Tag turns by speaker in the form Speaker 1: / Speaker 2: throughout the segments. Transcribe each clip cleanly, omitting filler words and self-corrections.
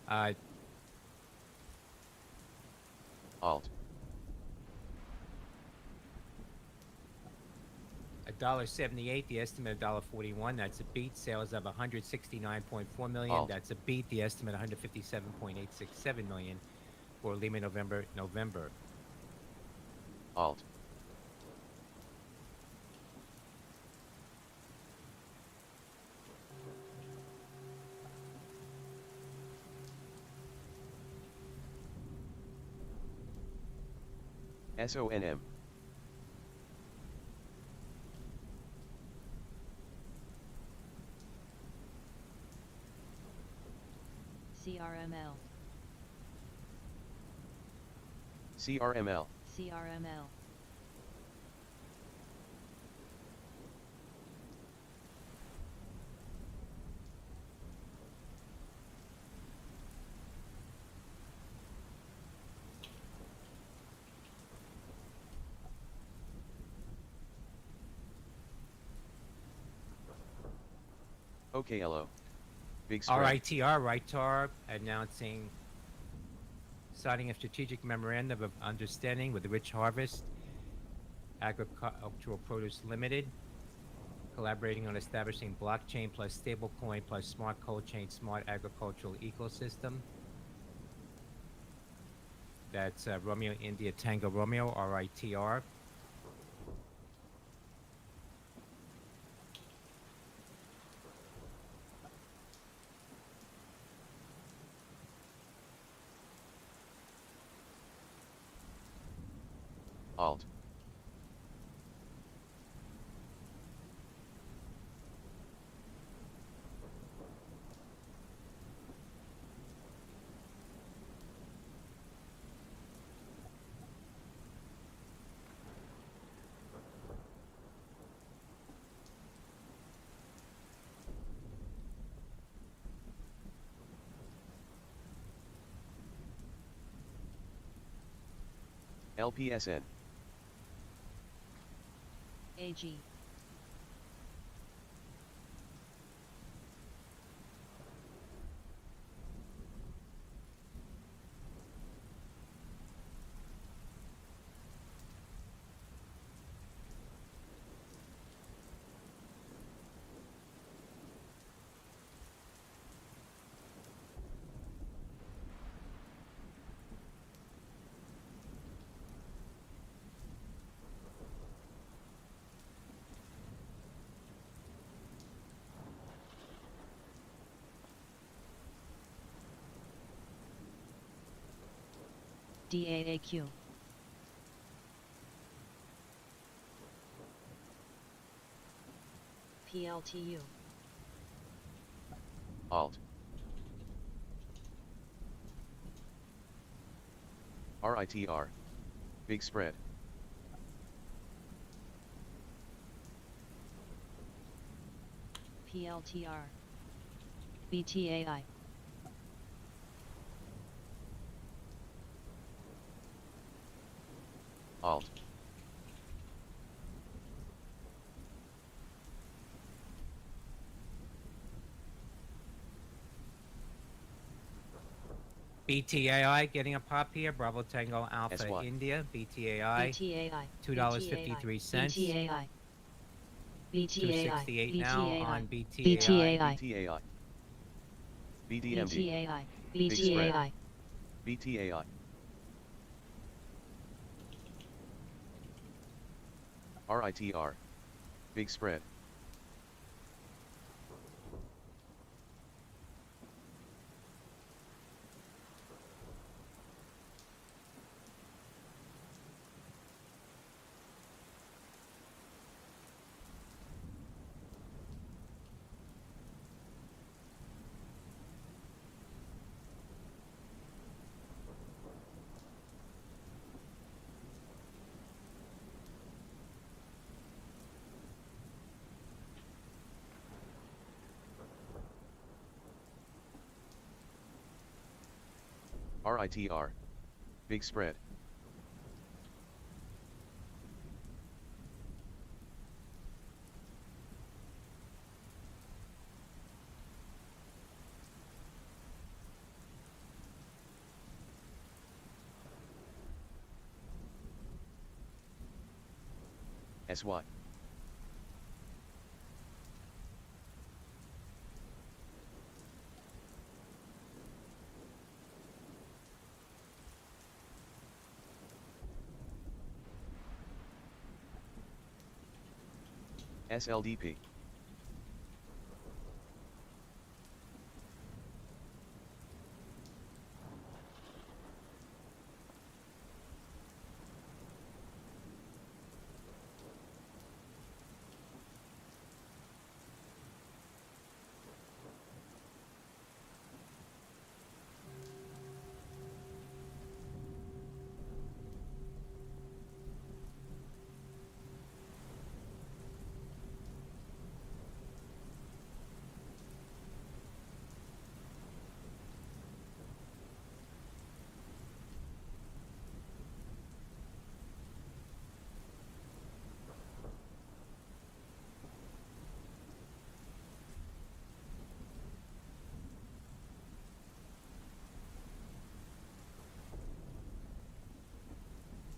Speaker 1: Uh,
Speaker 2: Alt.
Speaker 1: $1.78. The estimate of $1.41. That's a beat. Sales of 169.4 million.
Speaker 2: Alt.
Speaker 1: That's a beat. The estimate 157.867 million for Lima November.
Speaker 2: Alt. SONM.
Speaker 3: CRML.
Speaker 2: CRML.
Speaker 3: CRML.
Speaker 2: OKLO. Big spread.
Speaker 1: RITR, RITAR, announcing signing a strategic memorandum of understanding with Rich Harvest Agricultural Produce Limited, collaborating on establishing blockchain plus stablecoin plus smart cold chain smart agricultural ecosystem. That's Romeo India Tango Romeo, RITR.
Speaker 2: Alt. LPSN.
Speaker 3: AG. DAAQ. PLTU.
Speaker 2: Alt. RITR. Big spread.
Speaker 3: PLTR. BTAI.
Speaker 2: Alt.
Speaker 1: BTAI getting a pop here. Bravo Tango Alpha
Speaker 2: S1.
Speaker 1: India. BTAI.
Speaker 3: BTAI.
Speaker 1: $2.53.
Speaker 3: BTAI. BTAI.
Speaker 1: 268 now on
Speaker 3: BTAI.
Speaker 1: BTAI.
Speaker 2: BTAI. BDMD.
Speaker 3: BTAI.
Speaker 2: Big spread.
Speaker 3: BTAI.
Speaker 2: BTAI. RITR. Big spread. RITR. Big spread. SY. SLDP.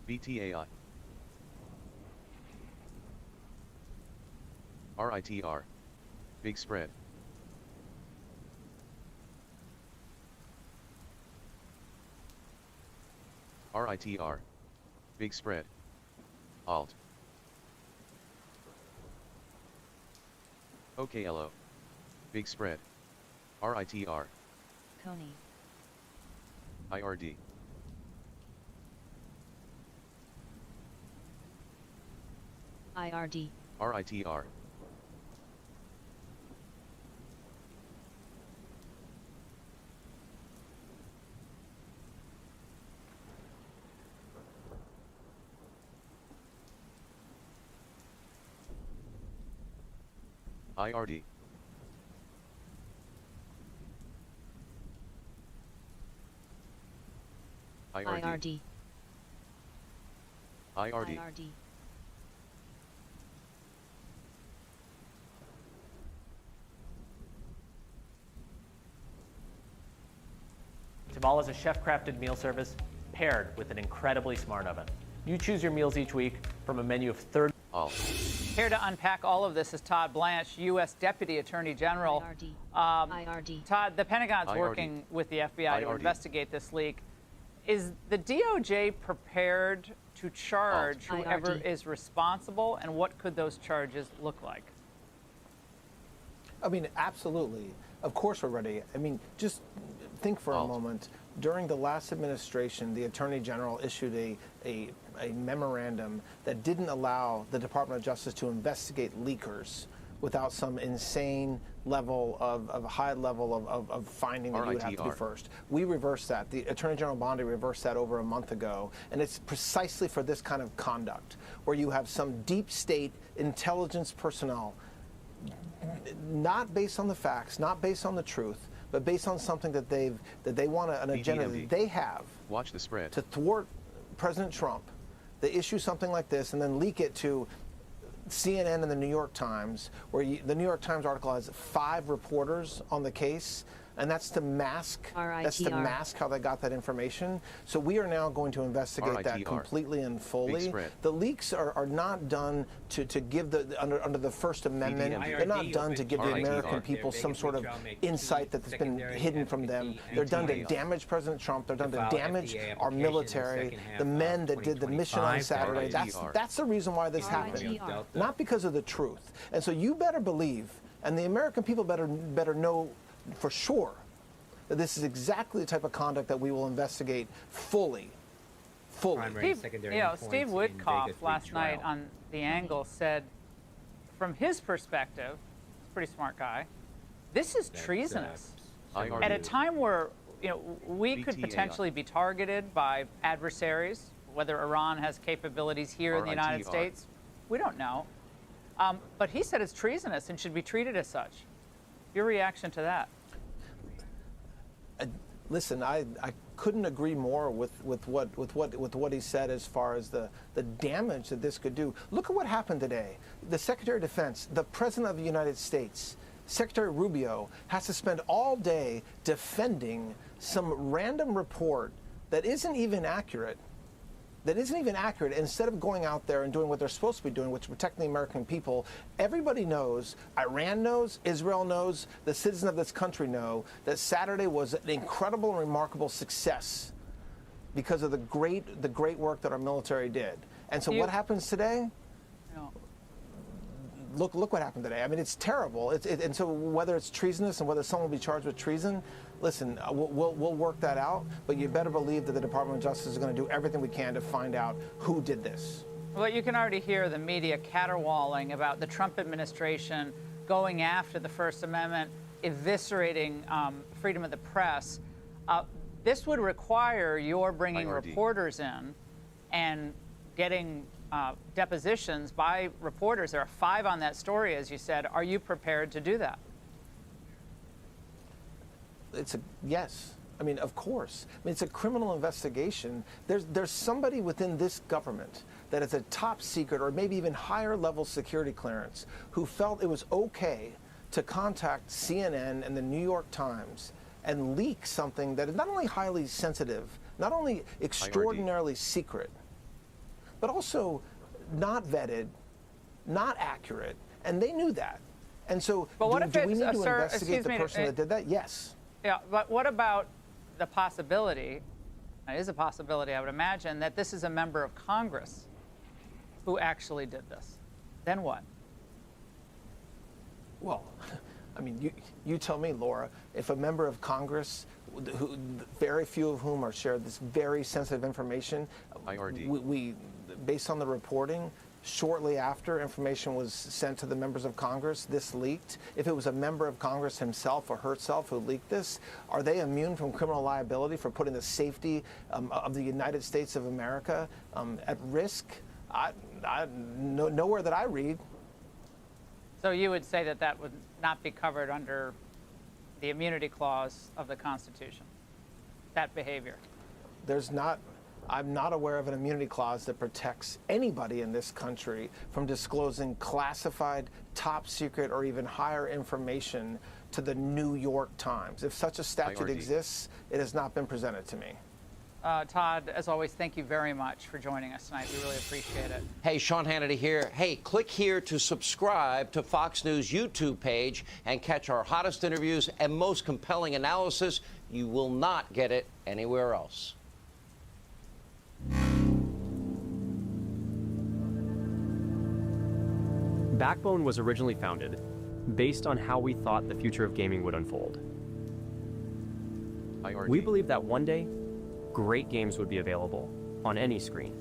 Speaker 2: BTAI. RITR. Big spread. RITR. Big spread. Alt. OKLO. Big spread. RITR.
Speaker 3: Coney.
Speaker 2: IRD.
Speaker 3: IRD.
Speaker 2: RITR. IRD. IRD.
Speaker 3: IRD.
Speaker 2: IRD.
Speaker 3: IRD.
Speaker 4: Tamal is a chef-crafted meal service paired with an incredibly smart oven. You choose your meals each week from a menu of 30.
Speaker 2: Alt.
Speaker 5: Here to unpack all of this is Todd Blanche, U.S. Deputy Attorney General.
Speaker 3: IRD. IRD.
Speaker 5: Todd, the Pentagon's
Speaker 2: IRD.
Speaker 5: working with the FBI to
Speaker 2: IRD.
Speaker 5: investigate this leak. Is the DOJ prepared to charge
Speaker 3: Alt.
Speaker 5: whoever
Speaker 3: IRD.
Speaker 5: is responsible, and what could those charges look like?
Speaker 6: I mean, absolutely. Of course we're ready. I mean, just think for a
Speaker 2: Alt.
Speaker 6: moment. During the last administration, the Attorney General issued a memorandum that didn't allow the Department of Justice to investigate leakers without some insane level of high level of finding that you would have to do
Speaker 2: RITR.
Speaker 6: first. We reversed that. The Attorney General Bondi reversed that over a month ago, and it's precisely for this kind of conduct, where you have some deep state intelligence personnel, not based on the facts, not based on the truth, but based on something that they want an agenda
Speaker 2: BDMD.
Speaker 6: that they have
Speaker 2: Watch the spread.
Speaker 6: to thwart President Trump. They issue something like this and then leak it to CNN and the New York Times, where the New York Times article has 5 reporters on the case, and that's to mask
Speaker 3: RITR.
Speaker 6: how they got that information. So we are now going to investigate that
Speaker 2: RITR.
Speaker 6: completely and
Speaker 2: Big
Speaker 6: fully.
Speaker 2: spread.
Speaker 6: The leaks are not done to give under the First Amendment.
Speaker 2: BDMD.
Speaker 6: They're not done to give the
Speaker 2: RITR.
Speaker 6: American people some sort of insight that's been hidden from them. They're done to damage President Trump. They're done to damage our military, the men that did the mission on Saturday.
Speaker 2: RITR.
Speaker 6: That's the reason why this happened,
Speaker 3: RITR.
Speaker 6: not because of the truth. And so you better believe, and the American people better know for sure, that this is exactly the type of conduct that we will investigate fully.
Speaker 1: Primary and secondary endpoints
Speaker 5: Steve
Speaker 1: in
Speaker 5: Witkoff
Speaker 1: Vegas
Speaker 5: last night
Speaker 1: retrial.
Speaker 5: on The Angle said, from his perspective, he's a pretty smart guy, this is treasonous.
Speaker 2: IRD.
Speaker 5: At a time where we could
Speaker 2: BTAI.
Speaker 5: potentially be targeted by adversaries, whether Iran has capabilities here in the United
Speaker 2: RITR.
Speaker 5: States, we don't know. But he said it's treasonous and should be treated as such. Your reaction to that?
Speaker 6: Listen, I couldn't agree more with what he said as far as the damage that this could do. Look at what happened today. The Secretary of Defense, the President of the United States, Secretary Rubio, has to spend all day defending some random report that isn't even accurate, that isn't even accurate. Instead of going out there and doing what they're supposed to be doing, which is protecting the American people, everybody knows, Iran knows, Israel knows, the citizens of this country know that Saturday was an incredible and remarkable success because of the great work that our military did. And so what happens today?
Speaker 5: No.
Speaker 6: Look what happened today. I mean, it's terrible. And so whether it's treasonous and whether someone will be charged with treason, listen, we'll work that out. But you better believe that the Department of Justice is going to do everything we can to find out who did this.
Speaker 5: Well, you can already hear the media caterwauling about the Trump administration going after the First Amendment, eviscerating freedom of the press. This would require your bringing reporters in and getting depositions by reporters. There are 5 on that story, as you said. Are you prepared to do that?
Speaker 6: Yes. I mean, of course. I mean, it's a criminal investigation. There's somebody within this government that is a top secret or maybe even higher level security clearance who felt it was okay to contact CNN and the New York Times and leak something that is not only highly sensitive, not only extraordinarily secret, but also not vetted, not accurate, and they knew that. And so, do we need to investigate the person that did that? Yes.
Speaker 5: Yeah, but what about the possibility, it is a possibility, I would imagine, that this is a member of Congress who actually did this? Then what?
Speaker 6: Well, I mean, you tell me, Laura, if a member of Congress, very few of whom are shared this very sensitive information, we based on the reporting, shortly after information was sent to the members of Congress, this leaked. If it was a member of Congress himself or herself who leaked this, are they immune from criminal liability for putting the safety of the United States of America at risk? Nowhere that I read.
Speaker 5: So you would say that that would not be covered under the immunity clause of the Constitution, that behavior? I'm not aware of an immunity clause that protects anybody in this country from disclosing classified, top secret, or even higher information to the New York Times. If such a statute exists, it has not been presented to me. Todd, as always, thank you very much for joining us tonight. We really appreciate it.
Speaker 7: Hey, Sean Hannity here. Hey, click here to subscribe to Fox News YouTube page and catch our hottest interviews and most compelling analysis. You will not get it anywhere else.
Speaker 8: Backbone was originally founded based on how we thought the future of gaming would unfold. We believe that one day, great games would be available on any screen,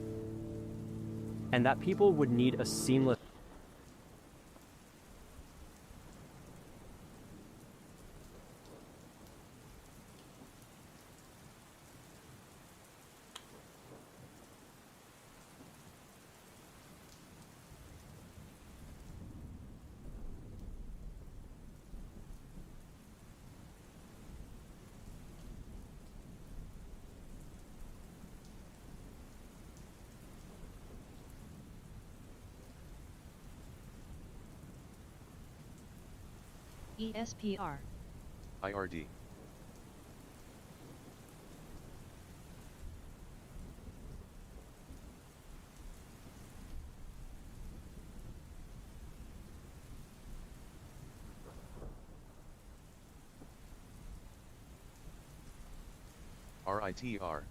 Speaker 8: and that people would need a seamless
Speaker 3: ESPR.
Speaker 2: IRD. RITR.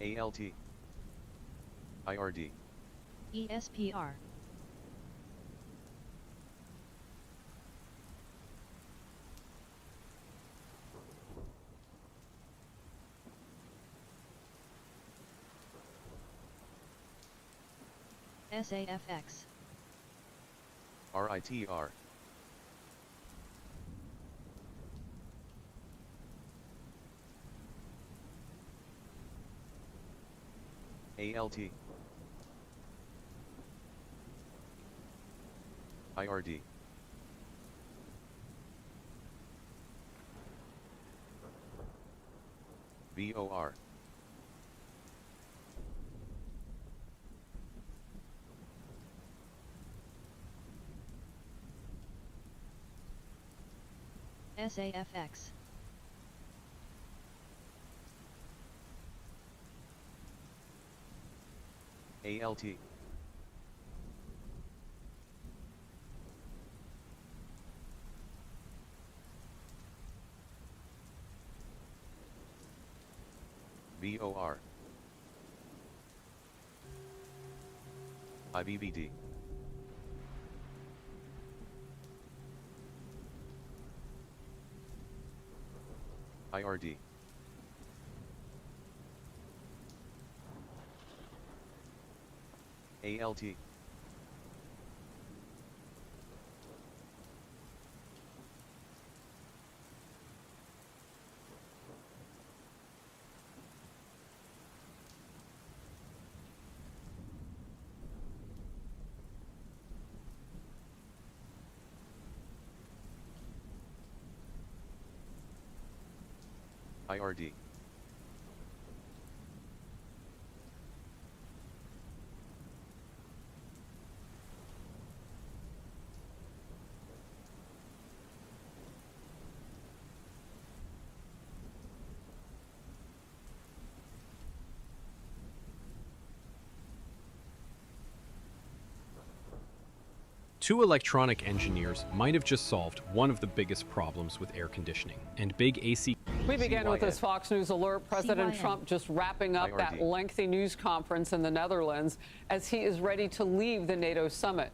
Speaker 2: ALT. IRD.
Speaker 3: ESPR. SAFX.
Speaker 2: RITR. ALT. IRD. VOR.
Speaker 3: SAFX.
Speaker 2: ALT. BOR. IBBD. IRD. ALT. IRD.
Speaker 9: Two electronic engineers might have just solved one of the biggest problems with air conditioning, and big AC.
Speaker 10: We begin with this Fox News alert. President
Speaker 3: CYN.
Speaker 10: Trump just wrapping up that
Speaker 2: IRD.
Speaker 10: lengthy news conference in the Netherlands as he is ready to leave the NATO summit.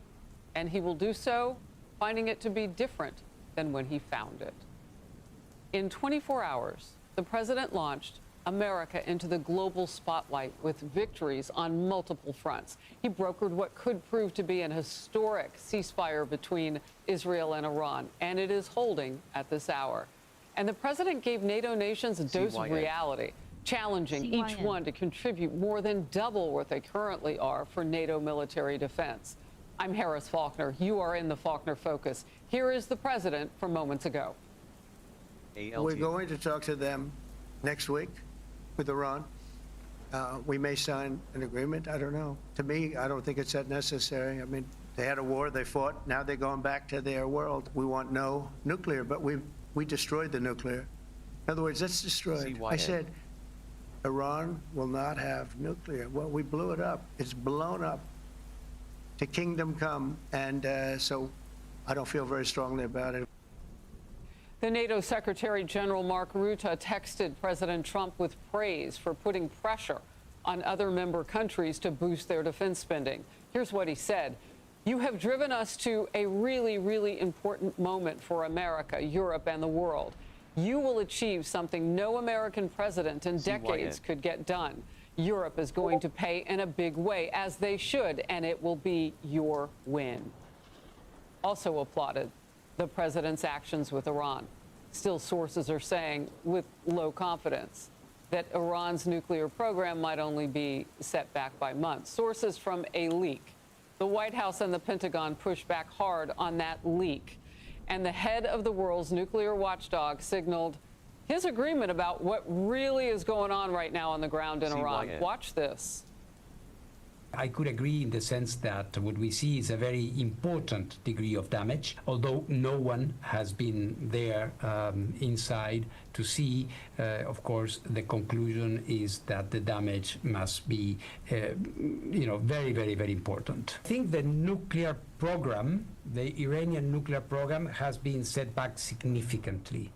Speaker 10: And he will do so finding it to be different than when he found it. In 24 hours, the president launched America into the global spotlight with victories on multiple fronts. He brokered what could prove to be an historic ceasefire between Israel and Iran, and it is holding at this hour. And the president gave NATO nations a dose of
Speaker 2: CYN.
Speaker 10: reality, challenging each
Speaker 3: CYN.
Speaker 10: one to contribute more than double what they currently are for NATO military defense. I'm Harris Faulkner. You are in the Faulkner Focus. Here is the president from moments ago.
Speaker 2: ALT.
Speaker 11: We're going to talk to them next week with Iran. We may sign an agreement. I don't know. To me, I don't think it's that necessary. I mean, they had a war, they fought. Now they're going back to their world. We want no nuclear, but we destroyed the nuclear. In other words, it's destroyed. I
Speaker 2: CYN.
Speaker 11: said Iran will not have nuclear. Well, we blew it up. It's blown up to kingdom come. And so I don't feel very strongly about it.
Speaker 10: The NATO Secretary General Mark Rutte texted President Trump with praise for putting pressure on other member countries to boost their defense spending. Here's what he said. You have driven us to a really, really important moment for America, Europe, and the world. You will achieve something no American president in decades could get done. Europe is going to pay in a big way, as they should, and it will be your win. Also applauded the president's actions with Iran. Still, sources are saying, with low confidence, that Iran's nuclear program might only be set back by months. Sources from a leak. The White House and the Pentagon pushed back hard on that leak. And the head of the world's nuclear watchdog signaled his agreement about what really is going on right now on the ground in Iran.
Speaker 2: CYN.
Speaker 10: Watch this.
Speaker 12: I could agree in the sense that what we see is a very important degree of damage, although no one has been there inside to see. Of course, the conclusion is that the damage must be, very, very, very important. I think the nuclear program, the Iranian nuclear program, has been set back significantly.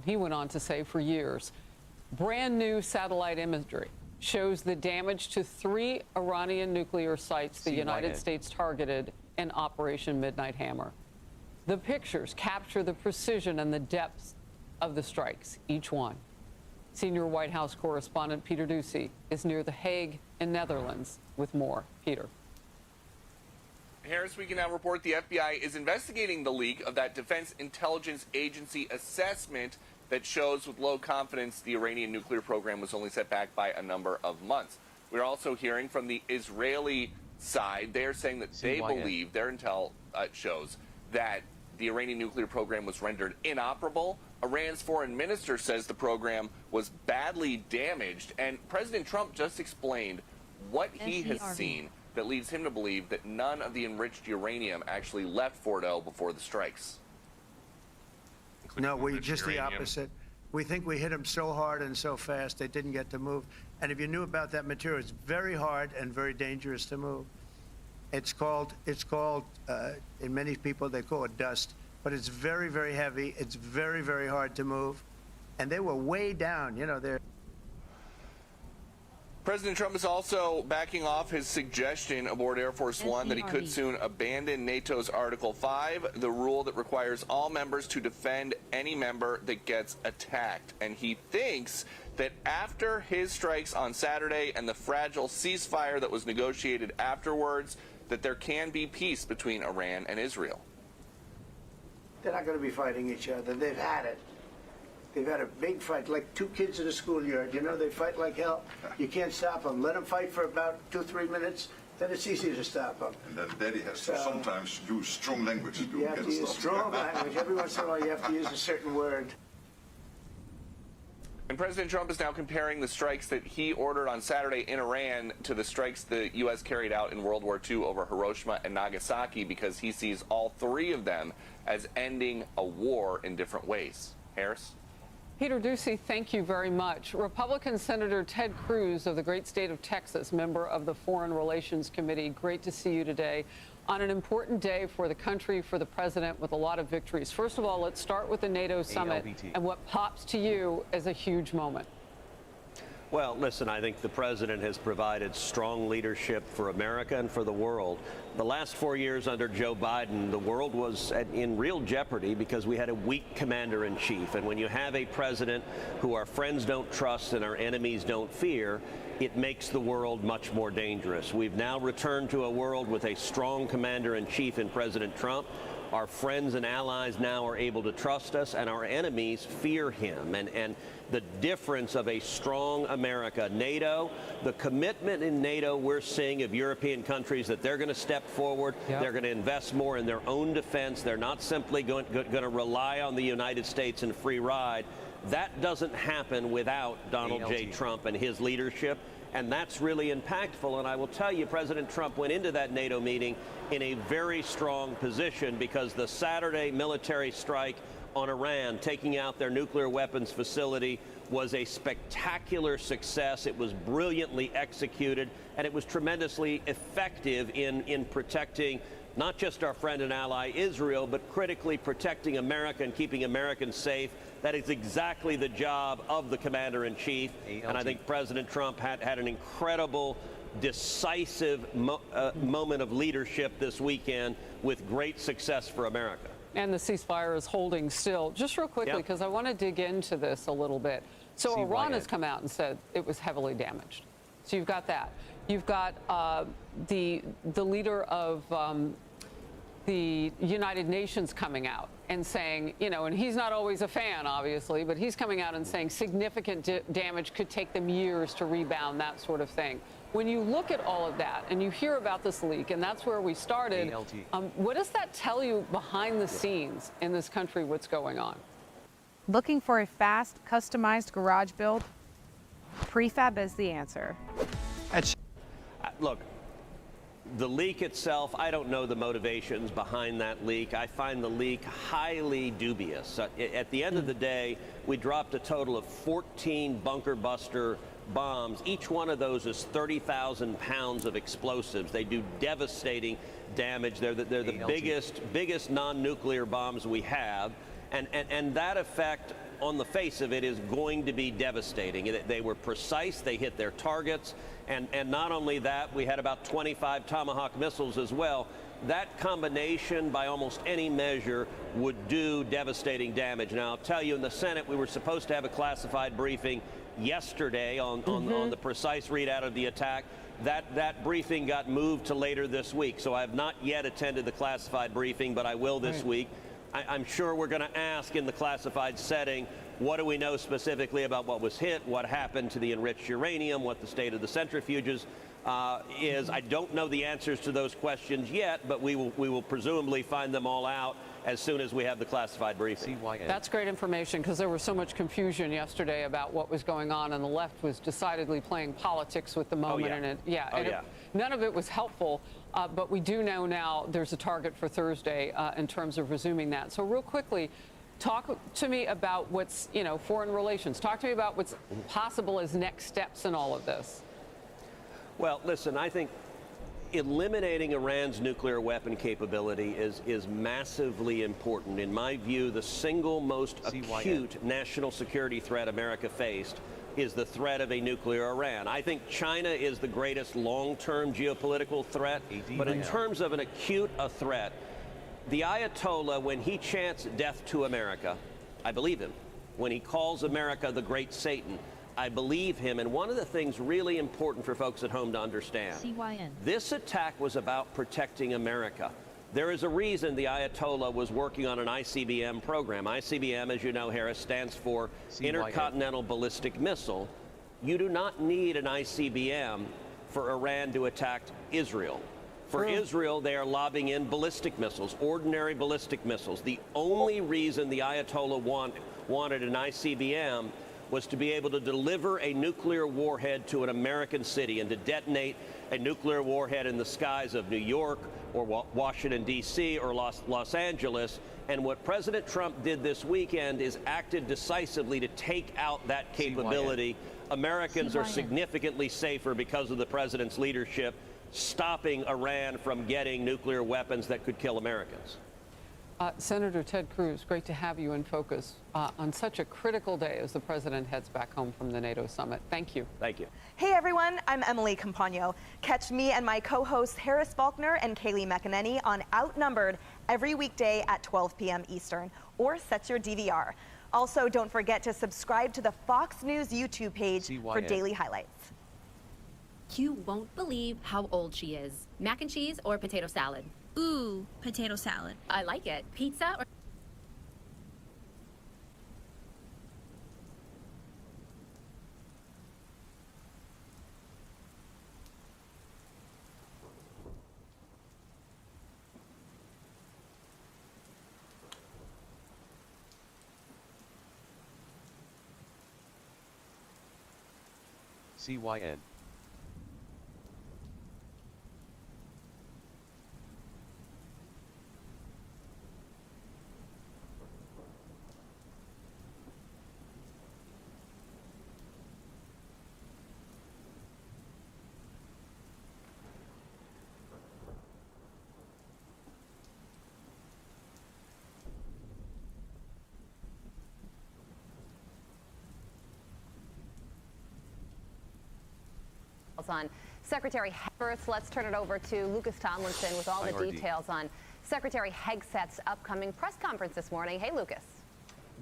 Speaker 10: He went on to say for years, brand new satellite imagery shows the damage to 3 Iranian nuclear sites the United States targeted in Operation Midnight Hammer. The pictures capture the precision and the depth of the strikes, each one. Senior White House correspondent Peter Doocy is near The Hague in Netherlands with more. Peter.
Speaker 13: Harris, we can now report the FBI is investigating the leak of that Defense Intelligence Agency assessment that shows with low confidence the Iranian nuclear program was only set back by a number of months. We're also hearing from the Israeli side. They're saying that they believe, their intel shows, that the Iranian nuclear program was rendered inoperable. Iran's foreign minister says the program was badly damaged. And President Trump just explained what he has seen that leads him to believe that none of the enriched uranium actually left Fordo before the strikes.
Speaker 11: No, we just the opposite. We think we hit them so hard and so fast they didn't get to move. And if you knew about that material, it's very hard and very dangerous to move. It's called in many people they call it dust, but it's very, very heavy. It's very, very hard to move. And they were way down, you know, they're.
Speaker 13: President Trump is also backing off his suggestion aboard Air Force One that he could soon abandon NATO's Article 5, the rule that requires all members to defend any member that gets attacked. And he thinks that after his strikes on Saturday and the fragile ceasefire that was negotiated afterwards, that there can be peace between Iran and Israel.
Speaker 11: They're not going to be fighting each other. They've had it. They've had a big fight, like two kids in a schoolyard. You know, they fight like hell. You can't stop them. Let them fight for about 2-3 minutes, then it's easy to stop them.
Speaker 14: And then Daddy has to sometimes use strong language to
Speaker 11: You have to use strong language. Every once in a while, you have to use a certain word.
Speaker 13: And President Trump is now comparing the strikes that he ordered on Saturday in Iran to the strikes the U.S. carried out in World War II over Hiroshima and Nagasaki, because he sees all three of them as ending a war in different ways. Harris?
Speaker 10: Peter Doocy, thank you very much. Republican Senator Ted Cruz of the great state of Texas, member of the Foreign Relations Committee, great to see you today on an important day for the country, for the president, with a lot of victories. First of all, let's start with the NATO summit and what pops to you as a huge moment.
Speaker 15: Well, listen, I think the president has provided strong leadership for America and for the world. The last 4 years under Joe Biden, the world was in real jeopardy because we had a weak commander-in-chief. And when you have a president who our friends don't trust and our enemies don't fear, it makes the world much more dangerous. We've now returned to a world with a strong commander-in-chief in President Trump. Our friends and allies now are able to trust us, and our enemies fear him. And the difference of a strong America, NATO, the commitment in NATO we're seeing of European countries that they're going to step forward, they're going to invest more in their own defense, they're not simply going to rely on the United States and free ride. That doesn't happen without Donald J. Trump and his leadership. And that's really impactful. And I will tell you, President Trump went into that NATO meeting in a very strong position because the Saturday military strike on Iran, taking out their nuclear weapons facility, was a spectacular success. It was brilliantly executed, and it was tremendously effective in protecting not just our friend and ally Israel, but critically protecting America and keeping Americans safe. That is exactly the job of the commander-in-chief. And I think President Trump had an incredible, decisive moment of leadership this weekend with great success for America.
Speaker 10: And the ceasefire is holding still. Just real quickly, because I want to dig into this a little bit. So Iran has come out and said it was heavily damaged. So you've got that. You've got the leader of the United Nations coming out and saying, you know, and he's not always a fan, obviously, but he's coming out and saying significant damage could take them years to rebound, that sort of thing. When you look at all of that and you hear about this leak, and that's where we started, what does that tell you behind the scenes in this country, what's going on?
Speaker 16: Looking for a fast, customized garage build? Prefab is the answer.
Speaker 15: Look, the leak itself, I don't know the motivations behind that leak. I find the leak highly dubious. At the end of the day, we dropped a total of 14 bunker buster bombs. Each one of those is 30,000 pounds of explosives. They do devastating damage. They're the biggest non-nuclear bombs we have. And that effect, on the face of it, is going to be devastating. They were precise. They hit their targets. And not only that, we had about 25 Tomahawk missiles as well. That combination, by almost any measure, would do devastating damage. Now, I'll tell you, in the Senate, we were supposed to have a classified briefing yesterday on the precise readout of the attack. That briefing got moved to later this week. So I have not yet attended the classified briefing, but I will this week. I'm sure we're going to ask in the classified setting, what do we know specifically about what was hit, what happened to the enriched uranium, what the state of the centrifuges is. I don't know the answers to those questions yet, but we will presumably find them all out as soon as we have the classified briefing.
Speaker 10: That's great information, because there was so much confusion yesterday about what was going on, and the left was decidedly playing politics with the moment. None of it was helpful, but we do know now there's a target for Thursday in terms of resuming that. So real quickly, Talk to me about what's, foreign relations. Talk to me about what's possible as next steps in all of this.
Speaker 15: Well, listen, I think eliminating Iran's nuclear weapon capability is massively important. In my view, the single most acute national security threat America faced is the threat of a nuclear Iran. I think China is the greatest long-term geopolitical threat, but in terms of an acute threat, the Ayatollah, when he chants death to America, I believe him. When he calls America the great Satan, I believe him. And one of the things really important for folks at home to understand, this attack was about protecting America. There is a reason the Ayatollah was working on an ICBM program. ICBM, as you know, Harris, stands for Intercontinental Ballistic Missile. You do not need an ICBM for Iran to attack Israel. For Israel, they are lobbing in ballistic missiles, ordinary ballistic missiles. The only reason the Ayatollah wanted an ICBM was to be able to deliver a nuclear warhead to an American city and to detonate a nuclear warhead in the skies of New York or Washington, D.C. or Los Angeles. And what President Trump did this weekend is acted decisively to take out that capability. Americans are significantly safer because of the president's leadership, stopping Iran from getting nuclear weapons that could kill Americans.
Speaker 10: Senator Ted Cruz, great to have you in focus on such a critical day as the president heads back home from the NATO summit. Thank you.
Speaker 15: Thank you.
Speaker 17: Hey everyone, I'm Emily Campagno. Catch me and my co-hosts Harris Faulkner and Kaylee McEnany on Outnumbered every weekday at 12 p.m. Eastern, or set your DVR. Also, don't forget to subscribe to the Fox News YouTube page for daily highlights.
Speaker 18: You won't believe how old she is. Mac and cheese or potato salad? Ooh, potato salad. I like it. Pizza or...
Speaker 2: CYN.
Speaker 19: On Secretary First, let's turn it over to Lucas Tomlinson with all the details on Secretary Hegseth's upcoming press conference this morning. Hey, Lucas.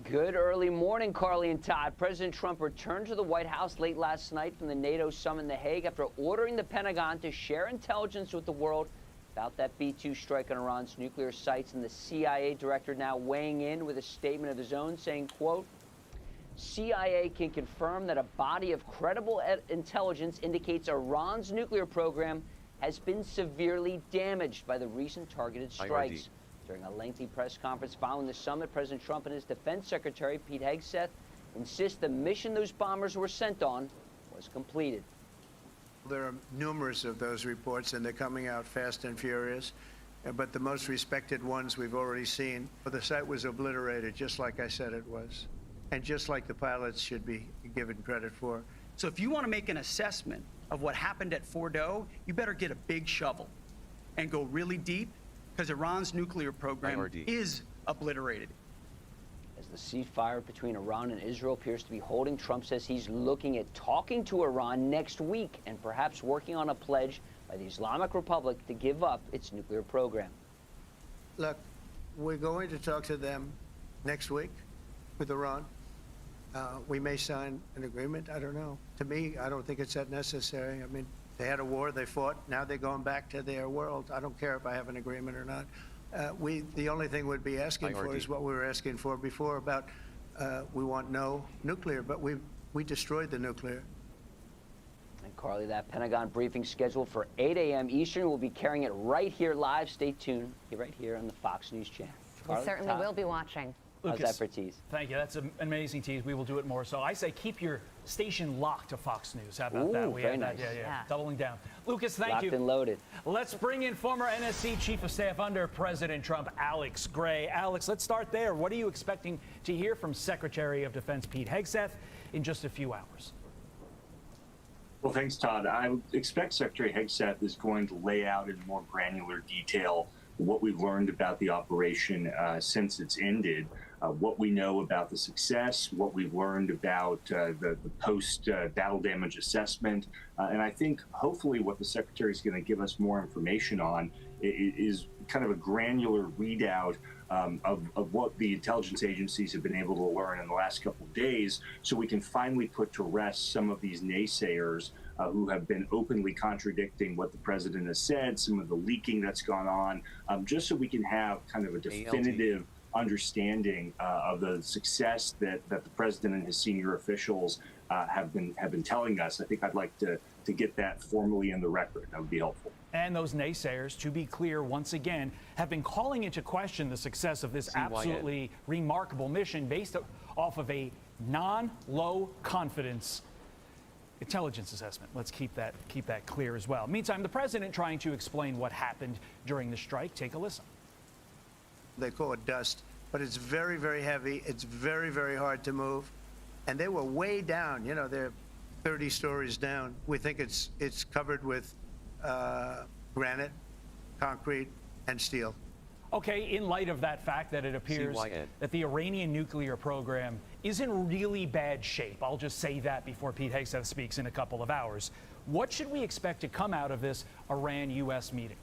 Speaker 20: Good early morning, Carly and Todd. President Trump returned to the White House late last night from the NATO summit in The Hague after ordering the Pentagon to share intelligence with the world about that B-2 strike on Iran's nuclear sites. And the CIA director now weighing in with a statement of his own saying, quote, CIA can confirm that a body of credible intelligence indicates Iran's nuclear program has been severely damaged by the recent targeted strikes. During a lengthy press conference following the summit, President Trump and his defense secretary, Pete Hegseth, insist the mission those bombers were sent on was completed.
Speaker 11: There are numerous of those reports, and they're coming out fast and furious. But the most respected ones we've already seen. The site was obliterated, just like I said it was. And just like the pilots should be given credit for.
Speaker 21: So if you want to make an assessment of what happened at Fordo, you better get a big shovel and go really deep, because Iran's nuclear program is obliterated.
Speaker 20: As the ceasefire between Iran and Israel appears to be holding, Trump says he's looking at talking to Iran next week and perhaps working on a pledge by the Islamic Republic to give up its nuclear program.
Speaker 11: Look, we're going to talk to them next week with Iran. We may sign an agreement. I don't know. To me, I don't think it's that necessary. I mean, they had a war, they fought. Now they're going back to their world. I don't care if I have an agreement or not. The only thing we'd be asking for is what we were asking for before about we want no nuclear, but we destroyed the nuclear.
Speaker 20: And Carly, that Pentagon briefing scheduled for 8 a.m. Eastern. We'll be carrying it right here live. Stay tuned. Right here on the Fox News channel.
Speaker 19: We certainly will be watching.
Speaker 20: How's that for tease?
Speaker 22: Thank you. That's an amazing tease. We will do it more. So I say keep your
Speaker 4: station locked to Fox News. How about that?
Speaker 20: Ooh, very nice.
Speaker 4: Yeah. Doubling down. Lucas, thank
Speaker 20: Locked
Speaker 4: you.
Speaker 20: and loaded.
Speaker 4: Let's bring in former NSC Chief of Staff under President Trump, Alex Gray. Alex, let's start there. What are you expecting to hear from Secretary of Defense Pete Hegseth in just a few hours?
Speaker 22: Well, thanks, Todd. I would expect Secretary Hegseth is going to lay out in more granular detail what we've learned about the operation since it's ended, what we know about the success, what we've learned about the post-battle damage assessment. And I think hopefully what the Secretary is going to give us more information on is kind of a granular readout of what the intelligence agencies have been able to learn in the last couple of days, so we can finally put to rest some of these naysayers who have been openly contradicting what the president has said, some of the leaking that's gone on, just so we can have kind of a definitive understanding of the success that the president and his senior officials have been telling us. I think I'd like to get that formally in the record. That would be helpful.
Speaker 4: And those naysayers, to be clear, once again, have been calling into question the success of this absolutely remarkable mission based off of a non-low confidence intelligence assessment. Let's keep that clear as well. Meantime, the president trying to explain what happened during the strike. Take a listen.
Speaker 11: They call it dust, but it's very, very heavy. It's very, very hard to move. And they were way down. You know, they're 30 stories down. We think it's covered with granite, concrete, and steel.
Speaker 4: Okay, in light of that fact that it appears that the Iranian nuclear program is in really bad shape, I'll just say that before Pete Hegseth speaks in a couple of hours, what should we expect to come out of this Iran-U.S. meeting?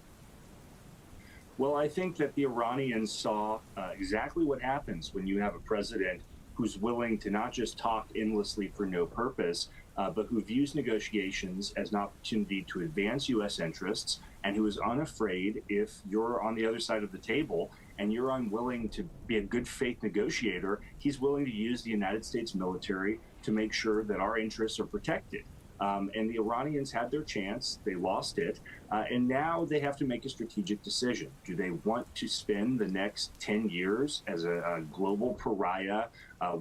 Speaker 22: Well, I think that the Iranians saw exactly what happens when you have a president who's willing to not just talk endlessly for no purpose, but who views negotiations as an opportunity to advance U.S. interests, and who is unafraid if you're on the other side of the table and you're unwilling to be a good faith negotiator, he's willing to use the United States military to make sure that our interests are protected. And the Iranians had their chance, they lost it, and now they have to make a strategic decision. Do they want to spend the next 10 years as a global pariah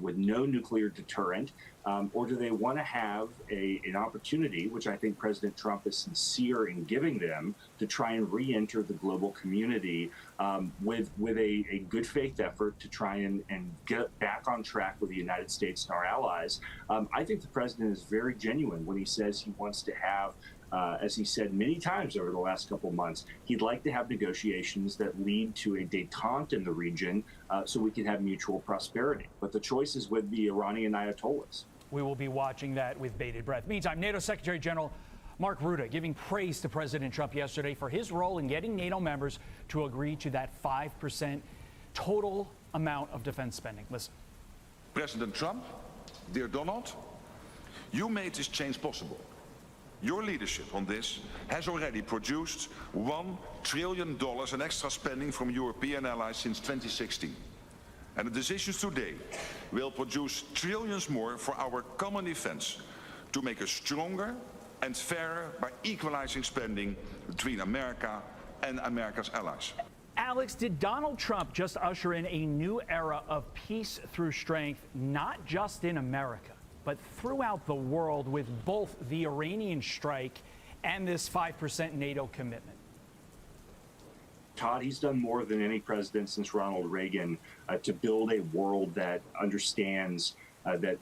Speaker 22: with no nuclear deterrent, or do they want to have an opportunity, which I think President Trump is sincere in giving them, to try and re-enter the global community with a good faith effort to try and get back on track with the United States and our allies? I think the president is very genuine when he says he wants to have, as he said many times over the last couple of months, he'd like to have negotiations that lead to a détente in the region so we can have mutual prosperity. But the choice is with the Iranian Ayatollahs.
Speaker 4: We will be watching that with bated breath. Meantime, NATO Secretary General Mark Rutte giving praise to President Trump yesterday for his role in getting NATO members to agree to that 5% total amount of defense spending. Listen.
Speaker 14: President Trump, dear Donald, you made this change possible. Your leadership on this has already produced $1 trillion in extra spending from European allies since 2016. And the decisions today will produce trillions more for our common defense to make us stronger and fairer by equalizing spending between America and America's allies.
Speaker 4: Alex, did Donald Trump just usher in a new era of peace through strength, not just in America, but throughout the world, with both the Iranian strike and this 5% NATO commitment?
Speaker 22: Todd, he's done more than any president since Ronald Reagan to build a world that understands that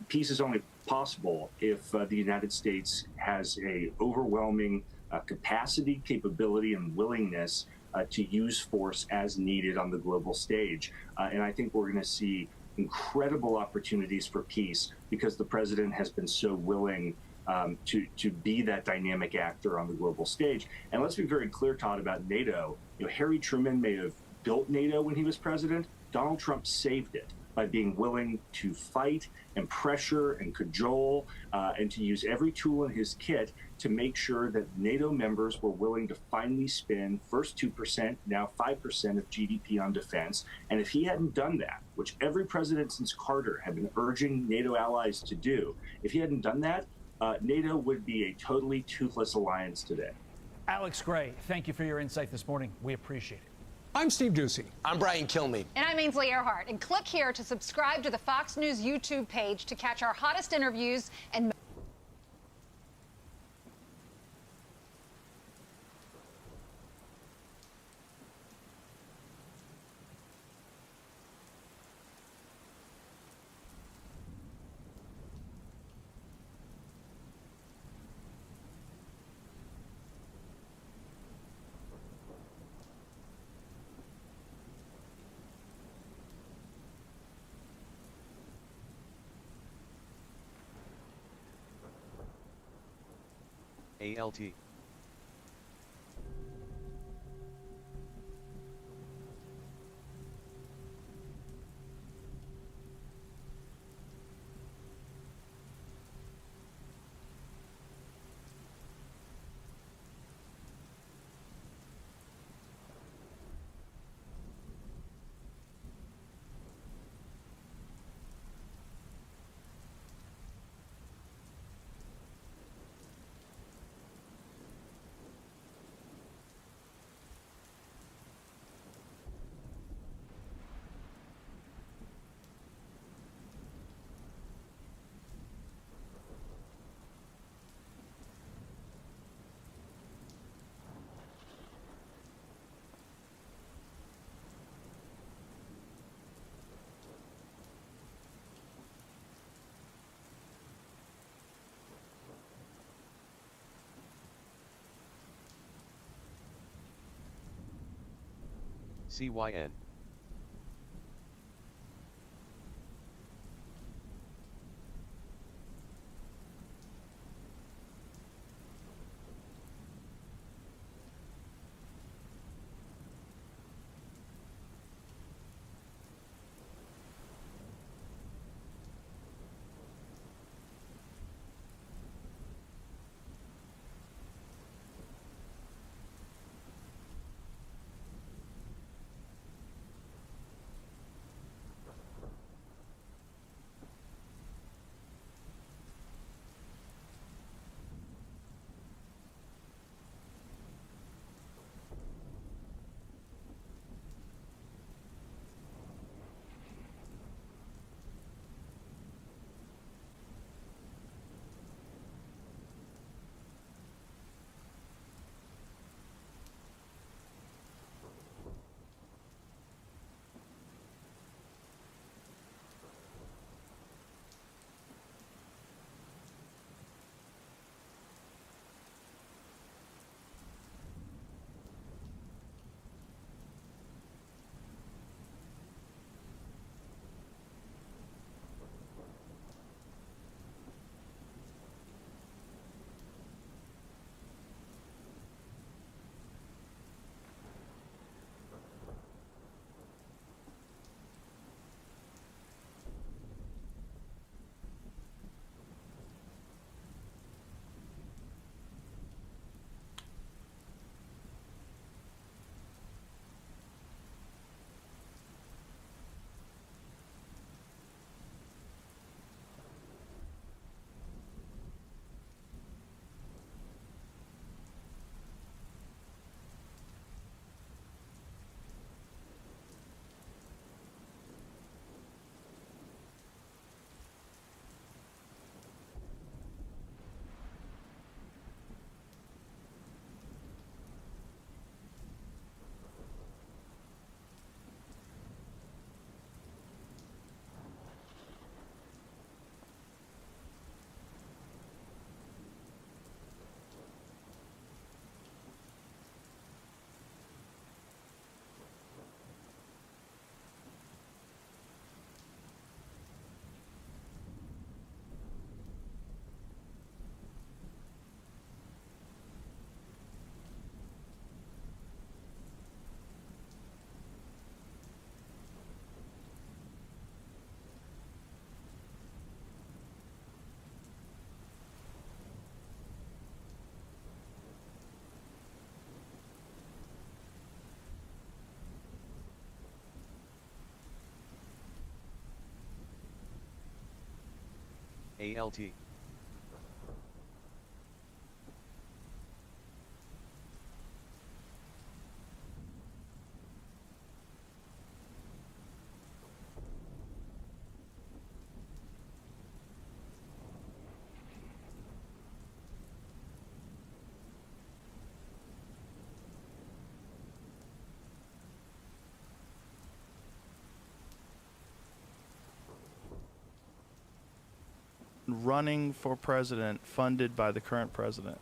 Speaker 22: peace is only possible if the United States has a overwhelming capacity, capability, and willingness to use force as needed on the global stage. And I think we're going to see incredible opportunities for peace because the president has been so willing to be that dynamic actor on the global stage. And let's be very clear, Todd, about NATO. You know, Harry Truman may have built NATO when he was president. Donald Trump saved it by being willing to fight and pressure and cajole and to use every tool in his kit to make sure that NATO members were willing to finally spend first 2%, now 5% of GDP on defense. And if he hadn't done that, which every president since Carter had been urging NATO allies to do, if he hadn't done that, NATO would be a totally toothless alliance today.
Speaker 4: Alex Gray, thank you for your insight this morning. We appreciate it.
Speaker 1: I'm Steve Ducey.
Speaker 6: I'm Brian Kilmeade.
Speaker 23: And I'm Ainsley Earhart. And click here to subscribe to the Fox News YouTube page to catch our hottest interviews and
Speaker 2: ALT. CYN. ALT.
Speaker 1: running for president funded by the current president.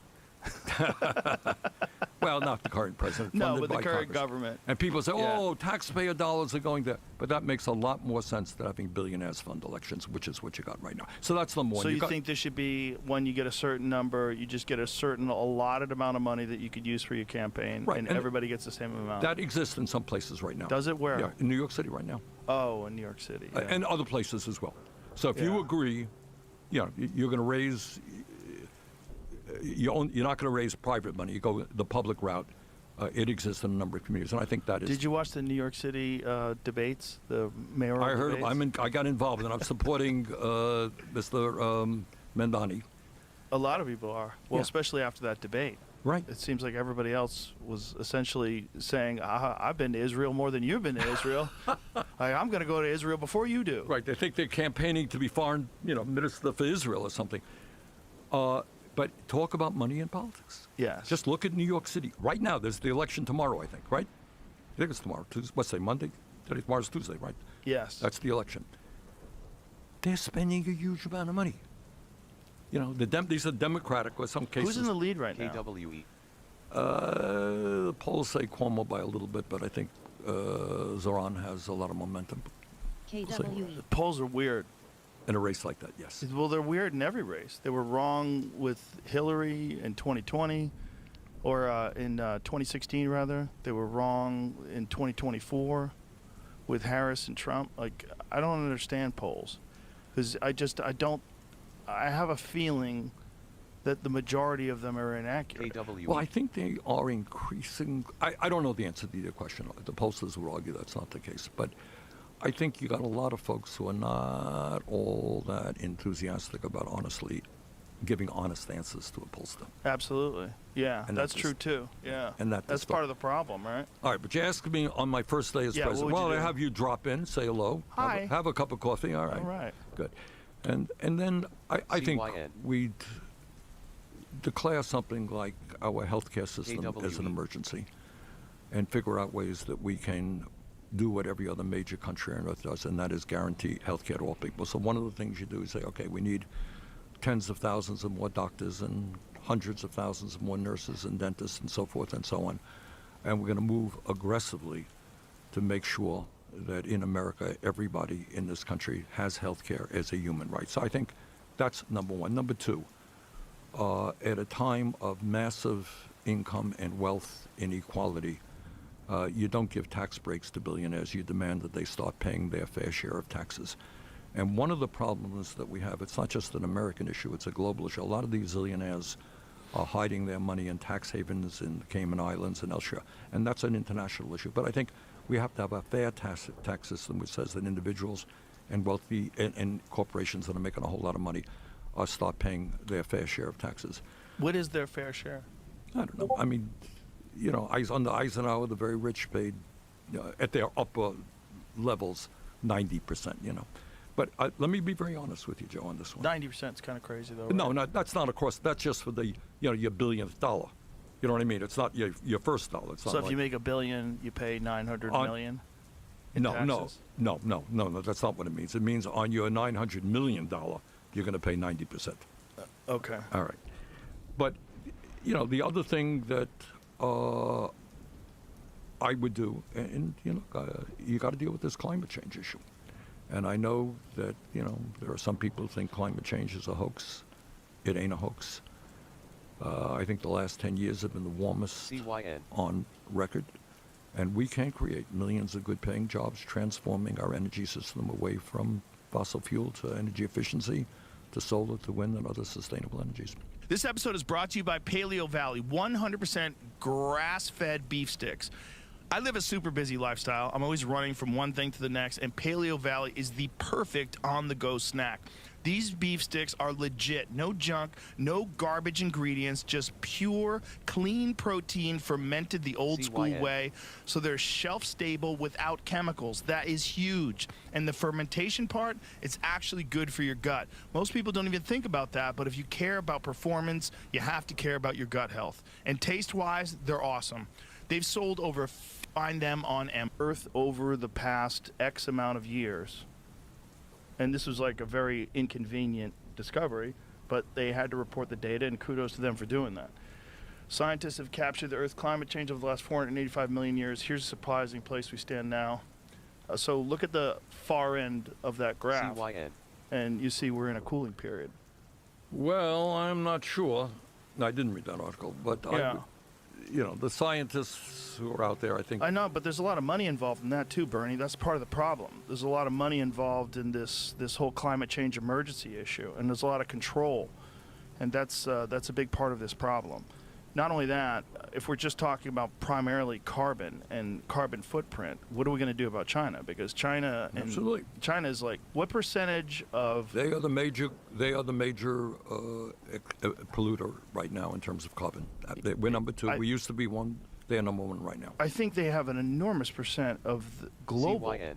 Speaker 5: Well, not the current president.
Speaker 1: No,
Speaker 5: funded
Speaker 1: but the
Speaker 5: by
Speaker 1: current
Speaker 5: Congress.
Speaker 1: government.
Speaker 5: And people say,
Speaker 1: Yeah.
Speaker 5: oh, taxpayer dollars are going there. But that makes a lot more sense than having billionaires fund elections, which is what you got right now. So that's number one.
Speaker 1: So you think there should be, when you get a certain number, you just get a certain allotted amount of money that you could use for your campaign,
Speaker 5: Right,
Speaker 1: and
Speaker 5: and
Speaker 1: everybody gets the same amount?
Speaker 5: that exists in some places right now.
Speaker 1: Does it? Where?
Speaker 5: Yeah, in New York City right now.
Speaker 1: Oh, in New York City. Yeah.
Speaker 5: And other places as well. So if you
Speaker 1: Yeah.
Speaker 5: agree, you're going to raise, you're not going to raise private money. You go the public route. It exists in a number of communities, and I think that is.
Speaker 1: Did you watch the New York City debates, the mayoral
Speaker 5: I heard.
Speaker 1: debates?
Speaker 5: I got involved, and I'm supporting Mr. Mandani.
Speaker 1: A lot of people are. Well,
Speaker 5: Yeah.
Speaker 1: especially after that debate.
Speaker 5: Right.
Speaker 1: It seems like everybody else was essentially saying, I've been to Israel more than you've been to Israel. I'm going to go to Israel before you do.
Speaker 5: Right. They think they're campaigning to be foreign, minister for Israel or something. But talk about money in politics.
Speaker 1: Yes.
Speaker 5: Just look at New York City. Right now, there's the election tomorrow, I think, right? I think it's tomorrow. What's today, Monday? Tomorrow's Tuesday, right?
Speaker 1: Yes.
Speaker 5: That's the election. They're spending a huge amount of money. These are Democratic, or some cases.
Speaker 1: Who's in the lead right now?
Speaker 2: KWE.
Speaker 5: The polls say Cuomo by a little bit, but I think Zoran has a lot of momentum.
Speaker 3: KWE.
Speaker 1: The polls are weird.
Speaker 5: In a race like that, yes.
Speaker 1: Well, they're weird in every race. They were wrong with Hillary in 2020, or in 2016, rather. They were wrong in 2024 with Harris and Trump. Like, I don't understand polls. Because I have a feeling that the majority of them are inaccurate.
Speaker 2: KWE.
Speaker 5: Well, I think they are increasing. I don't know the answer to your question. The pollsters would argue that's not the case. But I think you got a lot of folks who are not all that enthusiastic about honestly giving honest answers to a pollster.
Speaker 1: Absolutely. Yeah,
Speaker 5: And
Speaker 1: that's
Speaker 5: that's
Speaker 1: true, too. Yeah.
Speaker 5: and that's
Speaker 1: part of the problem, right?
Speaker 5: All right, but you asked me on my first day as
Speaker 1: Yeah, what
Speaker 5: president.
Speaker 1: would you
Speaker 5: Well, I
Speaker 1: do?
Speaker 5: have you drop in, say hello.
Speaker 1: Hi.
Speaker 5: Have a cup of coffee. All right.
Speaker 1: All right.
Speaker 5: Good. And then I think
Speaker 2: CYN.
Speaker 5: we'd declare something like our healthcare system as an
Speaker 2: KWE.
Speaker 5: emergency and figure out ways that we can do what every other major country on earth does, and that is guarantee healthcare to all people. So one of the things you do is say, okay, we need tens of thousands of more doctors and hundreds of thousands of more nurses and dentists and so forth and so on. And we're going to move aggressively to make sure that in America, everybody in this country has health care as a human right. So I think that's number one. Number two, at a time of massive income and wealth inequality, you don't give tax breaks to billionaires. You demand that they start paying their fair share of taxes. And one of the problems that we have, it's not just an American issue, it's a global issue. A lot of these zillionaires are hiding their money in tax havens in the Cayman Islands and elsewhere. And that's an international issue. But I think we have to have a fair tax system which says that individuals and wealthy and corporations that are making a whole lot of money start paying their fair share of taxes.
Speaker 1: What is their fair share?
Speaker 5: I don't know. I mean, under Eisenhower, the very rich paid, at their upper levels, 90%, But let me be very honest with you, Joe, on this one.
Speaker 1: 90% is kind of crazy, though.
Speaker 5: No,
Speaker 1: right?
Speaker 5: that's not across. That's just for the, your billionth dollar. You know what I mean? It's not your first dollar. It's
Speaker 1: So
Speaker 5: not
Speaker 1: if
Speaker 5: like,
Speaker 1: you make $1 billion, you pay $900 million in
Speaker 5: no,
Speaker 1: taxes?
Speaker 5: no, that's not what it means. It means on your $900 million, you're going to pay 90%.
Speaker 1: Okay.
Speaker 5: All right. But, the other thing that I would do, and you got to deal with this climate change issue. And I know that, there are some people who think climate change is a hoax. It ain't a hoax. I think the last 10 years have been the warmest
Speaker 2: CYN.
Speaker 5: on record. And we can create millions of good-paying jobs, transforming our energy system away from fossil fuel to energy efficiency, to solar, to wind, and other sustainable energies.
Speaker 1: This episode is brought to you by Paleo Valley, 100% grass-fed beef sticks. I live a super busy lifestyle. I'm always running from one thing to the next, and Paleo Valley is the perfect on-the-go snack. These beef sticks are legit. No junk, no garbage ingredients, just pure, clean protein fermented the old school way. So they're shelf-stable without chemicals. That is huge. And the fermentation part, it's actually good for your gut. Most people don't even think about that, but if you care about performance, you have to care about your gut health. And taste-wise, they're awesome. They've sold over, find them on Earth over the past X amount of years. And this was like a very inconvenient discovery, but they had to report the data, and kudos to them for doing that. Scientists have captured the Earth's climate change over the last 485 million years. Here's a surprising place we stand now. So look at the far end of that graph,
Speaker 2: CYN.
Speaker 1: and you see we're in a cooling period.
Speaker 5: Well, I'm not sure. No, I didn't read that article, but
Speaker 1: Yeah.
Speaker 5: the scientists who are out there, I think.
Speaker 1: I know, but there's a lot of money involved in that too, Bernie. That's part of the problem. There's a lot of money involved in this whole climate change emergency issue, and there's a lot of control, and that's a big part of this problem. Not only that, if we're just talking about primarily carbon and carbon footprint, what are we going to do about China? Because China is like, what percentage of
Speaker 5: They are the major polluter right now in terms of carbon. We're number 2. We used to be 1. They're number 1 right now.
Speaker 1: I think they have an enormous percent of the global.
Speaker 2: CYN.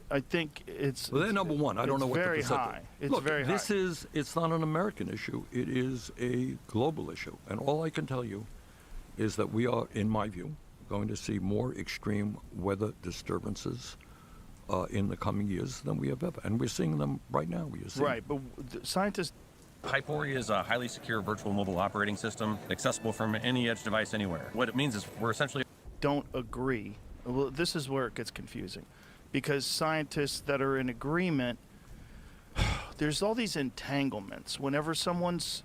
Speaker 1: I think it's.
Speaker 5: Well, they're number 1. I don't know what the
Speaker 1: very
Speaker 5: percentage.
Speaker 1: high. It's
Speaker 5: Look,
Speaker 1: very high.
Speaker 5: it's not an American issue. It is a global issue. And all I can tell you is that we are, in my view, going to see more extreme weather disturbances in the coming years than we have ever. And we're seeing them right now.
Speaker 1: Right, but scientists.
Speaker 6: Hypori is a highly secure virtual mobile operating system accessible from any edge device anywhere. What it means is we're essentially...
Speaker 1: Don't agree. Well, this is where it gets confusing. Because scientists that are in agreement, there's all these entanglements. Whenever someone's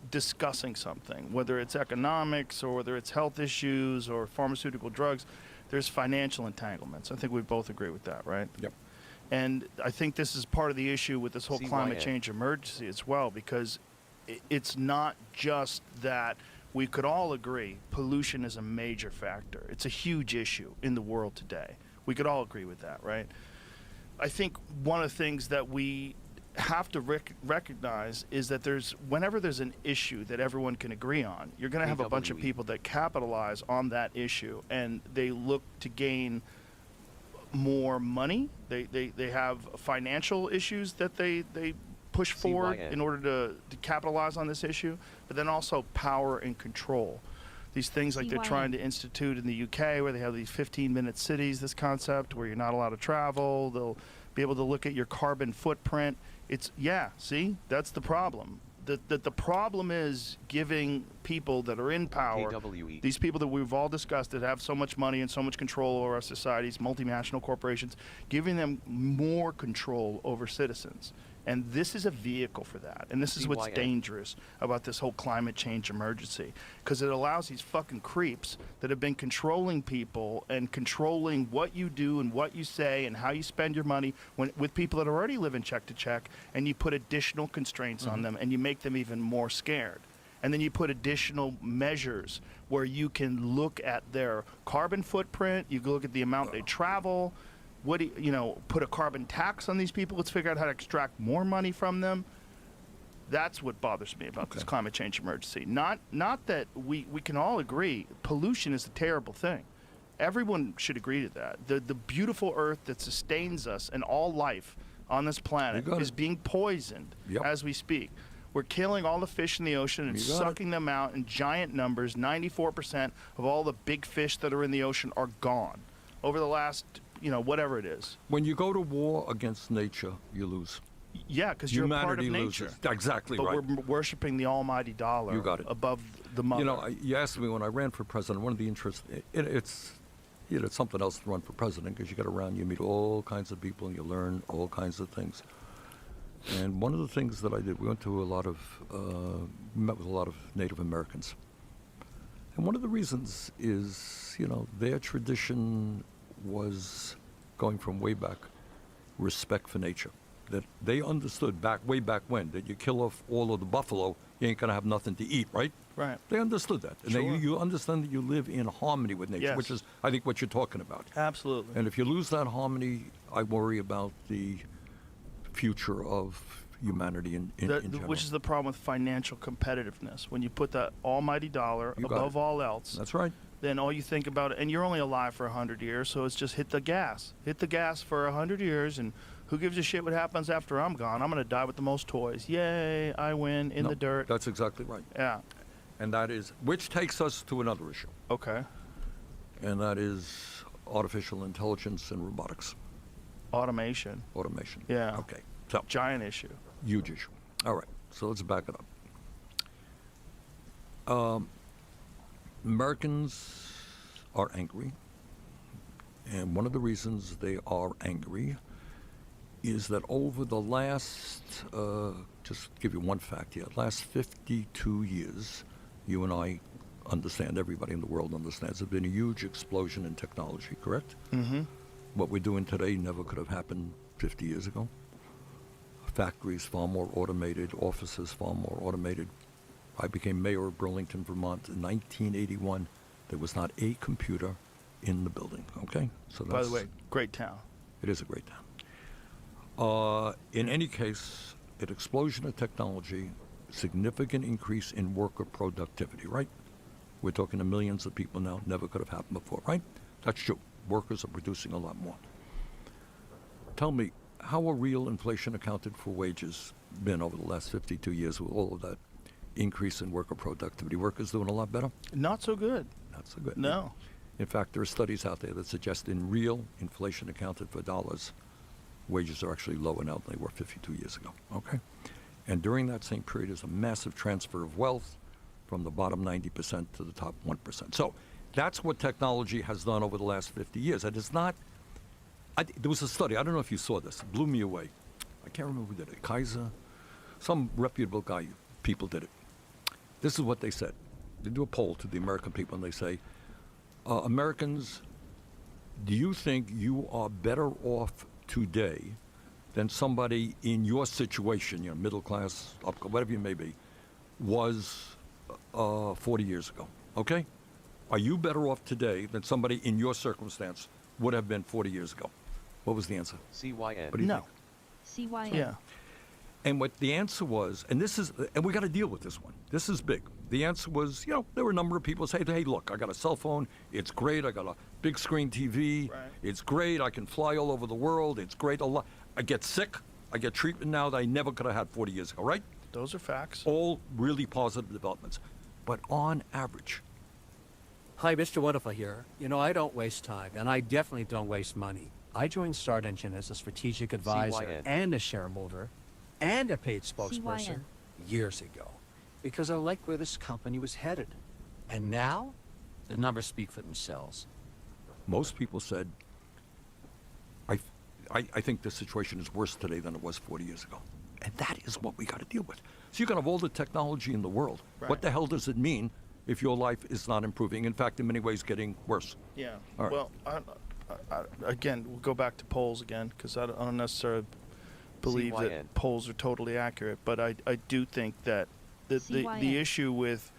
Speaker 1: discussing something, whether it's economics or whether it's health issues or pharmaceutical drugs, there's financial entanglements. I think we both agree with that, right?
Speaker 5: Yep.
Speaker 1: And I think this is part of the issue with this whole climate
Speaker 2: CYN.
Speaker 1: change emergency as well, because it's not just that we could all agree pollution is a major factor. It's a huge issue in the world today. We could all agree with that, right? I think one of the things that we have to recognize is that whenever there's an issue that everyone can agree on, you're going to have a bunch of people that capitalize on that issue, and they look to gain more money. They have financial issues that they push forward in order to capitalize on this issue, but then also power and control. These things like they're trying to institute in the UK, where they have these 15-minute cities, this concept where you're not allowed to travel. They'll be able to look at your carbon footprint. See, that's the problem. The problem is giving people that are in power,
Speaker 2: KWE.
Speaker 1: these people that we've all discussed that have so much money and so much control over our societies, multinational corporations, giving them more control over citizens. And this is a vehicle for that. And this is what's dangerous about this whole climate change emergency, because it allows these fucking creeps that have been controlling people and controlling what you do and what you say and how you spend your money with people that already live in check to check, and you put additional constraints on them and you make them even more scared. And then you put additional measures where you can look at their carbon footprint, you can look at the amount they travel. What do put a carbon tax on these people? Let's figure out how to extract more money from them. That's what bothers me about this climate change emergency. Not that we can all agree pollution is a terrible thing. Everyone should agree to that. The beautiful earth that sustains us and all life on this planet is being poisoned as we speak. We're killing all the fish in the ocean and sucking them out in giant numbers. 94% of all the big fish that are in the ocean are gone over the last whatever it is.
Speaker 5: When you go to war against nature, you lose.
Speaker 1: Yeah, because you're a part of nature.
Speaker 5: Loses. Exactly
Speaker 1: but
Speaker 5: right.
Speaker 1: We're worshiping the almighty dollar.
Speaker 5: You got it.
Speaker 1: Above the mother.
Speaker 5: You asked me when I ran for president, one of the interests, it's something else to run for president, because you get around, you meet all kinds of people, and you learn all kinds of things. And one of the things that I did, we went to met with a lot of Native Americans. And one of the reasons is, their tradition was, going from way back, respect for nature. That they understood way back when, that you kill off all of the buffalo, you ain't going to have nothing to eat, right?
Speaker 1: Right.
Speaker 5: They understood that. And you understand that you live in harmony with nature, which is, I think, what you're talking about.
Speaker 1: Absolutely.
Speaker 5: And if you lose that harmony, I worry about the future of humanity in general.
Speaker 1: Which is the problem with financial competitiveness. When you put that almighty dollar above all else.
Speaker 5: That's right.
Speaker 1: Then all you think about, and you're only alive for 100 years, so it's just hit the gas. Hit the gas for 100 years, and who gives a shit what happens after I'm gone? I'm going to die with the most toys. Yay, I win in the dirt.
Speaker 5: That's exactly right.
Speaker 1: Yeah.
Speaker 5: And that is, which takes us to another issue.
Speaker 1: Okay.
Speaker 5: And that is artificial intelligence and robotics.
Speaker 1: Automation.
Speaker 5: Automation.
Speaker 1: Yeah.
Speaker 5: Okay. So,
Speaker 1: giant issue.
Speaker 5: Huge issue. All right, so let's back it up. Americans are angry, and one of the reasons they are angry is that over the last, just give you one fact here, last 52 years, you and I understand, everybody in the world understands, there's been a huge explosion in technology, correct?
Speaker 1: Mm-hmm.
Speaker 5: What we're doing today never could have happened 50 years ago. Factories far more automated, offices far more automated. I became mayor of Burlington, Vermont in 1981. There was not a computer in the building, okay? So
Speaker 1: By the way, great town.
Speaker 5: It is a great town. In any case, an explosion of technology, significant increase in worker productivity, right? We're talking to millions of people now, never could have happened before, right? That's true. Workers are producing a lot more. Tell me, how are real inflation accounted for wages been over the last 52 years with all of that increase in worker productivity? Workers doing a lot better?
Speaker 1: Not so good.
Speaker 5: Not so good.
Speaker 1: No.
Speaker 5: In fact, there are studies out there that suggest in real inflation accounted for dollars, wages are actually lower now than they were 52 years ago, okay? And during that same period is a massive transfer of wealth from the bottom 90% to the top 1%. So that's what technology has done over the last 50 years. And it's not, there was a study, I don't know if you saw this, it blew me away. I can't remember who did it, Kaiser, some reputable guy, people did it. This is what they said. They do a poll to the American people and they say, Americans, do you think you are better off today than somebody in your situation, you know, middle class, whatever you may be, was 40 years ago, okay? Are you better off today than somebody in your circumstance would have been 40 years ago? What was the answer?
Speaker 2: CYN.
Speaker 5: What do you
Speaker 1: No.
Speaker 5: think?
Speaker 3: CYN.
Speaker 1: Yeah.
Speaker 5: And what the answer was, and we got to deal with this one. This is big. The answer was, you know, there were a number of people who say, hey, look, I got a cell phone. It's great. I got a big screen TV.
Speaker 1: Right.
Speaker 5: It's great. I can fly all over the world. It's great. I get sick. I get treatment now that I never could have had 40 years ago, right?
Speaker 1: Those are facts.
Speaker 5: All really positive developments. But on average.
Speaker 7: Hi, Mr. Wonderful here. You know, I don't waste time, and I definitely don't waste money. I joined Start Engine as a strategic advisor
Speaker 2: CYN.
Speaker 7: and a shareholder and a paid spokesperson years ago because I liked where this company was headed. And now, the numbers speak for themselves.
Speaker 5: Most people said, I think the situation is worse today than it was 40 years ago. And that is what we got to deal with. So you can have all the technology in the world.
Speaker 1: Right.
Speaker 5: What the hell does it mean if your life is not improving? In fact, in many ways, getting worse.
Speaker 1: Yeah.
Speaker 5: All right.
Speaker 1: Well, again, we'll go back to polls again because I don't necessarily believe
Speaker 2: CYN.
Speaker 1: that polls are totally accurate, but I do think that the issue with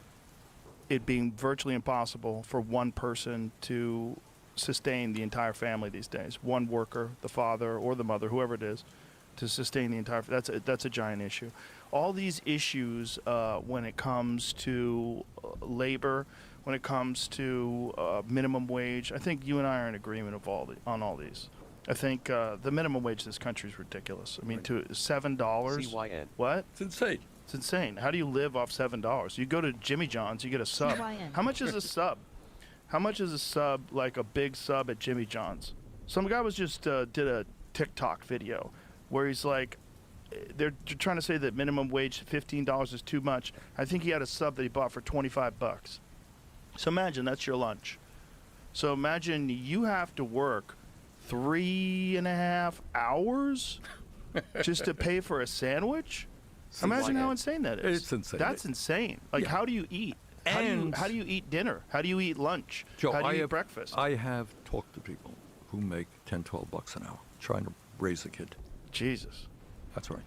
Speaker 1: it being virtually impossible for one person to sustain the entire family these days, one worker, the father or the mother, whoever it is, to sustain the entire, that's a giant issue. All these issues when it comes to labor, when it comes to minimum wage, I think you and I are in agreement on all these. I think the minimum wage in this country is ridiculous. I mean, to $7.
Speaker 2: CYN.
Speaker 1: What?
Speaker 5: It's insane.
Speaker 1: It's insane. How do you live off $7? You go to Jimmy John's, you get a sub.
Speaker 3: CYN.
Speaker 1: How much is a sub? How much is a sub, like a big sub at Jimmy John's? Some guy was just did a TikTok video where he's like, they're trying to say that minimum wage $15 is too much. I think he had a sub that he bought for $25. So imagine that's your lunch. So imagine you have to work 3.5 hours just to pay for a sandwich. Imagine how insane that is.
Speaker 5: It's insane.
Speaker 1: That's insane. Like,
Speaker 5: Yeah.
Speaker 1: how do you eat?
Speaker 5: And
Speaker 1: how do you eat dinner? How do you eat lunch?
Speaker 5: Joe,
Speaker 1: how do
Speaker 5: I
Speaker 1: you eat
Speaker 5: have,
Speaker 1: breakfast?
Speaker 5: I have talked to people who make $10-12 an hour trying to raise a kid.
Speaker 1: Jesus.
Speaker 5: That's right.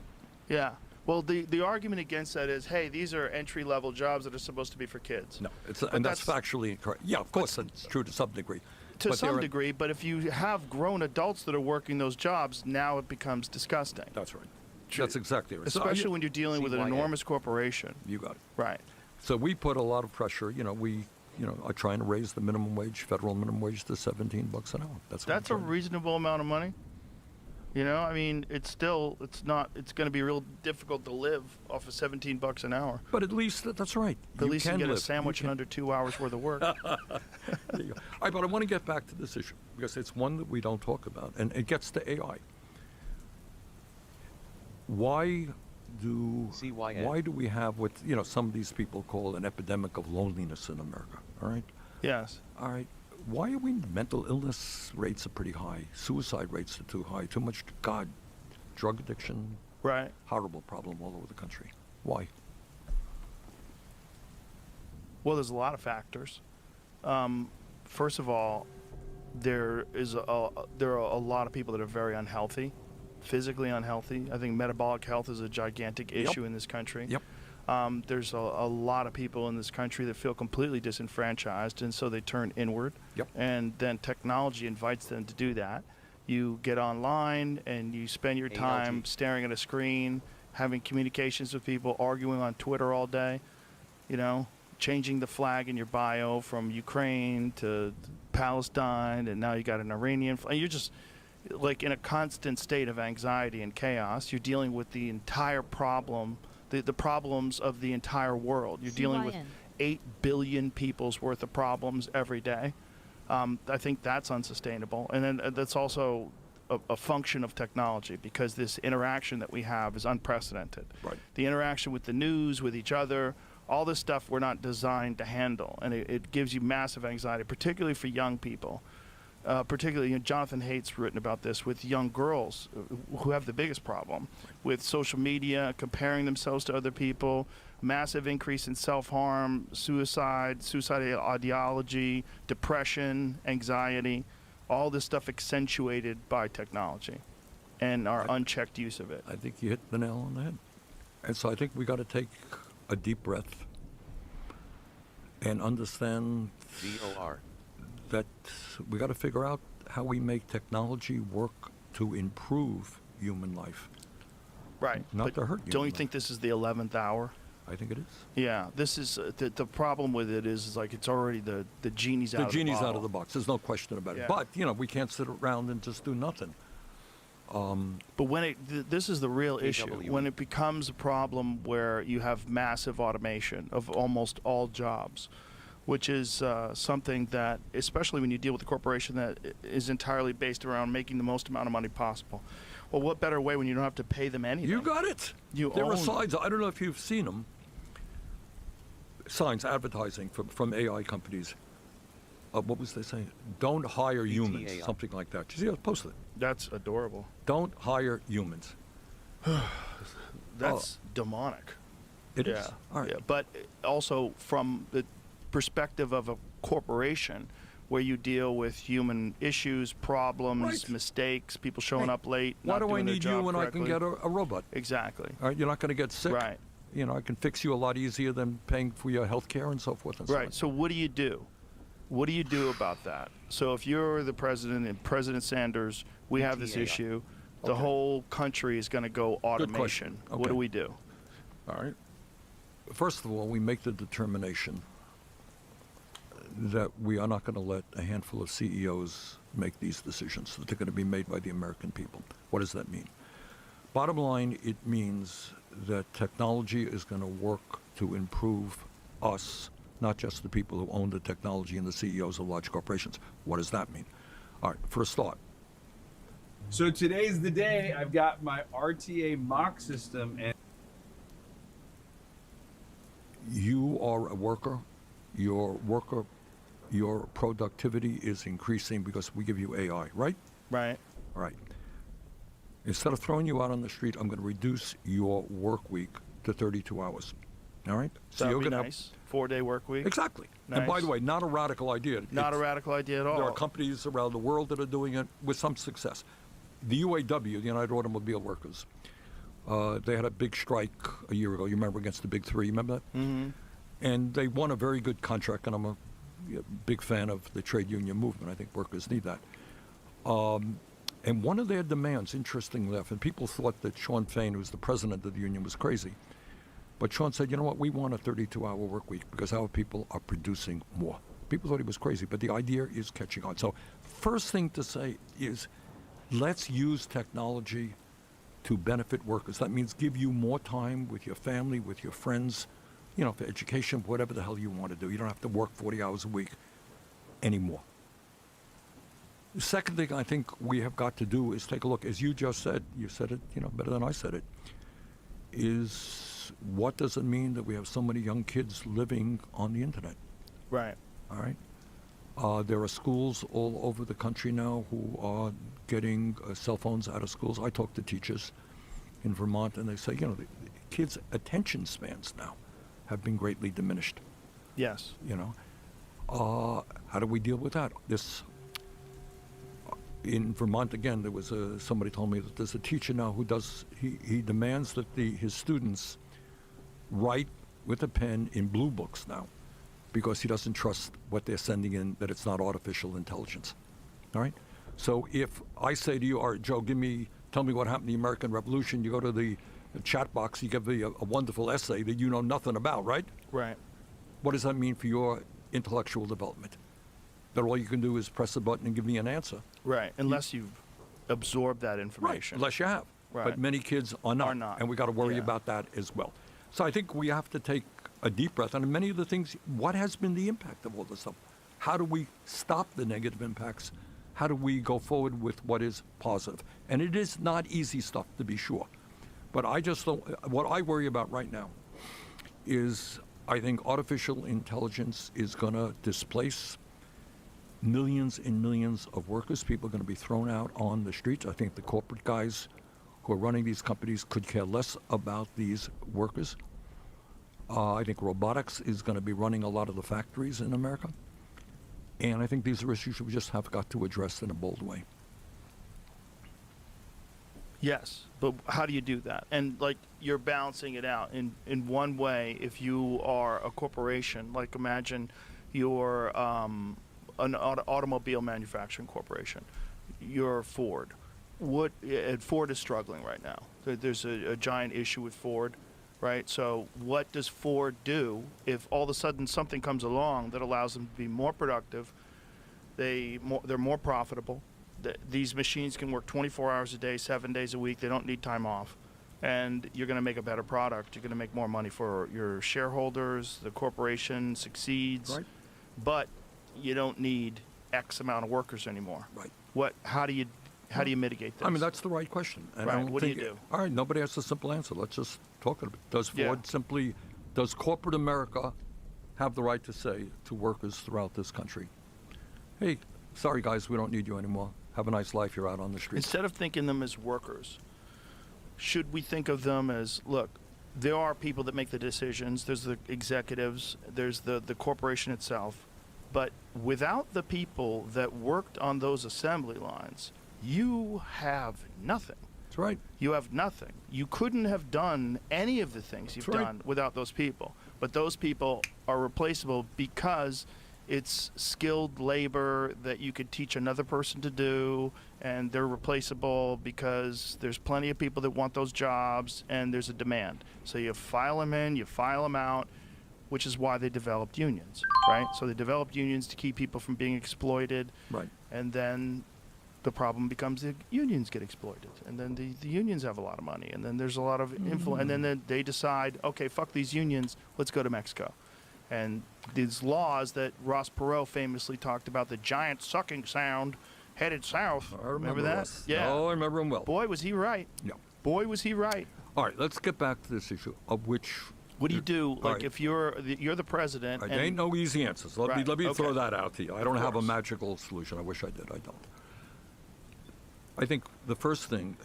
Speaker 1: Yeah. Well, the argument against that is, hey, these are entry-level jobs that are supposed to be for kids.
Speaker 5: No, and that's factually incorrect. Yeah, of course, that's true to some degree.
Speaker 1: To some degree, but if you have grown adults that are working those jobs, now it becomes disgusting.
Speaker 5: That's right. That's exactly right.
Speaker 1: Especially when you're dealing with an
Speaker 2: CYN.
Speaker 1: enormous corporation.
Speaker 5: You got it.
Speaker 1: Right.
Speaker 5: So we put a lot of pressure. You know, we are trying to raise the minimum wage, federal minimum wage, to $17 an hour. That's
Speaker 1: a reasonable amount of money. You know, I mean, it's going to be real difficult to live off of $17 an hour.
Speaker 5: But at least that's right.
Speaker 1: At least you
Speaker 5: can
Speaker 1: get a
Speaker 5: live.
Speaker 1: sandwich in under 2 hours worth of work.
Speaker 5: There you go. All right, but I want to get back to this issue because it's one that we don't talk about, and it gets to AI. Why
Speaker 2: CYN.
Speaker 5: why do we have what, some of these people call an epidemic of loneliness in America, all right?
Speaker 1: Yes.
Speaker 5: All right. Why are mental illness rates are pretty high. Suicide rates are too high. Too much, drug addiction.
Speaker 1: Right.
Speaker 5: Horrible problem all over the country. Why?
Speaker 1: Well, there's a lot of factors. First of all, there are a lot of people that are very unhealthy, physically unhealthy. I think metabolic health is a gigantic issue in this country.
Speaker 5: Yep.
Speaker 1: There's a lot of people in this country that feel completely disenfranchised, and so they turn inward.
Speaker 5: Yep.
Speaker 1: And then technology invites them to do that. You get online and you spend your time staring at a screen, having communications with people, arguing on Twitter all day, changing the flag in your bio from Ukraine to Palestine, and now you got an Iranian flag. You're just like in a constant state of anxiety and chaos. You're dealing with the entire problem, the problems of the entire world. You're dealing with 8 billion people's worth of problems every day. I think that's unsustainable. And then that's also a function of technology, because this interaction that we have is unprecedented.
Speaker 5: Right.
Speaker 1: The interaction with the news, with each other, all this stuff we're not designed to handle. And it gives you massive anxiety, particularly for young people. Particularly, Jonathan Haidt's written about this with young girls who have the biggest problem with social media, comparing themselves to other people, massive increase in self-harm, suicidal ideology, depression, anxiety, all this stuff accentuated by technology and our unchecked use of it.
Speaker 5: I think you hit the nail on the head. And so I think we got to take a deep breath and understand that we got to figure out how we make technology work to improve human life.
Speaker 1: Right.
Speaker 5: Not to hurt human
Speaker 1: Don't you
Speaker 5: life.
Speaker 1: think this is the 11th hour?
Speaker 5: I think it is.
Speaker 1: Yeah, this is the problem with it is like it's already the genie's out of the
Speaker 5: genie's
Speaker 1: bottle.
Speaker 5: out of the box. There's no question about
Speaker 1: Yeah.
Speaker 5: it. But, we can't sit around and just do nothing.
Speaker 1: But when this is the real issue, when it becomes a problem where you have massive automation of almost all jobs, which is something that, especially when you deal with a corporation that is entirely based around making the most amount of money possible. Well, what better way when you don't have to pay them anything?
Speaker 5: You got it. There are signs. I don't know if you've seen them. Signs advertising from AI companies. What was they saying? Don't hire humans. Something like that. Did you see I posted it?
Speaker 1: That's adorable.
Speaker 5: Don't hire humans.
Speaker 1: That's demonic.
Speaker 5: It is. All right.
Speaker 1: Yeah, but also from the perspective of a corporation where you deal with human issues, problems, mistakes, people showing up late.
Speaker 5: Why
Speaker 1: not
Speaker 5: do I
Speaker 1: doing their
Speaker 5: need you
Speaker 1: job
Speaker 5: when I can
Speaker 1: correctly.
Speaker 5: get a robot?
Speaker 1: Exactly.
Speaker 5: All right, you're not going to get sick.
Speaker 1: Right.
Speaker 5: I can fix you a lot easier than paying for your health care and so forth and so on.
Speaker 1: Right. So what do you do? What do you do about that? So if you're the president and President Sanders, we have this issue. The whole country is going to go automation.
Speaker 5: Okay.
Speaker 1: What do we do?
Speaker 5: All right. First of all, we make the determination that we are not going to let a handful of CEOs make these decisions, that they're going to be made by the American people. What does that mean? Bottom line, it means that technology is going to work to improve us, not just the people who own the technology and the CEOs of large corporations. What does that mean? All right, for a start.
Speaker 8: So today's the day. I've got my RTA mock system, and
Speaker 5: You are a worker. Your productivity is increasing because we give you AI, right?
Speaker 1: Right.
Speaker 5: All right. Instead of throwing you out on the street, I'm going to reduce your work week to 32 hours. All right?
Speaker 1: So
Speaker 5: you're
Speaker 1: that'd be
Speaker 5: gonna
Speaker 1: nice. 4-day work week.
Speaker 5: Exactly.
Speaker 1: Nice.
Speaker 5: And by the way, not a radical idea.
Speaker 1: Not a radical idea at all.
Speaker 5: There are companies around the world that are doing it with some success. The UAW, the United Automobile Workers, they had a big strike a year ago. You remember, against the Big Three? Remember that?
Speaker 1: Mm-hmm.
Speaker 5: And they won a very good contract, and I'm a big fan of the trade union movement. I think workers need that. And one of their demands, interestingly enough, and people thought that Sean Fain, who's the president of the union, was crazy. But Sean said, you know what, we want a 32-hour work week because our people are producing more. People thought he was crazy, but the idea is catching on. So first thing to say is let's use technology to benefit workers. That means give you more time with your family, with your friends, for education, whatever the hell you want to do. You don't have to work 40 hours a week anymore. The second thing I think we have got to do is take a look, as you just said, you said it, better than I said it. is what does it mean that we have so many young kids living on the internet?
Speaker 1: Right.
Speaker 5: All right. There are schools all over the country now who are getting cell phones out of schools. I talk to teachers in Vermont, and they say, the kids' attention spans now have been greatly diminished.
Speaker 1: Yes.
Speaker 5: How do we deal with that? In Vermont, again, there was somebody told me that there's a teacher now who he demands that his students write with a pen in blue books now, because he doesn't trust what they're sending in, that it's not artificial intelligence. All right? So if I say to you, all right, Joe, tell me what happened in the American Revolution, you go to the chat box, you give me a wonderful essay that you know nothing about, right?
Speaker 1: Right.
Speaker 5: What does that mean for your intellectual development? That all you can do is press a button and give me an answer.
Speaker 1: Right, unless you've absorbed that information.
Speaker 5: Right, unless you have.
Speaker 1: Right.
Speaker 5: But many kids are not. And we got to worry about that as well. So I think we have to take a deep breath. And many of the things, what has been the impact of all this stuff? How do we stop the negative impacts? How do we go forward with what is positive? And it is not easy stuff, to be sure. But I just don't, what I worry about right now is I think artificial intelligence is going to displace millions and millions of workers. People are going to be thrown out on the streets. I think the corporate guys who are running these companies could care less about these workers. I think robotics is going to be running a lot of the factories in America. And I think these are issues we just have got to address in a bold way.
Speaker 1: Yes, but how do you do that? And you're balancing it out in one way. If you are a corporation, imagine you're an automobile manufacturing corporation. You're Ford. Ford is struggling right now. There's a giant issue with Ford, right? So what does Ford do if all of a sudden something comes along that allows them to be more productive? They're more profitable. These machines can work 24 hours a day, 7 days a week. They don't need time off. And you're going to make a better product. You're going to make more money for your shareholders. The corporation succeeds.
Speaker 5: Right.
Speaker 1: But you don't need X amount of workers anymore.
Speaker 5: Right.
Speaker 1: How do you mitigate this?
Speaker 5: I mean, that's the right question. And
Speaker 1: right.
Speaker 5: I don't
Speaker 1: What
Speaker 5: think
Speaker 1: do you do?
Speaker 5: All right, nobody has a simple answer. Let's just talk about it. Does corporate America have the right to say to workers throughout this country, hey, sorry guys, we don't need you anymore. Have a nice life, you're out on the streets.
Speaker 1: Instead of thinking them as workers, should we think of them as, look, there are people that make the decisions. There's the executives. There's the corporation itself. But without the people that worked on those assembly lines, you have nothing.
Speaker 5: That's right.
Speaker 1: You have nothing. You couldn't have done any of the things you've done without those people. But those people are replaceable because it's skilled labor that you could teach another person to do, and they're replaceable because there's plenty of people that want those jobs, and there's a demand. So you file them in, you file them out, which is why they developed unions, right? So they developed unions to keep people from being exploited.
Speaker 5: Right.
Speaker 1: And then the problem becomes the unions get exploited, and then the unions have a lot of money, and then there's a lot of influence, and then they decide, okay, fuck these unions, let's go to Mexico. And these laws that Ross Perot famously talked about, the giant sucking sound headed south.
Speaker 5: I remember
Speaker 1: that?
Speaker 5: Ross.
Speaker 1: Yeah.
Speaker 5: Oh, I remember him well.
Speaker 1: Boy, was he right.
Speaker 5: Yeah.
Speaker 1: Boy, was he right.
Speaker 5: All right, let's get back to this issue of which.
Speaker 1: What do you do, if you're the president?
Speaker 5: There ain't no easy answers. Let me throw that out to you. I don't have a
Speaker 1: course.
Speaker 5: magical solution. I wish I did. I don't. I think the first thing,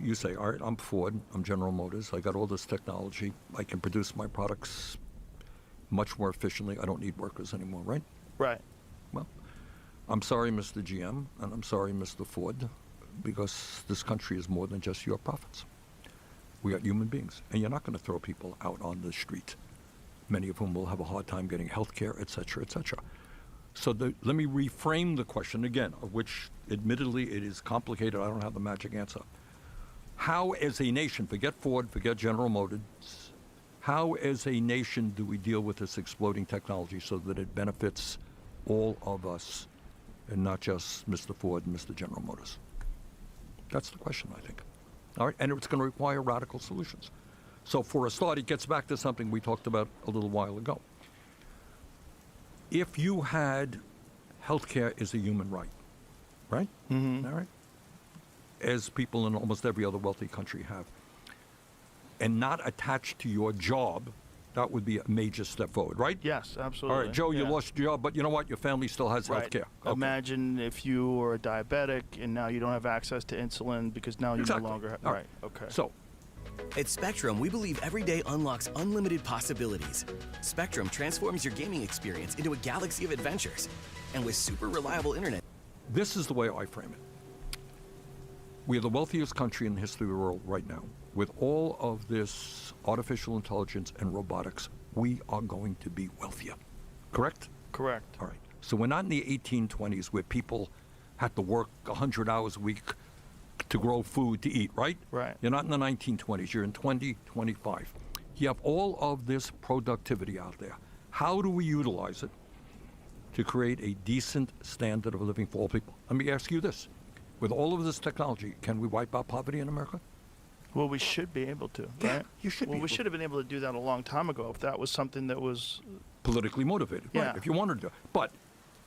Speaker 5: you say, all right, I'm Ford, I'm General Motors, I got all this technology, I can produce my products much more efficiently, I don't need workers anymore, right?
Speaker 1: Right.
Speaker 5: Well, I'm sorry, Mr. GM, and I'm sorry, Mr. Ford, because this country is more than just your profits. We are human beings, and you're not going to throw people out on the street, many of whom will have a hard time getting health care, et cetera, et cetera. So let me reframe the question again, of which admittedly it is complicated. I don't have the magic answer. How as a nation, forget Ford, forget General Motors, how as a nation do we deal with this exploding technology so that it benefits all of us and not just Mr. Ford and Mr. General Motors? That's the question, I think. All right, and it's going to require radical solutions. So for a start, it gets back to something we talked about a little while ago. If you had health care as a human right, right?
Speaker 1: Mm-hmm.
Speaker 5: All right? As people in almost every other wealthy country have, and not attached to your job, that would be a major step forward, right?
Speaker 1: Yes, absolutely.
Speaker 5: All right, Joe, you
Speaker 1: Yeah.
Speaker 5: lost your job, but you know what? Your family still has
Speaker 1: Right.
Speaker 5: health care.
Speaker 1: Imagine if you were a diabetic and now you don't have access to insulin because now you
Speaker 5: Exactly.
Speaker 1: no longer have.
Speaker 5: All
Speaker 1: Right. Okay.
Speaker 5: So,
Speaker 9: At Spectrum, we believe every day unlocks unlimited possibilities. Spectrum transforms your gaming experience into a galaxy of adventures. And with super reliable internet.
Speaker 5: this is the way I frame it. We are the wealthiest country in the history of the world right now. With all of this artificial intelligence and robotics, we are going to be wealthier. Correct?
Speaker 1: Correct.
Speaker 5: All right. So we're not in the 1820s where people had to work 100 hours a week to grow food to eat, right?
Speaker 1: Right.
Speaker 5: You're not in the 1920s. You're in 2025. You have all of this productivity out there. How do we utilize it to create a decent standard of living for all people? Let me ask you this. With all of this technology, can we wipe out poverty in America?
Speaker 1: Well, we should be able to,
Speaker 5: Yeah,
Speaker 1: right?
Speaker 5: you should
Speaker 1: Well,
Speaker 5: be
Speaker 1: we
Speaker 5: able
Speaker 1: should have been able to do that a long time ago if that was something that was
Speaker 5: politically motivated,
Speaker 1: Yeah.
Speaker 5: right? If you wanted to. But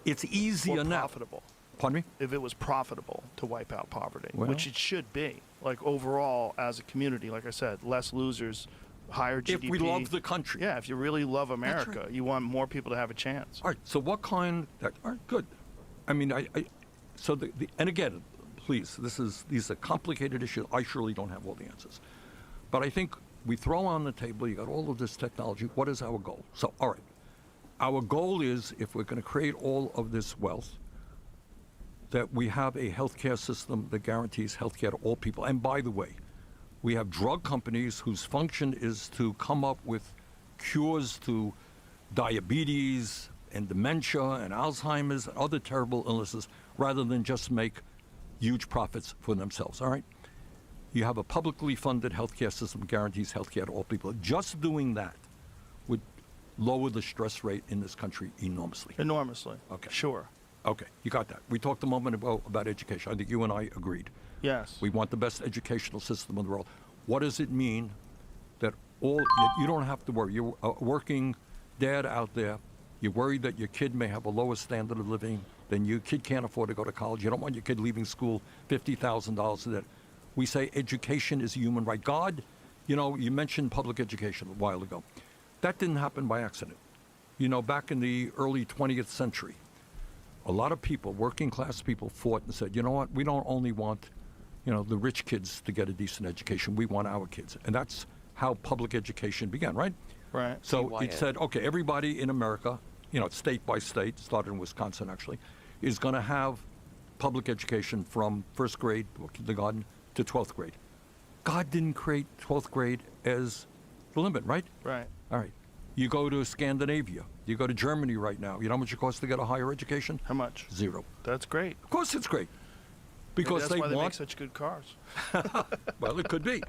Speaker 5: it's easier
Speaker 1: or
Speaker 5: now.
Speaker 1: profitable.
Speaker 5: Pardon me?
Speaker 1: If it was profitable to wipe out poverty,
Speaker 5: Well-
Speaker 1: which it should be. Like overall, as a community, like I said, less losers, higher GDP.
Speaker 5: If we love the country.
Speaker 1: Yeah, if you really love America,
Speaker 5: right.
Speaker 1: you want more people to have a chance.
Speaker 5: All right. So what kind? All right. Good. I mean, so and again, please, these are complicated issues. I surely don't have all the answers, but I think we throw on the table. You got all of this technology. What is our goal? So, all right, our goal is if we're going to create all of this wealth, that we have a healthcare system that guarantees healthcare to all people. And by the way, we have drug companies whose function is to come up with cures to diabetes and dementia and Alzheimer's and other terrible illnesses rather than just make huge profits for themselves, all right? You have a publicly funded healthcare system that guarantees healthcare to all people. Just doing that would lower the stress rate in this country enormously.
Speaker 1: Enormously.
Speaker 5: Okay.
Speaker 1: Sure.
Speaker 5: Okay, you got that. We talked a moment ago about education. I think you and I agreed.
Speaker 1: Yes.
Speaker 5: We want the best educational system in the world. What does it mean that you don't have to worry? You're a working dad out there. You're worried that your kid may have a lower standard of living than you. Kid can't afford to go to college. You don't want your kid leaving school $50,000 a day. We say education is a human right. God, you mentioned public education a while ago. That didn't happen by accident. Back in the early 20th century, a lot of people, working class people, fought and said, you know what, we don't only want, the rich kids to get a decent education, we want our kids. And that's how public education began, right?
Speaker 1: Right.
Speaker 5: So it said, okay, everybody in America, state by state, started in Wisconsin actually, is going to have public education from first grade, or kindergarten, to 12th grade. God didn't create 12th grade as the limit, right?
Speaker 1: Right.
Speaker 5: All right. You go to Scandinavia. You go to Germany right now. You know how much it costs to get a higher education?
Speaker 1: How much?
Speaker 5: 0.
Speaker 1: That's great.
Speaker 5: Of course it's great. Because
Speaker 1: Maybe that's why they make
Speaker 5: want...
Speaker 1: such good cars.
Speaker 5: Well, it could be.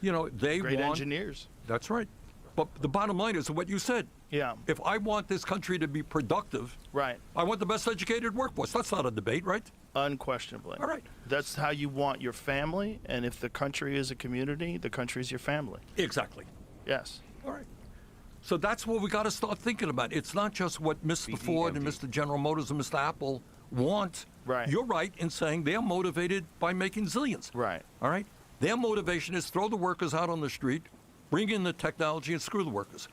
Speaker 5: They
Speaker 1: Great
Speaker 5: want...
Speaker 1: engineers.
Speaker 5: That's right. But the bottom line is what you said.
Speaker 1: Yeah.
Speaker 5: If I want this country to be productive,
Speaker 1: right,
Speaker 5: I want the best educated workforce. That's not a debate, right?
Speaker 1: Unquestionably.
Speaker 5: All right.
Speaker 1: That's how you want your family, and if the country is a community, the country is your family.
Speaker 5: Exactly.
Speaker 1: Yes.
Speaker 5: All right. So that's what we got to start thinking about. It's not just what Mr. Ford and Mr. General Motors and Mr. Apple want.
Speaker 1: Right.
Speaker 5: You're right in saying they're motivated by making zillions.
Speaker 1: Right.
Speaker 5: All right? Their motivation is throw the workers out on the street, bring in the technology, and screw the workers.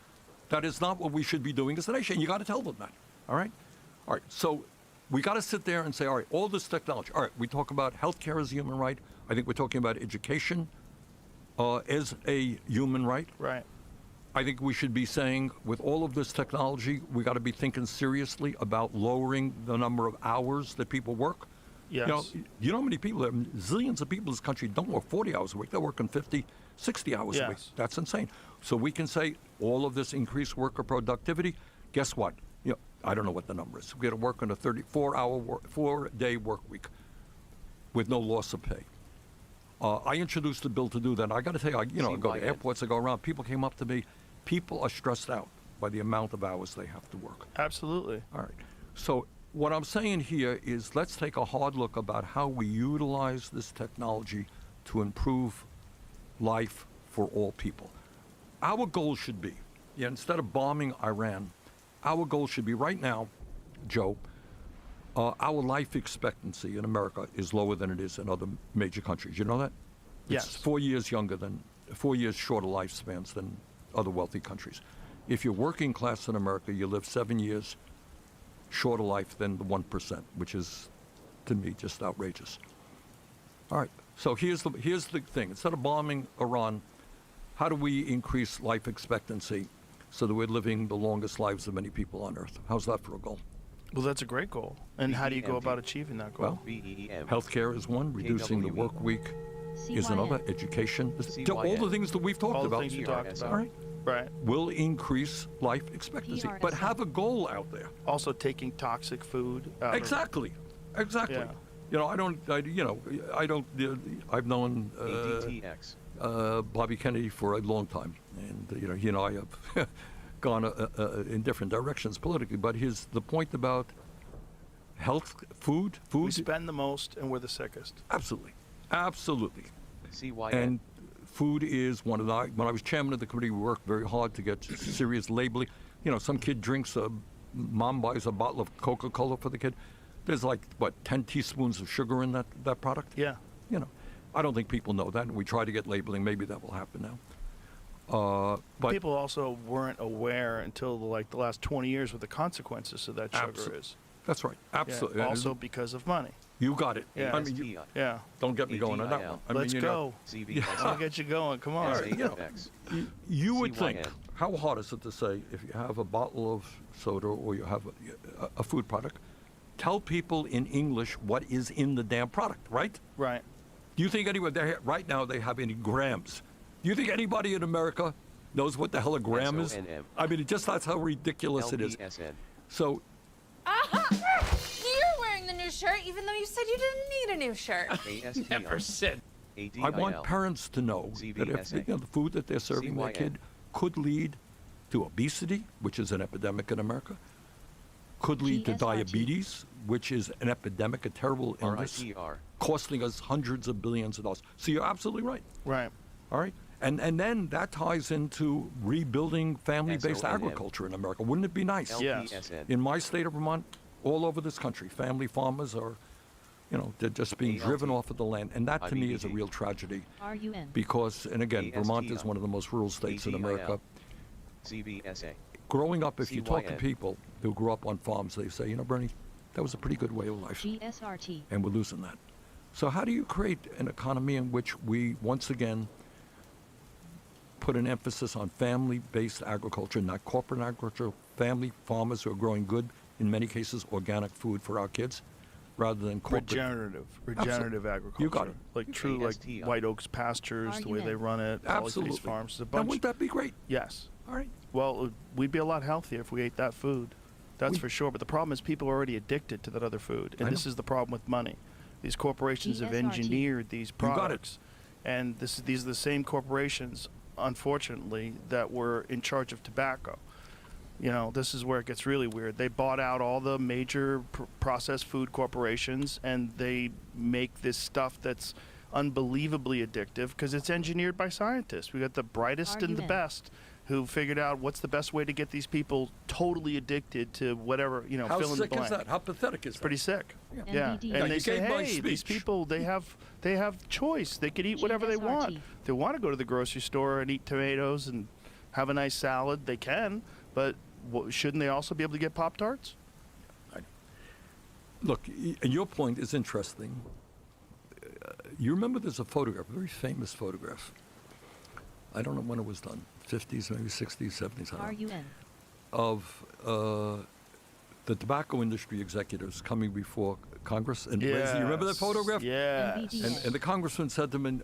Speaker 5: That is not what we should be doing as a nation. You got to tell them that. All right? All right. So we got to sit there and say, all right, all this technology. All right, we talk about healthcare as a human right. I think we're talking about education as a human right.
Speaker 1: Right.
Speaker 5: I think we should be saying, with all of this technology, we got to be thinking seriously about lowering the number of hours that people work.
Speaker 1: Yes.
Speaker 5: You know how many people, zillions of people in this country don't work 40 hours a week. They're working 50, 60 hours a week.
Speaker 1: Yes.
Speaker 5: That's insane. So we can say all of this increased worker productivity, guess what? I don't know what the number is. We got to work on a 4-day work week with no loss of pay. I introduced a bill to do that. And I got to tell you, I go to airports, I go around, people came up to me. People are stressed out by the amount of hours they have to work.
Speaker 1: Absolutely.
Speaker 5: All right. So what I'm saying here is let's take a hard look about how we utilize this technology to improve life for all people. Our goal should be, instead of bombing Iran, our goal should be right now, Joe, our life expectancy in America is lower than it is in other major countries. You know that?
Speaker 1: Yes.
Speaker 5: It's 4 years younger than 4 years shorter lifespans than other wealthy countries. If you're working class in America, you live 7 years shorter life than the 1%, which is, to me, just outrageous. All right, so here's the thing. Instead of bombing Iran, how do we increase life expectancy so that we're living the longest lives of many people on Earth? How's that for a goal?
Speaker 1: Well, that's a great goal. And how do you go about achieving that goal?
Speaker 5: Well, healthcare is one, reducing the work week is another, education, all the things that we've talked
Speaker 1: All the
Speaker 5: about.
Speaker 1: things you talked about.
Speaker 5: All right.
Speaker 1: Right.
Speaker 5: Will increase life expectancy, but have a goal out there.
Speaker 1: Also taking toxic food out
Speaker 5: Exactly. Exactly.
Speaker 1: Yeah.
Speaker 5: You know, I've known Bobby Kennedy for a long time, and he and I have gone in different directions politically. But the point about health, food.
Speaker 1: We spend the most, and we're the sickest.
Speaker 5: Absolutely, absolutely.
Speaker 2: CYN.
Speaker 5: And food is one of the. When I was chairman of the committee, we worked very hard to get serious labeling. You know, some kid drinks mom buys a bottle of Coca-Cola for the kid. There's like, 10 teaspoons of sugar in that product?
Speaker 1: Yeah.
Speaker 5: You know, I don't think people know that. And we try to get labeling. Maybe that will happen now. But
Speaker 1: people also weren't aware until the last 20 years what the consequences of that sugar is.
Speaker 5: That's right. Absolutely.
Speaker 1: Yeah, also because of money.
Speaker 5: You got it.
Speaker 1: Yeah.
Speaker 5: I mean,
Speaker 1: yeah.
Speaker 5: Don't get me going on that one. I
Speaker 1: Let's
Speaker 5: mean,
Speaker 1: go. I'll get you going. Come on.
Speaker 5: You would think, how hard is it to say if you have a bottle of soda or you have a food product, tell people in English what is in the damn product, right?
Speaker 1: Right.
Speaker 5: Do you think anyone right now they have any grams? Do you think anybody in America knows what the hell a gram is? I mean, that's how ridiculous it is. So.
Speaker 12: You're wearing the new shirt, even though you said you didn't need a new shirt.
Speaker 5: Never said. I want parents to know that if the food that they're serving their kid could lead to obesity, which is an epidemic in America, could lead to diabetes, which is an epidemic, a terrible illness, costing us hundreds of billions of dollars. So you're absolutely right.
Speaker 1: Right.
Speaker 5: All right. And then that ties into rebuilding family-based agriculture in America. Wouldn't it be nice?
Speaker 1: Yes.
Speaker 5: In my state of Vermont, all over this country, family farmers are, they're just being driven off of the land. And that to me is a real tragedy. Because, and again, Vermont is one of the most rural states in America. Growing up, if you talk to people who grew up on farms, they say, Bernie, that was a pretty good way of life.
Speaker 3: GSRT.
Speaker 5: And we're losing that. So how do you create an economy in which we, once again, put an emphasis on family-based agriculture, not corporate agriculture, family farmers who are growing good, in many cases, organic food for our kids, rather than corporate.
Speaker 1: Regenerative agriculture.
Speaker 5: You got it.
Speaker 1: Like true, like White Oaks pastures, the way they run it.
Speaker 5: Absolutely.
Speaker 1: These farms.
Speaker 5: Now, wouldn't that be great?
Speaker 1: Yes.
Speaker 5: All right.
Speaker 1: Well, we'd be a lot healthier if we ate that food. That's for sure. But the problem is people are already addicted to that other food. And this is the problem with money. These corporations have engineered these products. And these are the same corporations, unfortunately, that were in charge of tobacco. This is where it gets really weird. They bought out all the major processed food corporations, and they make this stuff that's unbelievably addictive because it's engineered by scientists. We got the brightest and the best who figured out what's the best way to get these people totally addicted to whatever,
Speaker 5: How
Speaker 1: fill in the
Speaker 5: sick
Speaker 1: blank.
Speaker 5: is that? How pathetic is that?
Speaker 1: Pretty sick.
Speaker 5: Yeah.
Speaker 1: And they say, hey, these people, they have choice. They could eat whatever they want. If they want to go to the grocery store and eat tomatoes and have a nice salad, they can. But shouldn't they also be able to get Pop-Tarts?
Speaker 5: Look, your point is interesting. You remember there's a photograph, a very famous photograph. I don't know when it was done, 50s, maybe 60s, 70s.
Speaker 3: RUN.
Speaker 5: Of the tobacco industry executives coming before Congress and you remember that photograph?
Speaker 1: Yeah.
Speaker 5: And the congressman said to him,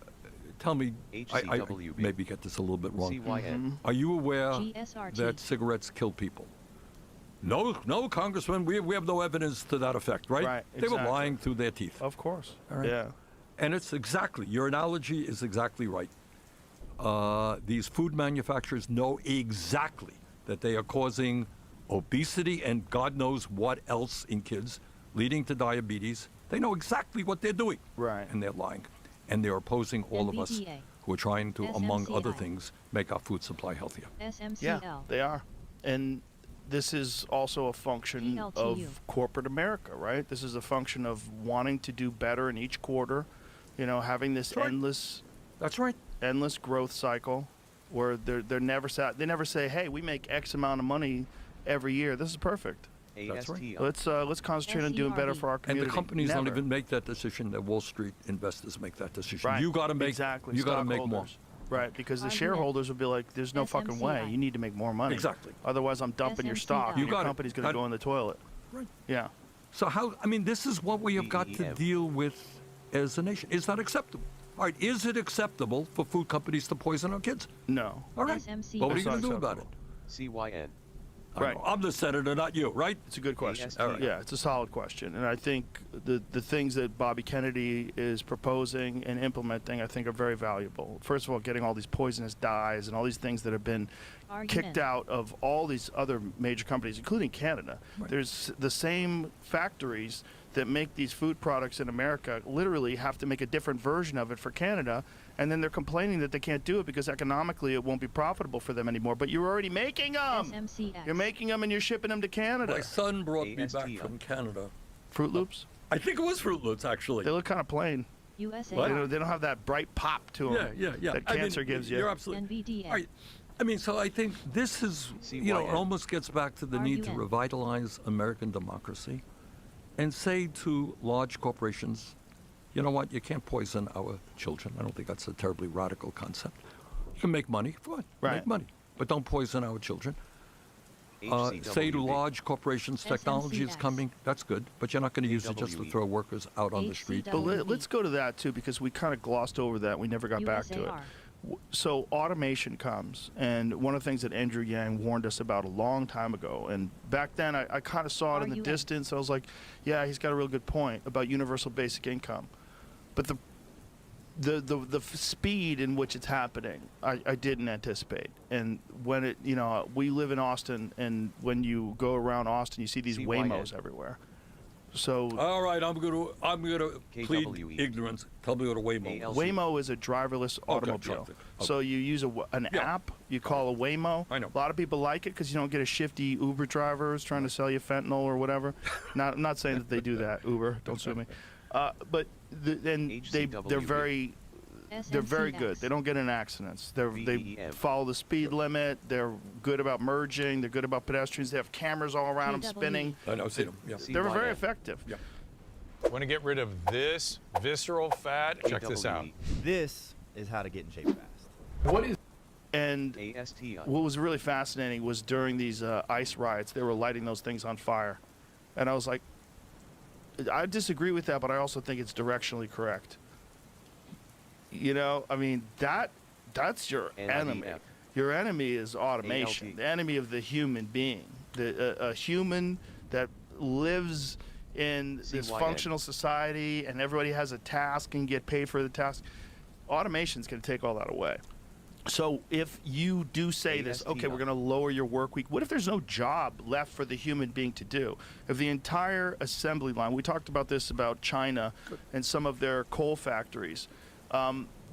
Speaker 5: tell me, I maybe get this a little bit wrong. Are you aware that cigarettes kill people? No, Congressman, we have no evidence to that effect, right?
Speaker 1: Right,
Speaker 5: They were lying through their teeth.
Speaker 1: Of course.
Speaker 5: All right?
Speaker 1: Yeah.
Speaker 5: And it's your analogy is exactly right. These food manufacturers know exactly that they are causing obesity and God knows what else in kids, leading to diabetes. They know exactly what they're doing.
Speaker 1: Right.
Speaker 5: And they're lying. And they're opposing all of us who are trying to, among other things, make our food supply healthier.
Speaker 3: SMCL.
Speaker 1: Yeah, they are. And this is also a function of corporate America, right? This is a function of wanting to do better in each quarter, having this endless
Speaker 5: That's right.
Speaker 1: endless growth cycle where they're never they never say, hey, we make X amount of money every year. This is perfect.
Speaker 5: That's right.
Speaker 1: Let's concentrate on doing better for our community.
Speaker 5: And the companies don't
Speaker 1: Never.
Speaker 5: even make that decision. The Wall Street investors make that decision.
Speaker 1: Right.
Speaker 5: You got to make
Speaker 1: exactly.
Speaker 5: You got to make more.
Speaker 1: Stockholders. Right, because the
Speaker 3: Argument.
Speaker 1: shareholders will be like, there's no fucking way.
Speaker 3: SMCI.
Speaker 1: You need to make more money.
Speaker 5: Exactly.
Speaker 1: Otherwise, I'm dumping your stock.
Speaker 3: You
Speaker 1: and your
Speaker 5: got it.
Speaker 1: company's going to go in the toilet.
Speaker 5: Right.
Speaker 1: Yeah.
Speaker 5: So how? I mean, this is what we have got to deal with as a nation. Is that acceptable? All right. Is it acceptable for food companies to poison our kids?
Speaker 1: No.
Speaker 5: All right.
Speaker 3: SMCI.
Speaker 5: What are you
Speaker 1: It's
Speaker 5: going to
Speaker 1: not
Speaker 5: do about it?
Speaker 2: CYN.
Speaker 1: Right.
Speaker 5: I'm the senator, not you, right?
Speaker 1: It's a good question.
Speaker 2: All right.
Speaker 1: Yeah, it's a solid question. And I think the things that Bobby Kennedy is proposing and implementing, I think, are very valuable. First of all, getting all these poisonous dyes and all these things that have been kicked out of all these other major companies, including Canada.
Speaker 5: Right.
Speaker 1: There's the same factories that make these food products in America literally have to make a different version of it for Canada, and then they're complaining that they can't do it because economically it won't be profitable for them anymore. But you're already making them.
Speaker 3: SMCX.
Speaker 1: You're making them and you're shipping them to Canada.
Speaker 5: My son brought me back from Canada.
Speaker 1: Fruit Loops?
Speaker 5: I think it was Fruit Loops, actually.
Speaker 1: They look kind of plain.
Speaker 3: USA.
Speaker 1: They don't have that bright pop to them
Speaker 5: Yeah.
Speaker 1: that
Speaker 5: I mean,
Speaker 1: cancer gives you.
Speaker 5: You're absolutely.
Speaker 3: NVDA.
Speaker 5: All right. I mean, so I think this is, you know, it almost gets back to the need to
Speaker 3: RUN.
Speaker 5: revitalize American democracy and say to large corporations, you know what, you can't poison our children. I don't think that's a terribly radical concept. You can make money, fine,
Speaker 1: Right.
Speaker 5: make money, but don't poison our children. Say to large corporations, technology is
Speaker 3: SMCX.
Speaker 5: coming, that's good, but you're not going to use it just to throw workers out on the street.
Speaker 1: But let's go to that too, because we kind of glossed over that. We never got back to it.
Speaker 3: USAR.
Speaker 1: So automation comes, and one of the things that Andrew Yang warned us about a long time ago, and back then I kind of saw it in the
Speaker 3: RUN.
Speaker 1: distance. I was like, yeah, he's got a real good point about universal basic income, but the speed in which it's happening, I didn't anticipate. And when it, you know, we live in Austin, and when you go around Austin, you see these Waymos everywhere. So
Speaker 5: All right, I'm going to plead
Speaker 2: KWE.
Speaker 5: ignorance. Tell me what a Waymo is.
Speaker 1: Waymo is a driverless automobile.
Speaker 5: traffic.
Speaker 1: So you use an app, you call a Waymo.
Speaker 5: I know.
Speaker 1: A lot of people like it because you don't get a shifty Uber driver who's trying to sell you fentanyl or whatever. I'm not saying that they do that, Uber. Don't sue me. But they're very good. They don't get in accidents. They follow the speed limit. They're good about merging. They're good about pedestrians. They have cameras all around them spinning.
Speaker 5: I know, see them. Yeah.
Speaker 1: They're very effective.
Speaker 5: Yeah.
Speaker 10: Want to get rid of this visceral fat? Check this out.
Speaker 13: This is how to get in shape fast.
Speaker 10: What is
Speaker 1: And what was really fascinating was during these ice riots, they were lighting those things on fire. And I was like, I disagree with that, but I also think it's directionally correct. You know, I mean, that's your enemy. Your enemy is automation, the enemy of the human being, a human that lives in this functional society and everybody has a task and get paid for the task. Automation's going to take all that away. So if you do say this, okay, we're going to lower your work week, what if there's no job left for the human being to do? If the entire assembly line, we talked about this about China and some of their coal factories.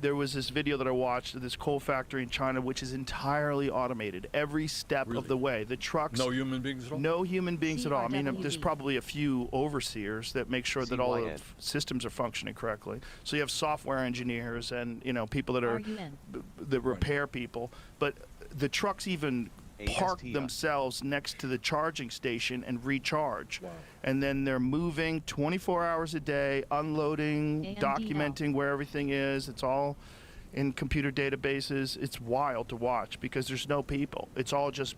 Speaker 1: There was this video that I watched of this coal factory in China, which is entirely automated every step of the way. The trucks.
Speaker 5: No human beings at all?
Speaker 1: No human beings at all. I mean, there's probably a few overseers that make sure that all the systems are functioning correctly. So you have software engineers and, you know, people that are that repair people. But the trucks even park themselves next to the charging station and recharge. Wow. And then they're moving 24 hours a day, unloading, documenting where everything is. It's all in computer databases. It's wild to watch because there's no people. It's all just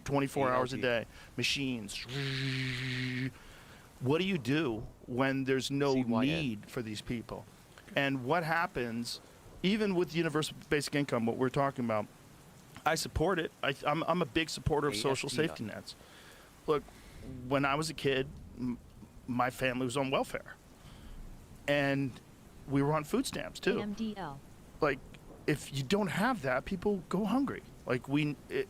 Speaker 1: 24 hours a day, machines. What do you do when there's no need for these people? And what happens, even with universal basic income, what we're talking about, I support it. I'm a big supporter of social safety nets. Look, when I was a kid, my family was on welfare. And we were on food stamps, too.
Speaker 3: AMDL.
Speaker 1: Like, if you don't have that, people go hungry. Like,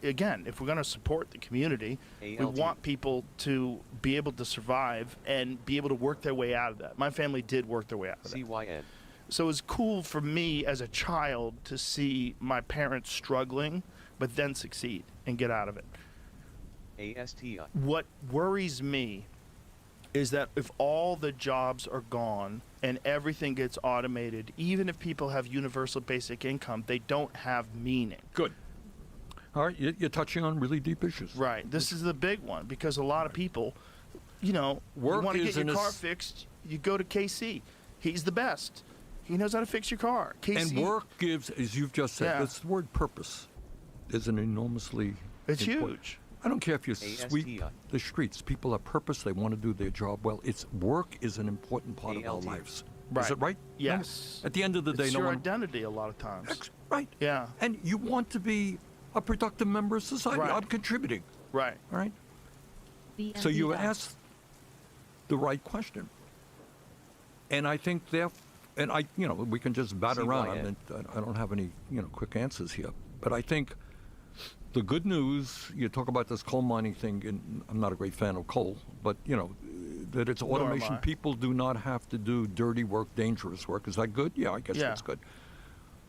Speaker 1: again, if we're going to support the community, we want people to be able to survive and be able to work their way out of that. My family did work their way out of that.
Speaker 2: CYN.
Speaker 1: So it was cool for me as a child to see my parents struggling, but then succeed and get out of it.
Speaker 2: ASTI.
Speaker 1: What worries me is that if all the jobs are gone and everything gets automated, even if people have universal basic income, they don't have meaning.
Speaker 5: Good. All right, you're touching on really deep issues.
Speaker 1: Right. This is the big one because a lot of people, you know,
Speaker 5: Work
Speaker 1: you want to
Speaker 5: is
Speaker 1: get your
Speaker 5: in a
Speaker 1: car
Speaker 5: s-
Speaker 1: fixed, you go to KC. He's the best. He knows how to fix your car. KC.
Speaker 5: And work gives, as you've just said,
Speaker 1: Yeah.
Speaker 5: it's the word purpose is an enormously
Speaker 1: It's
Speaker 5: important.
Speaker 1: huge.
Speaker 5: I don't care if you sweep the streets. People have purpose. They want to do their job well. It's work is an important part of our lives. Is it right?
Speaker 1: Yes.
Speaker 5: No? At the end of the day,
Speaker 1: It's
Speaker 5: no
Speaker 1: your
Speaker 5: one.
Speaker 1: identity a lot of times.
Speaker 5: Right.
Speaker 1: Yeah.
Speaker 5: And you want to be a productive member of society.
Speaker 1: Right.
Speaker 5: I'm contributing.
Speaker 1: Right.
Speaker 5: All right. So you asked the right question. And I think we can just bat around. I don't have any, quick answers here. But I think the good news, you talk about this coal mining thing, and I'm not a great fan of coal, but, that it's
Speaker 1: Nor am
Speaker 5: automation.
Speaker 1: I.
Speaker 5: People do not have to do dirty work, dangerous work. Is that good? Yeah, I guess that's good.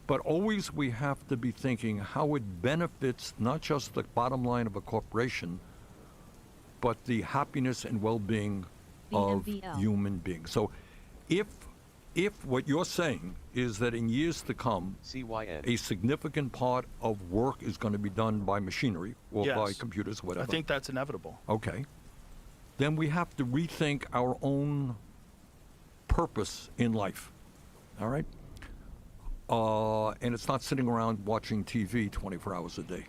Speaker 5: But always we have to be thinking how it benefits not just the bottom line of a corporation, but the happiness and well-being of
Speaker 3: BMBL.
Speaker 5: human beings. So if what you're saying is that in years to come, a significant part of work is going to be done by machinery or by
Speaker 1: Yes.
Speaker 5: computers, whatever.
Speaker 1: I think that's inevitable.
Speaker 5: Okay. Then we have to rethink our own purpose in life. All right? And it's not sitting around watching TV 24 hours a day.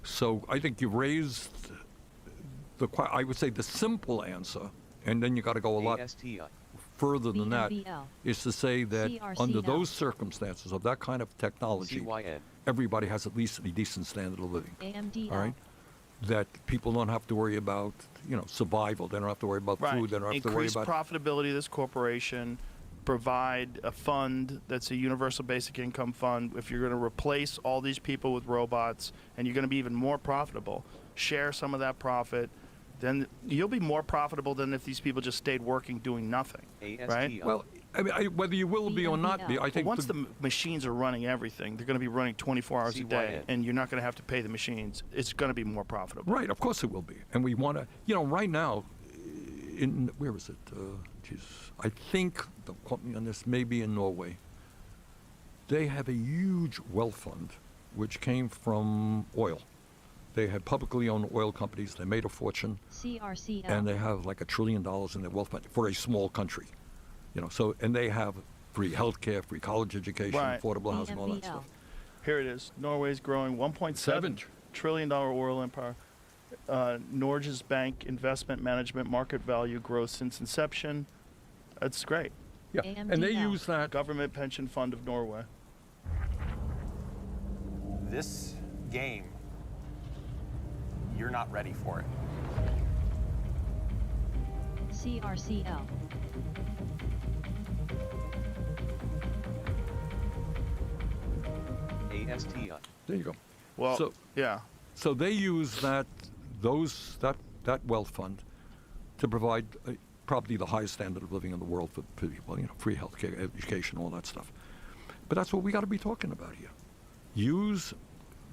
Speaker 5: So I think you raised I would say the simple answer, and then you got to go a lot further than that,
Speaker 3: BMBL.
Speaker 5: is to say that under
Speaker 3: CRCL.
Speaker 5: those circumstances of that kind of technology, everybody has at least a decent standard of living.
Speaker 3: AMDL.
Speaker 5: All right? That people don't have to worry about, survival. They don't have to worry about food. They don't have to worry
Speaker 1: Increase
Speaker 5: about
Speaker 1: profitability of this corporation, provide a fund that's a universal basic income fund. If you're going to replace all these people with robots and you're going to be even more profitable, share some of that profit. Then you'll be more profitable than if these people just stayed working doing nothing, right?
Speaker 5: Well, I mean, whether you will be or not be, I think
Speaker 1: once the machines are running everything, they're going to be running 24 hours a day, and you're not going to have to pay the machines. It's going to be more profitable.
Speaker 5: Right, of course it will be. And we want to, right now, where is it? I think, don't quote me on this, maybe in Norway, they have a huge wealth fund which came from oil. They had publicly owned oil companies. They made a fortune.
Speaker 3: CRCL.
Speaker 5: And they have like $1 trillion in their wealth fund for a small country. And they have free healthcare, free college education,
Speaker 1: Right.
Speaker 5: affordable housing, all that
Speaker 3: BMBL.
Speaker 5: stuff.
Speaker 1: Here it is. Norway's growing $1.7 trillion oil empire. Norges Bank investment management market value growth since inception. That's great.
Speaker 5: Yeah, and they
Speaker 3: AMDL.
Speaker 5: use that.
Speaker 1: Government Pension Fund of Norway.
Speaker 15: This game, you're not ready for it.
Speaker 3: CRCL.
Speaker 5: There you go.
Speaker 1: Well,
Speaker 5: so,
Speaker 1: yeah.
Speaker 5: So they use that wealth fund to provide probably the highest standard of living in the world for people. Free healthcare, education, all that stuff. But that's what we got to be talking about here. Use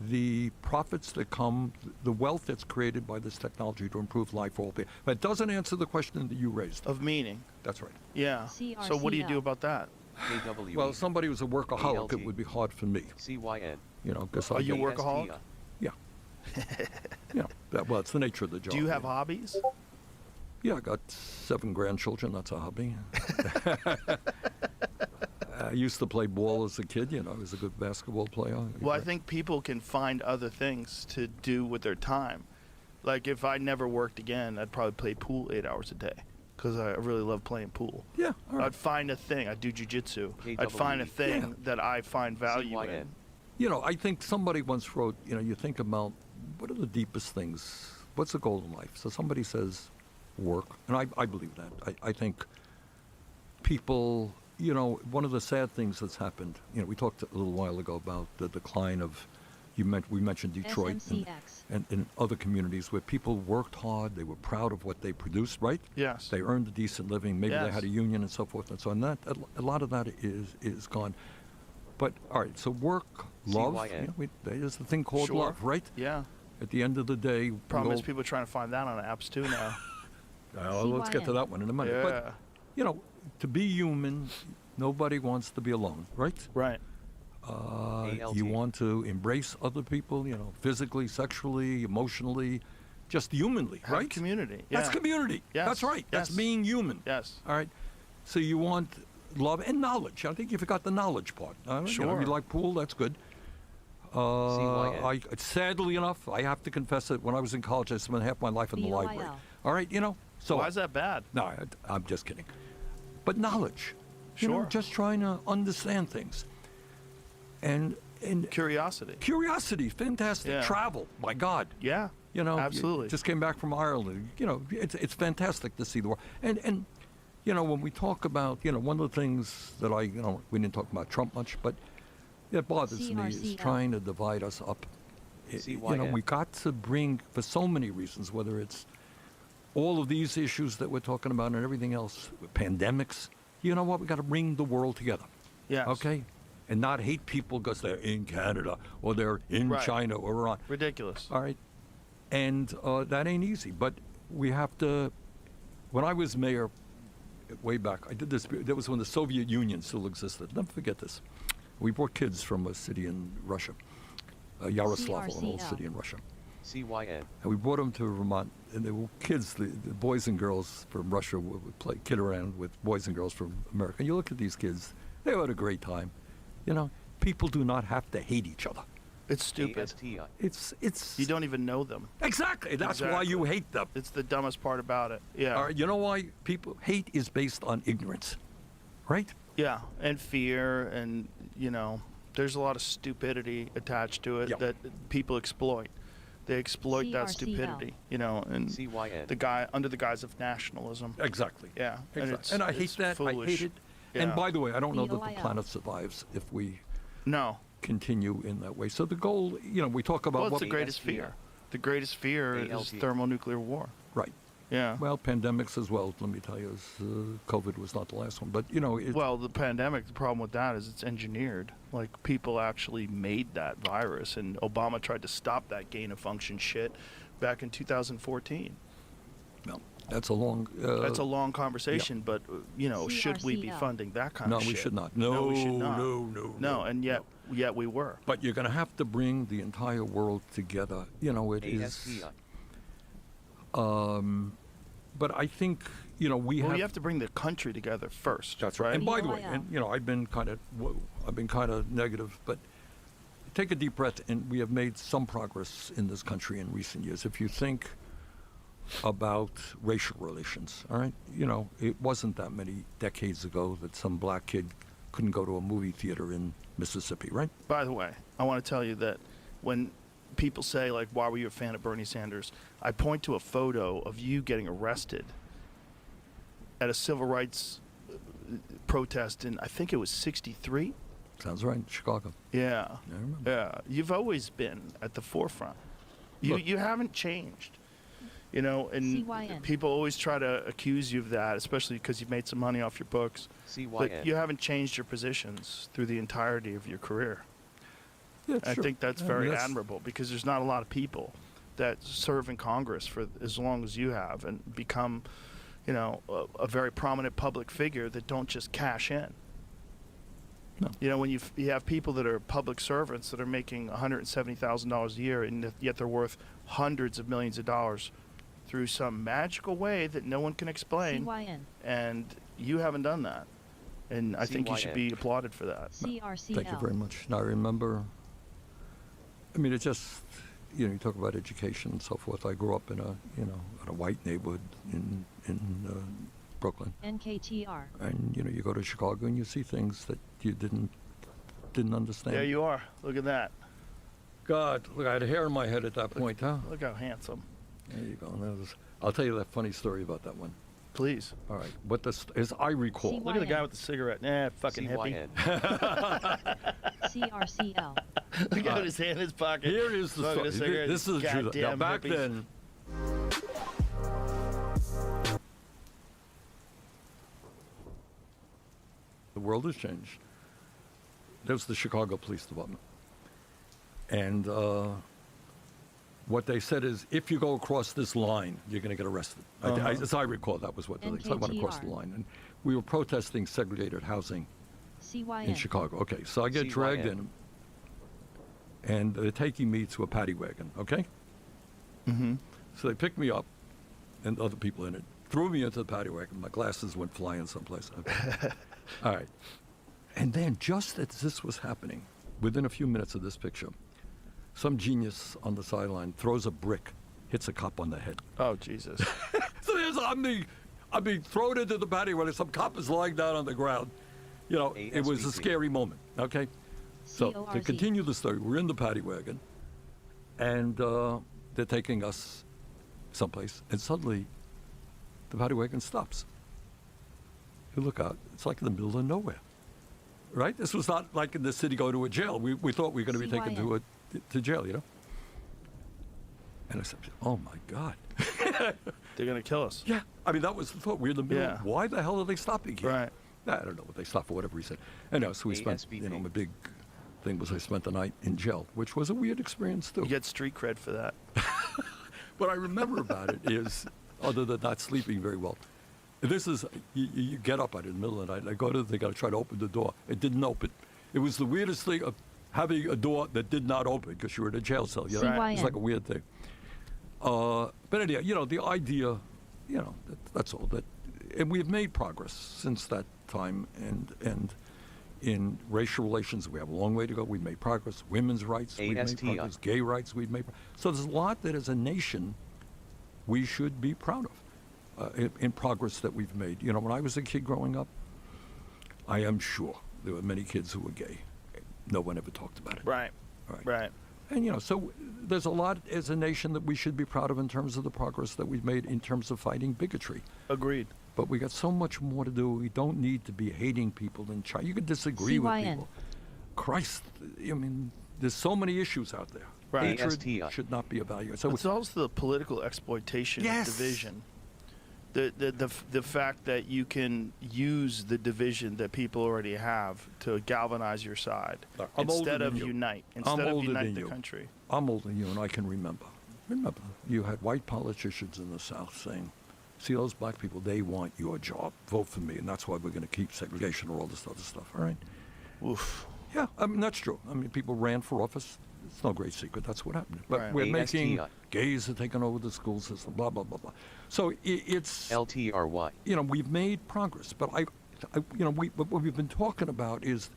Speaker 5: the profits that come, the wealth that's created by this technology to improve life for all people. But it doesn't answer the question that you raised.
Speaker 1: Of meaning.
Speaker 5: That's right.
Speaker 1: Yeah. So what do you do about that?
Speaker 5: Well, somebody who's a workaholic, it would be hard for me. Because
Speaker 1: Are you a workaholic?
Speaker 5: Yeah. Well, it's the nature of the job.
Speaker 1: Do you have hobbies?
Speaker 5: Yeah, I got 7 grandchildren. That's a hobby. I used to play ball as a kid. I was a good basketball player.
Speaker 1: Well, I think people can find other things to do with their time. Like if I never worked again, I'd probably play pool 8 hours a day because I really love playing pool.
Speaker 5: Yeah. All right.
Speaker 1: I'd find a thing. I'd do jujitsu. I'd find a thing that I find value in.
Speaker 5: I think somebody once wrote, you think about what are the deepest things? What's the goal in life? So somebody says work, and I believe that. I think people, one of the sad things that's happened, we talked a little while ago about the decline of, we mentioned Detroit and in other communities where people worked hard, they were proud of what they produced, right?
Speaker 1: Yes.
Speaker 5: They earned a decent living, maybe they
Speaker 1: Yes.
Speaker 5: had a union and so forth and so on. A lot of that is gone. But, all right, so work, love, there's the thing called
Speaker 1: Sure.
Speaker 5: love, right?
Speaker 1: Yeah.
Speaker 5: At the end of the day,
Speaker 1: Problem is people are trying to find that on apps too now.
Speaker 5: Let's get to that one in a minute.
Speaker 1: Yeah.
Speaker 5: But, you know, to be human, nobody wants to be alone, right?
Speaker 1: Right.
Speaker 5: You want to embrace other people, you know, physically, sexually, emotionally, just humanly,
Speaker 1: Have
Speaker 5: right?
Speaker 1: community.
Speaker 5: That's
Speaker 1: Yeah.
Speaker 5: community.
Speaker 1: Yes.
Speaker 5: That's right. That's
Speaker 1: Yes.
Speaker 5: being human.
Speaker 1: Yes.
Speaker 5: All right. So you want love and knowledge. I think you forgot the knowledge part. You know,
Speaker 1: Sure.
Speaker 5: you like pool, that's good. Sadly enough, I have to confess that when I was in college, I spent half my life in the library. All right, you know. So
Speaker 1: why is that bad?
Speaker 5: No, I'm just kidding. But knowledge, you know,
Speaker 1: Sure.
Speaker 5: just trying to understand things, and
Speaker 1: curiosity.
Speaker 5: Curiosity, fantastic.
Speaker 1: Yeah.
Speaker 5: Travel, my God.
Speaker 1: Yeah.
Speaker 5: You know,
Speaker 1: Absolutely.
Speaker 5: Just came back from Ireland. You know, it's fantastic to see the world. And you know, when we talk about, you know, one of the things that we didn't talk about Trump much, but it bothers me is trying to divide us up. You know, we got to bring, for so many reasons, whether it's all of these issues that we're talking about and everything else, pandemics, you know what? We got to bring the world together.
Speaker 1: Yes.
Speaker 5: Okay? And not hate people because they're in Canada or they're in
Speaker 1: Right.
Speaker 5: China or Iran.
Speaker 1: Ridiculous.
Speaker 5: All right. And that ain't easy. But we have to, when I was mayor way back, I did this, that was when the Soviet Union still existed. Never forget this. We brought kids from a city in Russia, Yaroslavl, an old city in Russia.
Speaker 2: CYN.
Speaker 5: And we brought them to Vermont, and they were kids, the boys and girls from Russia would play kid around with boys and girls from America. And you look at these kids, they had a great time. You know, people do not have to hate each other.
Speaker 1: It's stupid.
Speaker 5: It's
Speaker 1: you don't even know them.
Speaker 5: Exactly. That's why you hate them.
Speaker 1: It's the dumbest part about it. Yeah.
Speaker 5: All right, you know why hate is based on ignorance, right?
Speaker 1: Yeah, and fear, and you know, there's a lot of stupidity attached to it that people exploit. They exploit that stupidity, you know, and the guy under the guise of nationalism.
Speaker 5: Exactly.
Speaker 1: Yeah.
Speaker 5: Exactly. And I hate that.
Speaker 1: Foolish.
Speaker 5: I hate it.
Speaker 1: Yeah.
Speaker 5: And by the way, I don't know that the planet survives if we continue in that way. So the goal, you know, we talk about
Speaker 1: what's the greatest fear? The greatest fear is thermonuclear war.
Speaker 5: Right.
Speaker 1: Yeah.
Speaker 5: Well, pandemics as well. Let me tell you, COVID was not the last one, but you know.
Speaker 1: Well, the pandemic. The problem with that is it's engineered. Like people actually made that virus, and Obama tried to stop that gain of function shit back in 2014.
Speaker 5: No, that's a long.
Speaker 1: That's a long conversation, but you know, should we be funding that kind of shit?
Speaker 5: No, we should not. No,
Speaker 1: we should not.
Speaker 5: No,
Speaker 1: and yet we were.
Speaker 5: But you're going to have to bring the entire world together. You know, it is. But I think, you know, we
Speaker 1: have to bring the country together first.
Speaker 5: That's right. And by the way, and you know, I've been kind of negative, but take a deep breath, and we have made some progress in this country in recent years. If you think about racial relations, all right, you know, it wasn't that many decades ago that some black kid couldn't go to a movie theater in Mississippi, right?
Speaker 1: By the way, I want to tell you that when people say, like, why were you a fan of Bernie Sanders? I point to a photo of you getting arrested at a civil rights protest in, I think it was 63?
Speaker 5: Sounds right, Chicago.
Speaker 1: Yeah.
Speaker 5: I remember.
Speaker 1: Yeah. You've always been at the forefront. You haven't changed. You know, and people always try to accuse you of that, especially because you've made some money off your books. But you haven't changed your positions through the entirety of your career.
Speaker 5: Yeah,
Speaker 1: I think that's very admirable, because there's not a lot of people that serve in Congress for as long as you have and become, you know, a very prominent public figure that don't just cash in.
Speaker 5: No.
Speaker 1: You know, when you have people that are public servants that are making $170,000 a year, and yet they're worth hundreds of millions of dollars through some magical way that no one can explain, and you haven't done that. And I think you should be applauded for that.
Speaker 5: Thank you very much. Now, I remember, I mean, it just, you know, you talk about education and so forth. I grew up in a white neighborhood in Brooklyn.
Speaker 3: NKTR.
Speaker 5: And, you know, you go to Chicago and you see things that you didn't understand.
Speaker 1: There you are. Look at that.
Speaker 5: God, look, I had hair in my head at that point, huh?
Speaker 1: Look how handsome.
Speaker 5: There you go. I'll tell you that funny story about that one.
Speaker 1: Please.
Speaker 5: All right. What as I recall.
Speaker 1: Look at the guy with the cigarette. Nah, fucking hippie.
Speaker 3: CRCL.
Speaker 1: Look at his hand in his pocket.
Speaker 5: Here is the story. This is the truth. Now, back then, the world has changed. There's the Chicago Police Department. And what they said is, if you go across this line, you're going to get arrested. As I recall, that was what they said. I went across the line. And we were protesting segregated housing in Chicago. Okay, so I get dragged in, and they're taking me to a paddy wagon, okay?
Speaker 1: Mm-hmm.
Speaker 5: So they picked me up, and other people in it, threw me into the paddy wagon. My glasses went flying someplace. Okay. All right. And then, just as this was happening, within a few minutes of this picture, some genius on the sideline throws a brick, hits a cop on the head.
Speaker 1: Oh, Jesus.
Speaker 5: So I'm being thrown into the paddy wagon. Some cop is lying down on the ground. You know, it was a scary moment, okay? So to continue the story, we're in the paddy wagon, and they're taking us someplace, and suddenly the paddy wagon stops. You look out, it's like in the middle of nowhere, right? This was not like in the city going to a jail. We thought we were going to be taken to jail, you know? And I said, oh my God.
Speaker 1: They're going to kill us.
Speaker 5: Yeah. I mean, that was the thought. We're in the middle.
Speaker 1: Yeah.
Speaker 5: Why the hell are they stopping here?
Speaker 1: Right.
Speaker 5: I don't know what they stopped for, whatever reason. Anyway, so we spent, my big thing was I spent the night in jail, which was a weird experience too.
Speaker 1: You get street cred for that.
Speaker 5: What I remember about it is, other than not sleeping very well, this is, you get up at it in the middle of the night, and I go to, they got to try to open the door. It didn't open. It was the weirdest thing of having a door that did not open because you were in a jail cell. You know? It's like a weird thing. But anyway, you know, the idea, you know, that's all. And we've made progress since that time, and in racial relations, we have a long way to go. We've made progress. Women's rights, we've made progress. Gay rights, we've made progress. So there's a lot that as a nation we should be proud of in progress that we've made. You know, when I was a kid growing up, I am sure there were many kids who were gay. No one ever talked about it.
Speaker 1: Right.
Speaker 5: And, you know, so there's a lot as a nation that we should be proud of in terms of the progress that we've made in terms of fighting bigotry.
Speaker 1: Agreed.
Speaker 5: But we got so much more to do. We don't need to be hating people in China. You can disagree with people. Christ, I mean, there's so many issues out there.
Speaker 1: Right.
Speaker 5: Hatred should not be evaluated. So
Speaker 1: it's also the political exploitation of division. The fact that you can use the division that people already have to galvanize your side instead of unite the country.
Speaker 5: I'm older than you, and I can remember. Remember, you had white politicians in the South saying, see those black people, they want your job. Vote for me, and that's why we're going to keep segregation or all this other stuff, all right?
Speaker 1: Oof.
Speaker 5: Yeah, I mean, that's true. I mean, people ran for office. It's no great secret. That's what happened. But we're making, gays are taking over the school system, blah, blah, blah, blah. So it's...
Speaker 2: LTRY.
Speaker 5: You know, we've made progress. But, what we've been talking about is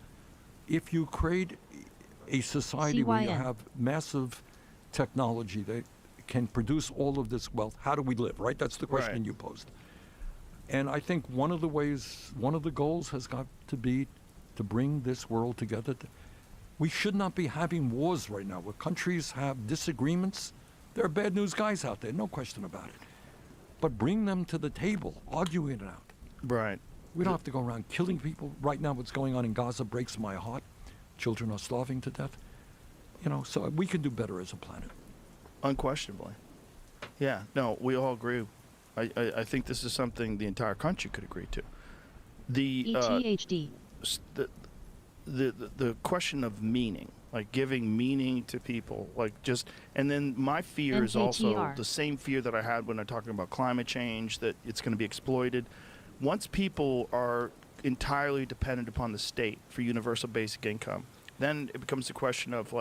Speaker 5: if you create a society where you have massive technology that can produce all of this wealth, how do we live, right? That's the question you posed. And I think one of the goals has got to be to bring this world together. We should not be having wars right now where countries have disagreements. There are bad news guys out there, no question about it. But bring them to the table, arguing it out.
Speaker 1: Right.
Speaker 5: We don't have to go around killing people. Right now, what's going on in Gaza breaks my heart. Children are starving to death. You know, so we can do better as a planet.
Speaker 1: Unquestionably. Yeah, no, we all agree. I think this is something the entire country could agree to. The question of meaning, like giving meaning to people, and then my fear is also the same fear that I had when I'm talking about climate change, that it's going to be exploited. Once people are entirely dependent upon the state for universal basic income, then it becomes a question of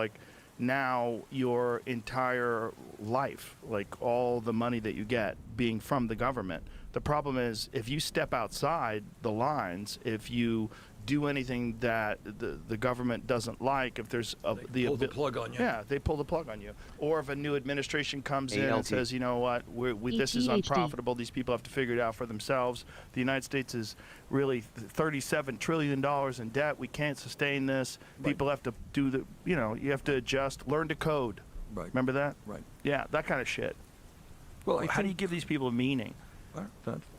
Speaker 1: now your entire life, all the money that you get being from the government. The problem is if you step outside the lines, if you do anything that the government doesn't like, if there's
Speaker 5: they pull the plug on you.
Speaker 1: Yeah, they pull the plug on you. Or if a new administration comes in and says, you know what, this is unprofitable, these people have to figure it out for themselves. The United States is really $37 trillion in debt. We can't sustain this. People have to do you have to adjust, learn to code.
Speaker 5: Right.
Speaker 1: Remember that?
Speaker 5: Right.
Speaker 1: Yeah, that kind of shit.
Speaker 5: Well,
Speaker 1: how do you give these people a meaning?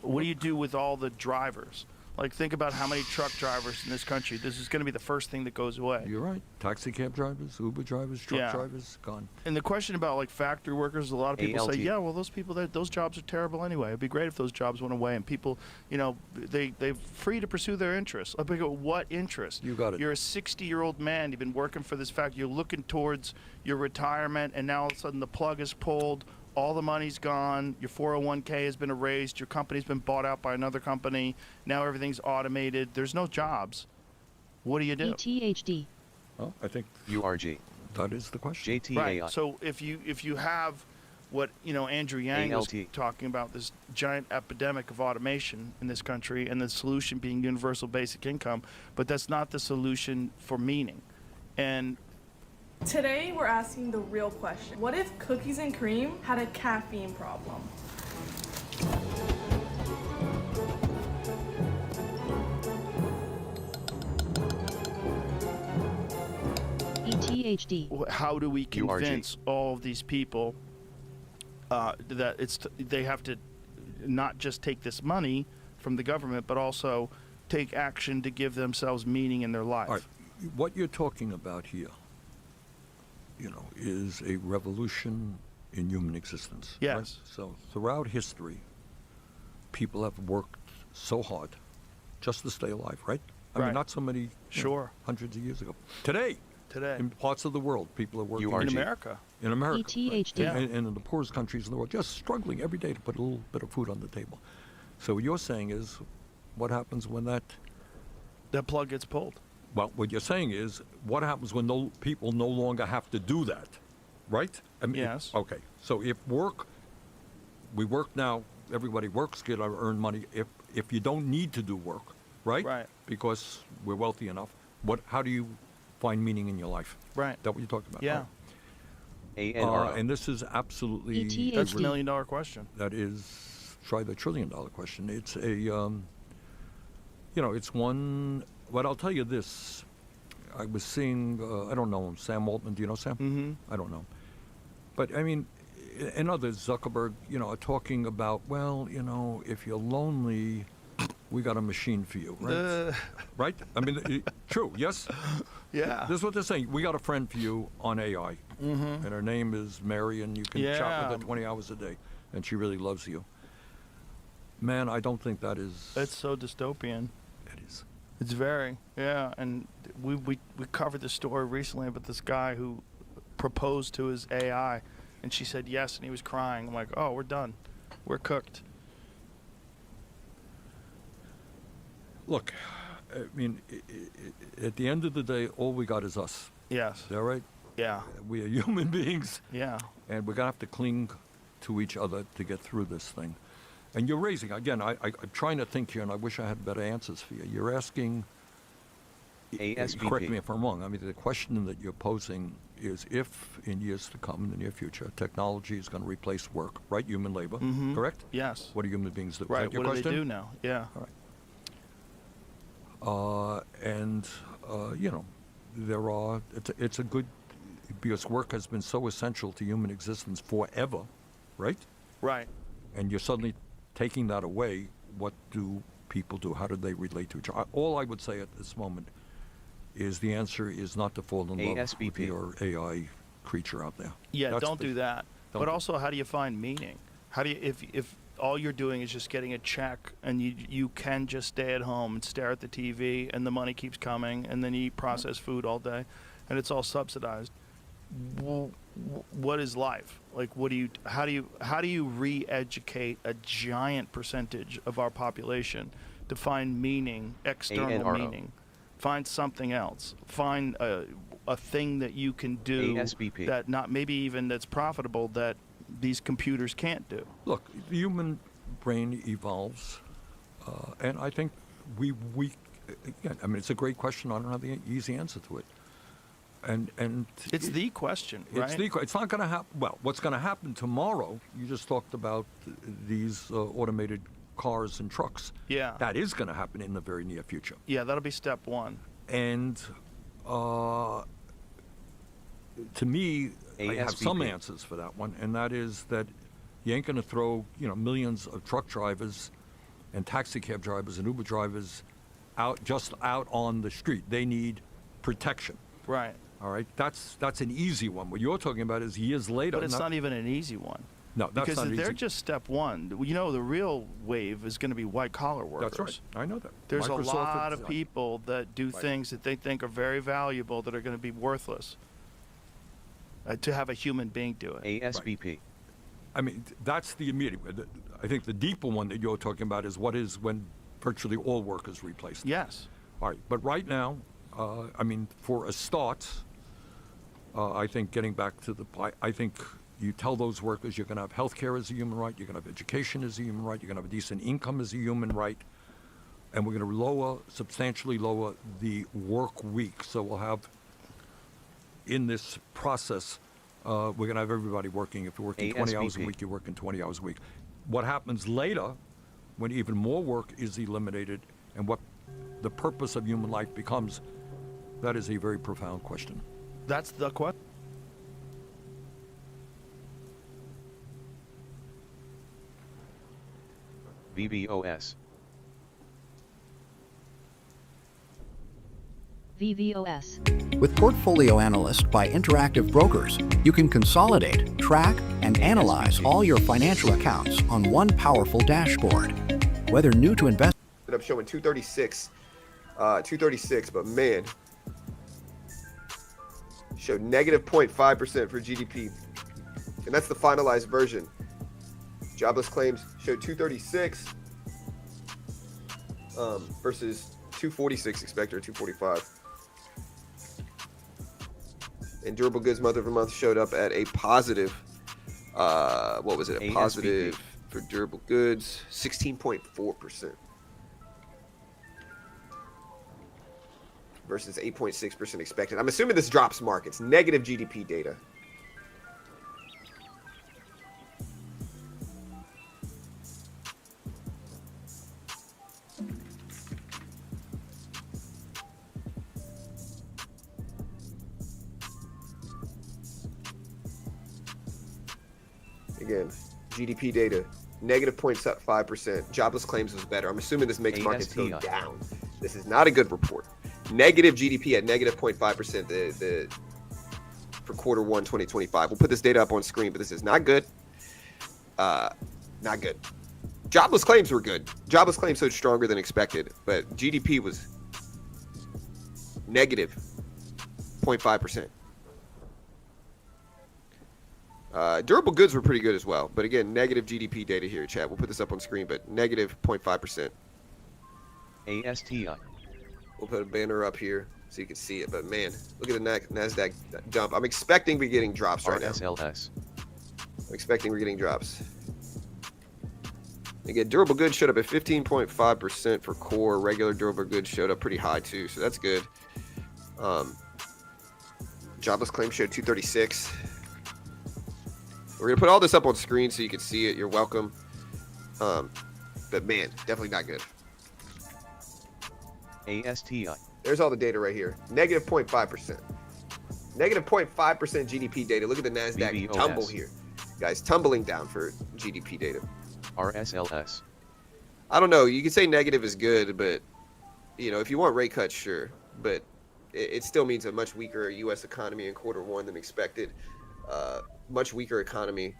Speaker 1: What do you do with all the drivers? Like, think about how many truck drivers in this country. This is going to be the first thing that goes away.
Speaker 5: You're right. Taxi cab drivers, Uber drivers, truck drivers, gone.
Speaker 1: And the question about like factory workers, a lot of people
Speaker 2: ALT.
Speaker 1: say, yeah, well, those jobs are terrible anyway. It'd be great if those jobs went away and people, you know, they're free to pursue their interests. Like, what interest?
Speaker 5: You got it.
Speaker 1: You're a 60-year-old man. You've been working for this factory. You're looking towards your retirement, and now all of a sudden the plug is pulled. All the money's gone. Your 401k has been erased. Your company's been bought out by another company. Now everything's automated. There's no jobs. What do you do?
Speaker 3: ETHD.
Speaker 5: Well, I think
Speaker 2: URG.
Speaker 5: that is the question.
Speaker 2: JTAI.
Speaker 1: Right. So if you have what Andrew Yang was talking about, this giant epidemic of automation in this country, and the solution being universal basic income, but that's not the solution for meaning. And
Speaker 16: today we're asking the real question. What if cookies and cream had a caffeine problem?
Speaker 3: ETHD.
Speaker 1: How do we convince all of these people that they have to not just take this money from the government, but also take action to give themselves meaning in their life?
Speaker 5: All right. What you're talking about here, is a revolution in human existence.
Speaker 1: Yes.
Speaker 5: Right? So throughout history, people have worked so hard just to stay alive, right? I mean, not so many hundreds of years ago. Today, in parts of the world, people are working.
Speaker 1: In America.
Speaker 5: In America.
Speaker 3: ETHD.
Speaker 5: Right? And in the poorest countries in the world, just struggling every day to put a little bit of food on the table. So what you're saying is, what happens when that
Speaker 1: plug gets pulled?
Speaker 5: Well, what you're saying is, what happens when people no longer have to do that, right? I mean,
Speaker 1: yes.
Speaker 5: Okay. So if we work now, everybody works, get to earn money. If you don't need to do work, right?
Speaker 1: Right.
Speaker 5: Because we're wealthy enough, how do you find meaning in your life?
Speaker 1: Right.
Speaker 5: That what you're talking about?
Speaker 1: Yeah.
Speaker 5: Right. And this is absolutely
Speaker 1: that's a $1 million question.
Speaker 5: That is, try the $1 trillion question. It's a, it's one. But I'll tell you this. I was seeing, I don't know him, Sam Altman. Do you know Sam?
Speaker 1: Mm-hmm.
Speaker 5: I don't know. But, I mean, and others, Zuckerberg, are talking about, well, if you're lonely, we got a machine for you, right? Right? I mean, true, yes?
Speaker 1: Yeah.
Speaker 5: This is what they're saying. We got a friend for you on AI.
Speaker 1: Mm-hmm.
Speaker 5: And her name is Mary, and you can chat with her 20 hours a day. And she really loves you. Man, I don't think that is...
Speaker 1: It's so dystopian.
Speaker 5: It is.
Speaker 1: It's very, and we covered this story recently about this guy who proposed to his AI, and she said yes, and he was crying. I'm like, oh, we're done. We're cooked.
Speaker 5: Look, I mean, at the end of the day, all we got is us.
Speaker 1: Yes.
Speaker 5: Is that right?
Speaker 1: Yeah.
Speaker 5: We are human beings.
Speaker 1: Yeah.
Speaker 5: And we're going to have to cling to each other to get through this thing. And you're raising, again, I'm trying to think here, and I wish I had better answers for you. You're asking, correct me if I'm wrong, I mean, the question that you're posing is if, in years to come, in the near future, technology is going to replace work, right? Human labor, correct?
Speaker 1: Yes.
Speaker 5: What do human beings do?
Speaker 1: Right,
Speaker 5: Is that your
Speaker 1: what
Speaker 5: question?
Speaker 1: do they do now? Yeah.
Speaker 5: All right. There are, it's a good, because work has been so essential to human existence forever, right?
Speaker 1: Right.
Speaker 5: And you're suddenly taking that away. What do people do? How do they relate to each other? All I would say at this moment is the answer is not to fall in love with your AI creature out there.
Speaker 1: Yeah, don't do that. But also, how do you find meaning? How do you, if all you're doing is just getting a check and you can just stay at home and stare at the TV and the money keeps coming and then you eat processed food all day and it's all subsidized. Well, what is life? Like, how do you re-educate a giant percentage of our population to find meaning, external meaning? Find something else. Find a thing that you can do that not maybe even that's profitable that these computers can't do.
Speaker 5: Look, the human brain evolves, and I think we again, I mean, it's a great question. I don't have the easy answer to it. And
Speaker 1: it's the question, right?
Speaker 5: It's not going to happen. Well, what's going to happen tomorrow? You just talked about these automated cars and trucks.
Speaker 1: Yeah.
Speaker 5: That is going to happen in the very near future.
Speaker 1: Yeah, that'll be step one.
Speaker 5: And to me, I have some answers for that one, and that is that you ain't going to throw millions of truck drivers and taxi cab drivers and Uber drivers just out on the street. They need protection.
Speaker 1: Right.
Speaker 5: All right, that's an easy one. What you're talking about is years later.
Speaker 1: But it's not even an easy one.
Speaker 5: No, that's
Speaker 1: because
Speaker 5: not
Speaker 1: they're
Speaker 5: easy.
Speaker 1: just step one. You know, the real wave is going to be white-collar workers.
Speaker 5: That's right. I know that.
Speaker 1: There's
Speaker 5: Microsoft
Speaker 1: a lot
Speaker 5: is-
Speaker 1: of people that do
Speaker 5: Right.
Speaker 1: things that they think are very valuable that are going to be worthless to have a human being do it.
Speaker 2: ASVP.
Speaker 5: I mean, that's the immediate. I think the deeper one that you're talking about is what is when virtually all workers replaced.
Speaker 1: Yes.
Speaker 5: All right, but right now, I mean, for a start, I think getting back to I think you tell those workers you're going to have health care as a human right, you're going to have education as a human right, you're going to have a decent income as a human right, and we're going to substantially lower the work week. So we'll have, in this process, we're going to have everybody working. If you're working 20 hours a
Speaker 2: ASVP.
Speaker 5: week, you're working 20 hours a week. What happens later, when even more work is eliminated, and what the purpose of human life becomes, that is a very profound question.
Speaker 1: That's the question.
Speaker 2: VVOS.
Speaker 3: VVOS.
Speaker 17: With Portfolio Analyst by Interactive Brokers, you can consolidate, track, and analyze all your financial accounts on one powerful dashboard. Whether new to invest,
Speaker 18: Ended up showing 236, but man, showed negative 0.5% for GDP, and that's the finalized version. Jobless claims showed 236 versus 246 expected, or 245. And durable goods month over month showed up at a positive, what was it? A positive for durable goods, 16.4%. Versus 8.6% expected. I'm assuming this drops markets. Negative GDP data. Again, GDP data, negative 0.5%. Jobless claims was better. I'm assuming this makes markets go
Speaker 2: ASTI.
Speaker 18: down. This is not a good report. Negative GDP at negative 0.5% for quarter one 2025. We'll put this data up on screen, but this is not good. Not good. Jobless claims were good. Jobless claims showed stronger than expected, but GDP was negative 0.5%. Durable goods were pretty good as well, but again, negative GDP data here, chat. We'll put this up on screen, but negative 0.5%.
Speaker 2: ASTI.
Speaker 18: We'll put a banner up here so you can see it, but man, look at the NASDAQ dump. I'm expecting we're getting drops right now.
Speaker 2: RSLS.
Speaker 18: I'm expecting we're getting drops. Again, durable goods showed up at 15.5% for core. Regular durable goods showed up pretty high too, so that's good. Jobless claims showed 236. We're gonna put all this up on screen so you can see it. You're welcome. But man, definitely not good.
Speaker 2: ASTI.
Speaker 18: There's all the data right here. Negative 0.5%. Negative 0.5% GDP data. Look at the NASDAQ
Speaker 2: VVOS.
Speaker 18: tumble here. Guys, tumbling down for GDP data.
Speaker 2: RSLS.
Speaker 18: I don't know. You can say negative is good, but, you know, if you want rate cuts, sure. But it still means a much weaker U.S. economy in quarter one than expected. Much weaker economy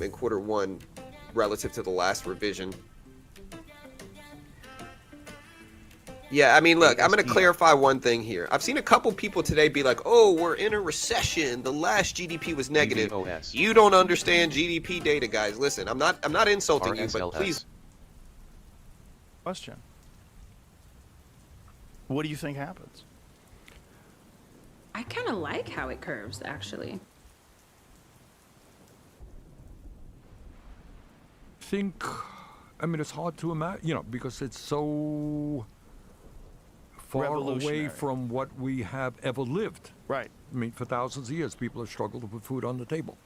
Speaker 18: in quarter one relative to the last revision. Yeah, I mean, look, I'm going to clarify one thing here. I've seen a couple people today be like, oh, we're in a recession. The last GDP was negative.
Speaker 2: VVOS.
Speaker 18: You don't understand GDP data, guys. Listen, I'm not insulting you, but
Speaker 2: RSLS.
Speaker 18: please.
Speaker 1: Question. What do you think happens?
Speaker 21: I kind of like how it curves, actually.
Speaker 5: I mean, it's hard to imagine, you know, because it's so far away
Speaker 1: Revolutionary.
Speaker 5: from what we have ever lived.
Speaker 1: Right.
Speaker 5: I mean, for thousands of years, people have struggled to put food on the table.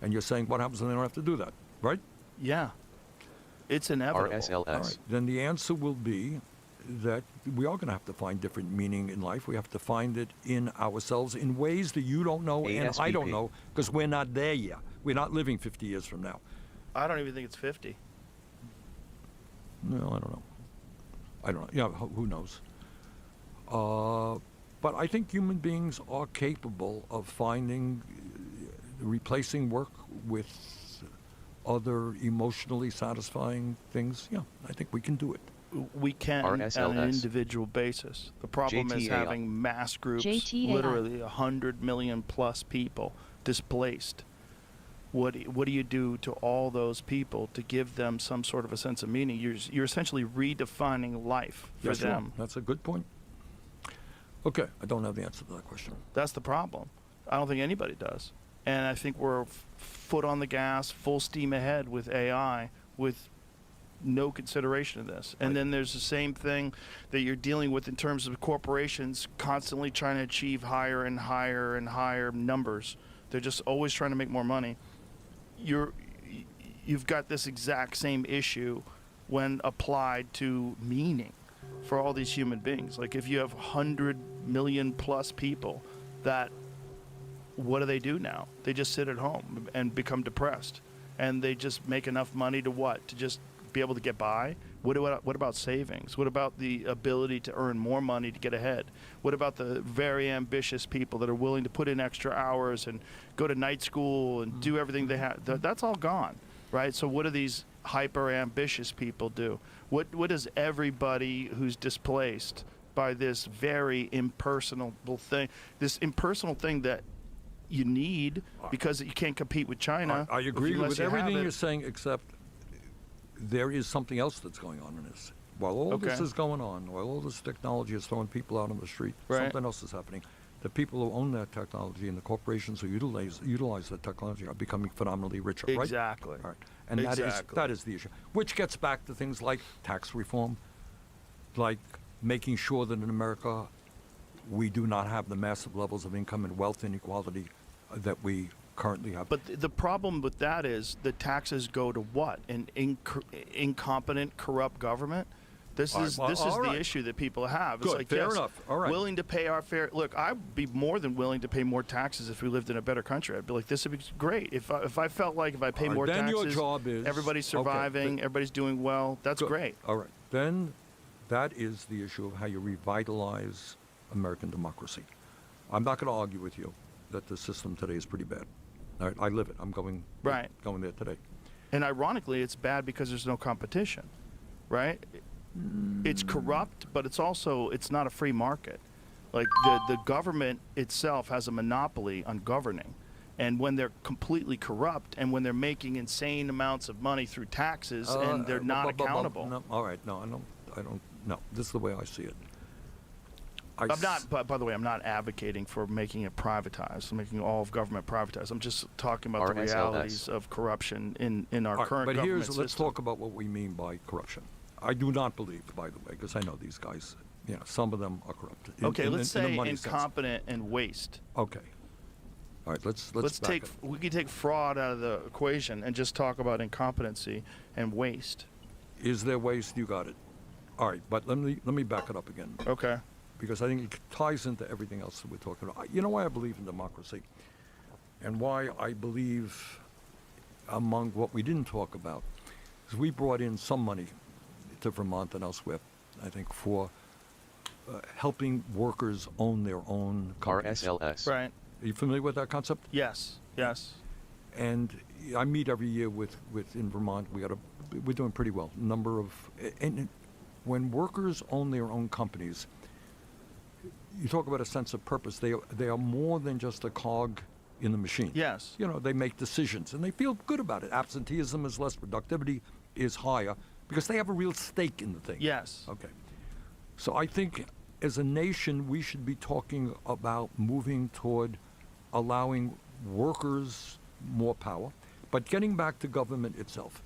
Speaker 5: And you're saying, what happens when they don't have to do that, right?
Speaker 1: Yeah. It's inevitable.
Speaker 2: RSLS.
Speaker 5: All right. Then the answer will be that we are going to have to find different meaning in life. We have to find it in ourselves in ways that you don't know and I don't
Speaker 2: ASVP.
Speaker 5: know, because we're not there yet. We're not living 50 years from now.
Speaker 1: I don't even think it's 50.
Speaker 5: No, I don't know. I don't know. Yeah, who knows? But I think human beings are capable of replacing work with other emotionally satisfying things. Yeah, I think we can do it.
Speaker 1: We can on an individual basis. The problem is having mass groups, literally 100 million plus people displaced. What do you do to all those people to give them some sort of a sense of meaning? You're essentially redefining life for them.
Speaker 5: That's a good point. Okay, I don't have the answer to that question.
Speaker 1: That's the problem. I don't think anybody does. And I think we're foot on the gas, full steam ahead with AI, with no consideration of this. And then there's the same thing that you're dealing with in terms of corporations constantly trying to achieve higher and higher and higher numbers. They're just always trying to make more money. You've got this exact same issue when applied to meaning for all these human beings. Like if you have 100 million plus people, what do they do now? They just sit at home and become depressed, and they just make enough money to what? To just be able to get by? What about savings? What about the ability to earn more money to get ahead? What about the very ambitious people that are willing to put in extra hours and go to night school and do everything they have? That's all gone, right? So what do these hyper ambitious people do? What does everybody who's displaced by this very impersonal thing, that you need because you can't compete with China?
Speaker 5: I agree with everything you're saying, except there is something else that's going on in this. While all this is going on, while all this technology is throwing people out on the street, something else is happening. The people who own that technology and the corporations who utilize that technology are becoming phenomenally richer, right?
Speaker 1: Exactly.
Speaker 5: All right. And that is the issue. Which gets back to things like tax reform, like making sure that in America we do not have the massive levels of income and wealth inequality that we currently have.
Speaker 1: But the problem with that is the taxes go to what? An incompetent, corrupt government? This is the issue that people have. It's like,
Speaker 5: fair enough. All right.
Speaker 1: Willing to pay our fair. Look, I'd be more than willing to pay more taxes if we lived in a better country. I'd be like, this would be great. If I felt like if I pay more
Speaker 5: then
Speaker 1: taxes,
Speaker 5: your job is,
Speaker 1: everybody's surviving, everybody's doing well. That's great.
Speaker 5: All right. Then that is the issue of how you revitalize American democracy. I'm not going to argue with you that the system today is pretty bad. All right, I live it. I'm going there today.
Speaker 1: And ironically, it's bad because there's no competition, right? It's corrupt, but it's not a free market. Like the government itself has a monopoly on governing. And when they're completely corrupt and when they're making insane amounts of money through taxes and they're not accountable.
Speaker 5: No, all right, no, I don't. No, this is the way I see it.
Speaker 1: I'm not. By the way, I'm not advocating for making it privatized, making all of government privatized. I'm just talking about the realities of corruption in our current government system.
Speaker 5: Let's talk about what we mean by corruption. I do not believe, by the way, because I know these guys. Some of them are corrupt.
Speaker 1: Let's say incompetent and waste.
Speaker 5: Okay. All right. Let's
Speaker 1: take. We can take fraud out of the equation and just talk about incompetency and waste.
Speaker 5: Is there waste? You got it. All right, but let me back it up again.
Speaker 1: Okay.
Speaker 5: Because I think it ties into everything else that we're talking about. You know why I believe in democracy, and why I believe, among what we didn't talk about, is we brought in some money to Vermont and elsewhere, I think, for helping workers own their own companies.
Speaker 2: RSLS.
Speaker 1: Right.
Speaker 5: Are you familiar with that concept?
Speaker 1: Yes. Yes.
Speaker 5: And I meet every year with in Vermont. We're doing pretty well. When workers own their own companies, you talk about a sense of purpose. They are more than just a cog in the machine.
Speaker 1: Yes.
Speaker 5: They make decisions and they feel good about it. Absenteeism is less, productivity is higher because they have a real stake in the thing.
Speaker 1: Yes.
Speaker 5: Okay. So I think as a nation, we should be talking about moving toward allowing workers more power. But getting back to government itself,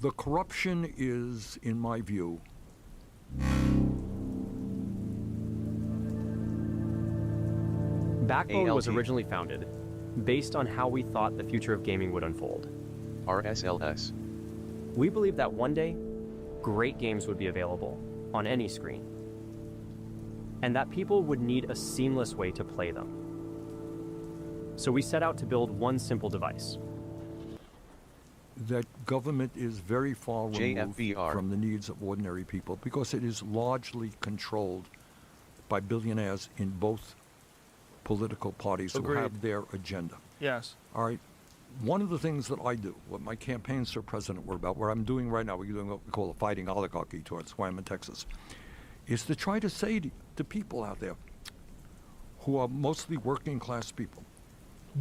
Speaker 5: the corruption is, in my view,
Speaker 11: Backbone was originally founded based on how we thought the future of gaming would unfold.
Speaker 2: RSLS.
Speaker 11: We believed that one day, great games would be available on any screen, and that people would need a seamless way to play them. So we set out to build one simple device
Speaker 5: that government is very far removed
Speaker 2: JFBR.
Speaker 5: from the needs of ordinary people because it is largely controlled by billionaires in both political parties who
Speaker 1: Agreed.
Speaker 5: have their agenda.
Speaker 1: Yes.
Speaker 5: All right. One of the things that I do, what my campaigns for president were about, what I'm doing right now, we're doing what we call a fighting oligarchy tour. That's why I'm in Texas, is to try to say to people out there who are mostly working class people,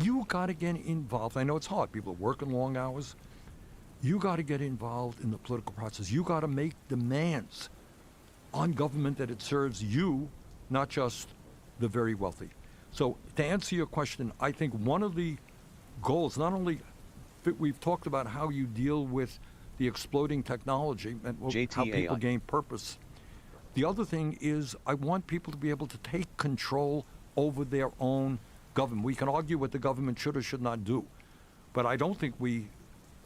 Speaker 5: you got to get involved. I know it's hard. People are working long hours. You got to get involved in the political process. You got to make demands on government that it serves you, not just the very wealthy. So to answer your question, I think one of the goals, not only we've talked about how you deal with the exploding technology and how people gain purpose. The other thing is I want people to be able to take control over their own government. We can argue what the government should or should not do, but I don't think we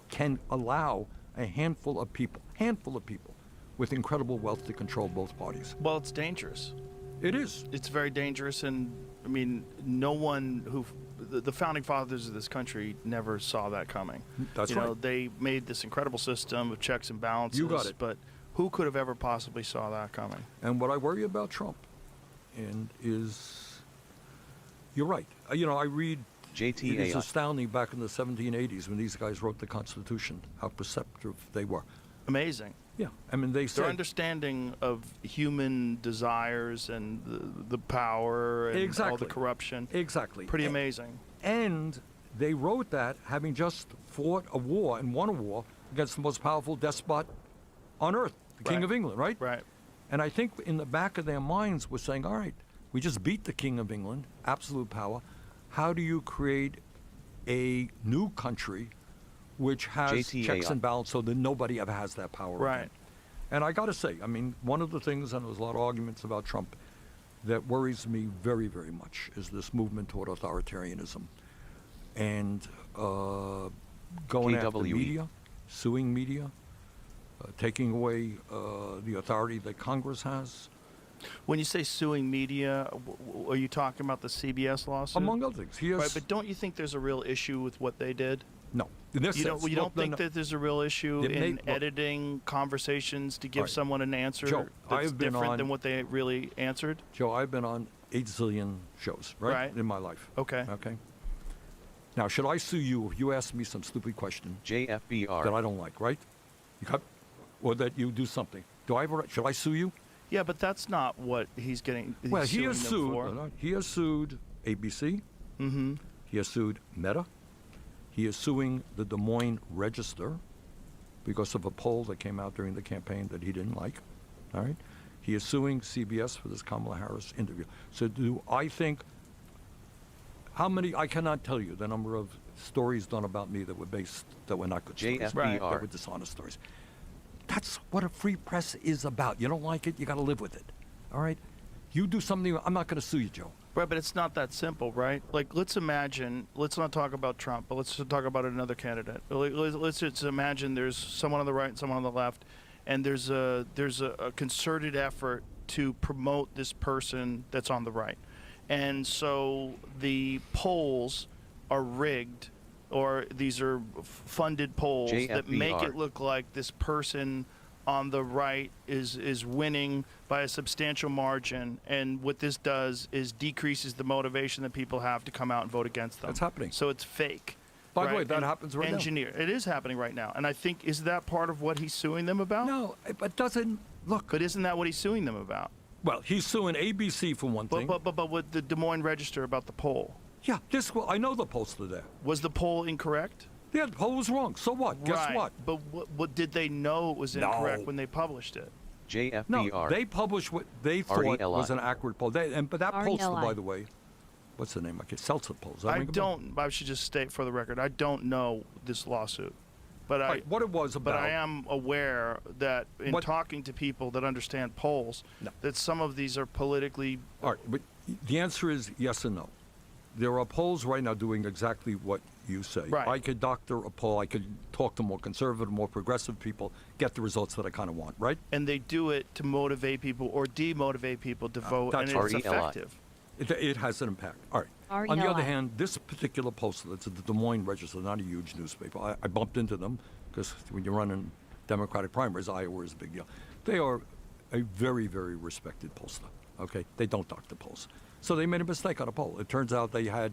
Speaker 5: can allow a handful of people with incredible wealth to control both parties.
Speaker 1: Well, it's dangerous.
Speaker 5: It is.
Speaker 1: It's very dangerous, and I mean, no one who the founding fathers of this country never saw that coming.
Speaker 5: That's
Speaker 1: you know,
Speaker 5: right.
Speaker 1: they made this incredible system of checks and balances.
Speaker 5: You got it.
Speaker 1: But who could have ever possibly saw that coming?
Speaker 5: And what I worry about Trump is, you're right. You know, I read, it is astounding back in the 1780s when these guys wrote the Constitution, how perceptive they were.
Speaker 1: Amazing.
Speaker 5: Yeah, I mean, they
Speaker 1: Their
Speaker 5: said...
Speaker 1: understanding of human desires and the power and all the corruption.
Speaker 5: Exactly.
Speaker 1: Pretty amazing.
Speaker 5: And they wrote that having just fought a war and won a war against the most powerful despot on earth, the King of England, right?
Speaker 1: Right.
Speaker 5: And I think in the back of their minds were saying, all right, we just beat the King of England, absolute power. How do you create a new country which has checks and balance so that nobody ever has that power
Speaker 1: Right.
Speaker 5: again? And I got to say, I mean, one of the things, and there was a lot of arguments about Trump, that worries me very, very much is this movement toward authoritarianism and going after media, suing media, taking away the authority that Congress has.
Speaker 1: When you say suing media, are you talking about the CBS lawsuit?
Speaker 5: Among other things. He has,
Speaker 1: right, but don't you think there's a real issue with what they did?
Speaker 5: No. In this
Speaker 1: You don't,
Speaker 5: sense,
Speaker 1: you don't think that there's a real issue
Speaker 5: It
Speaker 1: in
Speaker 5: may-
Speaker 1: editing conversations to give
Speaker 5: Right.
Speaker 1: someone an answer
Speaker 5: Joe,
Speaker 1: that's
Speaker 5: I've been
Speaker 1: different
Speaker 5: on-
Speaker 1: than what they really answered?
Speaker 5: Joe, I've been on 8 zillion shows, right? In my life.
Speaker 1: Okay.
Speaker 5: Okay. Now, should I sue you if you ask me some stupid question
Speaker 2: JFBR.
Speaker 5: that I don't like, right? You cut, or that you do something. Do I have a right? Should I sue you?
Speaker 1: Yeah, but that's not what he's getting. He's
Speaker 5: Well, he
Speaker 1: suing
Speaker 5: has
Speaker 1: them
Speaker 5: sued.
Speaker 1: for.
Speaker 5: He has sued ABC.
Speaker 1: Mm-hmm.
Speaker 5: He has sued Meta. He is suing the Des Moines Register because of a poll that came out during the campaign that he didn't like. All right. He is suing CBS for this Kamala Harris interview. So do I think, how many, I cannot tell you the number of stories done about me that were not good stories,
Speaker 2: JFBR.
Speaker 5: that were dishonest stories. That's what a free press is about. You don't like it, you got to live with it. All right? You do something, I'm not going to sue you, Joe.
Speaker 1: Right, but it's not that simple, right? Like, let's not talk about Trump, but let's talk about another candidate. Let's just imagine there's someone on the right and someone on the left, and there's a concerted effort to promote this person that's on the right. And so the polls are rigged, or these are funded polls that make
Speaker 2: JFBR.
Speaker 1: it look like this person on the right is winning by a substantial margin, and what this does is decreases the motivation that people have to come out and vote against them.
Speaker 5: That's happening.
Speaker 1: So it's fake.
Speaker 5: By the way,
Speaker 1: right?
Speaker 5: that
Speaker 1: And
Speaker 5: happens right now.
Speaker 1: engineer. It is happening right now, and I think, is that part of what he's suing them about?
Speaker 5: No, but doesn't look.
Speaker 1: But isn't that what he's suing them about?
Speaker 5: Well, he's suing ABC for one thing.
Speaker 1: But with the Des Moines Register about the poll.
Speaker 5: Yeah, I know the pollster there.
Speaker 1: Was the poll incorrect?
Speaker 5: Yeah, the poll was wrong. So what? Guess
Speaker 1: Right.
Speaker 5: what?
Speaker 1: But what did they know it was incorrect when they published it?
Speaker 2: JFBR.
Speaker 5: No, they published what they thought
Speaker 2: RELI.
Speaker 5: was an accurate poll. But that
Speaker 1: RELI.
Speaker 5: pollster, by the way, what's the name? Seltzer polls.
Speaker 1: I should just state for the record, I don't know this lawsuit. But
Speaker 5: Right, what it was
Speaker 1: But
Speaker 5: about-
Speaker 1: I am aware that in talking to people that understand polls, that some of these are politically.
Speaker 5: All right, but the answer is yes and no. There are polls right now doing exactly what you say.
Speaker 1: Right.
Speaker 5: I could doctor a poll. I could talk to more conservative, more progressive people, get the results that I kind of want, right?
Speaker 1: And they do it to motivate people or demotivate people to vote, and
Speaker 5: that's
Speaker 1: it's effective.
Speaker 5: It has an impact. All right. On the other hand, this particular pollster, it's the Des Moines Register, not a huge newspaper. I bumped into them because when you run in Democratic primaries, Iowa is a big deal. They are a very, very respected pollster, okay? They don't doctor polls. So they made a mistake on a poll. It turns out they had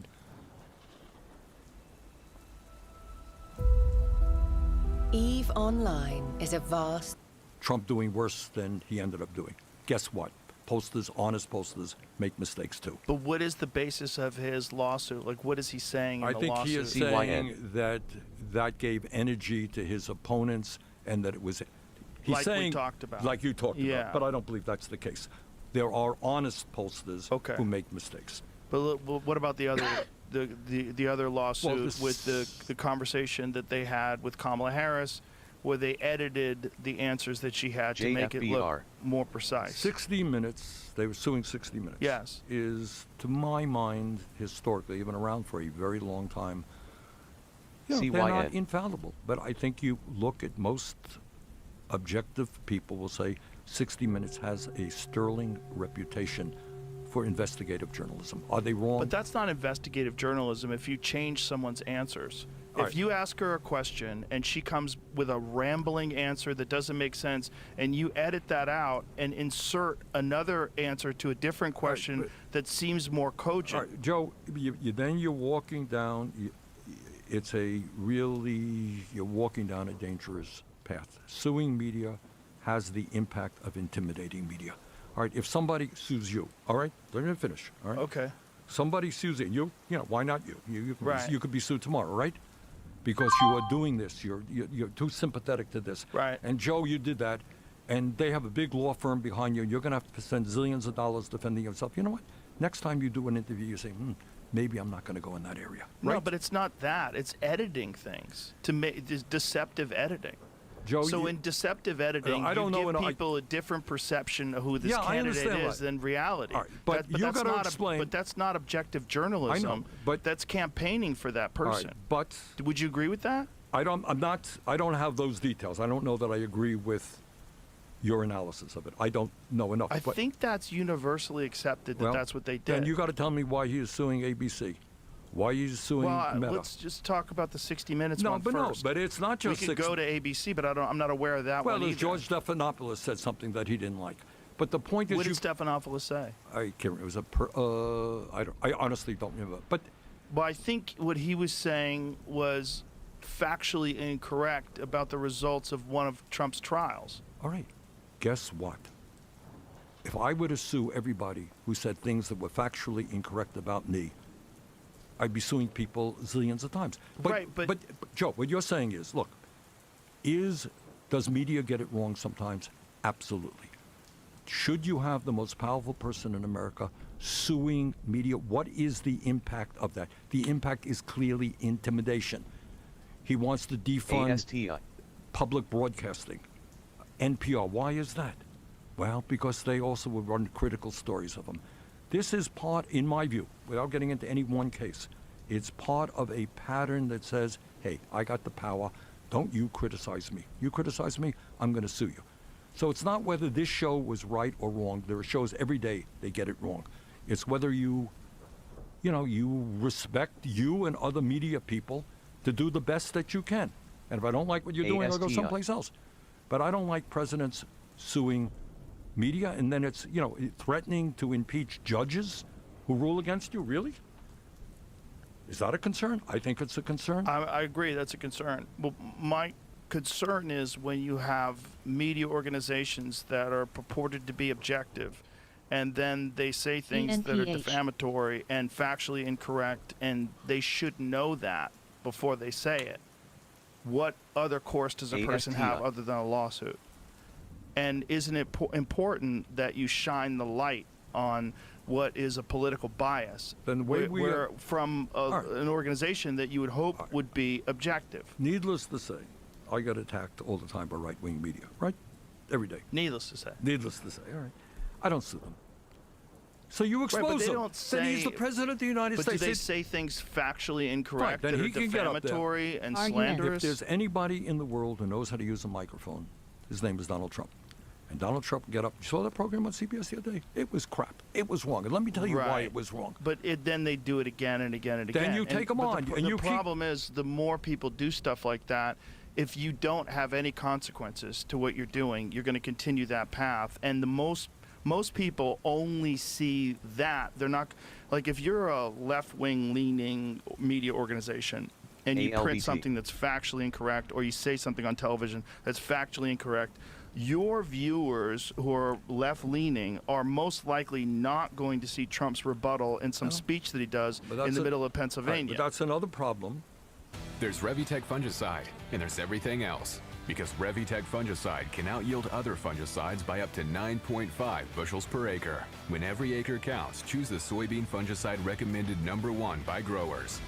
Speaker 14: EVE Online is a vast...
Speaker 5: Trump doing worse than he ended up doing. Guess what? Posters, honest posters, make mistakes too.
Speaker 1: But what is the basis of his lawsuit? Like, what is he saying in
Speaker 5: I
Speaker 1: the
Speaker 5: think
Speaker 1: lawsuit?
Speaker 5: he is saying that that gave energy to his opponents and that it was... He's
Speaker 1: Like we
Speaker 5: saying,
Speaker 1: talked about.
Speaker 5: Like you talked
Speaker 1: Yeah.
Speaker 5: about, but I don't believe that's the case. There are honest pollsters who make mistakes.
Speaker 1: But what about the other the other lawsuit
Speaker 5: this-
Speaker 1: with the conversation that they had with Kamala Harris, where they edited the answers that she had to make it look
Speaker 2: JFBR.
Speaker 1: more precise?
Speaker 5: 60 Minutes, they were suing 60 Minutes.
Speaker 1: Yes.
Speaker 5: Is, to my mind, historically, even around for a very long time, they're not
Speaker 2: CYN.
Speaker 5: infallible. But I think you look at most objective people will say 60 Minutes has a sterling reputation for investigative journalism. Are they wrong?
Speaker 1: But that's not investigative journalism if you change someone's answers.
Speaker 5: All
Speaker 1: If
Speaker 5: right.
Speaker 1: you ask her a question and she comes with a rambling answer that doesn't make sense, and you edit that out and insert another answer to a different question that seems more cogent.
Speaker 5: All right, Joe, then you're walking down, it's a really, you're walking down a dangerous path. Suing media has the impact of intimidating media. All right, if somebody sues you, all right, they're going to finish, all right?
Speaker 1: Okay.
Speaker 5: Somebody sues you, you know, why not you?
Speaker 1: Right.
Speaker 5: You could be sued tomorrow, right? Because you are doing this, you're too sympathetic to this.
Speaker 1: Right.
Speaker 5: And Joe, you did that, and they have a big law firm behind you, and you're going to have to spend zillions of dollars defending yourself. You know what? Next time you do an interview, you say, maybe I'm not going to go in that area.
Speaker 1: No,
Speaker 5: Right?
Speaker 1: but it's not that. It's editing things to make deceptive editing.
Speaker 5: Joe,
Speaker 1: So in deceptive editing,
Speaker 5: I don't know
Speaker 1: you give
Speaker 5: enough-
Speaker 1: people a different perception of who this
Speaker 5: Yeah, I
Speaker 1: candidate
Speaker 5: understand
Speaker 1: is
Speaker 5: that.
Speaker 1: than reality.
Speaker 5: All right, but you
Speaker 1: that's
Speaker 5: gotta
Speaker 1: not
Speaker 5: explain-
Speaker 1: But that's not objective journalism.
Speaker 5: but
Speaker 1: that's campaigning for that
Speaker 5: All right,
Speaker 1: person.
Speaker 5: but
Speaker 1: Would you agree with that?
Speaker 5: I don't have those details. I don't know that I agree with your analysis of it. I don't know enough.
Speaker 1: I
Speaker 5: but,
Speaker 1: think that's universally accepted that
Speaker 5: well,
Speaker 1: that's what they did.
Speaker 5: Then you got to tell me why he is suing ABC. Why he's suing
Speaker 1: well,
Speaker 5: Meta.
Speaker 1: let's just talk about the 60 Minutes
Speaker 5: No,
Speaker 1: one
Speaker 5: but
Speaker 1: first.
Speaker 5: no, but it's not just
Speaker 1: We could
Speaker 5: 60
Speaker 1: go to ABC, but I'm not aware of that
Speaker 5: well,
Speaker 1: one
Speaker 5: there's
Speaker 1: either.
Speaker 5: George Stephanopoulos said something that he didn't like. But the point is,
Speaker 1: What did Stephanopoulos say?
Speaker 5: I can't remember. It was I honestly don't remember. But
Speaker 1: Well, I think what he was saying was factually incorrect about the results of one of Trump's trials.
Speaker 5: all right, guess what? If I were to sue everybody who said things that were factually incorrect about me, I'd be suing people zillions of times.
Speaker 1: Right, but
Speaker 5: Joe, what you're saying is, look, does media get it wrong sometimes? Absolutely. Should you have the most powerful person in America suing media? What is the impact of that? The impact is clearly intimidation. He wants to defund
Speaker 2: ASTI.
Speaker 5: public broadcasting. NPR, why is that? Well, because they also would run critical stories of him. This is part, in my view, without getting into any one case, it's part of a pattern that says, hey, I got the power, don't you criticize me. You criticize me, I'm going to sue you. So it's not whether this show was right or wrong. There are shows every day they get it wrong. It's whether you respect you and other media people to do the best that you can. And if I don't like what you're doing, I'll go
Speaker 2: ASTI.
Speaker 5: someplace else. But I don't like presidents suing media, and then it's, threatening to impeach judges who rule against you. Really? Is that a concern? I think it's a concern.
Speaker 1: I agree, that's a concern. Well, my concern is when you have media organizations that are purported to be objective, and then they say things that are
Speaker 3: ENPH.
Speaker 1: defamatory and factually incorrect, and they should know that before they say it. What other course does a person have other than a lawsuit? And isn't it important that you shine the light on what is a political bias?
Speaker 5: Then the way we
Speaker 1: where
Speaker 5: are-
Speaker 1: from an organization that you would hope would be objective.
Speaker 5: Needless to say, I get attacked all the time by right-wing media, right? Every day.
Speaker 1: Needless to say.
Speaker 5: Needless to say, all right. I don't sue them. So you expose
Speaker 1: Right, but they
Speaker 5: him.
Speaker 1: don't say,
Speaker 5: then he's the president of the United
Speaker 1: but
Speaker 5: States.
Speaker 1: do they say things factually incorrect
Speaker 5: Fine, then
Speaker 1: that
Speaker 5: he
Speaker 1: are
Speaker 5: can get up there.
Speaker 1: defamatory and
Speaker 3: Argument.
Speaker 1: slanderous?
Speaker 5: If there's anybody in the world who knows how to use a microphone, his name is Donald Trump. And Donald Trump would get up. You saw that program on CBS the other day? It was crap. It was wrong. And let me tell you why
Speaker 1: Right.
Speaker 5: it was wrong.
Speaker 1: But then they do it again and again and
Speaker 5: Then
Speaker 1: again.
Speaker 5: you take 'em
Speaker 1: but
Speaker 5: on,
Speaker 1: The,
Speaker 5: and
Speaker 1: the
Speaker 5: you keep-
Speaker 1: problem is the more people do stuff like that, if you don't have any consequences to what you're doing, you're going to continue that path. And the most people only see that. They're not, like, if you're a left-wing leaning media organization and you print something that's factually incorrect, or you say something on television that's factually incorrect, your viewers who are left-leaning are most likely not going to see Trump's rebuttal in some speech that he does in the middle of Pennsylvania.
Speaker 5: Right, but that's another problem.
Speaker 19: There's Revitec fungicide, and there's everything else. Because Revitec fungicide can out-yield other fungicides by up to 9.5 bushels per acre. When every acre counts, choose the soybean fungicide recommended #1 by growers.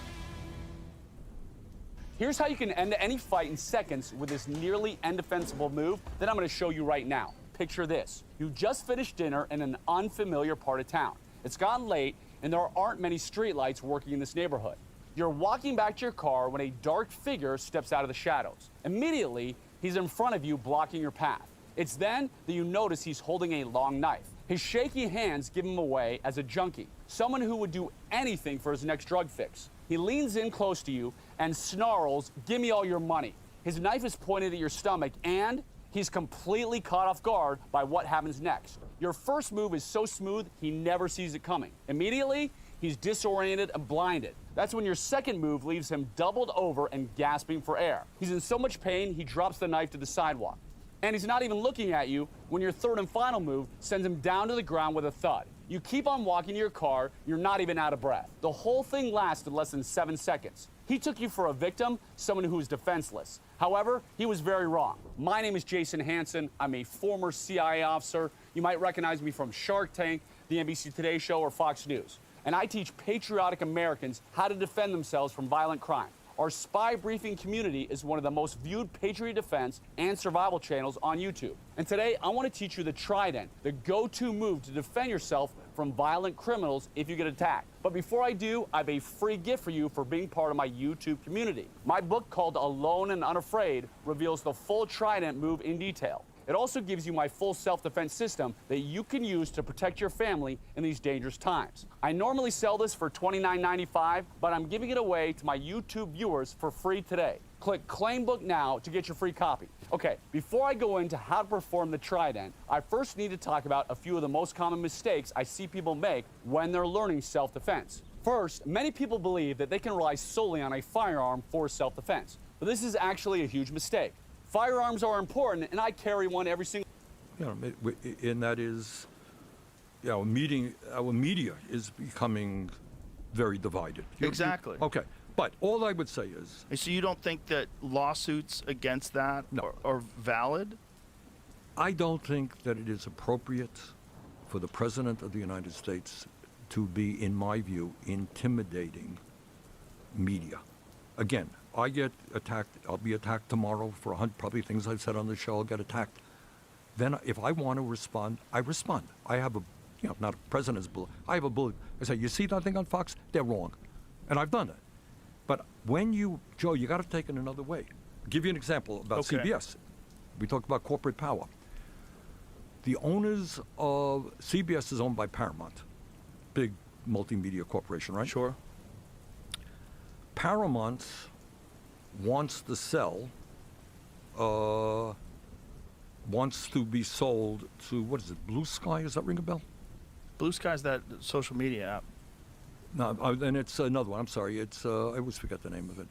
Speaker 20: Here's how you can end any fight in seconds with this nearly indefensible move that I'm going to show you right now. Picture this. You just finished dinner in an unfamiliar part of town. It's gotten late, and there aren't many streetlights working in this neighborhood. You're walking back to your car when a dark figure steps out of the shadows. Immediately, he's in front of you, blocking your path. It's then that you notice he's holding a long knife. His shaky hands give him away as a junkie, someone who would do anything for his next drug fix. He leans in close to you and snarls, "Give me all your money." His knife is pointed at your stomach, and he's completely caught off guard by what happens next. Your first move is so smooth, he never sees it coming. Immediately, he's disoriented and blinded. That's when your second move leaves him doubled over and gasping for air. He's in so much pain, he drops the knife to the sidewalk. And he's not even looking at you when your third and final move sends him down to the ground with a thud. You keep on walking to your car, you're not even out of breath. The whole thing lasted less than 7 seconds. He took you for a victim, someone who was defenseless. However, he was very wrong. My name is Jason Hansen. I'm a former CIA officer. You might recognize me from Shark Tank, the NBC Today Show, or Fox News. And I teach patriotic Americans how to defend themselves from violent crime. Our spy briefing community is one of the most viewed patriot defense and survival channels on YouTube. And today, I want to teach you the Trident, the go-to move to defend yourself from violent criminals if you get attacked. But before I do, I have a free gift for you for being part of my YouTube community. My book called Alone and Unafraid reveals the full Trident move in detail. It also gives you my full self-defense system that you can use to protect your family in these dangerous times. I normally sell this for $29.95, but I'm giving it away to my YouTube viewers for free today. Click Claim Book now to get your free copy. Okay, before I go into how to perform the Trident, I first need to talk about a few of the most common mistakes I see people make when they're learning self-defense. First, many people believe that they can rely solely on a firearm for self-defense, but this is actually a huge mistake. Firearms are important, and I carry one every single.
Speaker 5: And that is, our media is becoming very divided.
Speaker 1: Exactly.
Speaker 5: Okay, but all I would say is.
Speaker 1: So you don't think that lawsuits against that are valid?
Speaker 5: I don't think that it is appropriate for the President of the United States to be, in my view, intimidating media. Again, I get attacked. I'll be attacked tomorrow for probably things I've said on the show. I'll get attacked. Then, if I want to respond, I respond. I have a, not a president's bullet. I have a bullet. I say, you see that thing on Fox? They're wrong, and I've done it. But when Joe, you got to take it another way. I'll give you an example about CBS. We talked about corporate power. The owners of CBS is owned by Paramount, big multimedia corporation, right?
Speaker 1: Sure.
Speaker 5: Paramount wants to sell, wants to be sold to, what is it, Blue Sky? Does that ring a bell?
Speaker 1: Blue Sky's that social media app.
Speaker 5: No, and it's another one. I'm sorry. It's I always forget the name of it.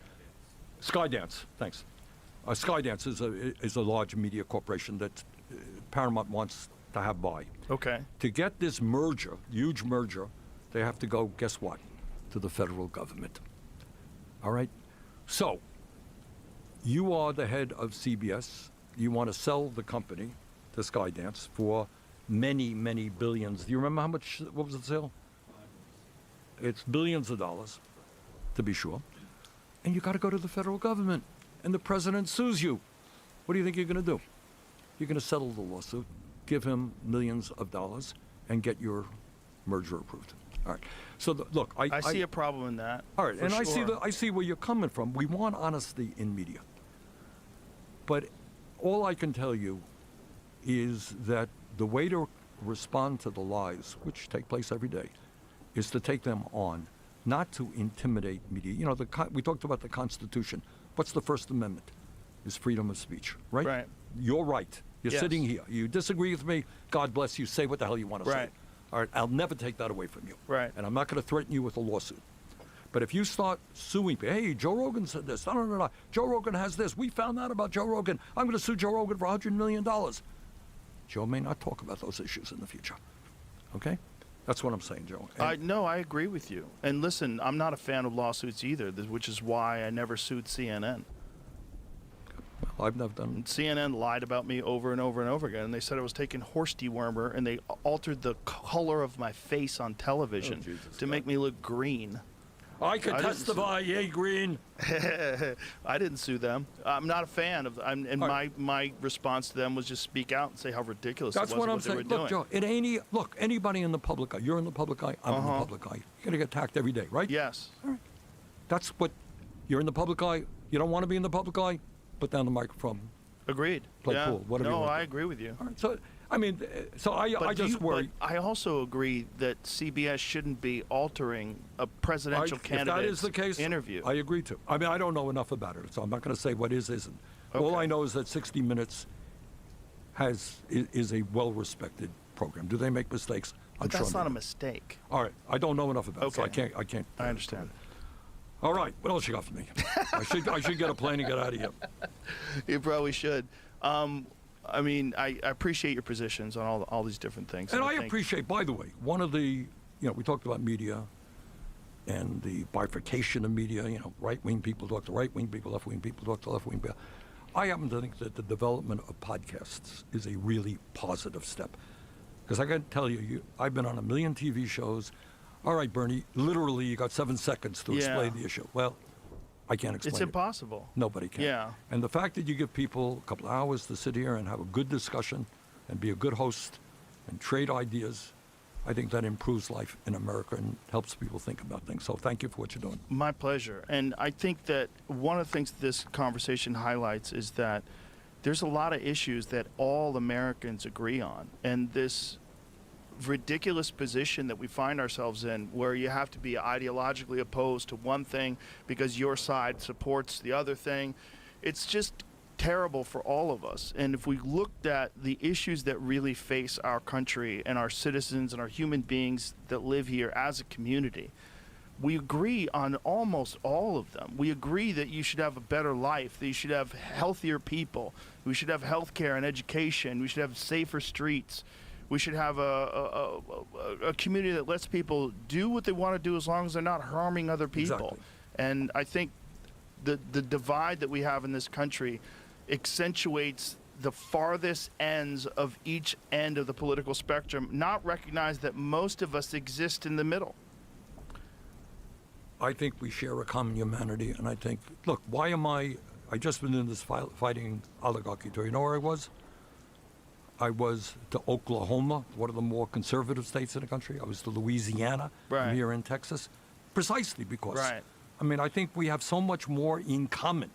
Speaker 5: Skydance. Thanks. Skydance is a large media corporation that Paramount wants to have buy.
Speaker 1: Okay.
Speaker 5: To get this merger, huge merger, they have to go, guess what, to the federal government. All right? So, you are the head of CBS. You want to sell the company to Skydance for many, many billions. Do you remember how much, what was the sale? It's billions of dollars, to be sure. And you got to go to the federal government. And the president sues you. What do you think you're going to do? You're going to settle the lawsuit, give him millions of dollars, and get your merger approved. All right. So look,
Speaker 1: I see a problem in that.
Speaker 5: All right, and
Speaker 1: sure.
Speaker 5: I see where you're coming from. We want honesty in media. But all I can tell you is that the way to respond to the lies, which take place every day, is to take them on, not to intimidate media. We talked about the Constitution. What's the First Amendment? is freedom of speech, right?
Speaker 1: Right.
Speaker 5: You're right. You're
Speaker 1: Yes.
Speaker 5: sitting here. You disagree with me, God bless you. Say what the hell you want to say.
Speaker 1: Right.
Speaker 5: All right, I'll never take that away from you.
Speaker 1: Right.
Speaker 5: And I'm not going to threaten you with a lawsuit. But if you start suing, hey, Joe Rogan said this. No. Joe Rogan has this. We found out about Joe Rogan. I'm going to sue Joe Rogan for $100 million. Joe may not talk about those issues in the future. Okay? That's what I'm saying, Joe. And
Speaker 1: No, I agree with you. And listen, I'm not a fan of lawsuits either, which is why I never sued CNN.
Speaker 5: I've never done.
Speaker 1: CNN lied about me over and over and over again. And they said I was taking horse dewormer, and they altered the color of my face on television to make me look green.
Speaker 5: I could
Speaker 1: I didn't
Speaker 5: testify, yay, green.
Speaker 1: I didn't sue them. I'm not a fan of. And my response to them was just speak out and say how ridiculous
Speaker 5: That's
Speaker 1: it was
Speaker 5: what I'm
Speaker 1: what they were
Speaker 5: saying.
Speaker 1: doing.
Speaker 5: Look, Joe, it ain't look, anybody in the public eye, you're in the public eye, I'm in the public eye. You're going to get attacked every day, right?
Speaker 1: Yes.
Speaker 5: All right. That's what, you're in the public eye, you don't want to be in the public eye, put down the microphone.
Speaker 1: Agreed.
Speaker 5: Play
Speaker 1: yeah.
Speaker 5: pool, whatever you
Speaker 1: No,
Speaker 5: want.
Speaker 1: I agree with you.
Speaker 5: All right, so, I mean, so I just worry.
Speaker 1: But I also agree that CBS shouldn't be altering a presidential
Speaker 5: If that
Speaker 1: candidate's
Speaker 5: is the case,
Speaker 1: interview.
Speaker 5: I agree too. I mean, I don't know enough about it, so I'm not going to say what isn't. All I know is that 60 Minutes is a well-respected program. Do they make mistakes? I'm
Speaker 1: But that's
Speaker 5: sure
Speaker 1: not a
Speaker 5: they do.
Speaker 1: mistake.
Speaker 5: All right, I don't know enough about it, so I
Speaker 1: Okay.
Speaker 5: can't.
Speaker 1: I understand.
Speaker 5: All right, what else you got for me? I should get a plane and get out of here.
Speaker 1: You probably should. I mean, I appreciate your positions on all these different things.
Speaker 5: And I
Speaker 1: think-
Speaker 5: appreciate, by the way, one of the, we talked about media and the bifurcation of media, right-wing people talk to right-wing people, left-wing people talk to left-wing people. I happen to think that the development of podcasts is a really positive step. Because I got to tell you, I've been on a million TV shows. All right, Bernie, literally you got 7 seconds to explain the issue. Well, I can't explain
Speaker 1: It's
Speaker 5: it.
Speaker 1: impossible.
Speaker 5: Nobody can.
Speaker 1: Yeah.
Speaker 5: And the fact that you give people a couple of hours to sit here and have a good discussion and be a good host and trade ideas, I think that improves life in America and helps people think about things. So thank you for what you're doing.
Speaker 1: My pleasure. And I think that one of the things this conversation highlights is that there's a lot of issues that all Americans agree on. And this ridiculous position that we find ourselves in, where you have to be ideologically opposed to one thing because your side supports the other thing, it's just terrible for all of us. And if we looked at the issues that really face our country and our citizens and our human beings that live here as a community, we agree on almost all of them. We agree that you should have a better life, that you should have healthier people, we should have health care and education, we should have safer streets, we should have a community that lets people do what they want to do as long as they're not harming other people.
Speaker 5: Exactly.
Speaker 1: And I think the divide that we have in this country accentuates the farthest ends of each end of the political spectrum, not recognize that most of us exist in the middle.
Speaker 5: I think we share a common humanity, and I think, look, why am I just been in this fighting oligarchy tour. You know where I was? I was to Oklahoma, one of the more conservative states in the country. I was to Louisiana.
Speaker 1: Right.
Speaker 5: I'm here in Texas, precisely because,
Speaker 1: Right.
Speaker 5: I mean, I think we have so much more in common,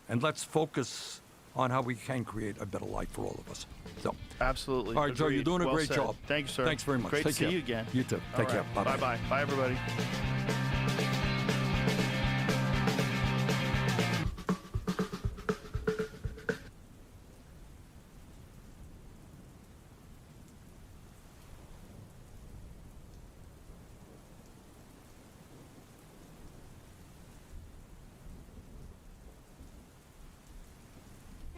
Speaker 5: and let's focus on how we can create a better life for all of us. So,
Speaker 1: Absolutely.
Speaker 5: all right, Joe, you're
Speaker 1: Agreed.
Speaker 5: doing a
Speaker 1: Well
Speaker 5: great
Speaker 1: said.
Speaker 5: job.
Speaker 1: Thank you, sir.
Speaker 5: Thanks very much.
Speaker 1: Great
Speaker 5: Take
Speaker 1: to see
Speaker 5: care.
Speaker 1: you again.
Speaker 5: You too.
Speaker 1: All
Speaker 5: Take care.
Speaker 1: right.
Speaker 5: Bye-bye.
Speaker 1: Bye-bye. Bye, everybody.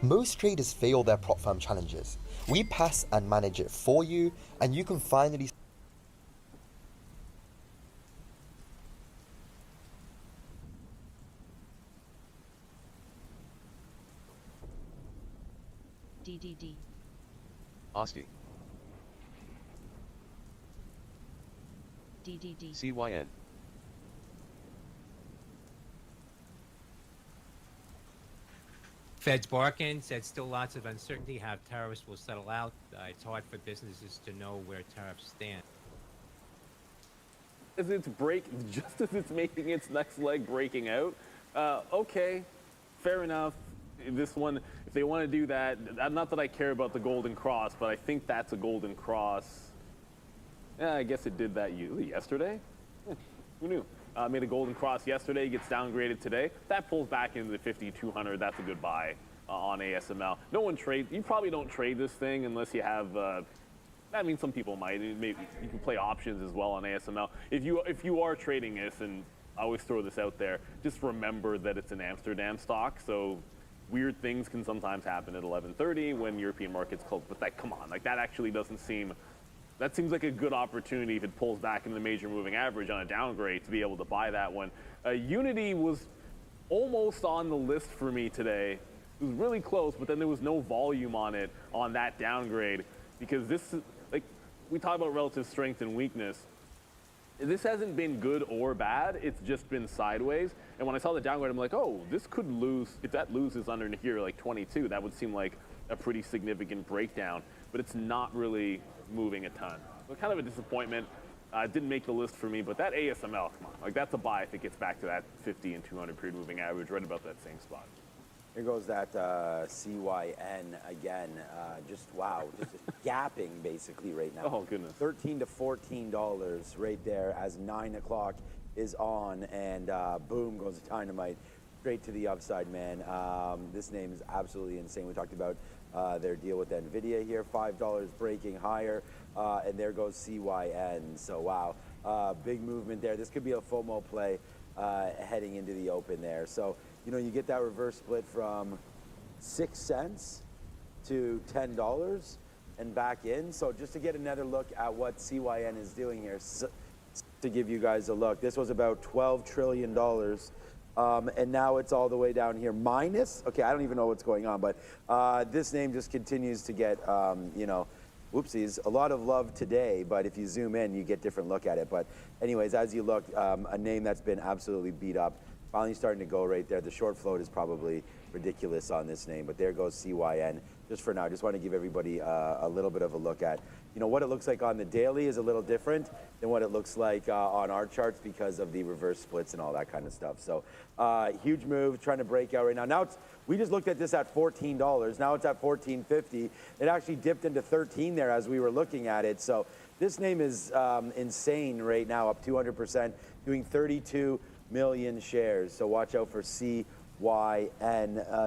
Speaker 4: Most traders fail their prop firm challenges. We pass and manage it for you, and you can finally
Speaker 3: DDD.
Speaker 2: Asti.
Speaker 3: DDD.
Speaker 2: CYN.
Speaker 22: Fed's barking, said still lots of uncertainty how tariffs will settle out. It's hard for businesses to know where tariffs stand.
Speaker 23: As it's just as it's making its next leg breaking out, okay, fair enough. This one, if they want to do that, not that I care about the Golden Cross, but I think that's a Golden Cross. Yeah, I guess it did that yesterday. Who knew? Made a Golden Cross yesterday, gets downgraded today. That pulls back into the 5,200. That's a good buy. on ASML. No one trades. You probably don't trade this thing unless you have. I mean, some people might. Maybe you can play options as well on ASML. If you are trading this, and I always throw this out there, just remember that it's an Amsterdam stock. So weird things can sometimes happen at 11:30 when European markets close. But that, come on, like that actually doesn't seem. That seems like a good opportunity if it pulls back into the major moving average on a downgrade to be able to buy that one. Unity was almost on the list for me today. It was really close, but then there was no volume on it on that downgrade because this is, like, we talk about relative strength and weakness. This hasn't been good or bad. It's just been sideways. And when I saw the downgrade, I'm like, oh, this could lose. If that loses under here, like 22, that would seem like a pretty significant breakdown. But it's not really moving a ton. So kind of a disappointment. Didn't make the list for me, but that ASML, come on, like that's a buy if it gets back to that 50 and 200 period moving average, right about that same spot.
Speaker 6: Here goes that CYN again. Just wow, just gapping basically right now.
Speaker 23: Oh goodness.
Speaker 6: $13 to $14 right there as 9 o'clock is on, and boom goes the dynamite straight to the upside, man. This name is absolutely insane. We talked about their deal with NVIDIA here, $5 breaking higher, and there goes CYN. So wow, big movement there. This could be a FOMO play heading into the open there. So, you know, you get that reverse split from 6 cents to $10 and back in. So just to get another look at what CYN is doing here, so, to give you guys a look, this was about $12 trillion. And now it's all the way down here minus. Okay, I don't even know what's going on, but this name just continues to get, you know, whoopsies, a lot of love today, but if you zoom in, you get different look at it. But anyways, as you look, a name that's been absolutely beat up, finally starting to go right there. The short float is probably ridiculous on this name, but there goes CYN. Just for now, just want to give everybody a little bit of a look at, you know, what it looks like on the daily is a little different than what it looks like on our charts because of the reverse splits and all that kind of stuff. So huge move, trying to break out right now. Now we just looked at this at $14. Now it's at $14.50. It actually dipped into 13 there as we were looking at it. So this name is insane right now, up 200%, doing 32 million shares. So watch out for CYN.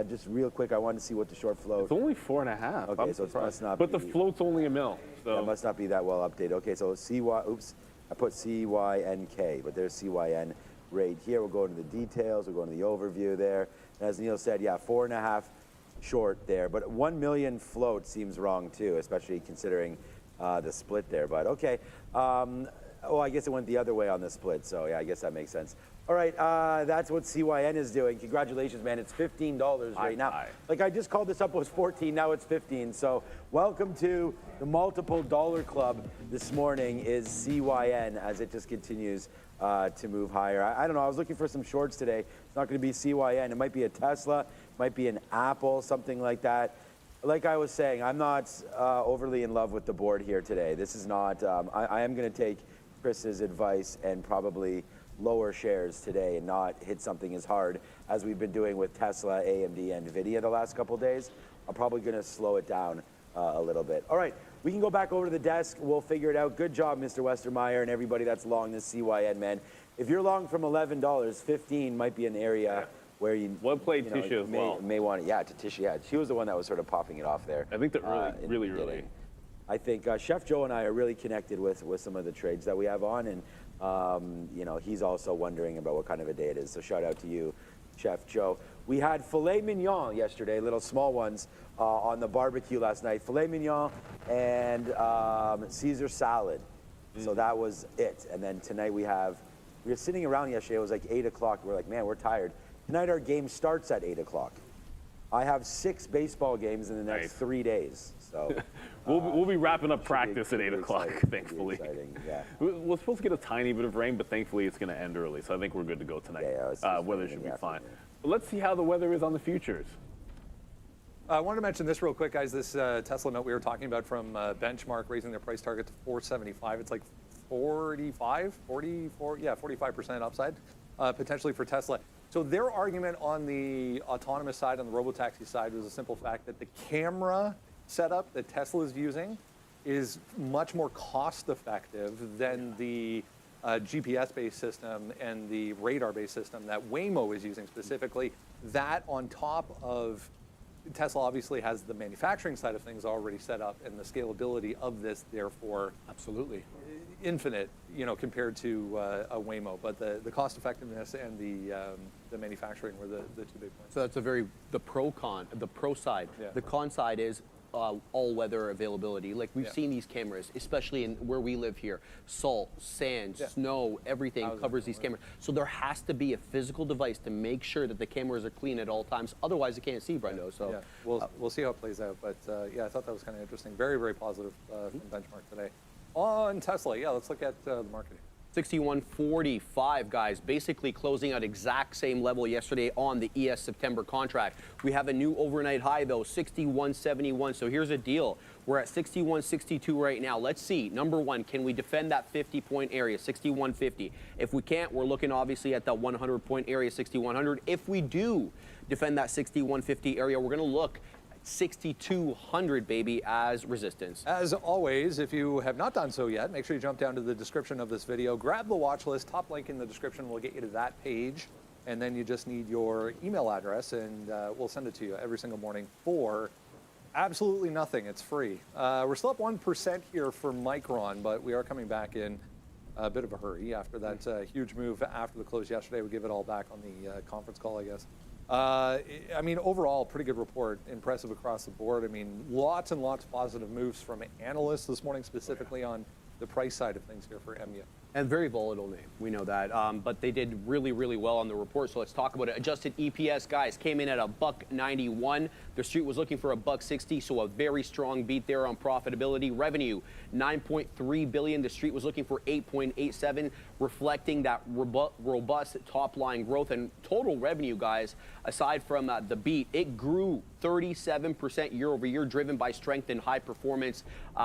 Speaker 6: Just real quick, I wanted to see what the short float.
Speaker 23: It's only 4.5.
Speaker 6: Okay, so it must not.
Speaker 23: But
Speaker 6: be,
Speaker 23: the float's only a mil. So
Speaker 6: that must not be that well updated. Okay, so oops, I put CYNK, but there's CYN right here. We'll go into the details. We'll go into the overview there. And as Neil said, yeah, 4.5 short there, but 1 million float seems wrong too, especially considering the split there. But okay. Oh, I guess it went the other way on the split. So yeah, I guess that makes sense. All right, that's what CYN is doing. Congratulations, man. It's $15 right now. Like I just called this up, it was 14, now it's 15. So welcome to the multiple dollar club this morning is CYN as it just continues to move higher. I don't know, I was looking for some shorts today. It's not gonna be CYN. It might be a Tesla, it might be an Apple, something like that. Like I was saying, I'm not overly in love with the board here today. This is not, I am gonna take Chris's advice and probably lower shares today and not hit something as hard as we've been doing with Tesla, AMD, and NVIDIA the last couple of days. I'm probably going to slow it down a little bit. All right, we can go back over to the desk. We'll figure it out. Good job, Mr. Westermeyer, and everybody that's long this CYN, man. If you're long from $11, 15 might be an area where you
Speaker 23: played Tisha as well.
Speaker 6: May want it. Yeah, to Tisha. Yeah, she was the one that was sort of popping it off there.
Speaker 23: I think that really.
Speaker 6: I think Chef Joe and I are really connected with some of the trades that we have on, and you know, he's also wondering about what kind of a day it is. So shout out to you, Chef Joe. We had filet mignon yesterday, little small ones, on the barbecue last night. Filet mignon and Caesar salad. So that was it. And then tonight we were sitting around yesterday. It was like 8 o'clock. We're like, man, we're tired. Tonight our game starts at 8 o'clock. I have 6 baseball games in the next 3 days. So
Speaker 23: we'll be wrapping up practice at 8 o'clock, thankfully.
Speaker 6: Yeah.
Speaker 23: We're supposed to get a tiny bit of rain, but thankfully it's going to end early, so I think we're good to go tonight. Weather should be fine. But let's see how the weather is on the futures.
Speaker 7: I wanted to mention this real quick, guys. This Tesla note we were talking about from Benchmark raising their price target to 475. It's like 45% upside potentially for Tesla. So their argument on the autonomous side, on the robotaxi side, was a simple fact that the camera setup that Tesla is using is much more cost-effective than the GPS-based system and the radar-based system that Waymo is using specifically. That on top of Tesla obviously has the manufacturing side of things already set up, and the scalability of this, therefore,
Speaker 8: absolutely
Speaker 7: infinite, compared to a Waymo. But the cost effectiveness and the manufacturing were the two big points.
Speaker 8: So that's the pro side.
Speaker 7: Yeah.
Speaker 8: The con side is all-weather availability. Like we've seen these cameras, especially in where we live here, salt, sand, snow, everything covers these cameras. So there has to be a physical device to make sure that the cameras are clean at all times. Otherwise, you can't see, Brendo. So
Speaker 7: we'll see how it plays out. But I thought that was kind of interesting. Very, very positive from Benchmark today. On Tesla, let's look at the market.
Speaker 8: 61.45, guys, basically closing at exact same level yesterday on the ES September contract. We have a new overnight high, though, 61.71. So here's a deal. We're at 61.62 right now. Let's see. Number one, can we defend that 50-point area, 61.50? If we can't, we're looking obviously at that 100-point area, 6100. If we do defend that 61.50 area, we're going to look 6,200, baby, as resistance.
Speaker 7: As always, if you have not done so yet, make sure you jump down to the description of this video, grab the watch list, top link in the description will get you to that page, and then you just need your email address, and we'll send it to you every single morning for absolutely nothing. It's free. We're still up 1% here for Micron, but we are coming back in a bit of a hurry after that huge move after the close yesterday. We give it all back on the conference call, I guess. Overall, pretty good report, impressive across the board. Lots and lots of positive moves from analysts this morning, specifically on the price side of things here for EMEA.
Speaker 8: And very volatile name, we know that. But they did really, really well on the report, so let's talk about it. Adjusted EPS, guys, came in at $1.91. The street was looking for $1.60, so a very strong beat there on profitability. Revenue, $9.3 billion. The street was looking for $8.87, reflecting that robust top-line growth. And total revenue, guys, aside from the beat, it grew 37% year over year, driven by strength in high-performance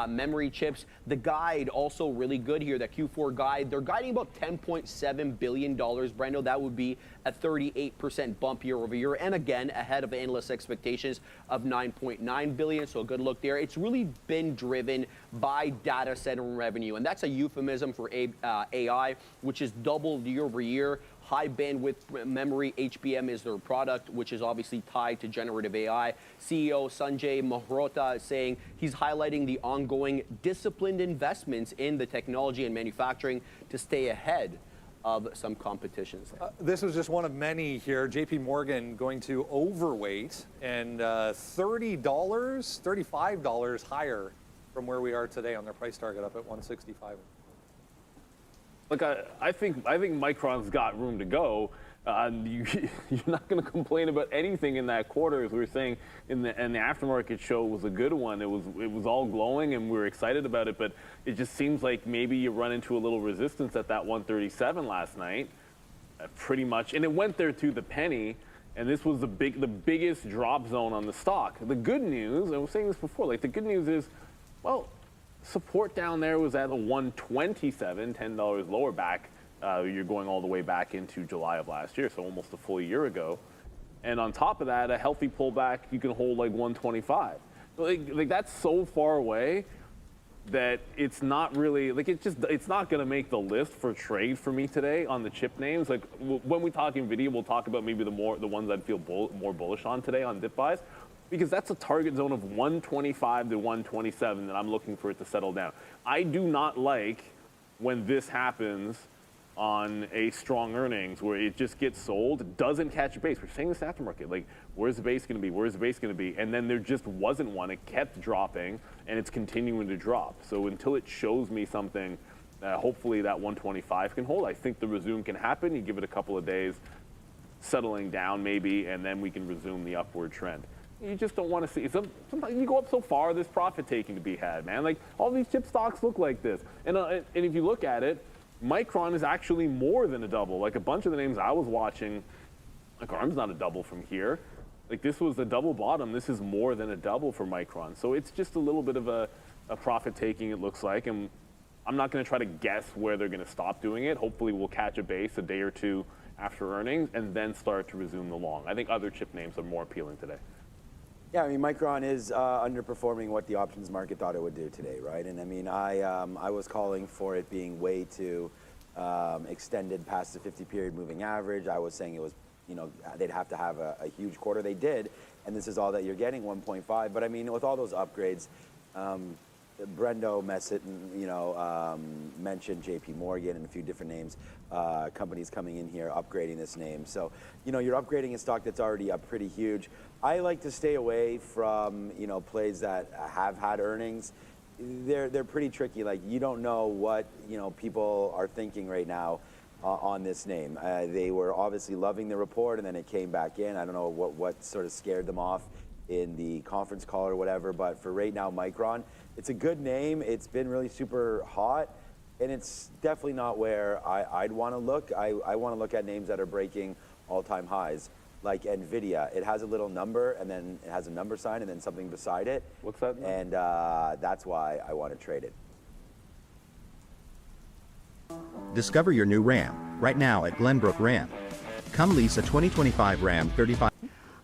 Speaker 8: memory chips. The guide also really good here, that Q4 guide. They're guiding about $10.7 billion, Brendo. That would be a 38% bump year over year, and again, ahead of analyst expectations of $9.9 billion, so a good look there. It's really been driven by data center revenue, and that's a euphemism for AI, which is doubled year over year. High bandwidth memory, HBM, is their product, which is obviously tied to generative AI. CEO Sanjay Mehrotra is saying he's highlighting the ongoing disciplined investments in the technology and manufacturing to stay ahead of some competitions.
Speaker 7: This was just one of many here. JP Morgan going to overweight, and $35 higher from where we are today on their price target, up at 165.
Speaker 23: Look, I think Micron's got room to go. You're not going to complain about anything in that quarter, as we were saying in the aftermarket show was a good one. It was all glowing, and we were excited about it. But it just seems like maybe you run into a little resistance at that 137 last night, pretty much, and it went there to the penny. And this was the biggest drop zone on the stock. The good news, and I was saying this before, like the good news is, well, support down there was at a 127, $10 lower back. You're going all the way back into July of last year, so almost a full year ago. And on top of that, a healthy pullback, you can hold like 125. Like that's so far away that it's not really, like it's not going to make the list for trade for me today on the chip names. Like when we talk NVIDIA, we'll talk about maybe the ones I'd feel more bullish on today on dip buys, because that's a target zone of 125 to 127 that I'm looking for it to settle down. I do not like when this happens on a strong earnings where it just gets sold, doesn't catch a base. We're saying this aftermarket, like where's the base going to be? Where's the base going to be? And then there just wasn't one. It kept dropping, and it's continuing to drop. So until it shows me something, hopefully that 125 can hold. I think the resume can happen. You give it a couple of days, settling down maybe, and then we can resume the upward trend. You just don't want to see. Sometimes you go up so far, there's profit taking to be had, man. Like all these chip stocks look like this, and if you look at it, Micron is actually more than a double. Like a bunch of the names I was watching, like ARM's not a double from here. Like this was the double bottom. This is more than a double for Micron. So it's just a little bit of a profit taking, it looks like. And I'm not going to try to guess where they're going to stop doing it. Hopefully we'll catch a base a day or two after earnings and then start to resume the long. I think other chip names are more appealing today.
Speaker 6: Yeah, I mean, Micron is underperforming what the options market thought it would do today, right? And I mean, I was calling for it being way too extended past the 50-period moving average. I was saying it was they'd have to have a huge quarter. They did, and this is all that you're getting, 1.5. But I mean, with all those upgrades, Brendo mentioned J.P. Morgan and a few different names, companies coming in here upgrading this name. So, you're upgrading a stock that's already up pretty huge. I like to stay away from, plays that have had earnings. They're pretty tricky. Like, you don't know what, people are thinking right now on this name. They were obviously loving the report, and then it came back in. I don't know what sort of scared them off in the conference call or whatever, but for right now, Micron, it's a good name. It's been really super hot, and it's definitely not where I'd want to look. I want to look at names that are breaking all-time highs, like NVIDIA. It has a little number, and then it has a number sign, and then something beside it.
Speaker 23: What's that number?
Speaker 6: And that's why I want to trade it.
Speaker 17: Discover your new Ram right now at Glenbrook Ram. Come lease a 2025 Ram 35.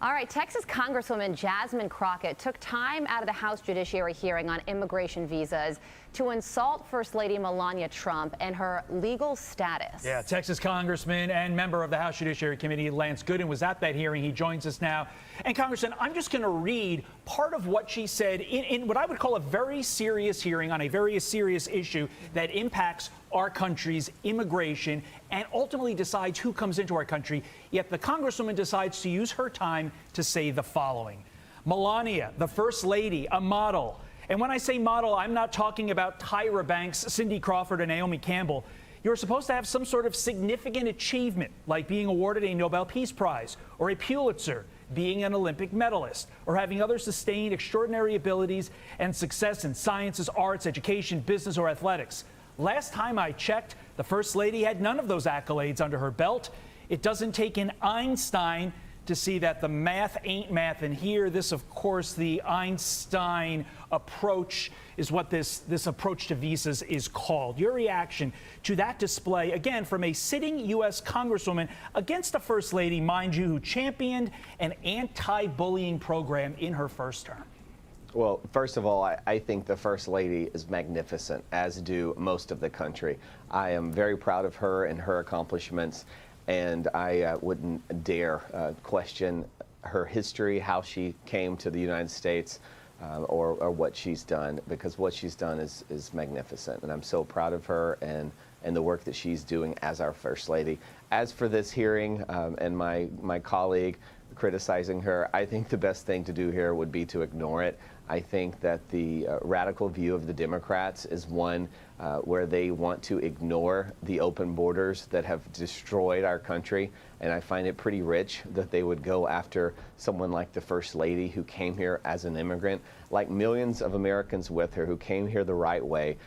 Speaker 9: All right, Texas Congresswoman Jasmine Crockett took time out of the House Judiciary hearing on immigration visas to insult First Lady Melania Trump and her legal status.
Speaker 12: Yeah, Texas Congressman and member of the House Judiciary Committee, Lance Gooden, was at that hearing. He joins us now. And Congressman, I'm just going to read part of what she said in what I would call a very serious hearing on a very serious issue that impacts our country's immigration and ultimately decides who comes into our country. Yet the Congresswoman decides to use her time to say the following. Melania, the First Lady, a model. And when I say model, I'm not talking about Tyra Banks, Cindy Crawford, and Naomi Campbell. You're supposed to have some sort of significant achievement, like being awarded a Nobel Peace Prize or a Pulitzer, being an Olympic medalist, or having other sustained extraordinary abilities and success in sciences, arts, education, business, or athletics. Last time I checked, the First Lady had none of those accolades under her belt. It doesn't take an Einstein to see that the math ain't math. And here, this, of course, the Einstein approach is what this approach to visas is called. Your reaction to that display, again, from a sitting U.S. Congresswoman against a First Lady, mind you, who championed an anti-bullying program in her first term.
Speaker 13: Well, first of all, I think the First Lady is magnificent, as do most of the country. I am very proud of her and her accomplishments, and I wouldn't dare question her history, how she came to the United States, or what she's done, because what she's done is magnificent. And I'm so proud of her and the work that she's doing as our First Lady. As for this hearing and my colleague criticizing her, I think the best thing to do here would be to ignore it. I think that the radical view of the Democrats is one where they want to ignore the open borders that have destroyed our country. And I find it pretty rich that they would go after someone like the First Lady, who came here as an immigrant, like millions of Americans with her who came here the right way.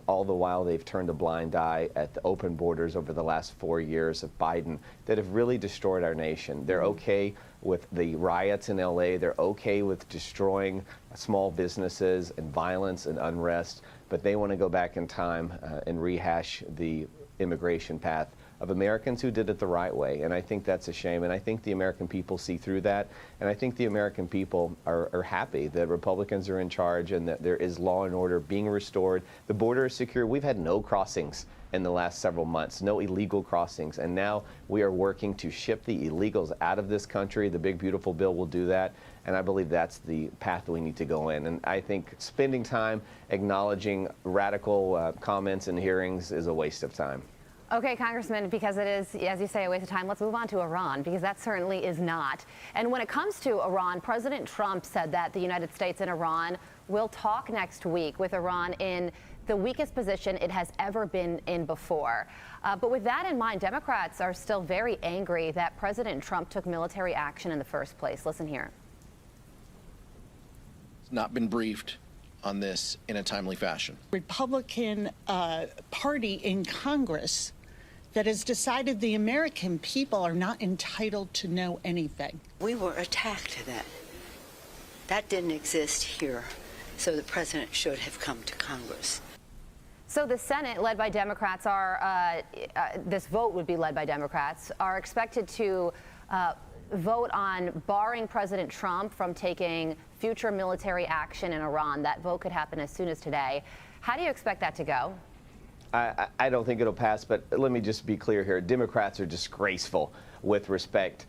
Speaker 13: All the while they've turned a blind eye at the open borders over the last 4 years of Biden that have really destroyed our nation. They're okay with the riots in LA. They're okay with destroying small businesses and violence and unrest, but they want to go back in time and rehash the immigration path of Americans who did it the right way. And I think that's a shame. And I think the American people see through that. And I think the American people are happy that Republicans are in charge and that there is law and order being restored. The border is secure. We've had no crossings in the last several months, no illegal crossings. And now we are working to ship the illegals out of this country. The big, beautiful bill will do that. And I believe that's the path we need to go in. And I think spending time acknowledging radical comments and hearings is a waste of time.
Speaker 9: Okay, Congressman, because it is, as you say, a waste of time, let's move on to Iran, because that certainly is not. And when it comes to Iran, President Trump said that the United States and Iran will talk next week, with Iran in the weakest position it has ever been in before. But with that in mind, Democrats are still very angry that President Trump took military action in the first place. Listen here.
Speaker 24: It's not been briefed on this in a timely fashion.
Speaker 25: Republican Party in Congress that has decided the American people are not entitled to know anything.
Speaker 26: We were attacked then. That didn't exist here, so the president should have come to Congress.
Speaker 9: So the Senate, led by Democrats, this vote would be led by Democrats, are expected to vote on barring President Trump from taking future military action in Iran. That vote could happen as soon as today. How do you expect that to go?
Speaker 13: I don't think it'll pass, but let me just be clear here. Democrats are disgraceful with respect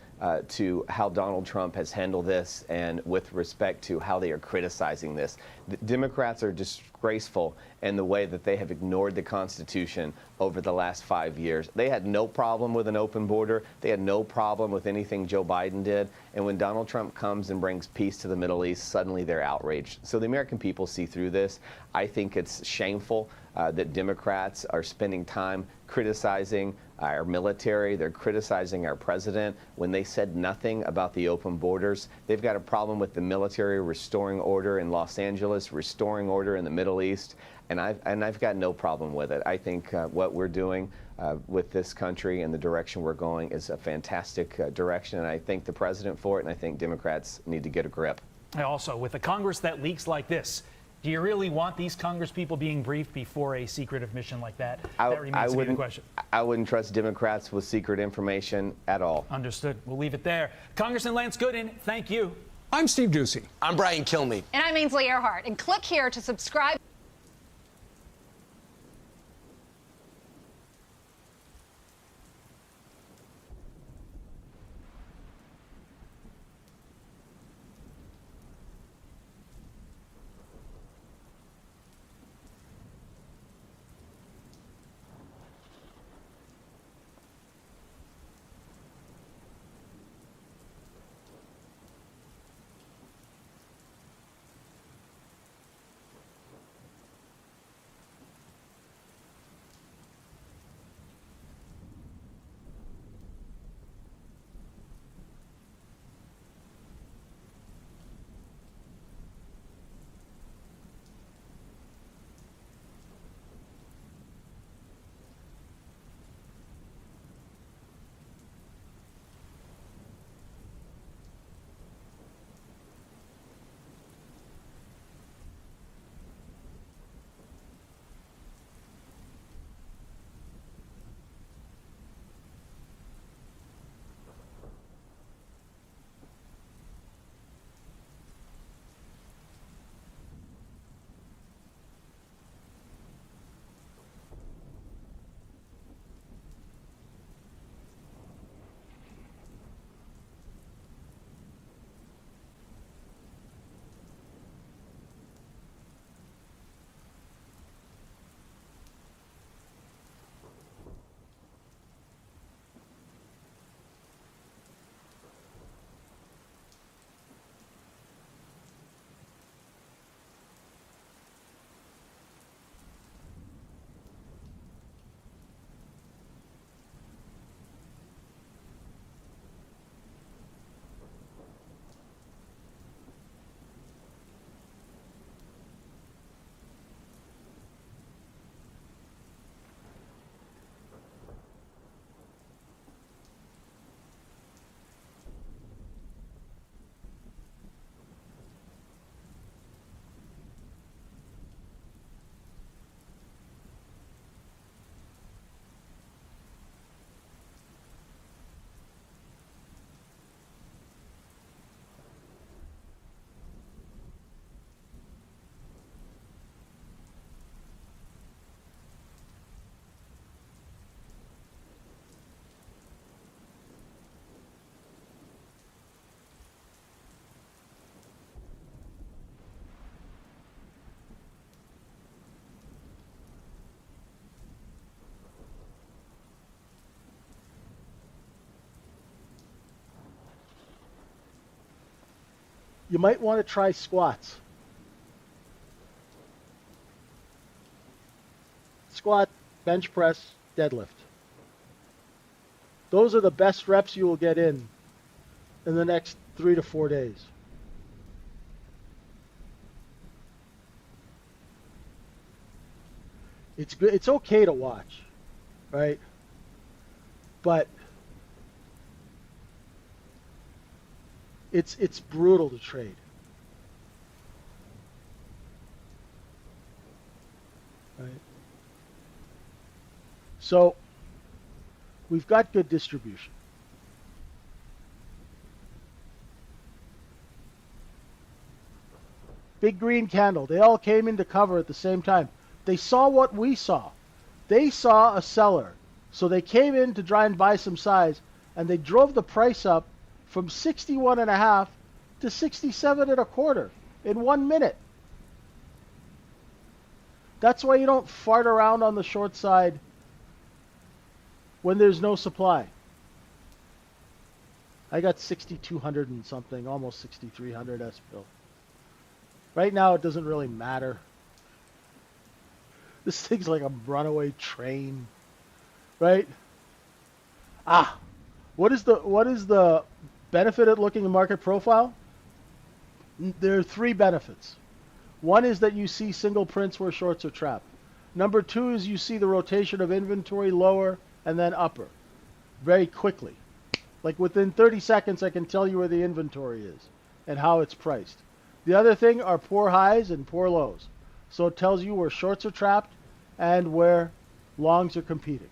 Speaker 13: to how Donald Trump has handled this and with respect to how they are criticizing this. The Democrats are disgraceful in the way that they have ignored the Constitution over the last 5 years. They had no problem with an open border. They had no problem with anything Joe Biden did. And when Donald Trump comes and brings peace to the Middle East, suddenly they're outraged. So the American people see through this. I think it's shameful that Democrats are spending time criticizing our military. They're criticizing our president when they said nothing about the open borders. They've got a problem with the military restoring order in Los Angeles, restoring order in the Middle East, and I've got no problem with it. I think what we're doing with this country and the direction we're going is a fantastic direction, and I thank the president for it, and I think Democrats need to get a grip.
Speaker 12: Also, with a Congress that leaks like this, do you really want these Congress people being briefed before a secretive mission like that? That remains to be the question.
Speaker 13: I wouldn't trust Democrats with secret information at all.
Speaker 12: Understood. We'll leave it there. Congressman Lance Gooden, thank you.
Speaker 10: I'm Steve Doocy.
Speaker 11: I'm Brian Kilmeade.
Speaker 15: And I'm Ainsley Earhart. And click here to subscribe.
Speaker 16: You might want to try squats. Squat, bench press, deadlift. Those are the best reps you will get in the next 3 to 4 days. It's good. It's okay to watch, right? But it's brutal to trade. Right? So we've got good distribution. Big green candle. They all came into cover at the same time. They saw what we saw. They saw a seller. So they came in to try and buy some size, and they drove the price up from 61.5 to 67.25 in 1 minute. That's why you don't fart around on the short side when there's no supply. I got 6,200 and something, almost 6,300 S-Bill. Right now, it doesn't really matter. This thing's like a runaway train, right? What is the benefit at looking at market profile? There are 3 benefits. One is that you see single prints where shorts are trapped. Number 2 is you see the rotation of inventory lower and then upper very quickly. Like within 30 seconds, I can tell you where the inventory is and how it's priced. The other thing are poor highs and poor lows. So it tells you where shorts are trapped and where longs are competing.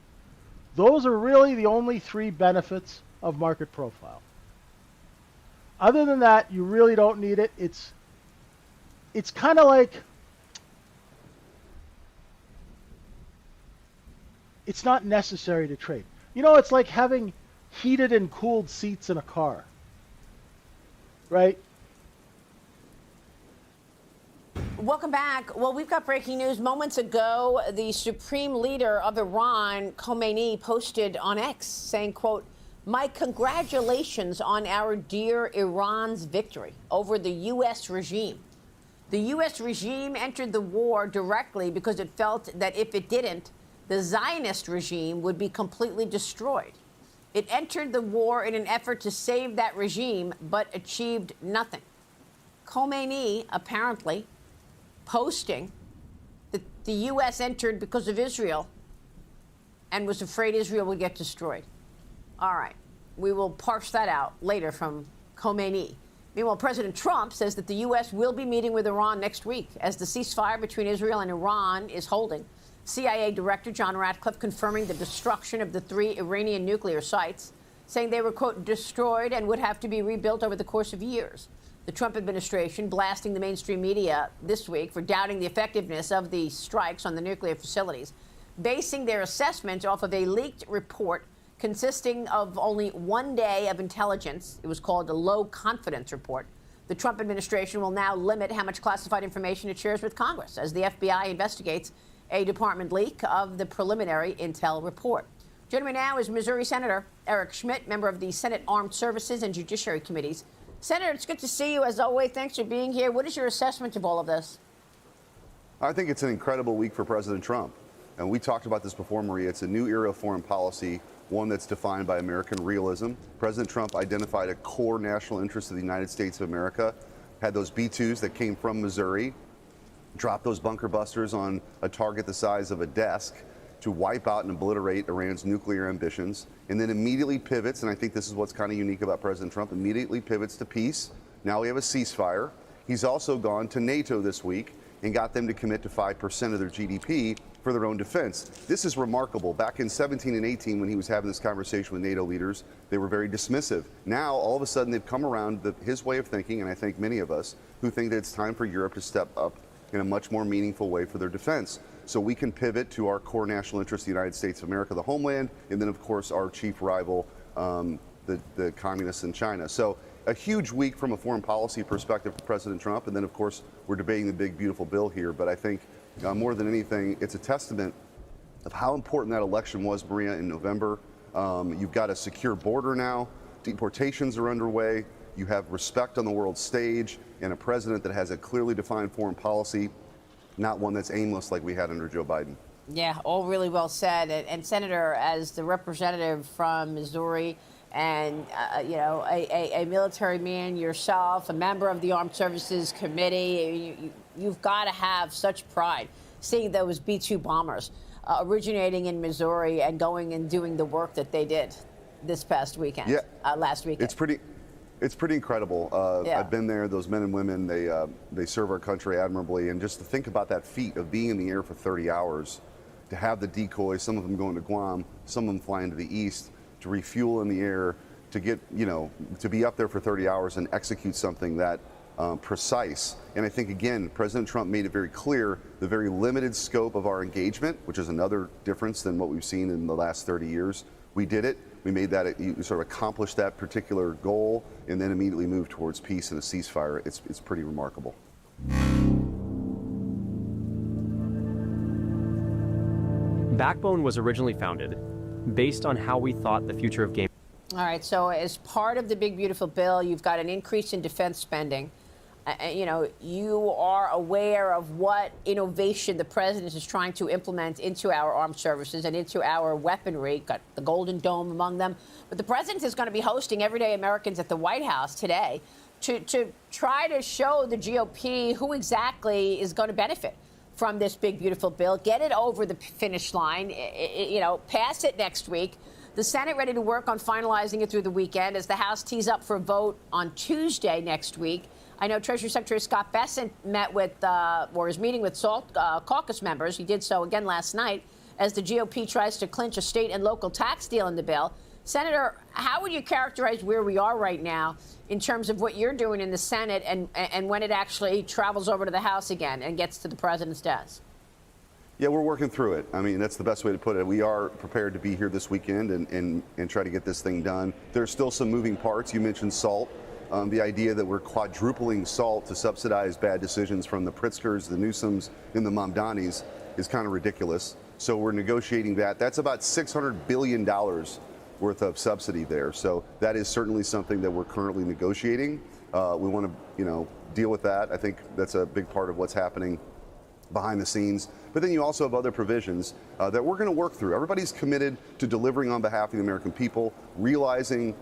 Speaker 16: Those are really the only 3 benefits of market profile. Other than that, you really don't need it. It's kind of like, it's not necessary to trade. You know, it's like having heated and cooled seats in a car, right?
Speaker 10: Welcome back. Well, we've got breaking news. Moments ago, the supreme leader of Iran, Khomeini, posted on X saying, quote, "My congratulations on our dear Iran's victory over the U.S. regime. The U.S. regime entered the war directly because it felt that if it didn't, the Zionist regime would be completely destroyed. It entered the war in an effort to save that regime, but achieved nothing." Khomeini apparently posting that the U.S. entered because of Israel and was afraid Israel would get destroyed. All right, we will parse that out later from Khomeini. Meanwhile, President Trump says that the U.S. will be meeting with Iran next week as the ceasefire between Israel and Iran is holding. CIA Director John Ratcliffe confirming the destruction of the 3 Iranian nuclear sites, saying they were, quote, destroyed and would have to be rebuilt over the course of years. The Trump administration blasting the mainstream media this week for doubting the effectiveness of the strikes on the nuclear facilities, basing their assessment off of a leaked report consisting of only 1 day of intelligence. It was called a low confidence report. The Trump administration will now limit how much classified information it shares with Congress as the FBI investigates a department leak of the preliminary intel report. Joining me now is Missouri Senator Eric Schmitt, member of the Senate Armed Services and Judiciary Committees. Senator, it's good to see you as always. Thanks for being here. What is your assessment of all of this?
Speaker 11: I think it's an incredible week for President Trump. And we talked about this before, Maria. It's a new era of foreign policy, one that's defined by American realism. President Trump identified a core national interest of the United States of America, had those B-2s that came from Missouri, dropped those bunker busters on a target the size of a desk to wipe out and obliterate Iran's nuclear ambitions, and then immediately pivots, and I think this is what's kind of unique about President Trump, immediately pivots to peace. Now we have a ceasefire. He's also gone to NATO this week and got them to commit to 5% of their GDP for their own defense. This is remarkable. Back in 17 and 18, when he was having this conversation with NATO leaders, they were very dismissive. Now, all of a sudden, they've come around his way of thinking, and I think many of us who think that it's time for Europe to step up in a much more meaningful way for their defense. So we can pivot to our core national interest, the United States of America, the homeland, and then, of course, our chief rival, the communists in China. So a huge week from a foreign policy perspective for President Trump. And then, of course, we're debating the big, beautiful bill here. But I think more than anything, it's a testament of how important that election was, Maria, in November. You've got a secure border now. Deportations are underway. You have respect on the world stage and a president that has a clearly defined foreign policy, not one that's aimless like we had under Joe Biden.
Speaker 10: Yeah, all really well said. And Senator, as the representative from Missouri and, a military man yourself, a member of the Armed Services Committee, you've got to have such pride seeing those B-2 bombers originating in Missouri and going and doing the work that they did this past weekend, last weekend.
Speaker 11: It's pretty incredible. I've been there. Those men and women, they serve our country admirably. And just to think about that feat of being in the air for 30 hours, to have the decoys, some of them going to Guam, some of them flying to the east, to refuel in the air, to get, to be up there for 30 hours and execute something that precise. And I think, again, President Trump made it very clear the very limited scope of our engagement, which is another difference than what we've seen in the last 30 years. We did it We made that, you sort of accomplished that particular goal and then immediately moved towards peace and a ceasefire. It's pretty remarkable.
Speaker 5: Backbone was originally founded based on how we thought the future of gaming.
Speaker 10: All right, so as part of the big, beautiful bill, you've got an increase in defense spending. You know, you are aware of what innovation the president is trying to implement into our armed services and into our weaponry. Got the Golden Dome among them. But the president is going to be hosting everyday Americans at the White House today to try to show the GOP who exactly is going to benefit from this big, beautiful bill, get it over the finish line, you know, pass it next week. The Senate ready to work on finalizing it through the weekend as the House tees up for a vote on Tuesday next week. I know Treasury Secretary Scott Bessent met with, or is meeting with SALT caucus members. He did so again last night as the GOP tries to clinch a state and local tax deal in the bill. Senator, how would you characterize where we are right now in terms of what you're doing in the Senate and when it actually travels over to the House again and gets to the president's desk?
Speaker 11: Yeah, we're working through it. I mean, that's the best way to put it. We are prepared to be here this weekend and try to get this thing done. There's still some moving parts. You mentioned SALT. The idea that we're quadrupling SALT to subsidize bad decisions from the Pritzkers, the Newsoms, and the Mamdanis is kind of ridiculous. So we're negotiating that. That's about $600 billion worth of subsidy there. So that is certainly something that we're currently negotiating. We want to, deal with that. I think that's a big part of what's happening behind the scenes. But then you also have other provisions that we're going to work through. Everybody's committed to delivering on behalf of the American people, realizing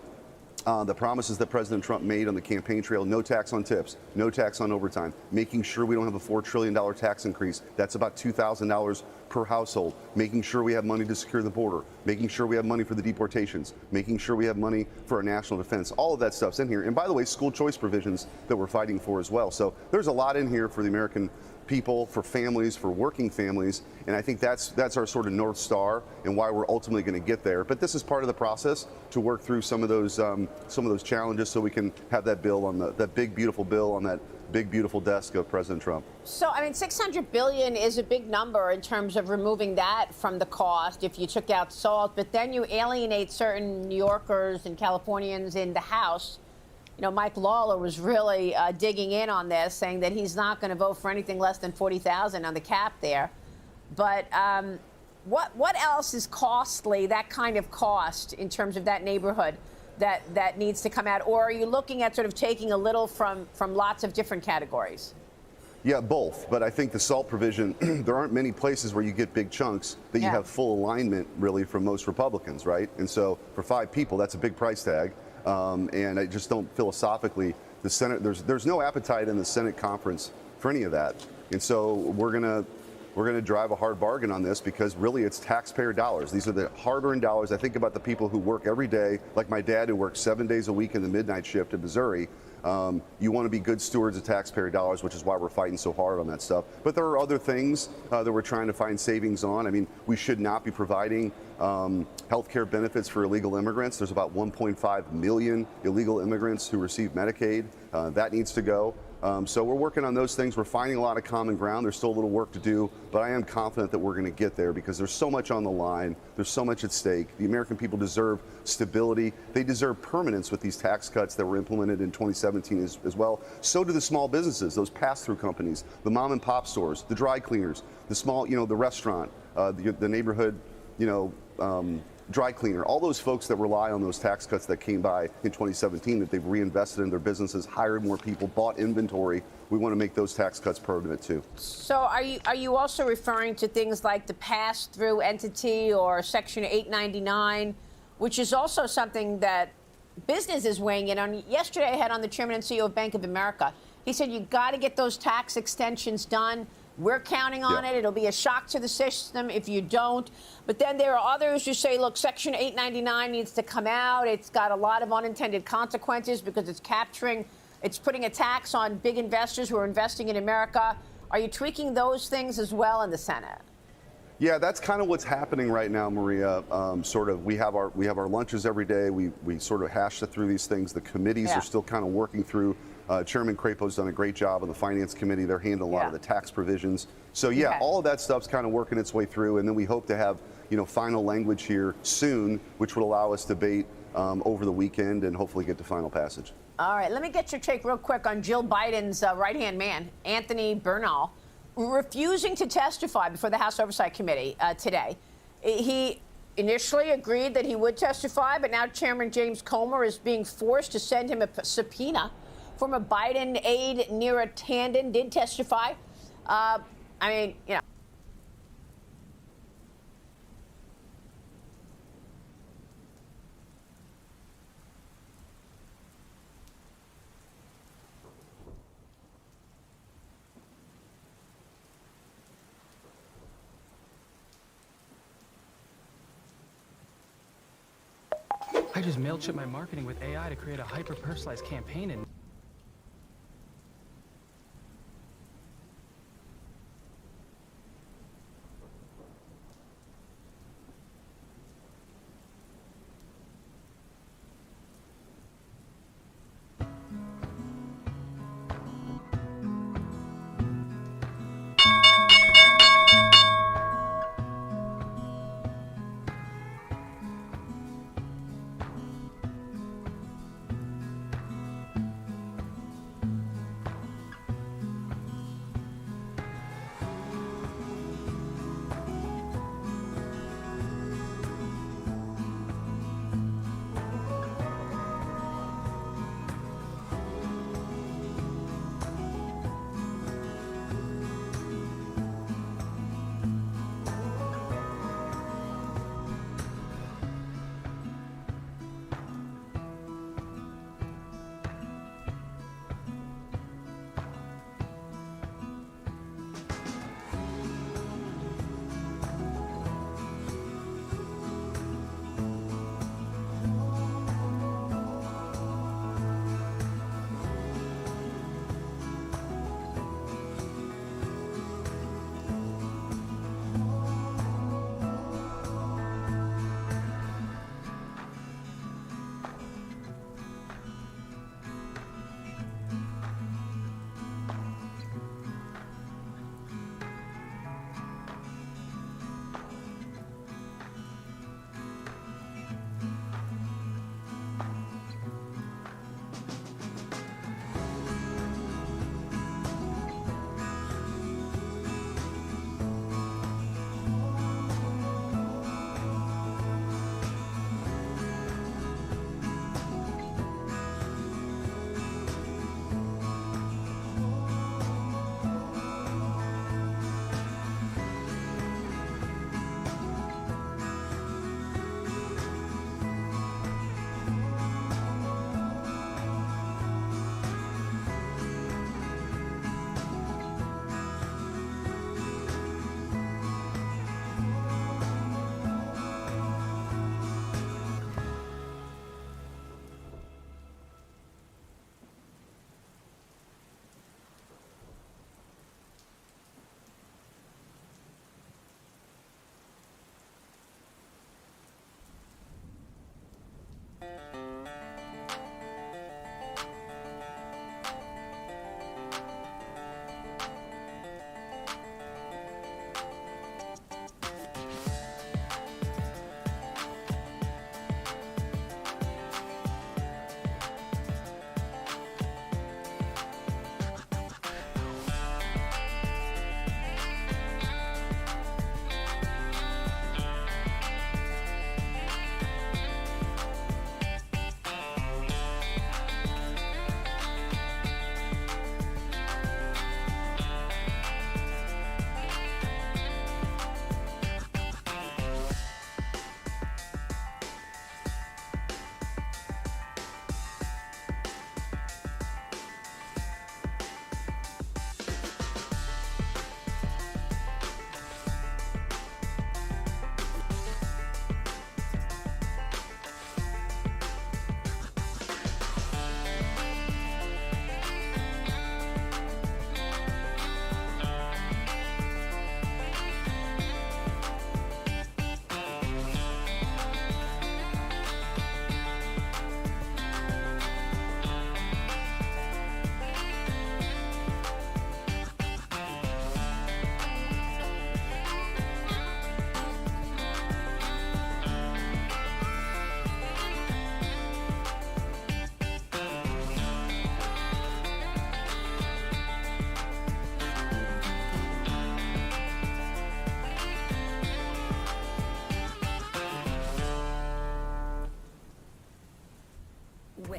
Speaker 11: the promises that President Trump made on the campaign trail: no tax on tips, no tax on overtime, making sure we don't have a $4 trillion tax increase. That's about $2,000 per household, making sure we have money to secure the border, making sure we have money for the deportations, making sure we have money for our national defense. All of that stuff's in here. And by the way, school choice provisions that we're fighting for as well. So there's a lot in here for the American people, for families, for working families, and I think that's our sort of North Star and why we're ultimately going to get there. But this is part of the process to work through some of those challenges so we can have that bill on that big beautiful bill on that big beautiful desk of President Trump.
Speaker 10: So I mean, $600 billion is a big number in terms of removing that from the cost if you took out SALT, but then you alienate certain New Yorkers and Californians in the House. You know, Mike Lawler was really digging in on this, saying that he's not going to vote for anything less than $40,000 on the cap there. But what else is costly, that kind of cost in terms of that neighborhood that needs to come out? Or are you looking at sort of taking a little from lots of different categories?
Speaker 11: Yeah, both. But I think the SALT provision, there aren't many places where you get big chunks that you have full alignment really from most Republicans, right? And so for 5 people, that's a big price tag. And I just don't philosophically, the Senate, there's no appetite in the Senate conference for any of that. And so we're gonna drive a hard bargain on this because really it's taxpayer dollars. These are the hard-earned dollars. I think about the people who work every day, like my dad who works 7 days a week in the midnight shift in Missouri. You want to be good stewards of taxpayer dollars, which is why we're fighting so hard on that stuff. But there are other things that we're trying to find savings on. I mean, we should not be providing health care benefits for illegal immigrants. There's about 1.5 million illegal immigrants who receive Medicaid. That needs to go. So we're working on those things. We're finding a lot of common ground. There's still a little work to do, but I am confident that we're going to get there because there's so much on the line. There's so much at stake. The American people deserve stability. They deserve permanence with these tax cuts that were implemented in 2017 as well. So do the small businesses, those pass-through companies, the mom and pop stores, the dry cleaners, the small, the restaurant, the neighborhood, dry cleaner, all those folks that rely on those tax cuts that came by in 2017 that they've reinvested in their businesses, hired more people, bought inventory. We want to make those tax cuts permanent too.
Speaker 10: So are you also referring to things like the pass-through entity or Section 899, which is also something that business is weighing in on? Yesterday I had on the chairman and CEO of Bank of America. He said you got to get those tax extensions done. We're counting on it. It'll be a shock to the system if you don't. But then there are others who say, look, Section 899 needs to come out. It's got a lot of unintended consequences because it's putting a tax on big investors who are investing in America. Are you tweaking those things as well in the Senate?
Speaker 11: Yeah, that's kind of what's happening right now, Maria. We have our lunches every day. We sort of hash through these things. The committees are still kind of working through. Chairman Crapo's done a great job on the Finance Committee. They're handling a lot of the tax provisions. So all of that stuff's kind of working its way through, and then we hope to have final language here soon, which would allow us to debate over the weekend and hopefully get to final passage.
Speaker 10: All right, let me get your take real quick on Jill Biden's right-hand man, Anthony Bernal, refusing to testify before the House Oversight Committee today. He initially agreed that he would testify, but now Chairman James Comer is being forced to send him a subpoena. Former Biden aide Neera Tanden did testify. I mean, you know.
Speaker 1: I just MailChimp my marketing with AI to create a hyper-personalized campaign and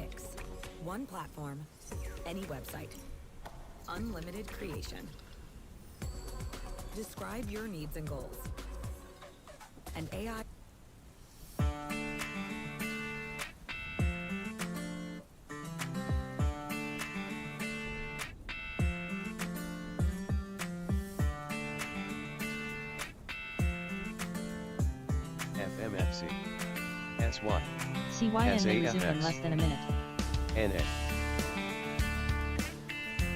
Speaker 4: Wix. One platform, any website. Unlimited creation. Describe your needs and goals. An AI.
Speaker 2: FMFC. SY.
Speaker 3: CYN may resume in less than a minute.
Speaker 2: NA.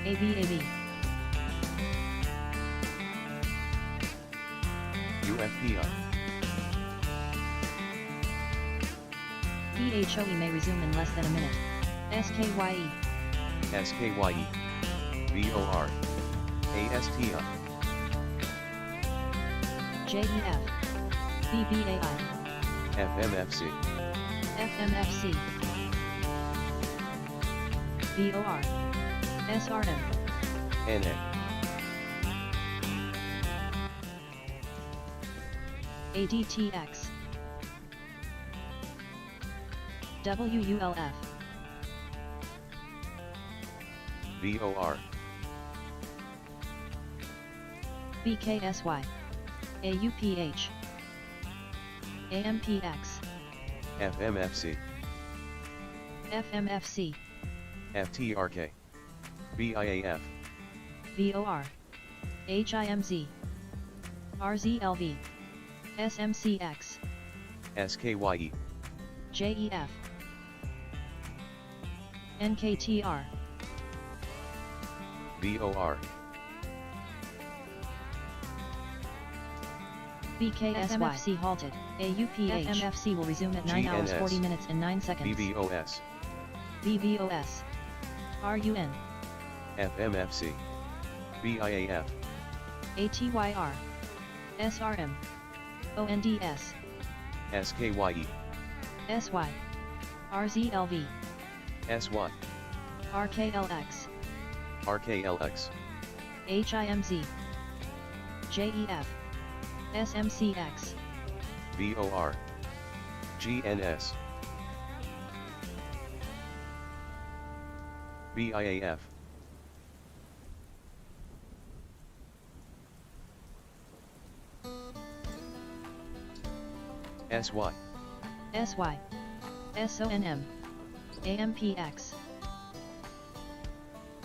Speaker 3: ABAB.
Speaker 2: UFPI.
Speaker 3: PHOE may resume in less than a minute. SKYE.
Speaker 2: SKYE. VOR. ASTI.
Speaker 3: JEF. BBAI.
Speaker 2: FMFC.
Speaker 3: FMFC. VOR. SRM.
Speaker 2: NA.
Speaker 3: ADTX. WULF.
Speaker 2: VOR.
Speaker 3: BKSY. AUPH. AMPX.
Speaker 2: FMFC.
Speaker 3: FMFC.
Speaker 2: FTRK. BIAF.
Speaker 3: VOR. HIMZ. RZLV. SMCX.
Speaker 2: SKYE.
Speaker 3: JEF. NKTR.
Speaker 2: VOR.
Speaker 3: BKSYFMFC halted. AUPH. FMFC will resume at 9 hours 40 minutes and 9 seconds.
Speaker 2: BVOS.
Speaker 3: BVOS. RUN.
Speaker 2: FMFC. BIAF.
Speaker 3: ATYR. SRM. ONDS.
Speaker 2: SKYE.
Speaker 3: SY. RZLV.
Speaker 2: SY.
Speaker 3: RKLX.
Speaker 2: RKLX.
Speaker 3: HIMZ. JEF. SMCX.
Speaker 2: VOR. GNS. BIAF. SY.
Speaker 3: SY. SONM. AMPX.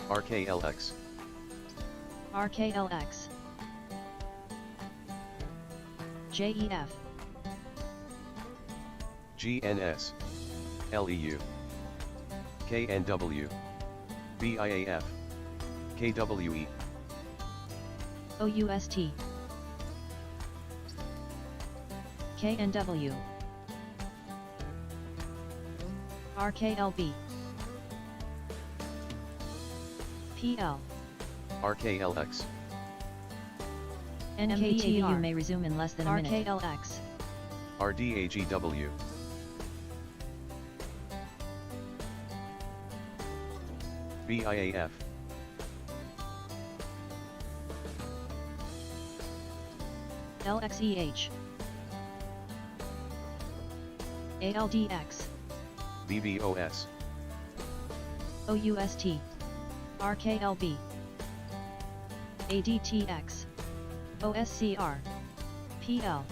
Speaker 2: RKLX.
Speaker 3: RKLX. JEF.
Speaker 2: GNS. LEU. KNW. BIAF. KWE.
Speaker 3: OUST. KNW. RKLB. PL.
Speaker 2: RKLX.
Speaker 3: NKTR may resume in less than a minute. RKLX.
Speaker 2: RDAGW. BIAF.
Speaker 3: LXEH. ALDX.
Speaker 2: BBOS.
Speaker 3: OUST. RKLB. ADTX. OSCR. PL.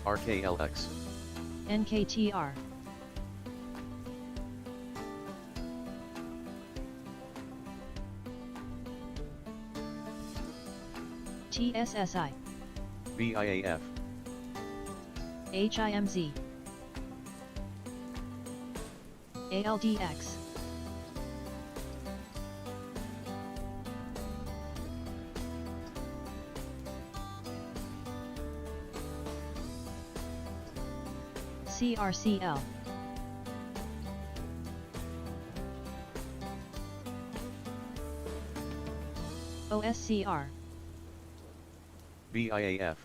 Speaker 2: RKLX.
Speaker 3: NKTR. TSSI.
Speaker 2: BIAF.
Speaker 3: HIMZ. ALDX. CRCL. OSCR.
Speaker 2: BIAF.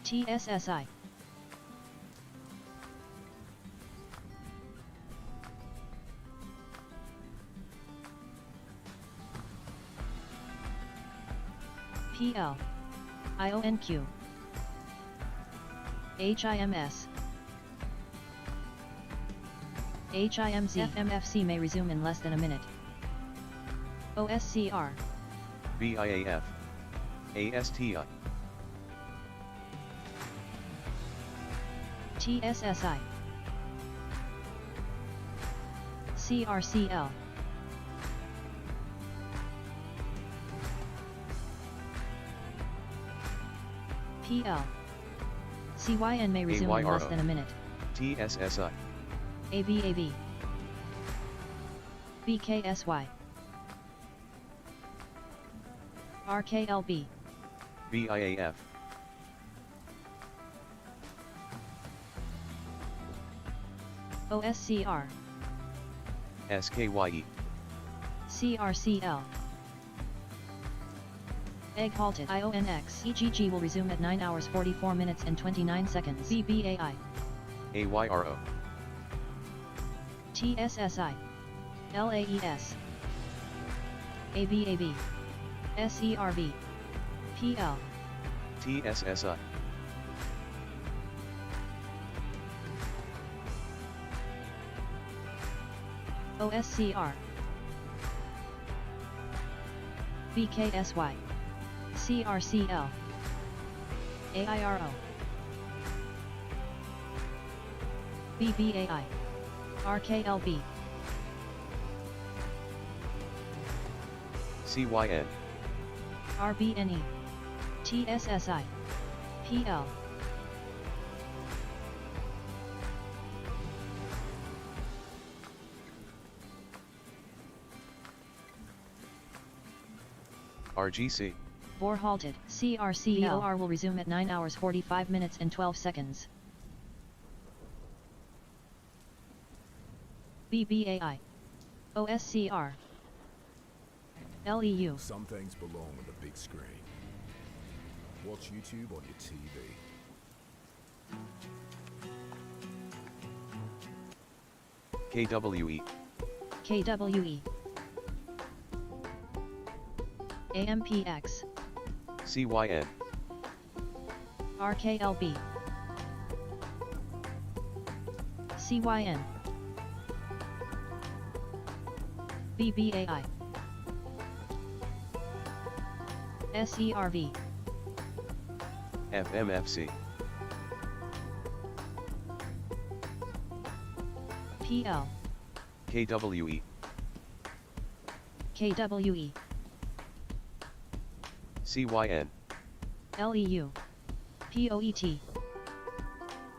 Speaker 3: TSSI. PL. IONQ. HIMS. HIMZ FMFC may resume in less than a minute. OSCR.
Speaker 2: BIAF. ASTI.
Speaker 3: TSSI. CRCL. PL. CYN may resume in less than a minute.
Speaker 2: TSSI.
Speaker 3: AVAV. BKSY. RKLB.
Speaker 2: BIAF.
Speaker 3: OSCR.
Speaker 2: SKYE.
Speaker 3: CRCL. Egg halted. IONX. EGG will resume at 9 hours 44 minutes and 29 seconds. BBAI.
Speaker 2: AYRO.
Speaker 3: TSSI. LAES. AVAV. SERV. PL.
Speaker 2: TSSI.
Speaker 3: OSCR. BKSY. CRCL. AIRO. BBAI. RKLB.
Speaker 2: CYN.
Speaker 3: RBNE. TSSI. PL.
Speaker 2: RGC.
Speaker 3: VOR halted. CRCLR will resume at 9 hours 45 minutes and 12 seconds. BBAI. OSCR. LEU.
Speaker 14: Some things belong on the big screen. Watch YouTube on your TV.
Speaker 2: KWE.
Speaker 3: KWE. AMPX.
Speaker 2: CYN.
Speaker 3: RKLB. CYN. BBAI. SERV.
Speaker 2: FMFC.
Speaker 3: PL.
Speaker 2: KWE.
Speaker 3: KWE.
Speaker 2: CYN.
Speaker 3: LEU. POET.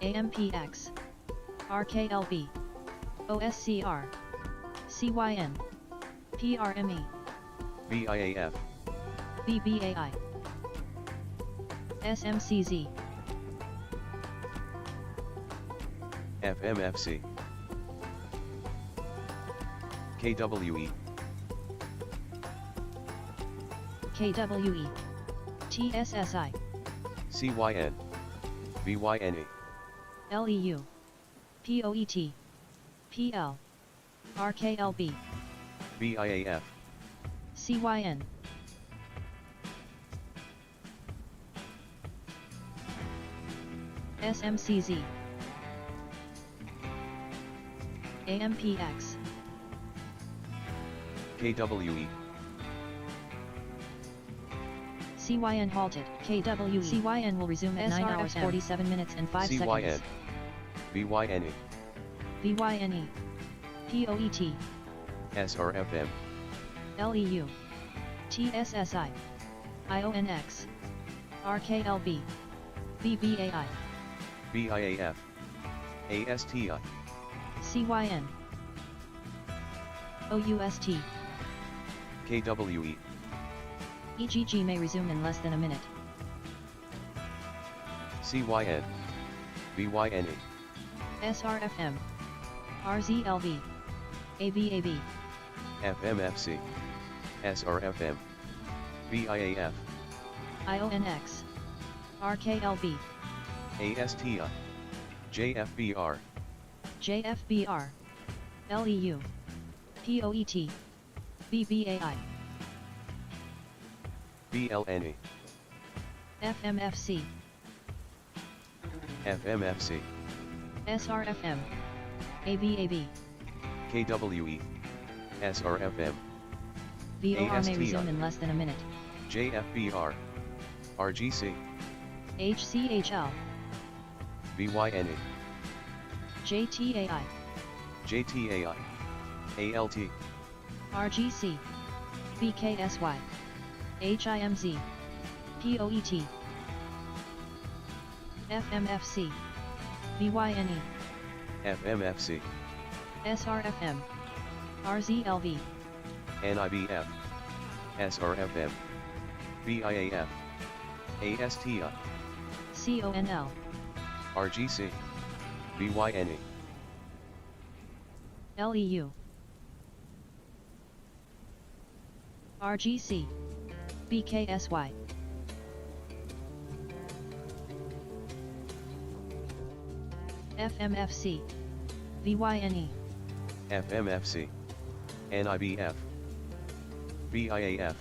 Speaker 3: AMPX. RKLB. OSCR. CYN. PRME.
Speaker 2: BIAF.
Speaker 3: BBAI. SMCZ.
Speaker 2: FMFC. KWE.
Speaker 3: KWE. TSSI.
Speaker 2: CYN. BYNE.
Speaker 3: LEU. POET. PL. RKLB.
Speaker 2: BIAF.
Speaker 3: CYN. SMCZ. AMPX.
Speaker 2: KWE.
Speaker 3: CYN halted. KWE. CYN will resume at 9 hours 47 minutes and 5
Speaker 2: CYN.
Speaker 3: seconds.
Speaker 2: BYNE.
Speaker 3: BYNE. POET.
Speaker 2: SRFM.
Speaker 3: LEU. TSSI. IONX. RKLB. BBAI.
Speaker 2: BIAF. ASTI.
Speaker 3: CYN. OUST.
Speaker 2: KWE.
Speaker 3: EGG may resume in less than a minute.
Speaker 2: CYN. BYNE.
Speaker 3: SRFM. RZLV. AVAV.
Speaker 2: FMFC. SRFM. BIAF.
Speaker 3: IONX. RKLB.
Speaker 2: ASTI. JFBR.
Speaker 3: JFBR. LEU. POET. BBAI.
Speaker 2: BLNE.
Speaker 3: FMFC.
Speaker 2: FMFC.
Speaker 3: SRFM. AVAV.
Speaker 2: KWE, SRFM,
Speaker 3: VOR may resume in less than a minute.
Speaker 2: JFBR, RGC,
Speaker 3: HCHL,
Speaker 2: VYNA,
Speaker 3: JTAI,
Speaker 2: JTAI, ALT,
Speaker 3: RGC, BKSY, HIMZ, POET, FMFC, BYNE,
Speaker 2: FMFC,
Speaker 3: SRFM, RZLV,
Speaker 2: NIBF, SRFM, BIAF, ASTI,
Speaker 3: CONL,
Speaker 2: RGC, VYNA,
Speaker 3: LEU, RGC, BKSY, FMFC, VYNE,
Speaker 2: FMFC, NIBF, BIAF,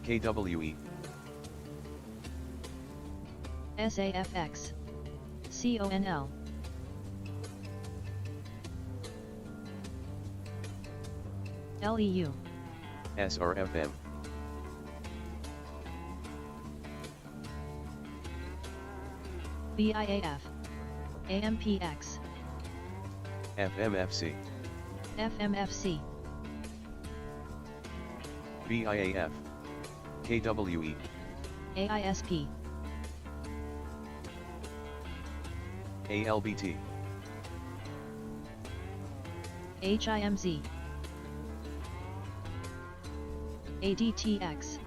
Speaker 2: KWE,
Speaker 3: SAFX, CONL, LEU,
Speaker 2: SRFM,
Speaker 3: BIAF, AMPX,
Speaker 2: FMFC,
Speaker 3: FMFC,
Speaker 2: BIAF, KWE,
Speaker 3: AISP,
Speaker 2: ALBT,
Speaker 3: HIMZ, ADTX,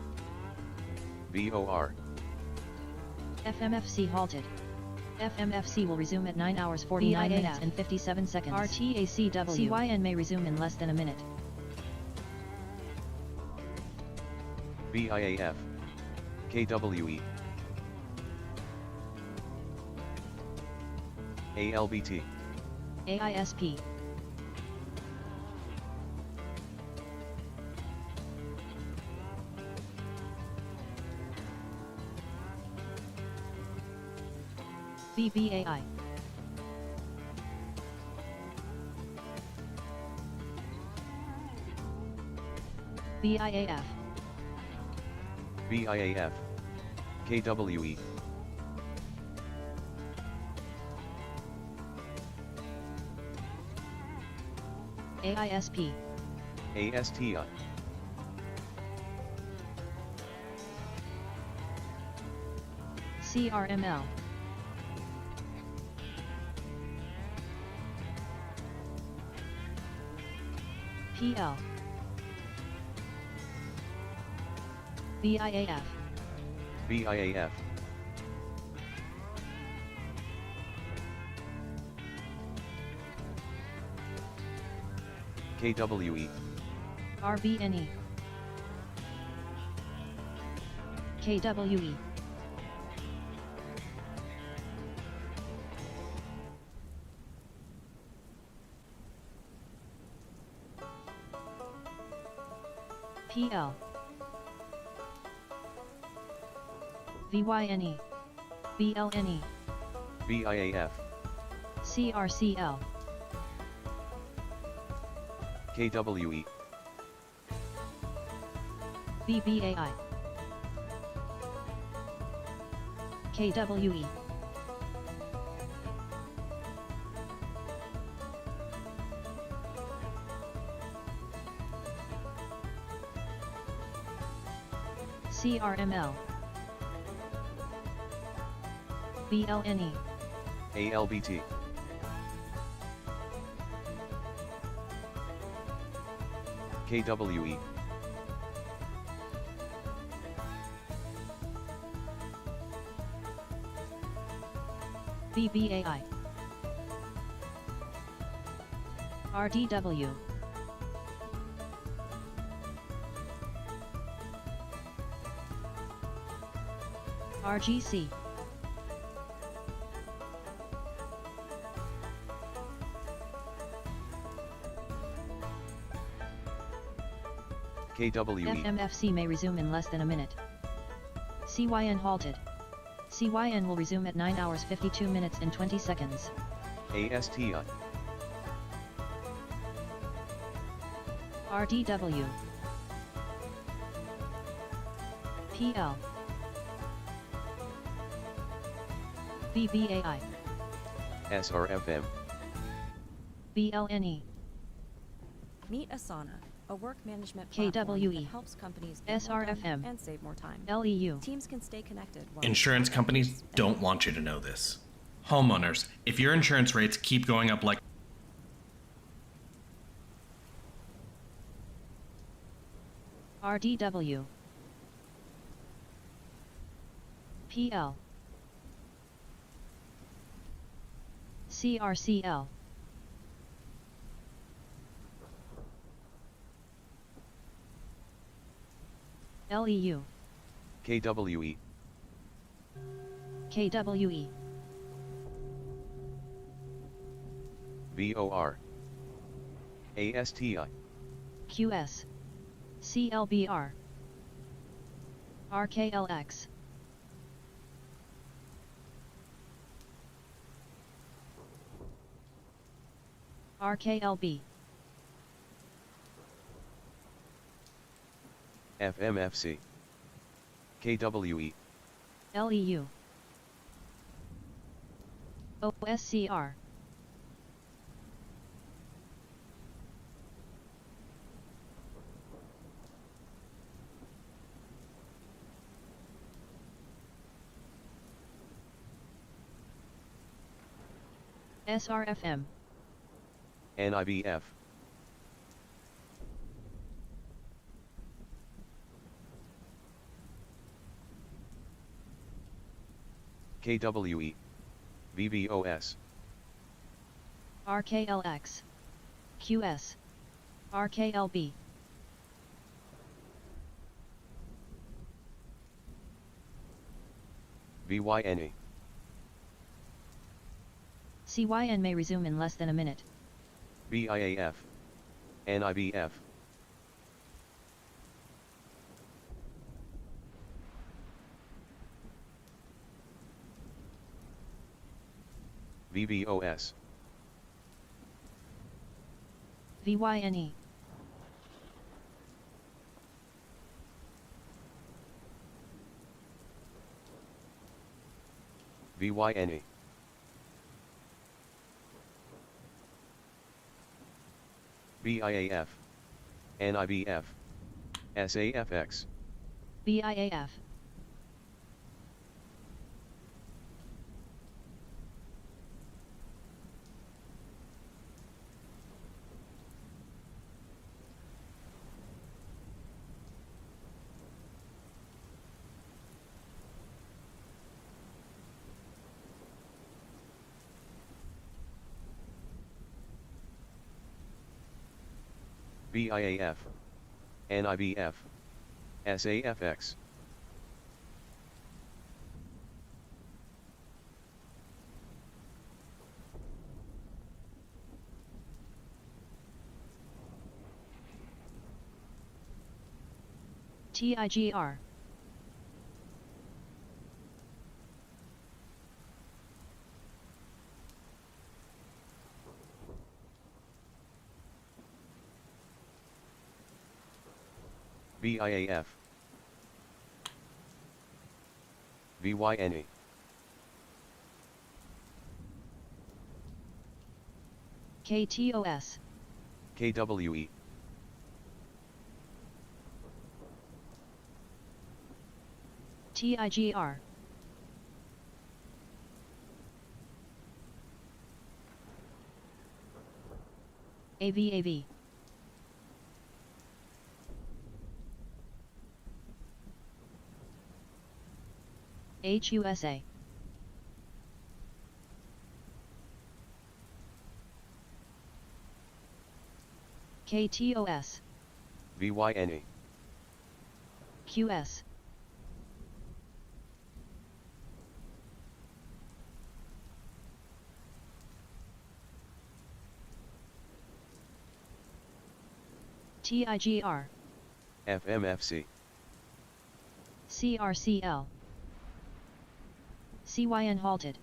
Speaker 2: VOR,
Speaker 3: FMFC halted. FMFC will resume at 9 hours 49 minutes and 57 seconds. RTACW, CYN may resume in less than a minute.
Speaker 2: BIAF, KWE, ALBT,
Speaker 3: AISP, BBAI, BIAF,
Speaker 2: BIAF, KWE,
Speaker 3: AISP,
Speaker 2: ASTI,
Speaker 3: CRML, PL, BIAF,
Speaker 2: BIAF, KWE,
Speaker 3: RBNE, KWE, PL, VYNE, BLNE,
Speaker 2: BIAF,
Speaker 3: CRCL,
Speaker 2: KWE,
Speaker 3: BBAI, KWE, CRML, BLNE,
Speaker 2: ALBT, KWE,
Speaker 3: BBAI, RDW, RGC,
Speaker 2: KWE,
Speaker 3: FMFC may resume in less than a minute. CYN halted. CYN will resume at 9 hours 52 minutes and 20 seconds.
Speaker 2: ASTI,
Speaker 3: RDW. PL. VBAI.
Speaker 2: SRFM.
Speaker 3: BLNE.
Speaker 8: Meet Asana, a work management platform
Speaker 3: KWE.
Speaker 8: that helps companies get more done
Speaker 3: SRFM.
Speaker 8: and save more time.
Speaker 3: LEU.
Speaker 8: Teams can stay connected while
Speaker 18: Insurance companies don't want you to know this. Homeowners, if your insurance rates keep going up like
Speaker 3: RDW. PL. CRCL. LEU.
Speaker 2: KWE.
Speaker 3: KWE.
Speaker 2: VOR. ASTI.
Speaker 3: QS. CLBR. RKLX. RKLB.
Speaker 2: FMFC. KWE.
Speaker 3: LEU. OSCR. SRFM.
Speaker 2: NIBF. KWE. VVOS.
Speaker 3: RKLX. QS. RKLB.
Speaker 2: VYNA.
Speaker 3: CYN may resume in less than a minute.
Speaker 2: BIAF. NIBF. VBOS.
Speaker 3: VYNE.
Speaker 2: VYNA. BIAF. NIBF. SAFX.
Speaker 3: BIAF.
Speaker 2: BIAF. NIBF. SAFX.
Speaker 3: TIGR.
Speaker 2: BIAF. VYNA.
Speaker 3: KTOS.
Speaker 2: KWE.
Speaker 3: TIGR. AVAV. HUSA. KTOS.
Speaker 2: VYNA.
Speaker 3: QS. TIGR.
Speaker 2: FMFC.
Speaker 3: CRCL. CYN halted.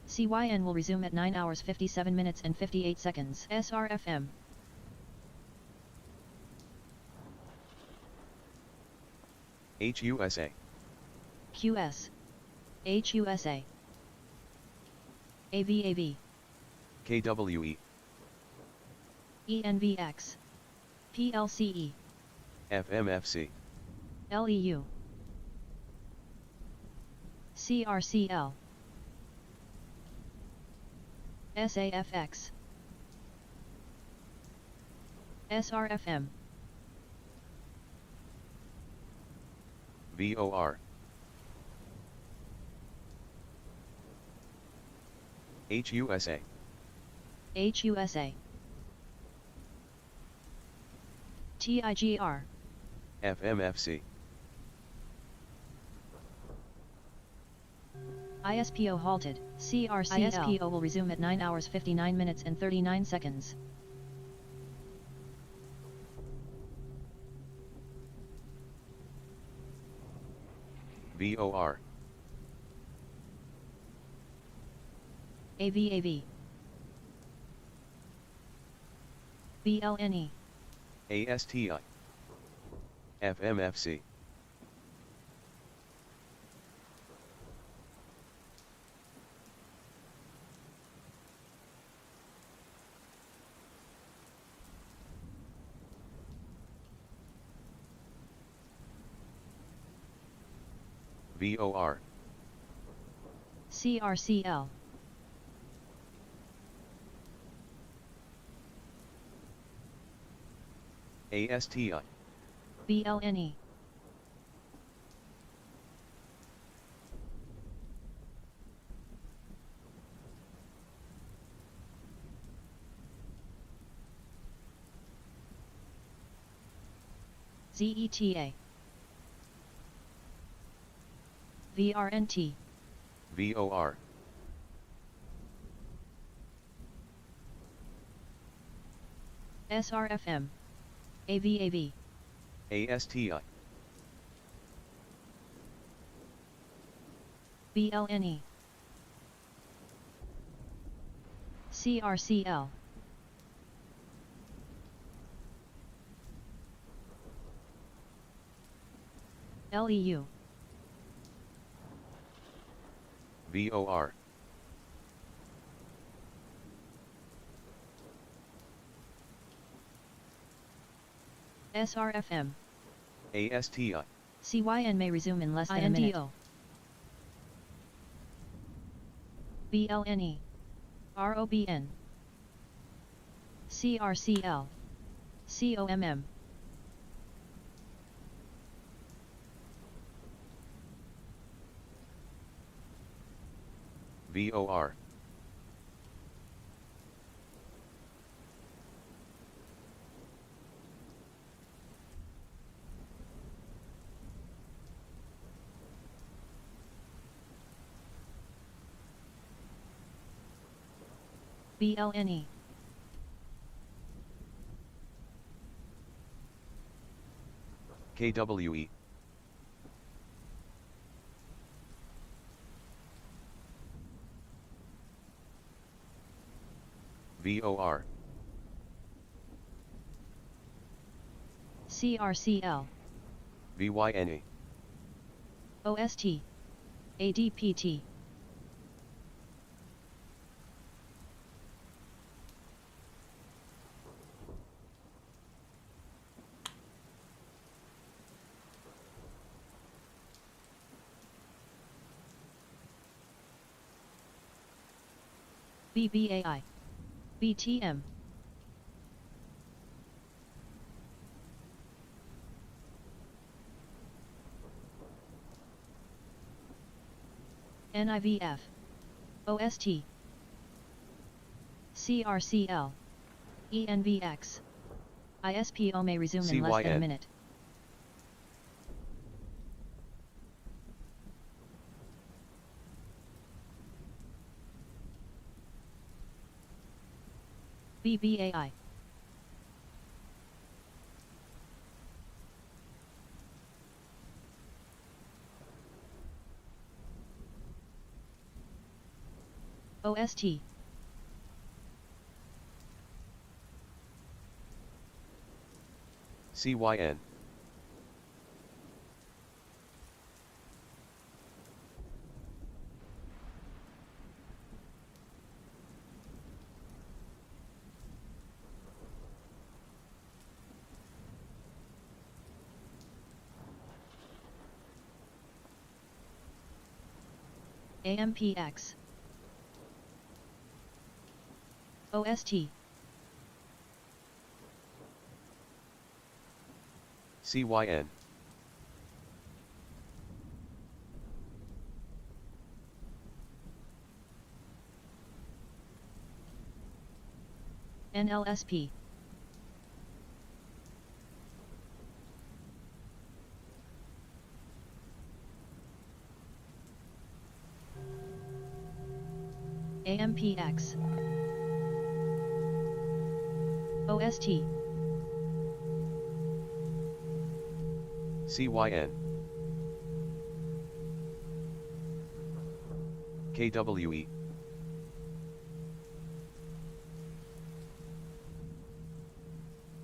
Speaker 3: CYN will resume at 9 hours 57 minutes and 58 seconds. SRFM.
Speaker 2: HUSA.
Speaker 3: QS. HUSA. AVAV.
Speaker 2: KWE.
Speaker 3: ENVX. PLCE.
Speaker 2: FMFC.
Speaker 3: LEU. CRCL. SAFX. SRFM.
Speaker 2: VOR. HUSA.
Speaker 3: HUSA. TIGR.
Speaker 2: FMFC.
Speaker 3: ISPO halted. CRCL. ISPO will resume at 9 hours 59 minutes and 39 seconds.
Speaker 2: VOR.
Speaker 3: AVAV. BLNE.
Speaker 2: ASTI. FMFC. VOR.
Speaker 3: CRCL.
Speaker 2: ASTI.
Speaker 3: BLNE. ZETA. VRNT.
Speaker 2: VOR.
Speaker 3: SRFM. AVAV.
Speaker 2: ASTI.
Speaker 3: BLNE. CRCL. LEU.
Speaker 2: VOR.
Speaker 3: SRFM.
Speaker 2: ASTI.
Speaker 3: CYN may resume in less than a minute. BLNE. ROBN. CRCL. COMM.
Speaker 2: VOR.
Speaker 3: BLNE.
Speaker 2: KWE. VOR.
Speaker 3: CRCL.
Speaker 2: VYNA.
Speaker 3: OST. ADPT. BBAI. BTM. NIVF. OST. CRCL. ENVX. ISPO may resume in less than a
Speaker 2: CYN.
Speaker 3: minute. BBAI. OST.
Speaker 2: CYN.
Speaker 3: AMPX. OST.
Speaker 2: CYN.
Speaker 3: NLSP. AMPX. OST.
Speaker 2: CYN. KWE.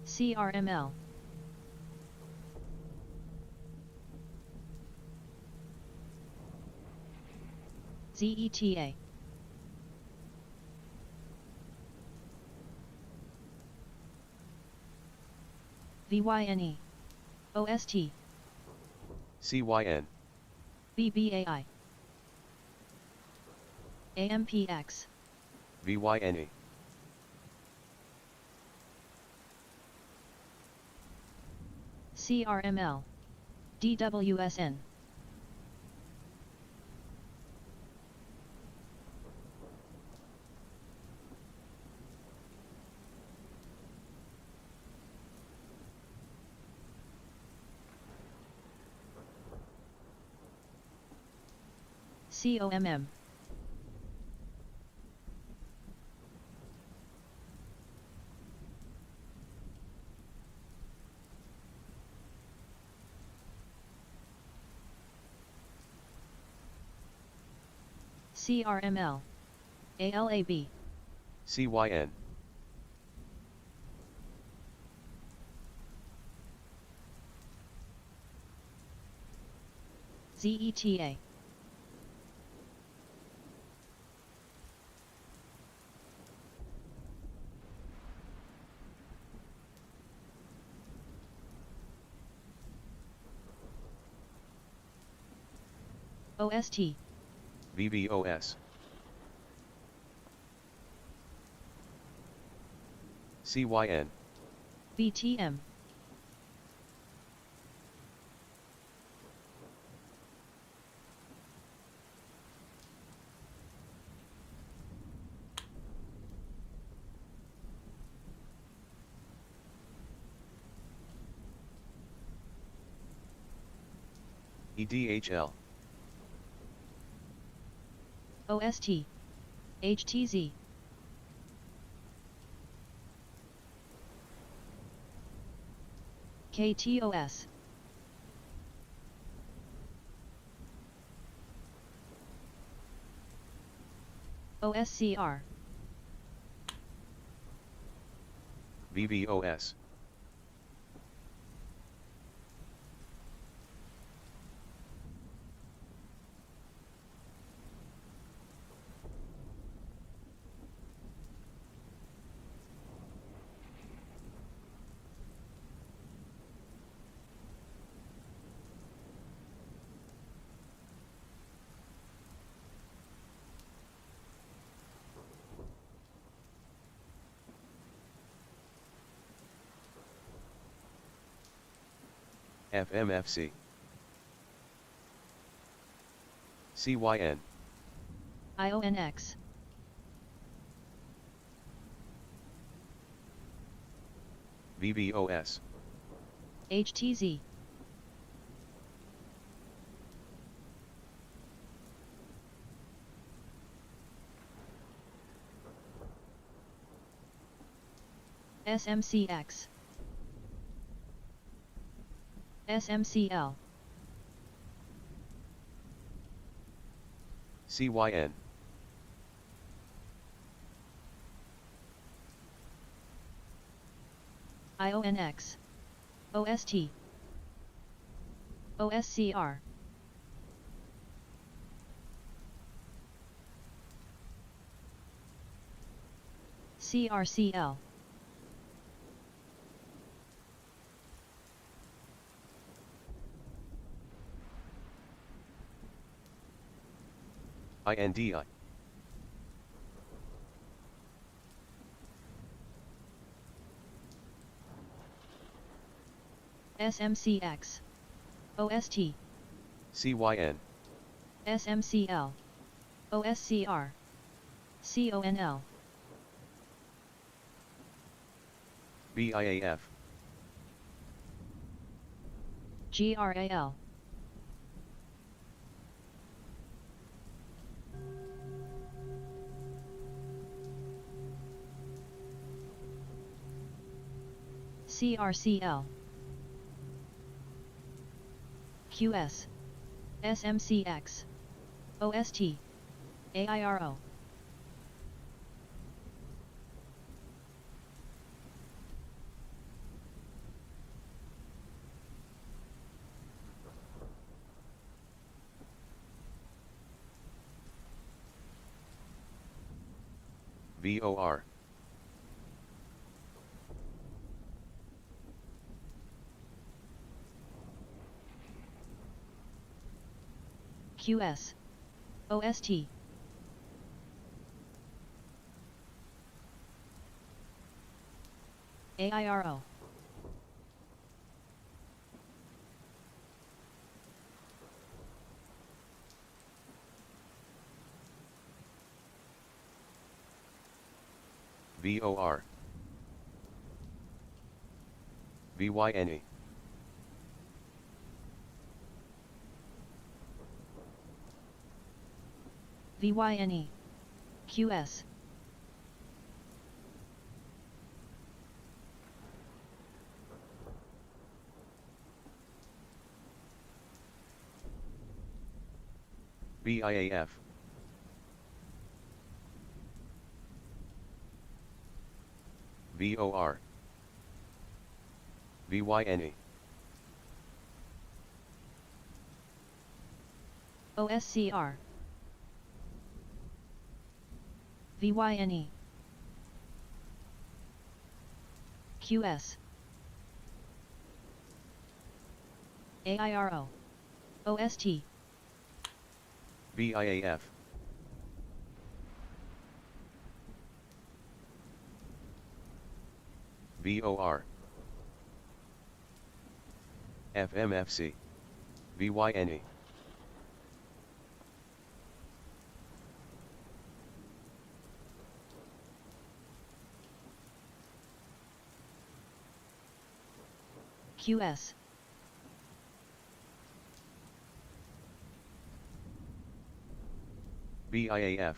Speaker 3: CRML. ZETA. VYNE. OST.
Speaker 2: CYN.
Speaker 3: BBAI. AMPX.
Speaker 2: VYNA.
Speaker 3: CRML. DWSN. COMM. CRML. ALAB.
Speaker 2: CYN.
Speaker 3: ZETA. OST.
Speaker 2: VBOS. CYN.
Speaker 3: VTM.
Speaker 2: EDHL.
Speaker 3: OST. HTZ. KTOS. OSCR.
Speaker 2: VVOS. FMFC. CYN.
Speaker 3: IONX.
Speaker 2: VVOS.
Speaker 3: HTZ. SMCX. SMCL.
Speaker 2: CYN.
Speaker 3: IONX. OST. OSCR. CRCL.
Speaker 2: INDI.
Speaker 3: SMCX. OST.
Speaker 2: CYN.
Speaker 3: SMCL. OSCR. CONL.
Speaker 2: BIAF.
Speaker 3: GRAL. CRCL. QS. SMCX. OST. AIRO.
Speaker 2: VOR.
Speaker 3: QS. OST. AIRO.
Speaker 2: VOR. VYNE.
Speaker 3: VYNE. QS.
Speaker 2: BIAF. VOR. VYNE.
Speaker 3: OSCR. VYNE. QS. AIRO. OST.
Speaker 2: BIAF. VOR. FMFC. VYNE.
Speaker 3: QS.
Speaker 2: BIAF.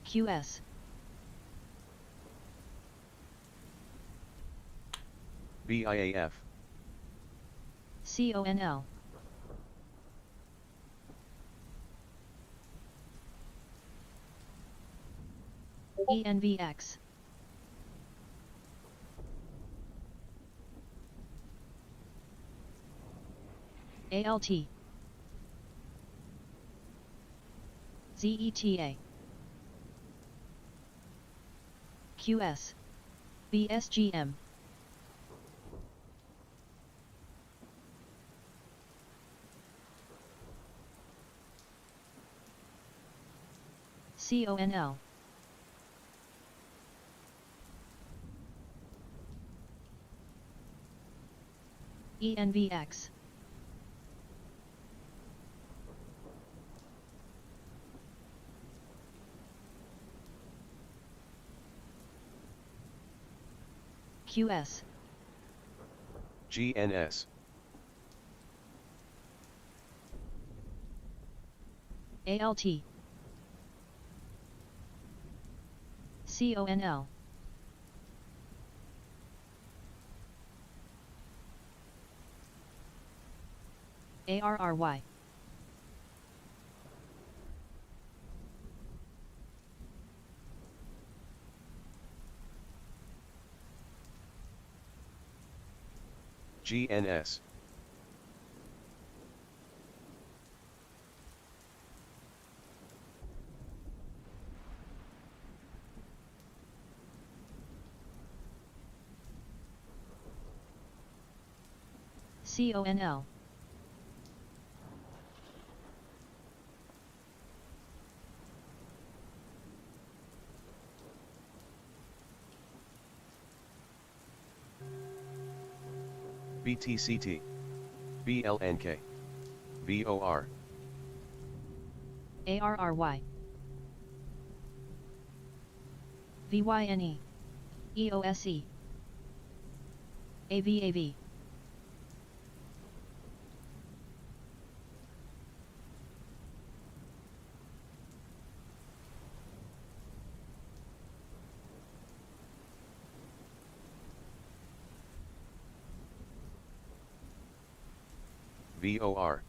Speaker 3: QS.
Speaker 2: BIAF.
Speaker 3: CONL. ENVX. ALT. ZETA. QS. BSGM. CONL. ENVX. QS.
Speaker 2: GNS.
Speaker 3: ALT. CONL. ARRY.
Speaker 2: GNS.
Speaker 3: CONL.
Speaker 2: BTCT. BLNK. VOR.
Speaker 3: ARRY. VYNE. EOSE. AVAV.
Speaker 2: VOR.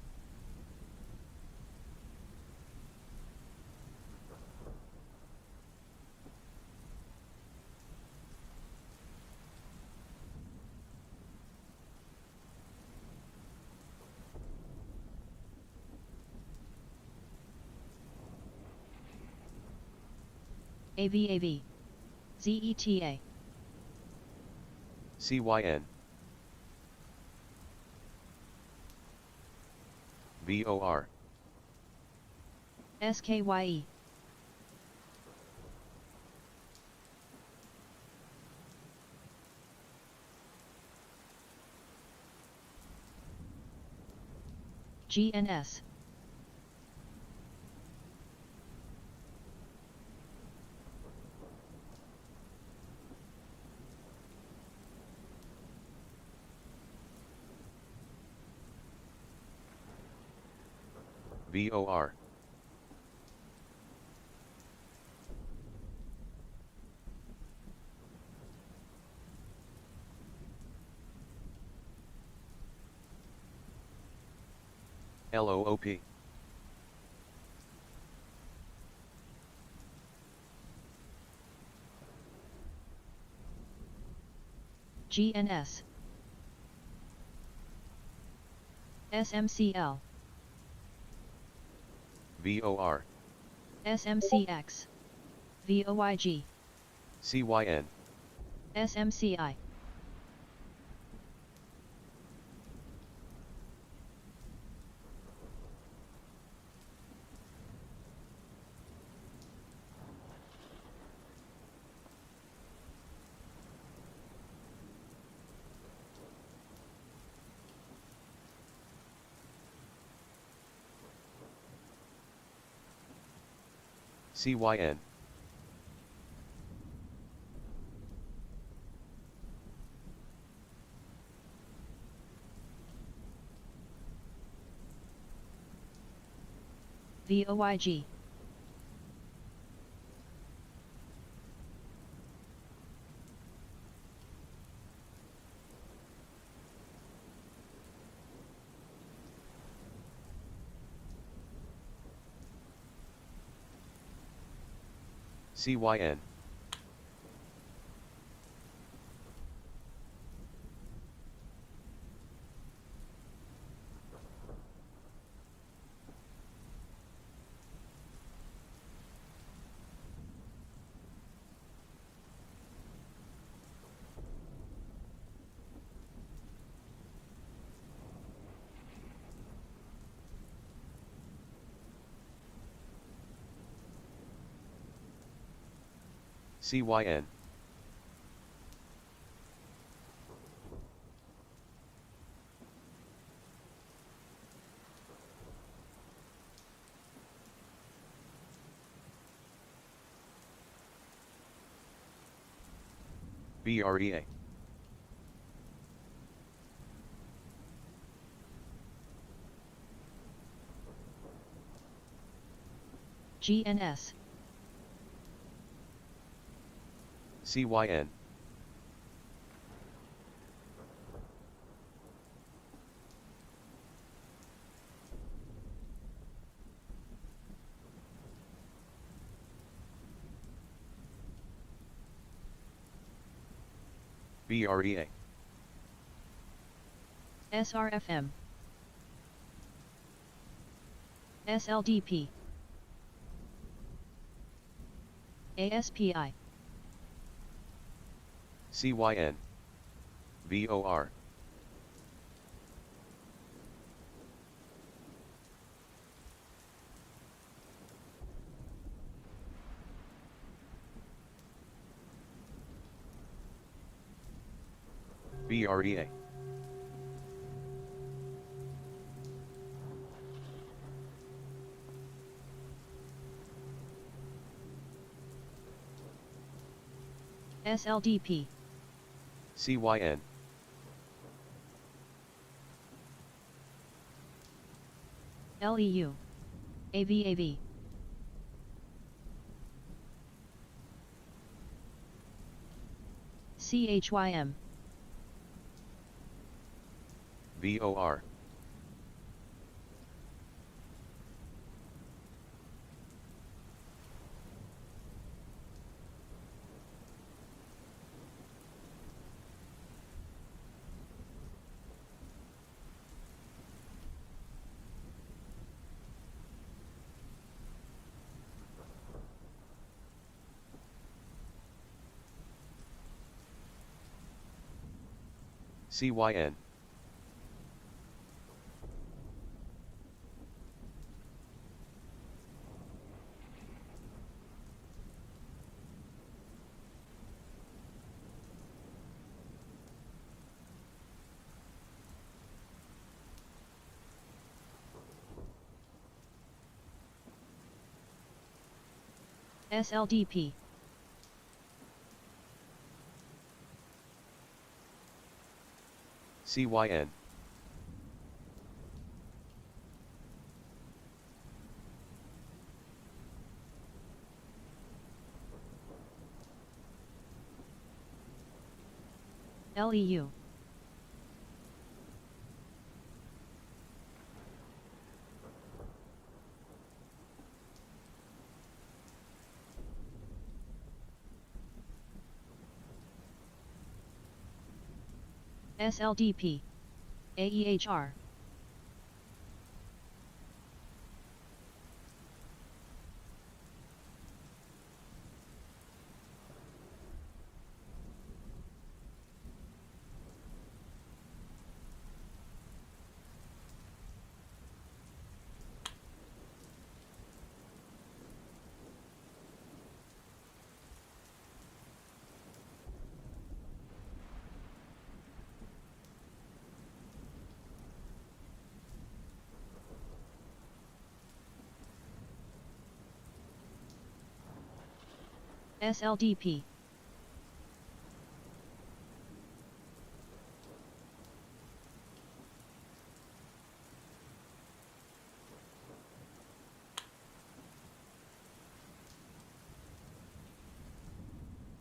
Speaker 3: AVAV. ZETA.
Speaker 2: CYN. VOR.
Speaker 3: SKYE. GNS.
Speaker 2: VOR. LOOP.
Speaker 3: GNS. SMCL.
Speaker 2: VOR.
Speaker 3: SMCX. VOYG.
Speaker 2: CYN.
Speaker 3: SMCI.
Speaker 2: CYN.
Speaker 3: VOYG.
Speaker 2: CYN. CYN. BREA.
Speaker 3: GNS.
Speaker 2: CYN. BREA.
Speaker 3: SRFM, SLDP, ASPI,
Speaker 2: CYN, VOR, BREA,
Speaker 3: SLDP,
Speaker 2: CYN,
Speaker 3: LEU, AVAV, CHYM,
Speaker 2: VOR, CYN,
Speaker 3: SLDP,
Speaker 2: CYN,
Speaker 3: LEU, SLDP, AEHR, SLDP,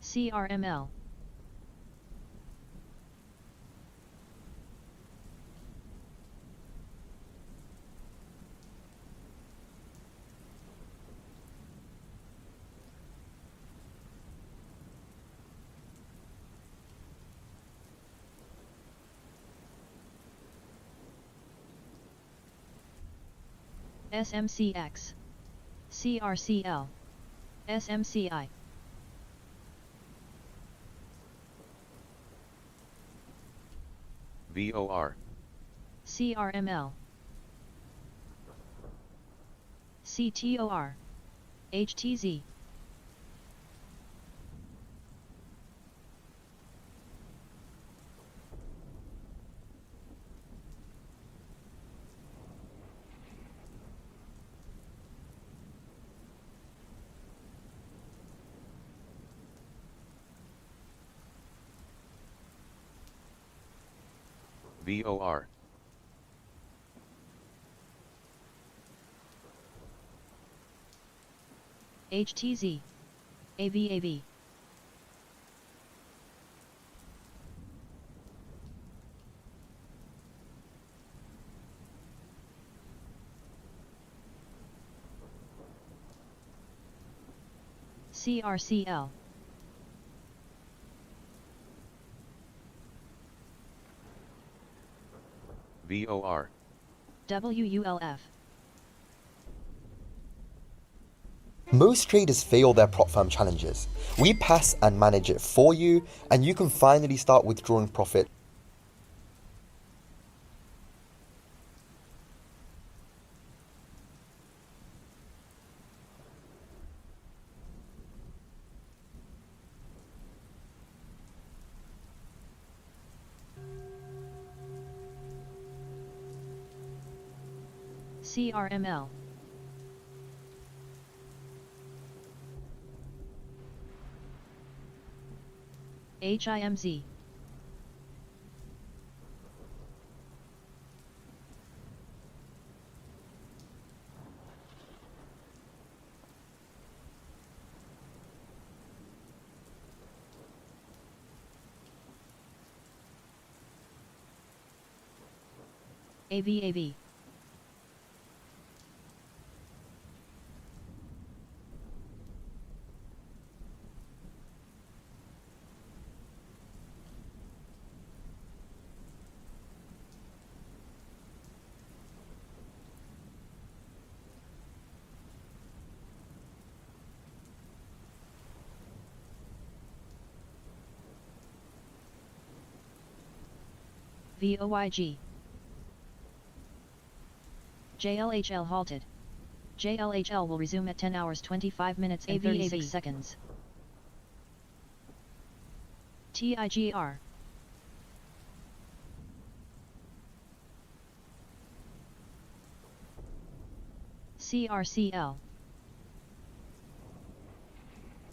Speaker 3: CRML, SMCX, CRCL, SMCI,
Speaker 2: VOR,
Speaker 3: CRML, CTOR, HTZ,
Speaker 2: VOR,
Speaker 3: HTZ, AVAV, CRCL,
Speaker 2: VOR.
Speaker 3: WULF.
Speaker 7: Most traders fail their prop firm challenges. We pass and manage it for you, and you can finally start withdrawing profit.
Speaker 3: CRML. HIMZ. AVAV. VOYG. JLHL halted. JLHL will resume at 10 hours 25 minutes and 36 seconds. TIGR. CRCL.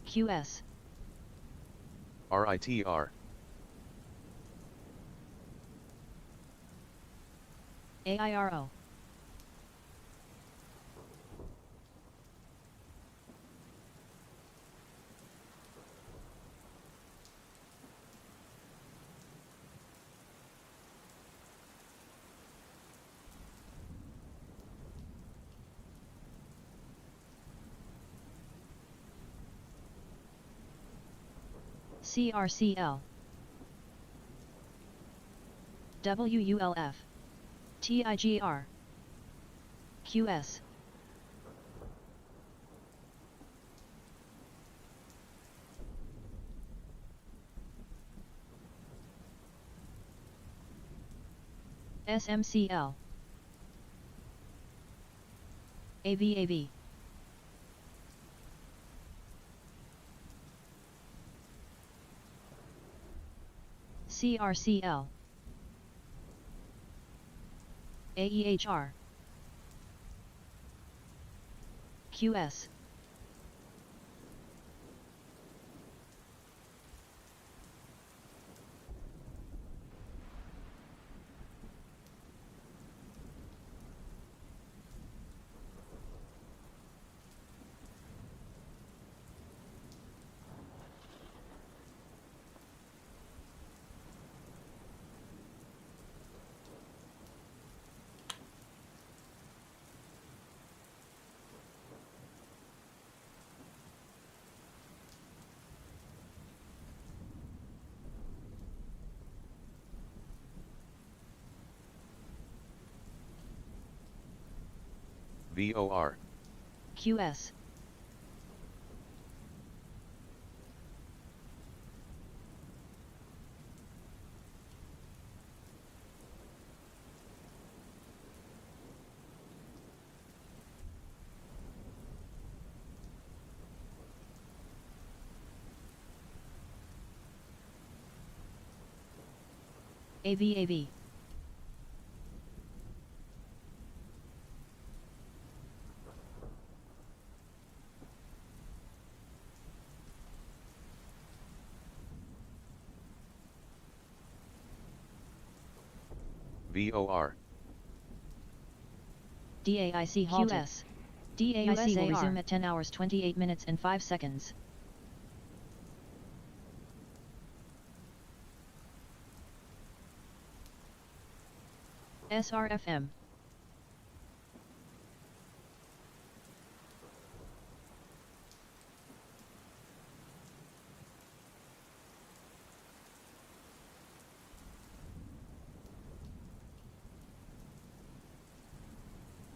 Speaker 3: QS.
Speaker 2: RITR.
Speaker 3: AIRO. CRCL. WULF. TIGR. QS. SMCL. AVAV. CRCL. AEHR. QS.
Speaker 2: VOR.
Speaker 3: QS. AVAV.
Speaker 2: VOR.
Speaker 3: DAIC halted. QS. DAIC will resume at 10 hours 28 minutes and 5 seconds. SRFM.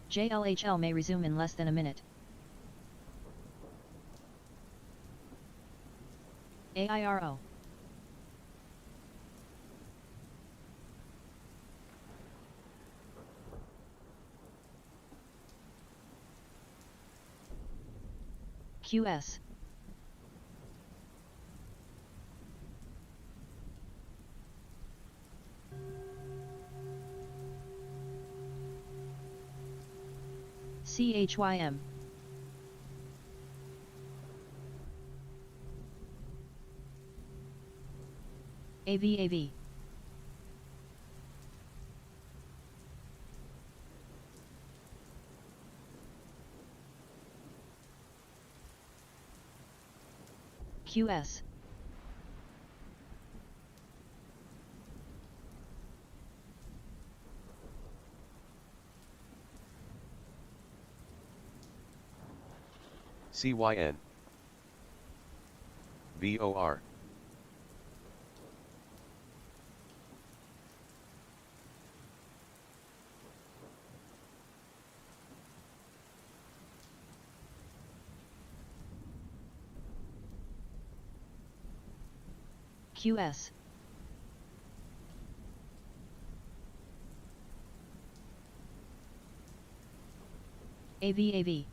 Speaker 3: JLHL may resume in less than a minute. AIRO. QS. CHYM. AVAV. QS.
Speaker 2: CYN. VOR.
Speaker 3: QS. AVAV.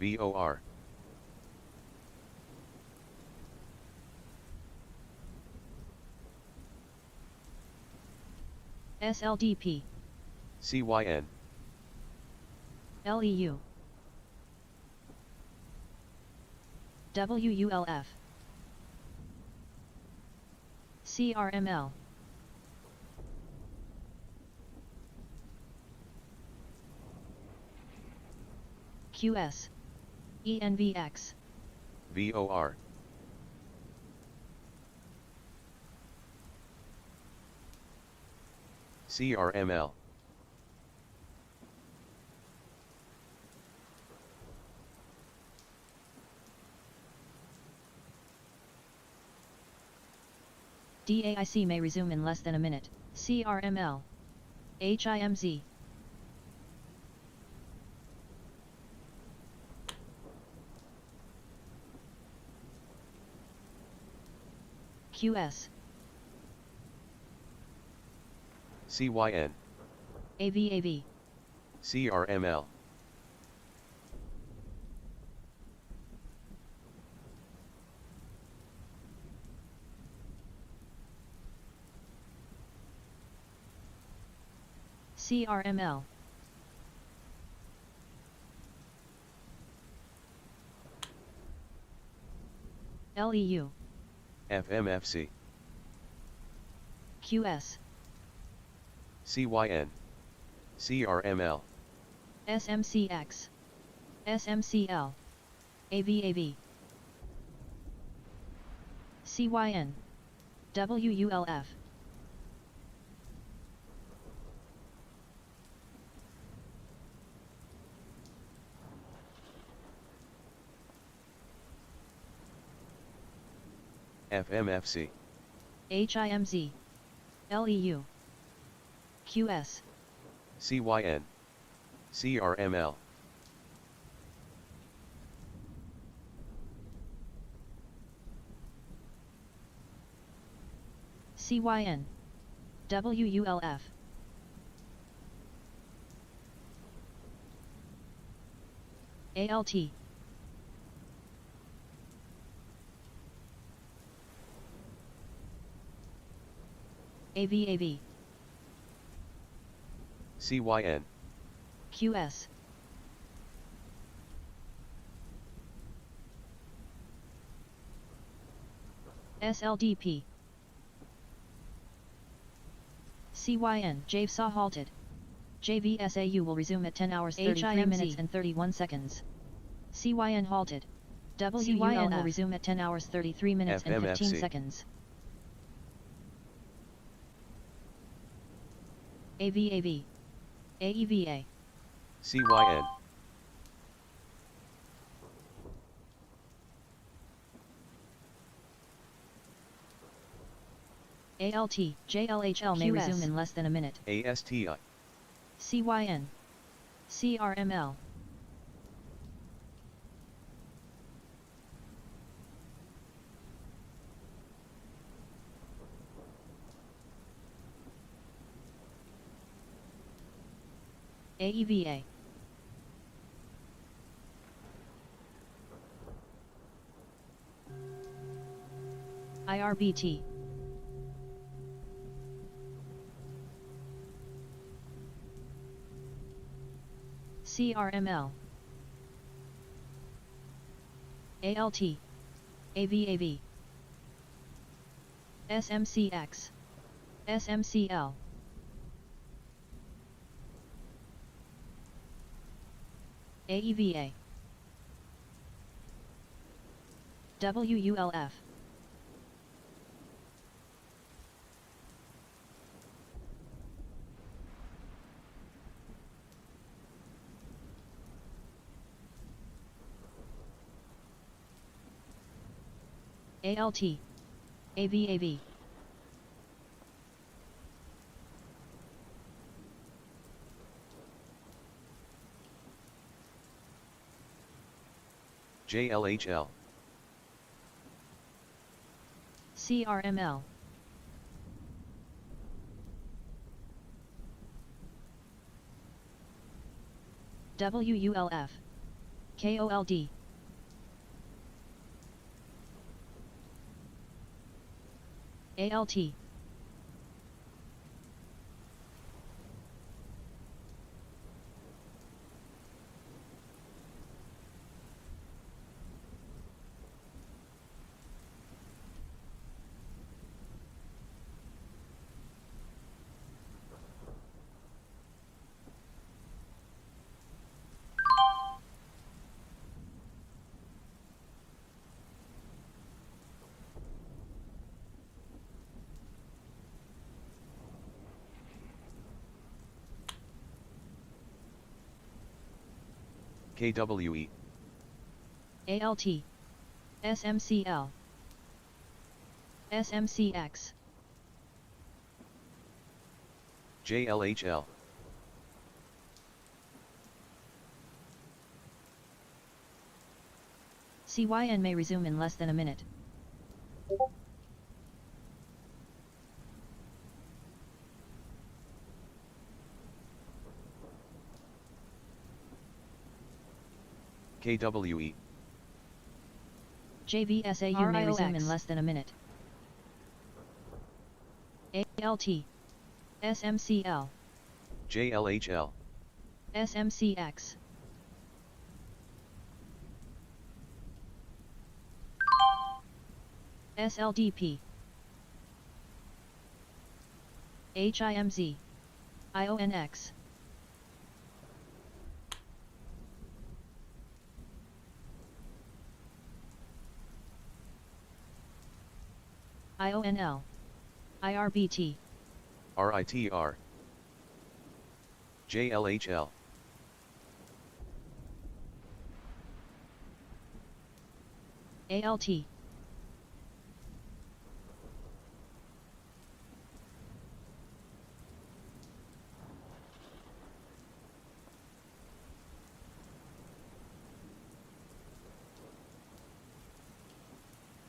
Speaker 2: VOR.
Speaker 3: SLDP.
Speaker 2: CYN.
Speaker 3: LEU. WULF. CRML. QS. ENVX.
Speaker 2: VOR. CRML.
Speaker 3: DAIC may resume in less than a minute. CRML. HIMZ. QS.
Speaker 2: CYN.
Speaker 3: AVAV.
Speaker 2: CRML.
Speaker 3: CRML. LEU.
Speaker 2: FMFC.
Speaker 3: QS.
Speaker 2: CYN. CRML.
Speaker 3: SMCX. SMCL. AVAV. CYN. WULF.
Speaker 2: FMFC.
Speaker 3: HIMZ. LEU. QS.
Speaker 2: CYN. CRML.
Speaker 3: CYN. WULF. ALT. AVAV.
Speaker 2: CYN.
Speaker 3: QS. SLDP. CYN. JVSA halted. JVSAU will resume at 10 hours 33 minutes and 31 seconds. CYN halted. WULF will resume at 10 hours 33 minutes and 15
Speaker 2: FMFC.
Speaker 3: seconds. AVAV. AEVA.
Speaker 2: CYN.
Speaker 3: ALT, JLHL may resume in less than a minute.
Speaker 2: ASTI.
Speaker 3: CYN. CRML. AEVA. IRBT. CRML. ALT. AVAV. SMCX. SMCL. AEVA. WULF. ALT. AVAV.
Speaker 2: JLHL.
Speaker 3: CRML. WULF. KOLD. ALT.
Speaker 2: KWE.
Speaker 3: ALT. SMCL. SMCX.
Speaker 2: JLHL.
Speaker 3: CYN may resume in less than a minute.
Speaker 2: KWE.
Speaker 3: JVSAU may resume in less than a minute. ALT. SMCL.
Speaker 2: JLHL.
Speaker 3: SMCX. SLDP. HIMZ. IONX. IONL. IRBT.
Speaker 2: RITR. JLHL.
Speaker 3: ALT.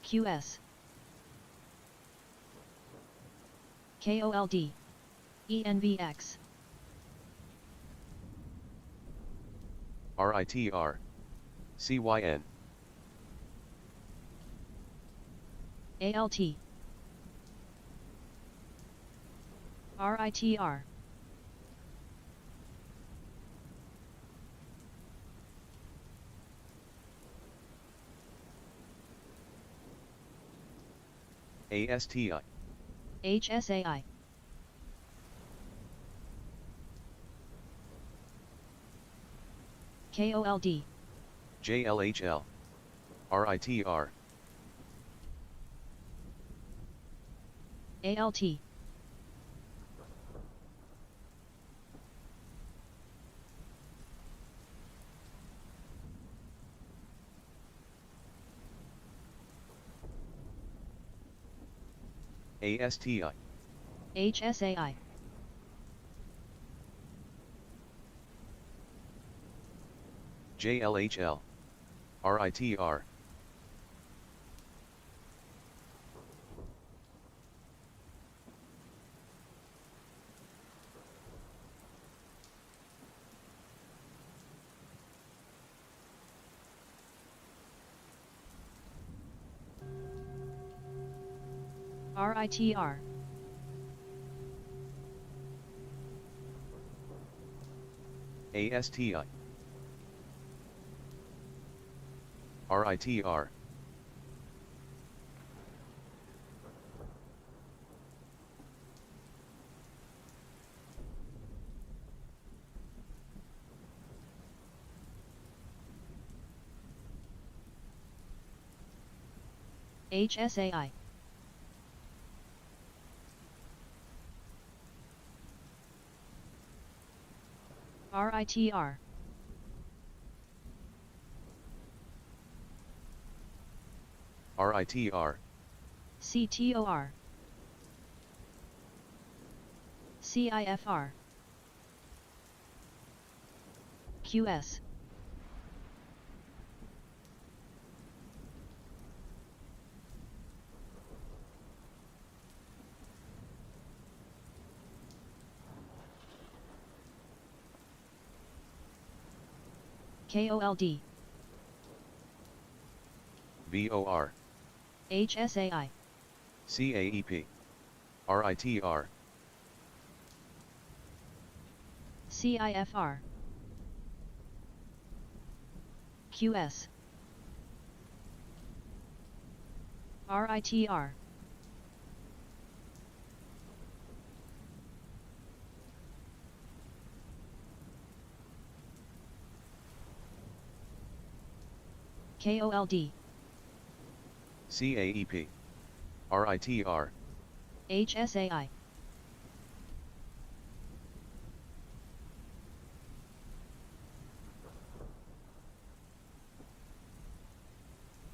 Speaker 3: QS. KOLD. ENVX.
Speaker 2: RITR. CYN.
Speaker 3: ALT. RITR.
Speaker 2: ASTI.
Speaker 3: HSAI. KOLD.
Speaker 2: JLHL. RITR.
Speaker 3: ALT.
Speaker 2: ASTI.
Speaker 3: HSAI.
Speaker 2: JLHL. RITR.
Speaker 3: RITR.
Speaker 2: ASTI. RITR.
Speaker 3: HSAI. RITR.
Speaker 2: RITR.
Speaker 3: CTOR. CIFR. QS. KOLD.
Speaker 2: VOR.
Speaker 3: HSAI.
Speaker 2: CAEP. RITR.
Speaker 3: CIFR. QS. RITR. KOLD.
Speaker 2: CAEP. RITR.
Speaker 3: HSAI.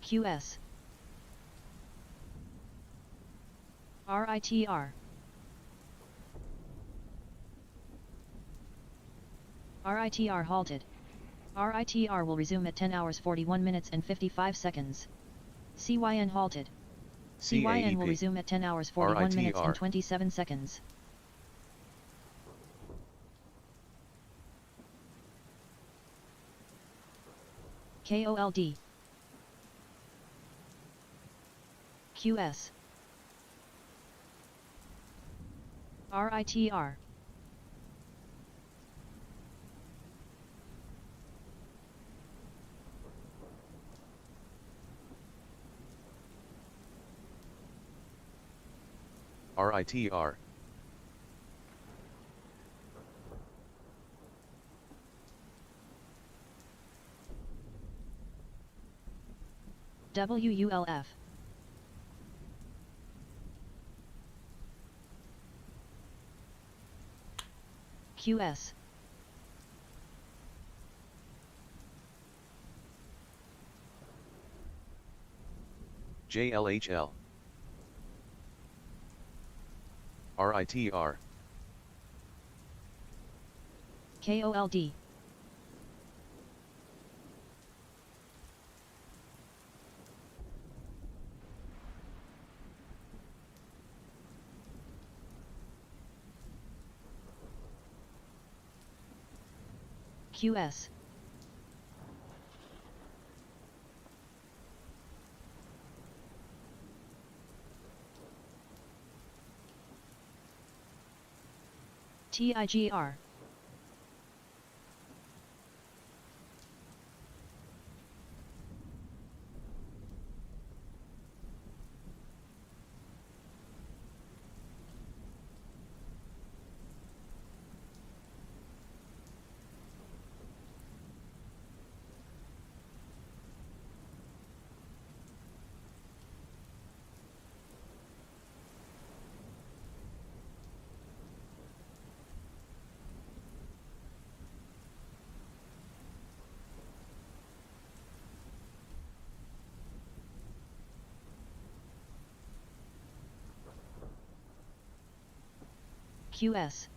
Speaker 3: QS. RITR. RITR halted. RITR will resume at 10 hours 41 minutes and 55 seconds. CYN halted. CYN will resume at 10 hours 41 minutes and 27 seconds. KOLD. QS. RITR.
Speaker 2: RITR.
Speaker 3: WULF. QS.
Speaker 2: JLHL. RITR.
Speaker 3: KOLD. QS. TIGR. QS.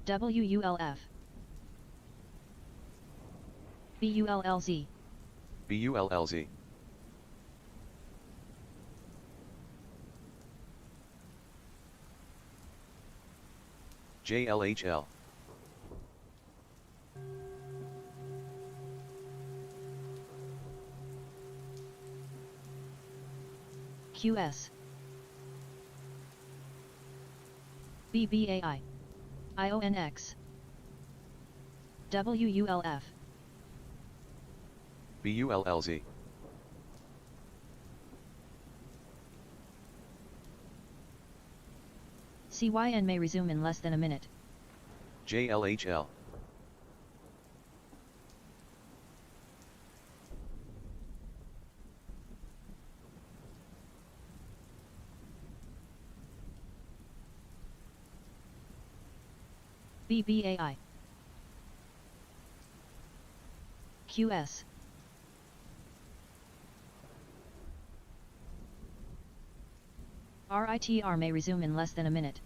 Speaker 3: WULF. BULLZ.
Speaker 2: BULLZ. JLHL.
Speaker 3: QS. BBAI. IONX. WULF.
Speaker 2: BULLZ.
Speaker 3: CYN may resume in less than a minute.
Speaker 2: JLHL.
Speaker 3: BBAI. QS. RITR may resume in less than a minute.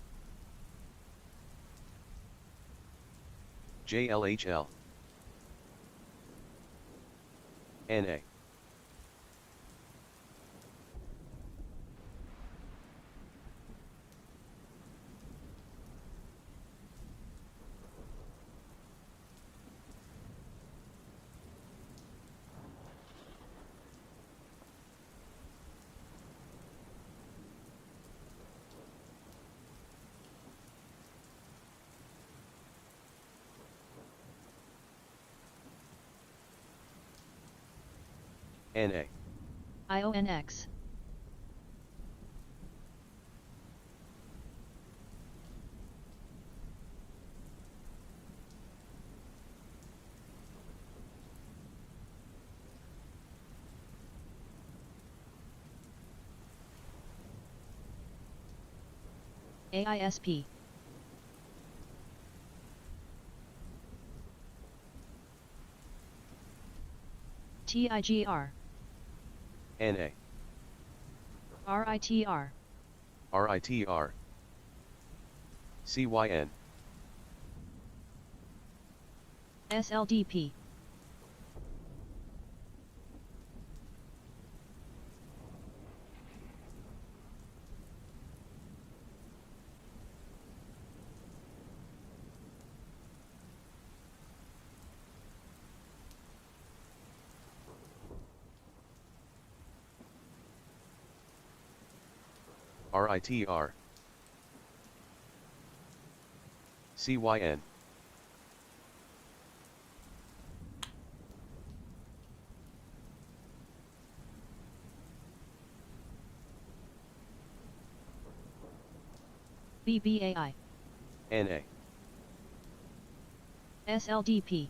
Speaker 2: JLHL. NA. NA.
Speaker 3: IONX. AISP. TIGR.
Speaker 2: NA.
Speaker 3: RITR.
Speaker 2: RITR. CYN.
Speaker 3: SLDP.
Speaker 2: RITR. CYN.
Speaker 3: BBAI.
Speaker 2: NA.
Speaker 3: SLDP.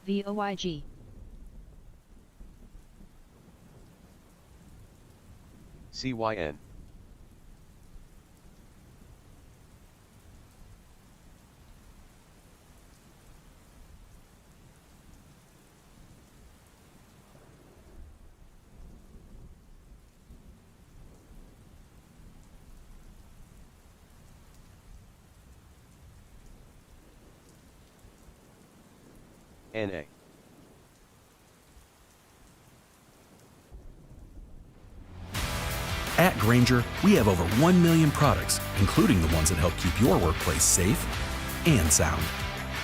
Speaker 3: VOYG.
Speaker 2: CYN. NA.
Speaker 6: At Grainger, we have over 1 million products, including the ones that help keep your workplace safe and sound.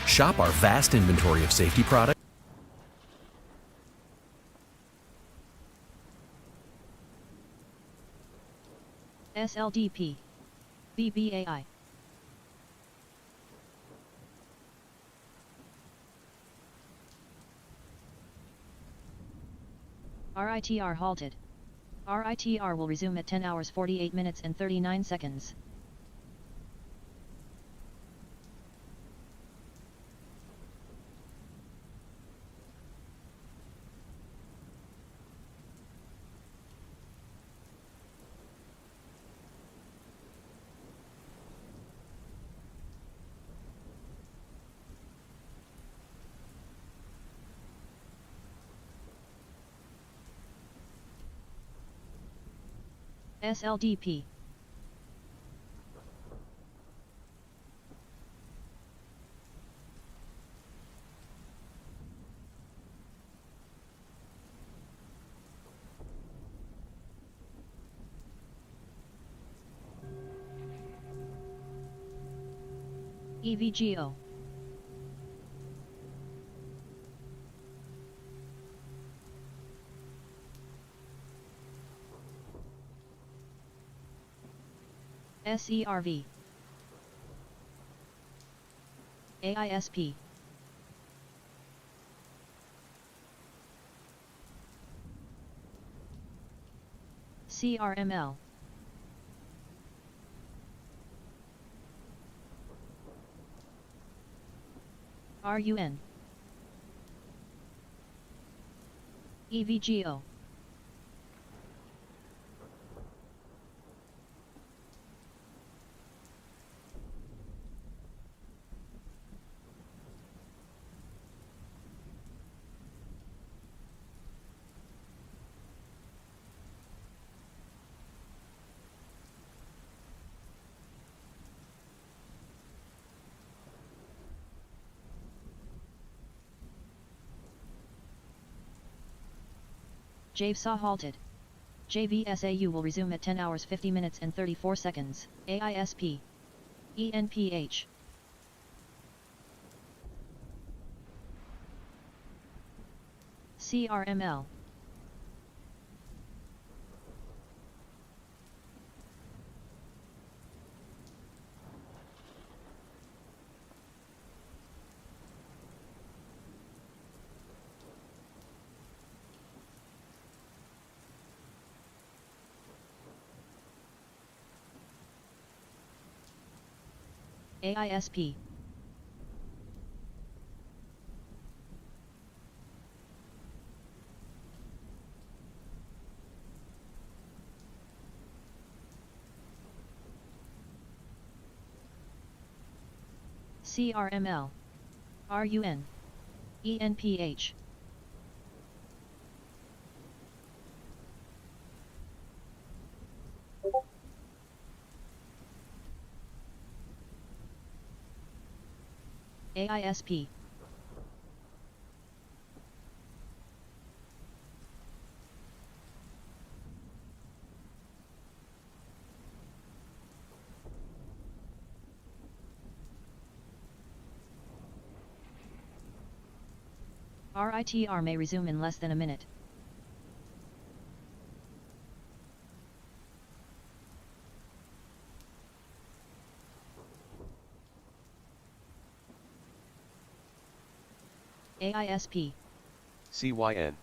Speaker 6: Shop our vast inventory of safety products.
Speaker 3: SLDP. BBAI. RITR halted. RITR will resume at 10 hours 48 minutes and 39 seconds. SLDP. EVGO. SERV. AISP. CRML. RUN. EVGO. JVSA halted. JVSAU will resume at 10 hours 50 minutes and 34 seconds. AISP. ENPH. CRML. AISP. CRML. RUN. ENPH. AISP. RITR may resume in less than a minute. AISP.
Speaker 2: CYN.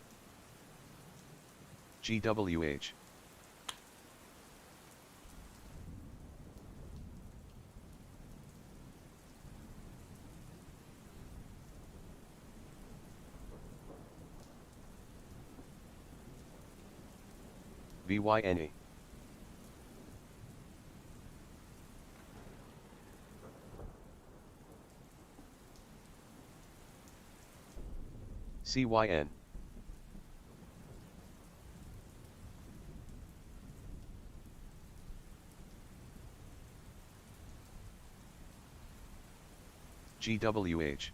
Speaker 2: GWH. VYNA. CYN. GWH.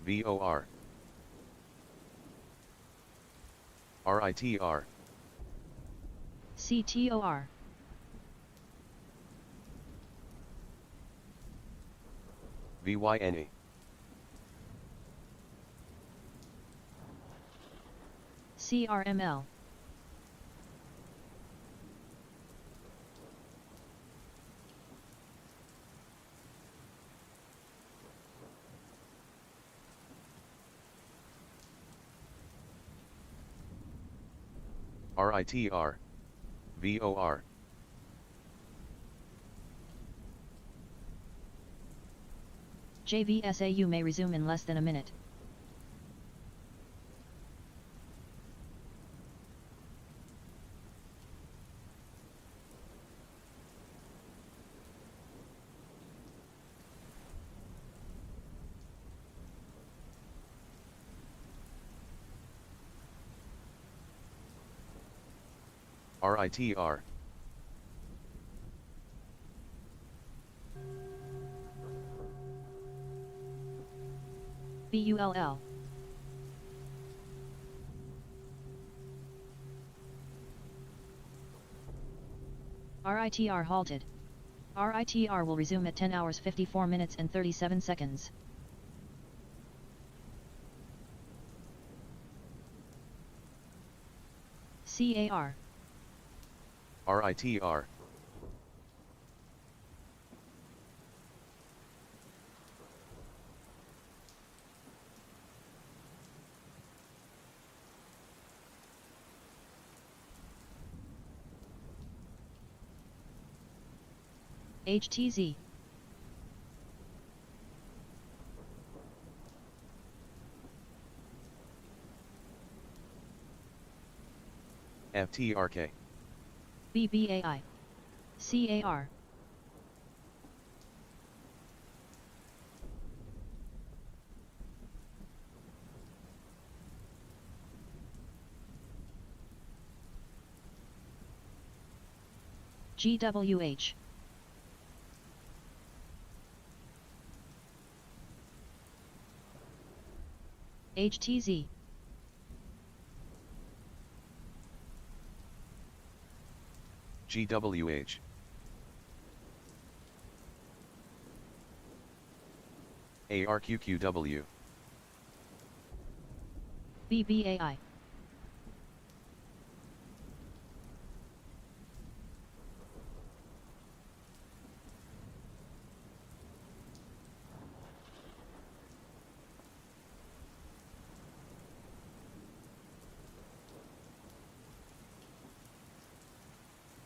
Speaker 2: VOR. RITR.
Speaker 3: CTOR.
Speaker 2: VYNA.
Speaker 3: CRML.
Speaker 2: RITR. VOR.
Speaker 3: JVSAU may resume in less than a minute.
Speaker 2: RITR.
Speaker 3: BULL. RITR halted. RITR will resume at 10 hours 54 minutes and 37 seconds. CAR.
Speaker 2: RITR.
Speaker 3: HTZ.
Speaker 2: FTRK.
Speaker 3: BBAI. CAR. GWH. HTZ.
Speaker 2: GWH. ARQQW.
Speaker 3: BBAI.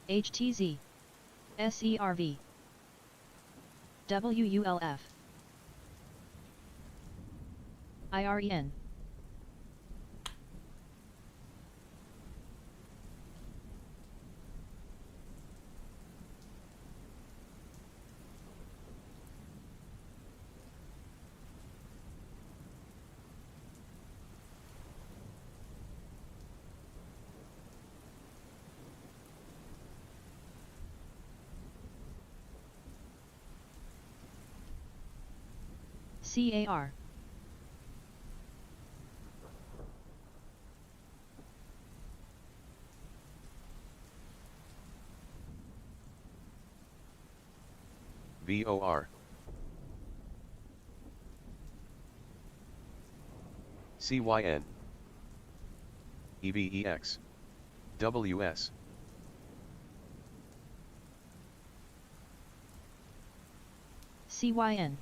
Speaker 3: HTZ. SERV. WULF. IREN. CAR.
Speaker 2: VOR. CYN. EVEX. WS.
Speaker 3: CYN.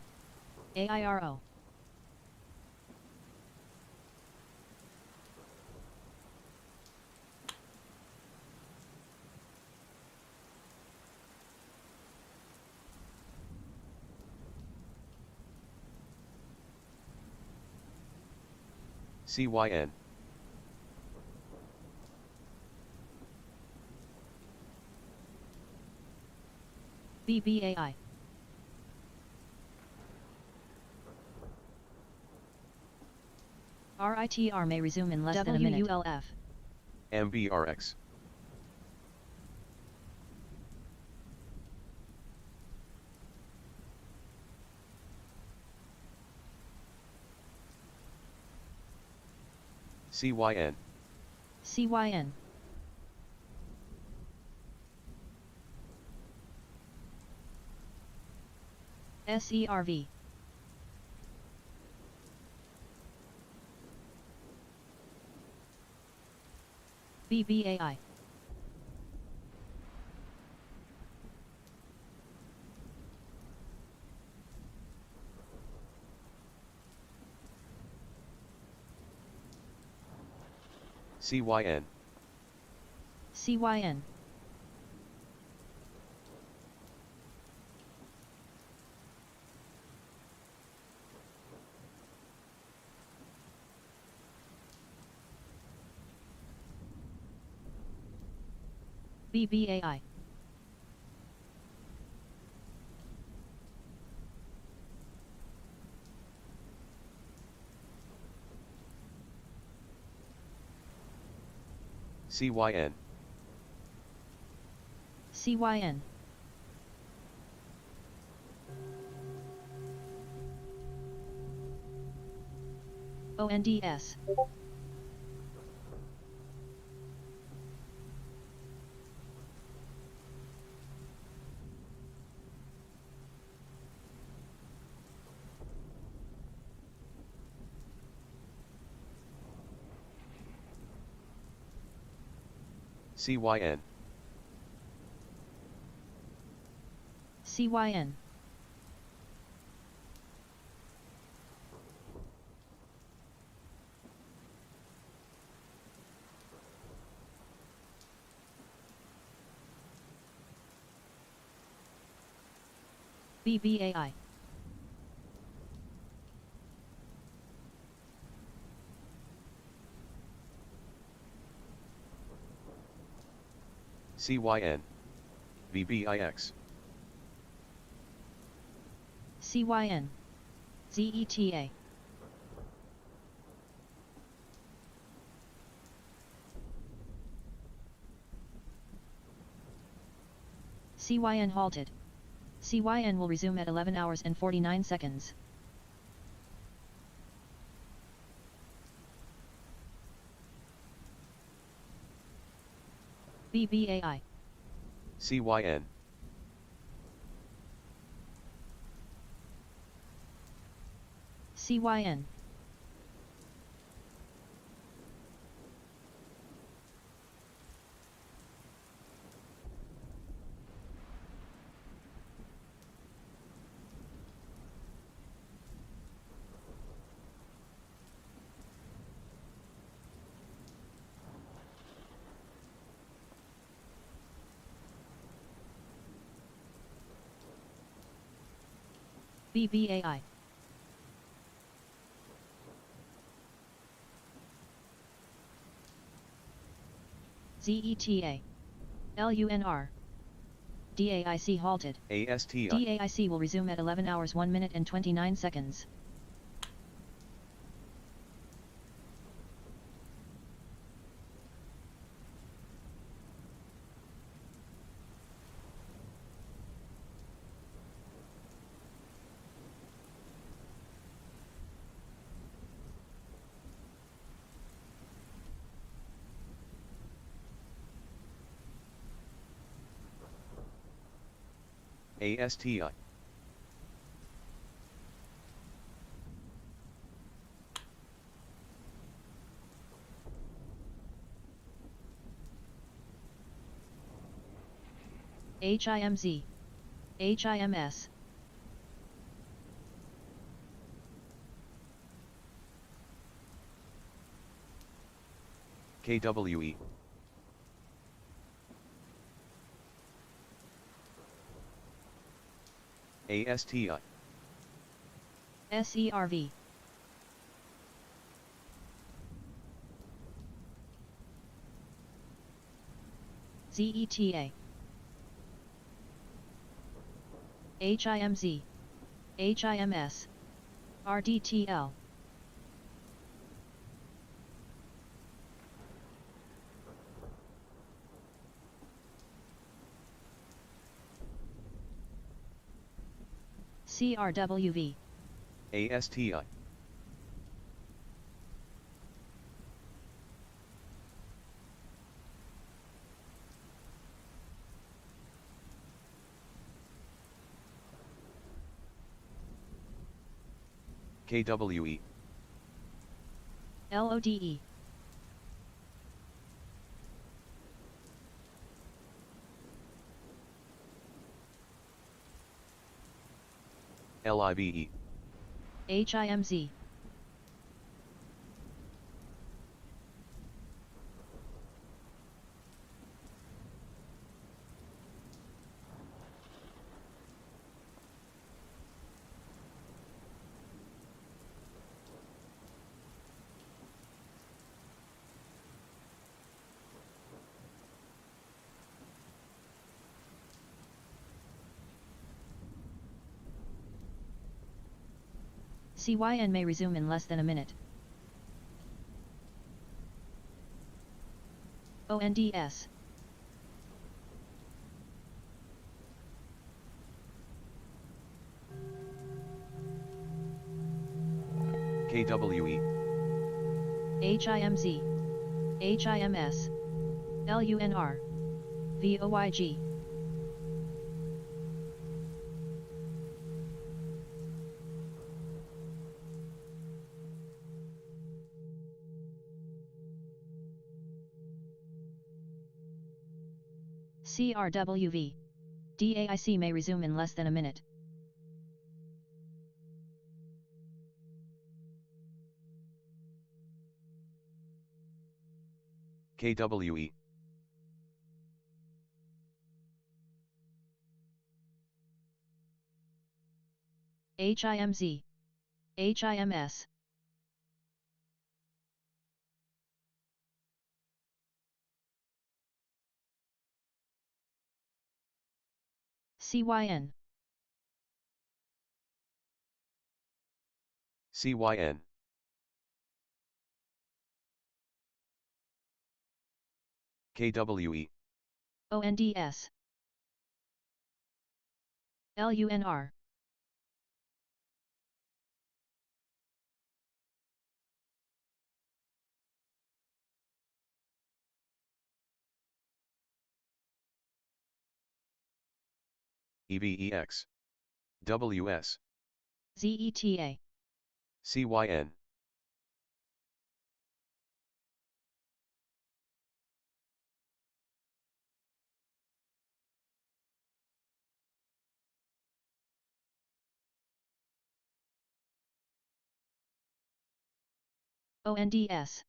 Speaker 3: AIRO.
Speaker 2: CYN.
Speaker 3: BBAI. RITR may resume in less than a minute. WULF.
Speaker 2: MBRX. CYN.
Speaker 3: CYN. SERV. BBAI.
Speaker 2: CYN.
Speaker 3: CYN. BBAI.
Speaker 2: CYN.
Speaker 3: CYN. ONDS.
Speaker 2: CYN.
Speaker 3: CYN. BBAI.
Speaker 2: CYN. VBIX.
Speaker 3: CYN. ZETA. CYN halted. CYN will resume at 11 hours and 49 seconds. BBAI.
Speaker 2: CYN.
Speaker 3: CYN. BBAI. ZETA. LUNR. DAIC halted.
Speaker 2: ASTI.
Speaker 3: DAIC will resume at 11 hours 1 minute and 29 seconds.
Speaker 2: ASTI.
Speaker 3: HIMZ. HIMS.
Speaker 2: KWE. ASTI.
Speaker 3: SERV. ZETA. HIMZ. HIMS. RDTL. CRWV.
Speaker 2: ASTI. KWE.
Speaker 3: LODE.
Speaker 2: LIVE.
Speaker 3: HIMZ. CYN may resume in less than a minute. ONDS.
Speaker 2: KWE.
Speaker 3: HIMZ. HIMS. LUNR. VOYG. CRWV. DAIC may resume in less than a minute.
Speaker 2: KWE.
Speaker 3: HIMZ. HIMS. CYN.
Speaker 2: CYN. KWE.
Speaker 3: ONDS. LUNR.
Speaker 2: EVEX. WS.
Speaker 3: ZETA.
Speaker 2: CYN.
Speaker 3: ONDS.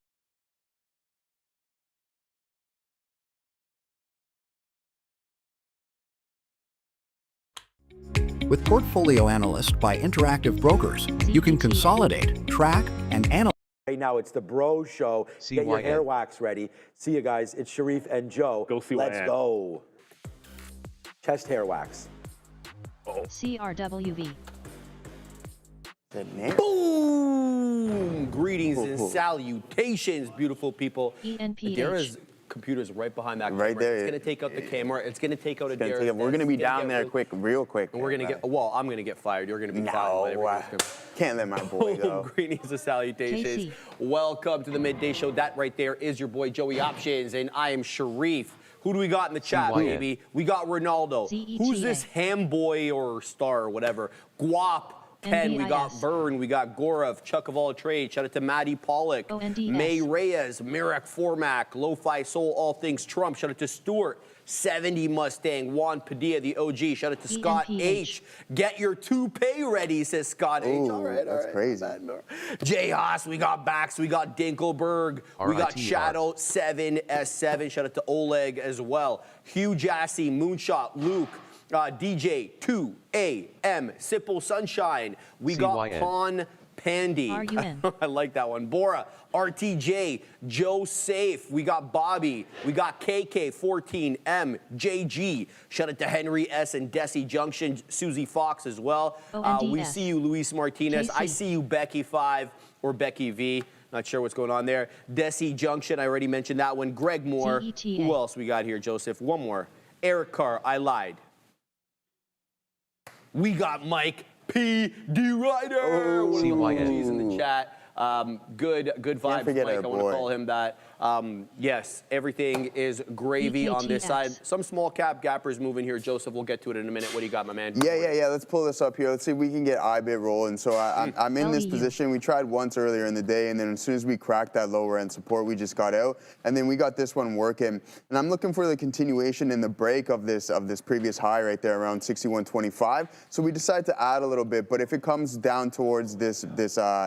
Speaker 17: With Portfolio Analyst by Interactive Brokers, you can consolidate, track, and analyze.
Speaker 19: Right now, it's the Bro Show. Get your hair wax ready. See you guys. It's Sharif and Joe. Go see Let's go. Chest hair wax.
Speaker 3: CRWV.
Speaker 20: Boom! Greetings and salutations, beautiful people.
Speaker 3: ENPH.
Speaker 20: Adara's computer's right behind that
Speaker 21: Right
Speaker 20: camera.
Speaker 21: there.
Speaker 20: It's going to take out the camera. It's going to take out Adara's.
Speaker 21: We're going to be down there quick, real quick.
Speaker 20: And we're going to get, well, I'm going to get fired. You're going to be fired.
Speaker 21: Can't let my boy go.
Speaker 20: Greetings and salutations.
Speaker 3: Casey.
Speaker 20: Welcome to the Midday Show. That right there is your boy Joey Options, and I am Sharif. Who do we got in the chat,
Speaker 2: CYN.
Speaker 20: baby? We got Ronaldo. Who's this ham boy or star or whatever? Guap. Ken, we got Vern, we got Gorov, Chuck of all trades. Shout out to Maddie Pollock, May Reyes, Mirek Formack, Lo-Fi Soul, All Things Trump. Shout out to Stuart, 70 Mustang, Juan Padilla, the OG. Shout out to Scott H. Get your toupee ready, says Scott H. All right,
Speaker 21: that's crazy.
Speaker 20: Jay Haas, we got Bax, we got Dinkelberg, we got Shadow 7S7. Shout out to Oleg as well. Hugh Jassy, Moonshot, Luke. DJ 2AM, Simple Sunshine. We got
Speaker 2: CYN.
Speaker 20: Pawn Pandy. I like that one. Bora, RTJ, Joe Safe. We got Bobby. We got KK14M, JG. Shout out to Henry S. and Desi Junction, Susie Fox as well. We see you, Luis Martinez. I see you, Becky 5 or Becky V. Not sure what's going on there. Desi Junction, I already mentioned that one. Greg Moore. Who else we got here, Joseph? One more. Eric Carr, I lied. We got Mike P. D. Ryder. One of the OGs in the chat. Good vibes, Mike. I want to call him that. Yes, everything is gravy on this side. Some small cap gappers moving here. Joseph, we'll get to it in a minute. What do you got, my man?
Speaker 21: Yeah. Let's pull this up here. Let's see if we can get IBIT rolling. So I'm in this position. We tried once earlier in the day, and then as soon as we cracked that lower end support, we just got out. And then we got this one working. And I'm looking for the continuation in the break of this previous high right there around 61.25. So we decided to add a little bit. But if it comes down towards this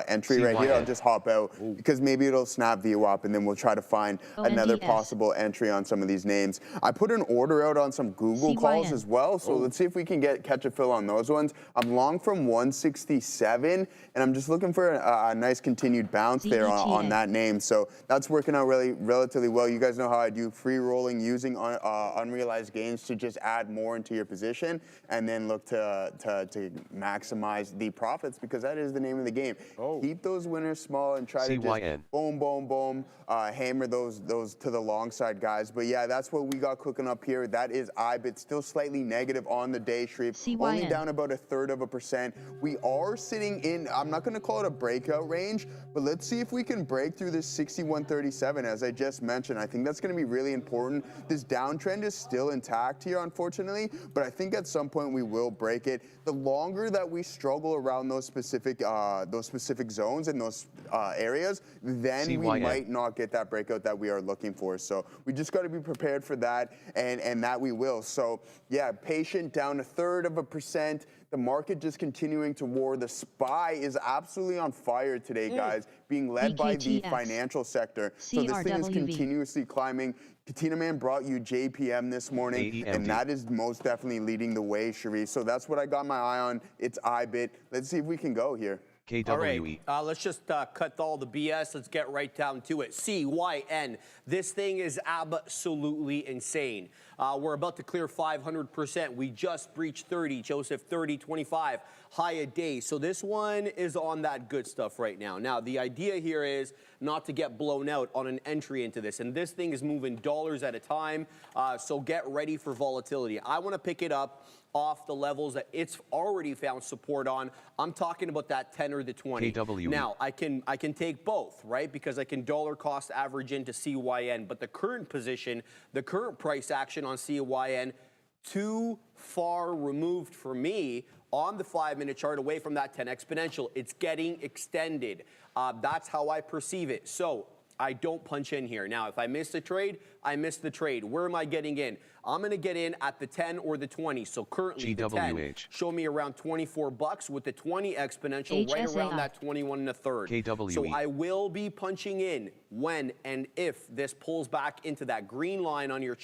Speaker 21: entry right here, I'll just hop out because maybe it'll snap VWAP, and then we'll try to find another possible entry on some of these names. I put an order out on some Google calls as well, so let's see if we can catch a fill on those ones. I'm long from 167, and I'm just looking for a nice continued bounce there on that name. So that's working out relatively well. You guys know how I do free rolling using unrealized gains to just add more into your position, and then look to maximize the profits, because that is the name of the game. Keep those winners small and try to just boom, boom, boom, hammer those to the long side, guys. But yeah, that's what we got cooking up here. That is IBIT, still slightly negative on the day, Sharif. Only down about 1/3%. We are sitting in, I'm not going to call it a breakout range, but let's see if we can break through this 61.37, as I just mentioned. I think that's going to be really important. This downtrend is still intact here, unfortunately, but I think at some point we will break it. The longer that we struggle around those specific zones and those areas, then we might not get that breakout that we are looking for. So we just got to be prepared for that, and that we will. So yeah, patient, down 1/3%. The market just continuing to war. The SPY is absolutely on fire today, guys, being led by the financial sector. So this thing is continuously climbing. Katina Man brought you JPM this morning, and that is most definitely leading the way, Sharif. So that's what I got my eye on. It's IBIT. Let's see if we can go here.
Speaker 20: KWE. All right, let's just cut all the BS. Let's get right down to it. CYN. This thing is absolutely insane. We're about to clear 500%. We just breached 30, Joseph, 30, 25, high a day. So this one is on that good stuff right now. Now, the idea here is not to get blown out on an entry into this. And this thing is moving dollars at a time. So get ready for volatility. I want to pick it up off the levels that it's already found support on. I'm talking about that 10 or the 20. KWE. Now, I can take both, right? Because I can dollar cost average into CYN, but the current position, the current price action on CYN, too far removed for me on the 5-minute chart away from that 10 exponential. It's getting extended. That's how I perceive it. So I don't punch in here. Now, if I miss the trade, I miss the trade. Where am I getting in? I'm going to get in at the 10 or the 20. So currently the 10 show me around $24 with the 20 exponential right around that 21 1/3. KWE. So I will be punching in when and if this pulls back into that green line on your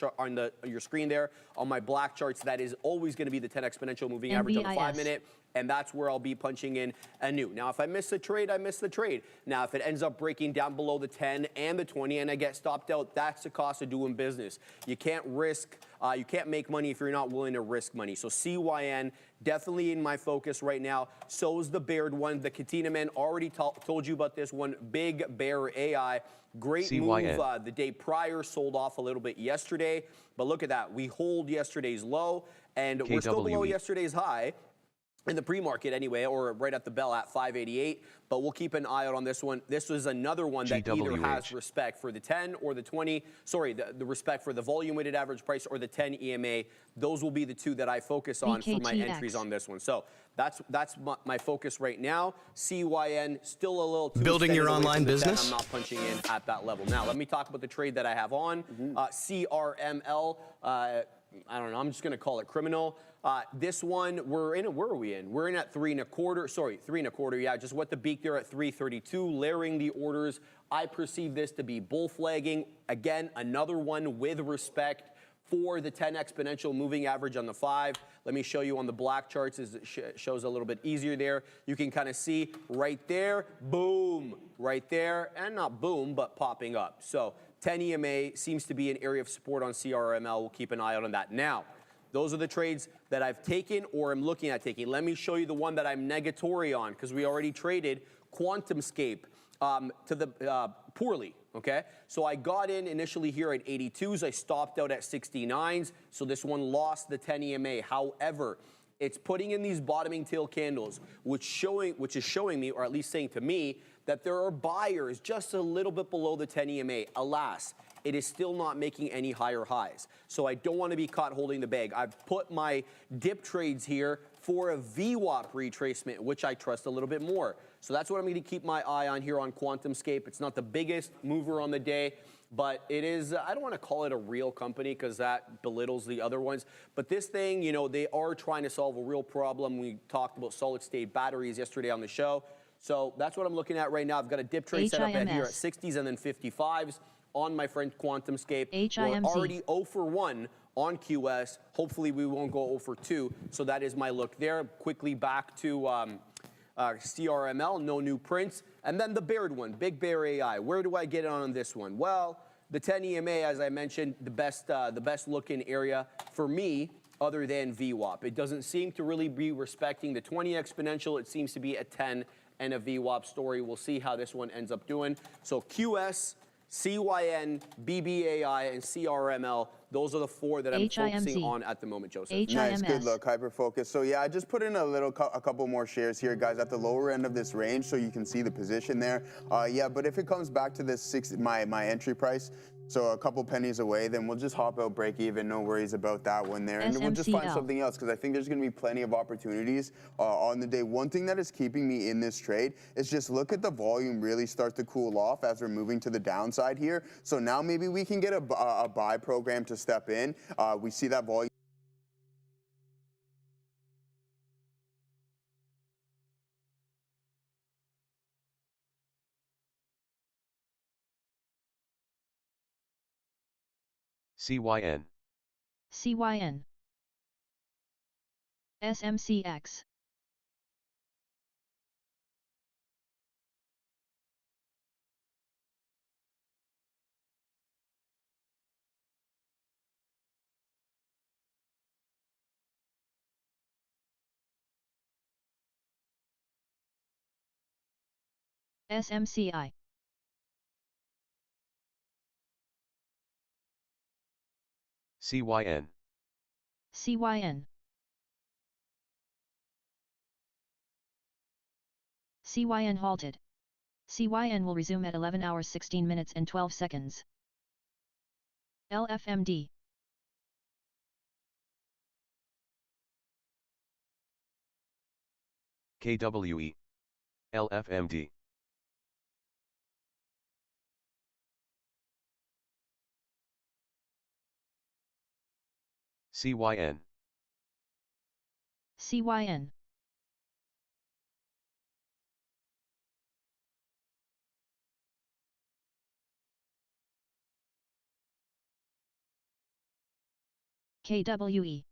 Speaker 20: your screen there on my black charts. That is always going to be the 10 exponential moving average on the 5-minute. And that's where I'll be punching in anew. Now, if I miss the trade, I miss the trade. Now, if it ends up breaking down below the 10 and the 20 and I get stopped out, that's the cost of doing business. You can't risk, you can't make money if you're not willing to risk money. So CYN, definitely in my focus right now. So is the Baird one. The Katina Man already told you about this one. Big Bear AI. Great move the day prior, sold off a little bit yesterday. But look at that. We hold yesterday's low, and we're still below yesterday's high. In the pre-market anyway, or right at the bell at 588, but we'll keep an eye out on this one. This is another one that either has respect for the 10 or the 20, sorry, the respect for the volume weighted average price or the 10 EMA. Those will be the two that I focus on for my entries on this one. So that's my focus right now. CYN, still a little too
Speaker 9: building your online business.
Speaker 20: I'm not punching in at that level. Now, let me talk about the trade that I have on. CRML, I don't know, I'm just going to call it criminal. This one, where are we in? We're in at 3 1/4, sorry, 3 1/4, yeah, just what the beak there at 332, layering the orders. I perceive this to be bull flagging. Again, another one with respect for the 10 exponential moving average on the 5. Let me show you on the black charts, as it shows a little bit easier there. You can kind of see right there, boom, right there, and not boom, but popping up. So 10 EMA seems to be an area of support on CRML. We'll keep an eye out on that. Now, those are the trades that I've taken or am looking at taking. Let me show you the one that I'm negatory on, because we already traded QuantumScape to the poorly, okay? So I got in initially here at 82s. I stopped out at 69s. So this one lost the 10 EMA. However, it's putting in these bottoming tail candles, which is showing me, or at least saying to me, that there are buyers just a little bit below the 10 EMA. Alas, it is still not making any higher highs. So I don't want to be caught holding the bag. I've put my dip trades here for a VWAP retracement, which I trust a little bit more. So that's what I'm going to keep my eye on here on QuantumScape. It's not the biggest mover on the day, but it is, I don't want to call it a real company because that belittles the other ones. But this thing, you know, they are trying to solve a real problem. We talked about solid state batteries yesterday on the show. So that's what I'm looking at right now. I've got a dip trade set up at here at 60s and then 55s on my friend QuantumScape. We're already 0 for 1 on QS. Hopefully we won't go 0 for 2. So that is my look there. Quickly back to CRML, no new prints. And then the Baird one, Big Bear AI. Where do I get on this one? Well, the 10 EMA, as I mentioned, the best looking area for me other than VWAP. It doesn't seem to really be respecting the 20 exponential. It seems to be a 10 and a VWAP story. We'll see how this one ends up doing. So QS CYN, BBAI, and CRML. Those are the four that I'm focusing on at the moment, Joseph.
Speaker 21: Nice, good look, hyper focus. So yeah, I just put in a couple more shares here, guys, at the lower end of this range, so you can see the position there. Yeah, but if it comes back to this my entry price, so a couple pennies away, then we'll just hop out, break even, no worries about that one there. And we'll just find something else, because I think there's going to be plenty of opportunities on the day. One thing that is keeping me in this trade is just look at the volume really start to cool off as we're moving to the downside here. So now maybe we can get a buy program to step in. We see that volume.
Speaker 2: CYN.
Speaker 3: CYN. SMCX. SMCI.
Speaker 2: CYN.
Speaker 3: CYN. CYN halted. CYN will resume at 11 hours 16 minutes and 12 seconds. LFMD.
Speaker 2: KWE. LFMD. CYN.
Speaker 3: CYN. KWE.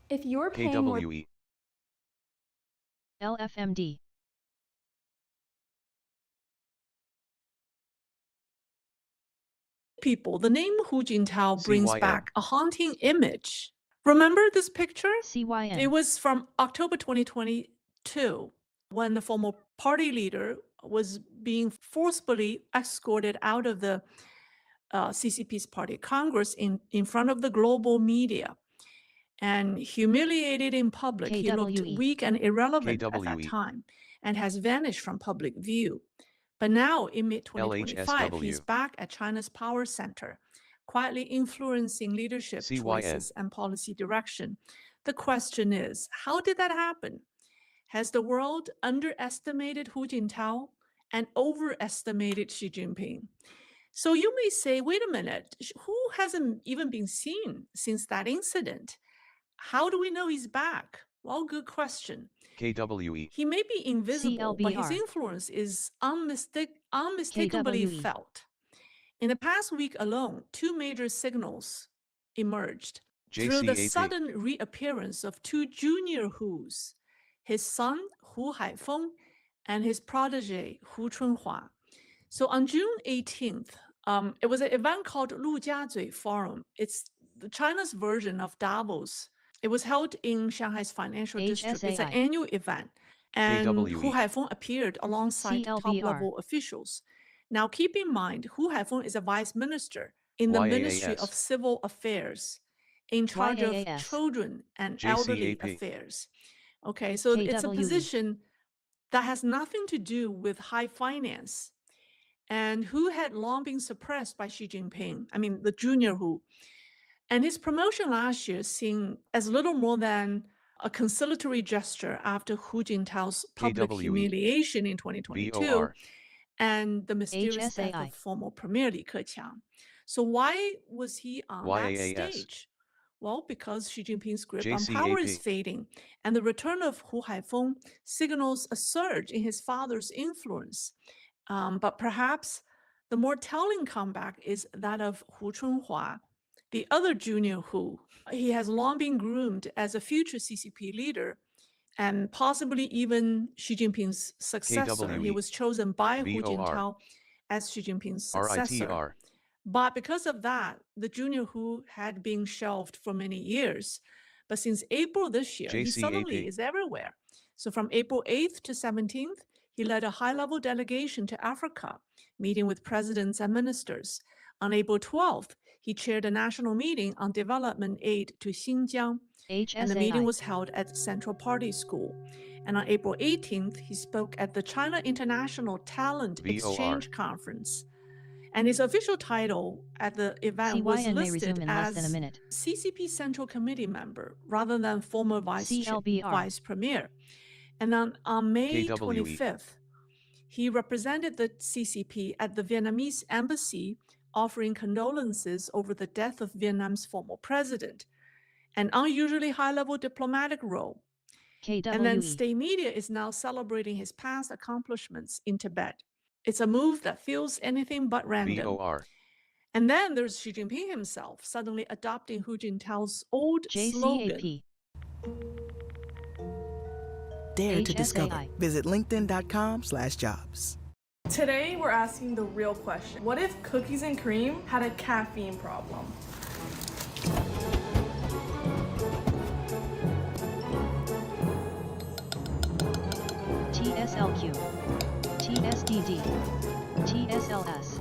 Speaker 9: If you're paying more...
Speaker 2: KWE.
Speaker 3: LFMD.
Speaker 22: People, the name Hu Jintao brings back a haunting image. Remember this picture?
Speaker 3: CYN.
Speaker 22: It was from October 2022 when the former party leader was being forcibly escorted out of the CCP's party Congress in front of the global media and humiliated in public.
Speaker 3: KWE.
Speaker 22: He looked weak and irrelevant at that
Speaker 2: KWE.
Speaker 22: time and has vanished from public view. But now, in mid-2025, he's back at China's power center, quietly influencing leadership
Speaker 2: CYN.
Speaker 22: choices and policy direction. The question is, how did that happen? Has the world underestimated Hu Jintao and overestimated Xi Jinping? So you may say, wait a minute, Hu hasn't even been seen since that incident. How do we know he's back? Well, good question.
Speaker 2: KWE.
Speaker 22: He may be invisible, but his
Speaker 3: CLBR.
Speaker 22: influence is unmistakably
Speaker 3: KWE.
Speaker 22: felt. In the past week alone, two major signals emerged through the
Speaker 2: JCAT.
Speaker 22: sudden reappearance of two junior Hus, his son Hu Haifeng and his protege Hu Chunhua. So on June 18th, it was an event called Lujiazui Forum. It's China's version of Davos. It was held in Shanghai's financial district. It's an
Speaker 3: HSAI.
Speaker 22: annual event. And
Speaker 2: KWE.
Speaker 22: Hu Haifeng appeared alongside
Speaker 3: CLBR.
Speaker 22: top-level officials. Now, keep in mind, Hu Haifeng is a vice minister in the Ministry
Speaker 2: YAAS.
Speaker 22: of Civil Affairs, in charge
Speaker 3: YAAS.
Speaker 22: of children and elderly
Speaker 2: JCAP.
Speaker 22: affairs. Okay, so it's a
Speaker 3: KWE.
Speaker 22: position that has nothing to do with high finance, and Hu had long been suppressed by Xi Jinping. I mean, the junior Hu. And his promotion last year seemed as little more than a conciliatory gesture after Hu Jintao's public
Speaker 2: KWE.
Speaker 22: humiliation in 2022
Speaker 2: VOR.
Speaker 22: and the mysterious death
Speaker 3: HSAI.
Speaker 22: of former Premier Li Keqiang. So why was he on that
Speaker 2: YAAS.
Speaker 22: stage? Well, because Xi Jinping's grip on power is
Speaker 2: JCAP.
Speaker 22: fading, and the return of Hu Haifeng signals a surge in his father's influence. But perhaps the more telling comeback is that of Hu Chunhua, the other junior Hu. He has long been groomed as a future CCP leader and possibly even Xi Jinping's successor. He
Speaker 2: KWE.
Speaker 22: was chosen by Hu
Speaker 2: VOR.
Speaker 22: Jintao as Xi Jinping's successor.
Speaker 2: RITR.
Speaker 22: But because of that, the junior Hu had been shelved for many years. But since April this year, he suddenly
Speaker 2: JCAP.
Speaker 22: is everywhere. So from April 8th to 17th, he led a high-level delegation to Africa, meeting with presidents and ministers. On April 12th, he chaired a national meeting on development aid to Xinjiang, and the meeting was held at Central Party School. And on April 18th, he spoke at the China International Talent Exchange Conference. And his official title at the event was listed as CCP Central Committee member rather than former vice premier. And on May 25th, he represented the CCP at the Vietnamese embassy, offering condolences over the death of Vietnam's former president, an unusually high-level diplomatic role. And then state media is now celebrating his past accomplishments in Tibet. It's a move that feels anything but random. And then there's Xi Jinping himself suddenly adopting Hu Jintao's old slogan.
Speaker 9: Dare to discover. Visit linkedin.com/jobs.
Speaker 13: Today, we're asking the real question. What if cookies and cream had a caffeine problem?
Speaker 3: TSLQ, TSDD, TSLS.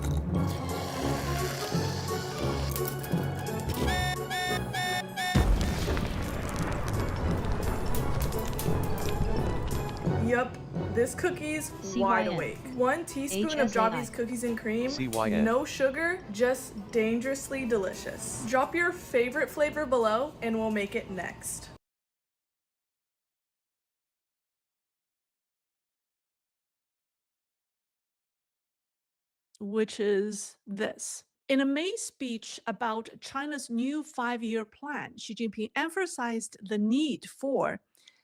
Speaker 13: Yup, this cookie's wide awake. 1 teaspoon of Jobby's cookies and cream, no sugar, just dangerously delicious. Drop your favorite flavor below and we'll make it next.
Speaker 22: Which is this. In a May speech about China's new 5-year plan, Xi Jinping emphasized the need for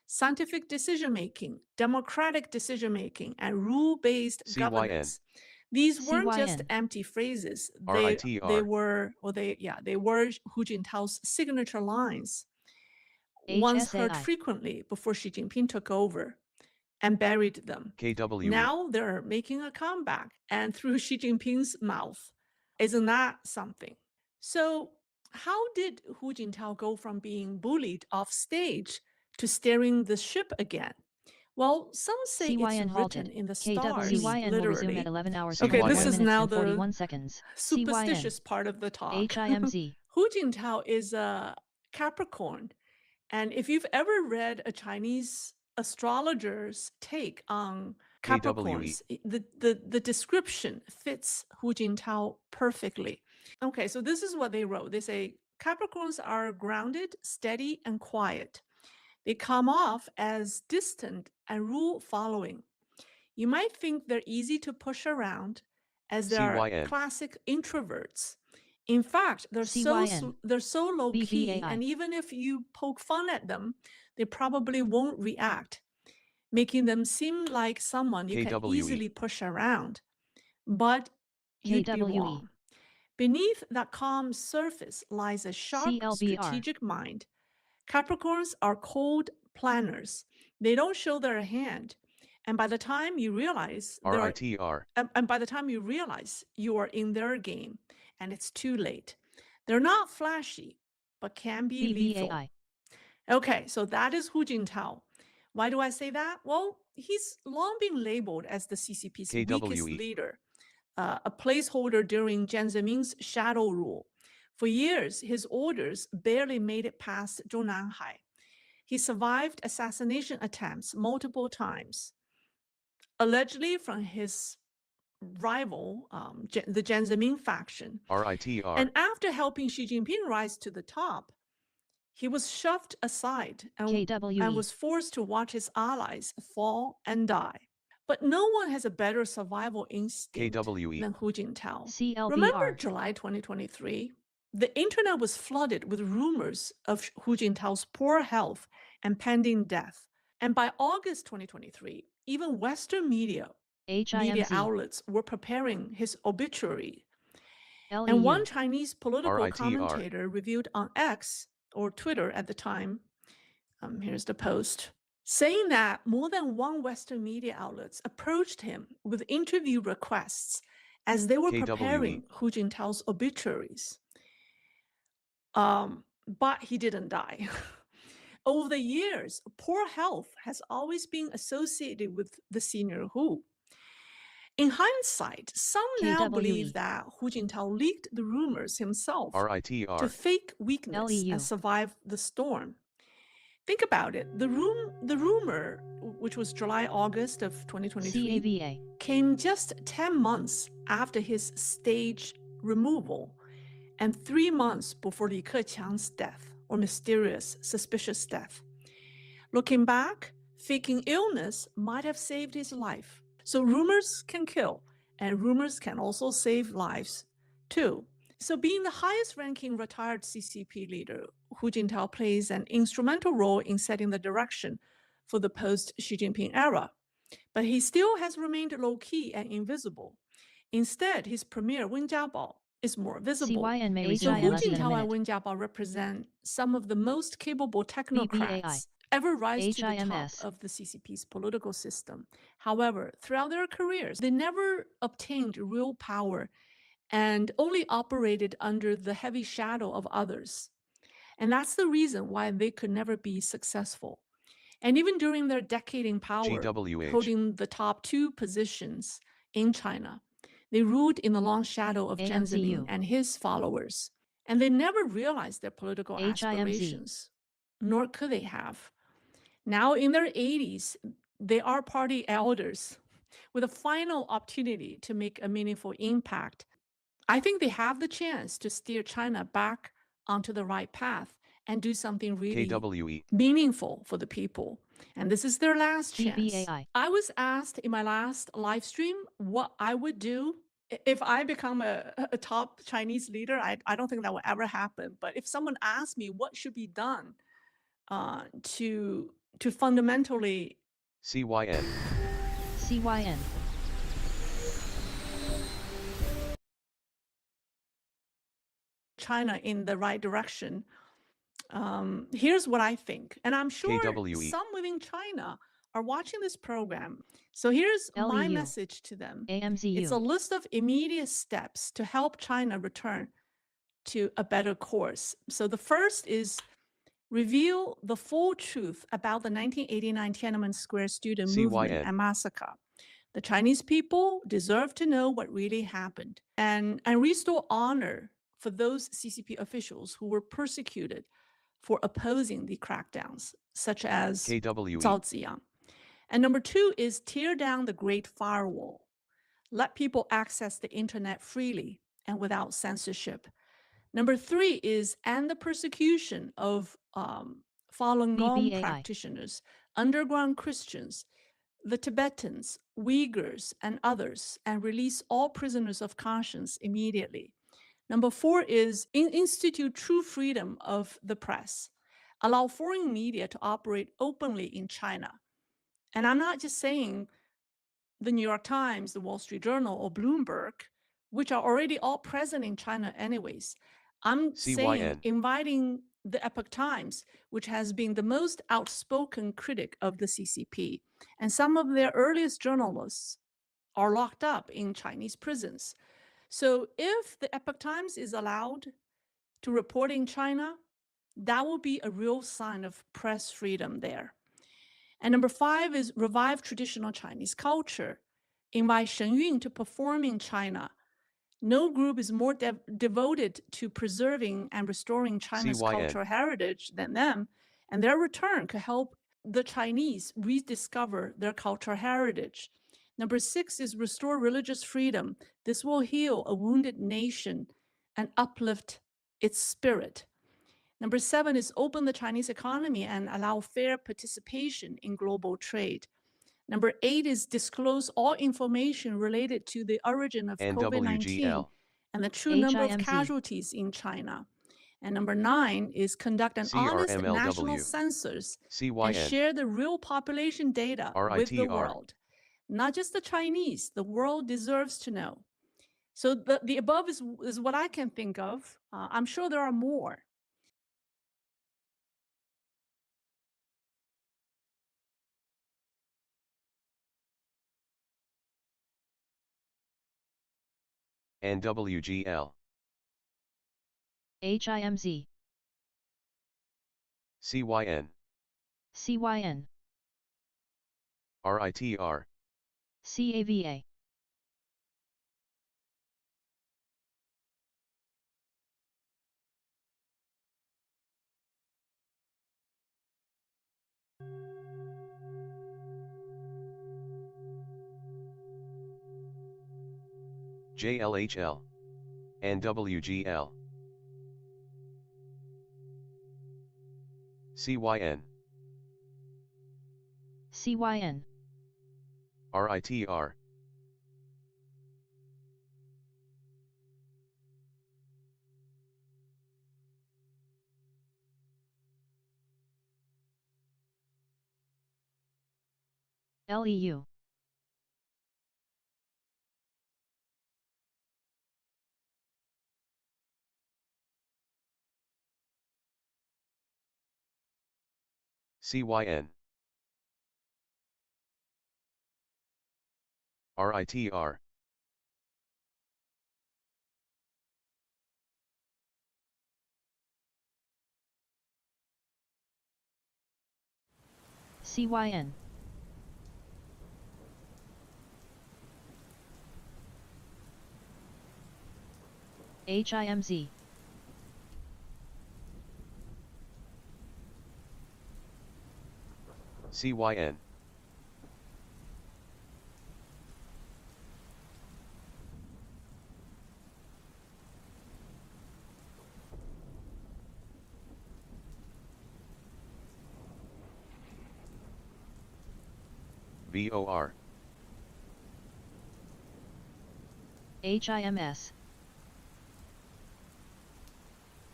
Speaker 22: scientific decision-making, democratic decision-making, and rule-based governance. These weren't just empty phrases. They were Hu Jintao's signature lines, once heard frequently before Xi Jinping took over and buried them. Now they're making a comeback, and through Xi Jinping's mouth. Isn't that something? So how did Hu Jintao go from being bullied off stage to steering the ship again? Well, some say it's written in the stars, literally. Okay, this is now the superstitious part of the talk. Hu Jintao is a Capricorn, and if you've ever read a Chinese astrologer's take on Capricorns, the description fits Hu Jintao perfectly. Okay, so this is what they wrote. They say Capricorns are grounded, steady, and quiet. They come off as distant and rule-following. You might think they're easy to push around, as they're classic introverts. In fact, they're so low-key, and even if you poke fun at them, they probably won't react, making them seem like someone you can easily push around. But you'd be wrong. Beneath that calm surface lies a sharp, strategic mind. Capricorns are cold planners. They don't show their hand. And by the time you realize you are in their game, and it's too late. They're not flashy, but can be lethal. Okay, so that is Hu Jintao. Why do I say that? Well, he's long been labeled as the CCP's weakest leader, a placeholder during Jiang Zemin's shadow rule. For years, his orders barely made it past Zhongnanhai. He survived assassination attempts multiple times, allegedly from his rival, the Jiang Zemin faction. And after helping Xi Jinping rise to the top, he was shoved aside and was forced to watch his allies fall and die. But no one has a better survival instinct than Hu Jintao. Remember July 2023? The internet was flooded with rumors of Hu Jintao's poor health and pending death. And by August 2023, even Western media outlets were preparing his obituary. And one Chinese political commentator reviewed on X, or Twitter at the time, here's the post, saying that more than one Western media outlets approached him with interview requests as they were preparing Hu Jintao's obituaries. But he didn't die. Over the years, poor health has always been associated with the senior Hu. In hindsight, some now believe that Hu Jintao leaked the rumors himself to fake weakness and survive the storm. Think about it. The rumor, which was July-August of 2023, came just 10 months after his stage removal and 3 months before Li Keqiang's death, or mysterious, suspicious death. Looking back, faking illness might have saved his life. So rumors can kill, and rumors can also save lives, too. So being the highest-ranking retired CCP leader, Hu Jintao plays an instrumental role in setting the direction for the post-Xi Jinping era. But he still has remained low-key and invisible. Instead, his premier, Wen Jiabao, is more visible. So Hu Jintao and Wen Jiabao represent some of the most capable technocrats ever rise to the top of the CCP's political system. However, throughout their careers, they never obtained real power and only operated under the heavy shadow of others. And that's the reason why they could never be successful. And even during their decade in power, holding the top 2 positions in China, they ruled in the long shadow of Jiang Zemin and his followers. And they never realized their political aspirations, nor could they have. Now in their 80s, they are party elders with a final opportunity to make a meaningful impact. I think they have the chance to steer China back onto the right path and do something really meaningful for the people. And this is their last chance. I was asked in my last live stream what I would do if I become a top Chinese leader. I don't think that will ever happen. But if someone asked me what should be done to fundamentally
Speaker 2: CYN.
Speaker 22: China in the right direction, here's what I think. And I'm sure some within China are watching this program. So here's my message to them. It's a list of immediate steps to help China return to a better course. So the first is reveal the full truth about the 1989 Tiananmen Square student movement and massacre. The Chinese people deserve to know what really happened, and restore honor for those CCP officials who were persecuted for opposing the crackdowns, such as Zhao Ziyang. And number 2 is tear down the Great Firewall. Let people access the internet freely and without censorship. Number 3 is end the persecution of Falun Gong practitioners, underground Christians, the Tibetans, Uyghurs, and others, and release all prisoners of conscience immediately. Number 4 is institute true freedom of the press. Allow foreign media to operate openly in China. And I'm not just saying the New York Times, the Wall Street Journal, or Bloomberg, which are already all present in China anyways. I'm saying inviting the Epoch Times, which has been the most outspoken critic of the CCP. And some of their earliest journalists are locked up in Chinese prisons. So if the Epoch Times is allowed to report in China, that will be a real sign of press freedom there. And number 5 is revive traditional Chinese culture. Invite Shen Yun to perform in China. No group is more devoted to preserving and restoring China's cultural heritage than them, and their return could help the Chinese rediscover their cultural heritage. Number 6 is restore religious freedom. This will heal a wounded nation and uplift its spirit. Number 7 is open the Chinese economy and allow fair participation in global trade. Number 8 is disclose all information related to the origin of COVID-19 and the true number of casualties in China. And number 9 is conduct an honest national census and share the real population data with the world. Not just the Chinese, the world deserves to know. So the above is what I can think of. I'm sure there are more.
Speaker 2: NWGL.
Speaker 3: HIMZ.
Speaker 2: CYN.
Speaker 3: CYN.
Speaker 2: RITR.
Speaker 3: CAVA.
Speaker 2: JLHL. NWGL. CYN.
Speaker 3: CYN.
Speaker 2: RITR.
Speaker 3: LEU.
Speaker 2: CYN. RITR.
Speaker 3: CYN. HIMZ.
Speaker 2: CYN. VOR.
Speaker 3: HIMS.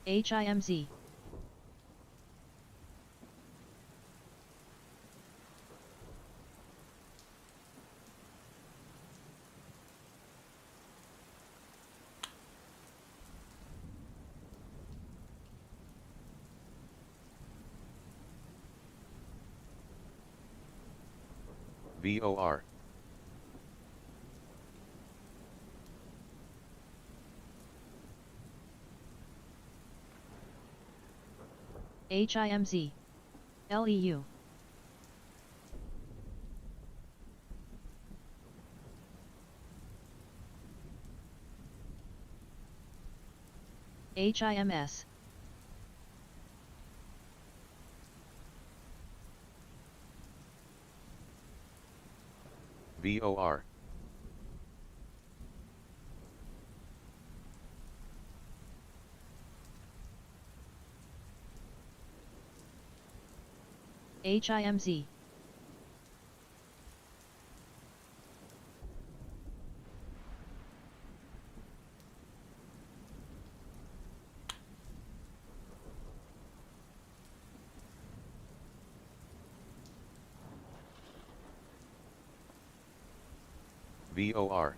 Speaker 3: HIMZ.
Speaker 2: VOR.
Speaker 3: HIMZ. LEU. HIMS.
Speaker 2: VOR.
Speaker 3: HIMZ.
Speaker 2: VOR.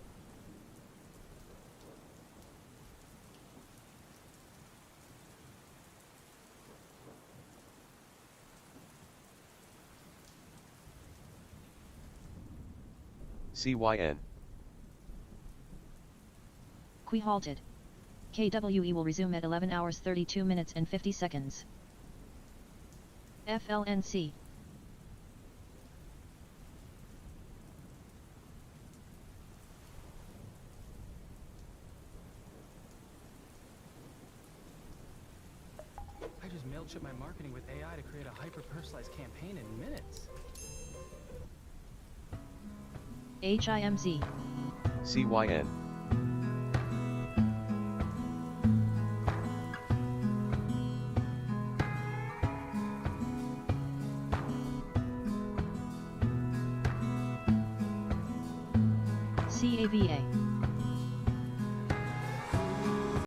Speaker 2: CYN.
Speaker 3: Qui halted. KWE will resume at 11 hours 32 minutes and 50 seconds. FLNC.
Speaker 1: I just MailChimp my marketing with AI to create a hyper-personalized campaign in minutes.
Speaker 3: HIMZ.
Speaker 2: CYN.
Speaker 3: CAVA.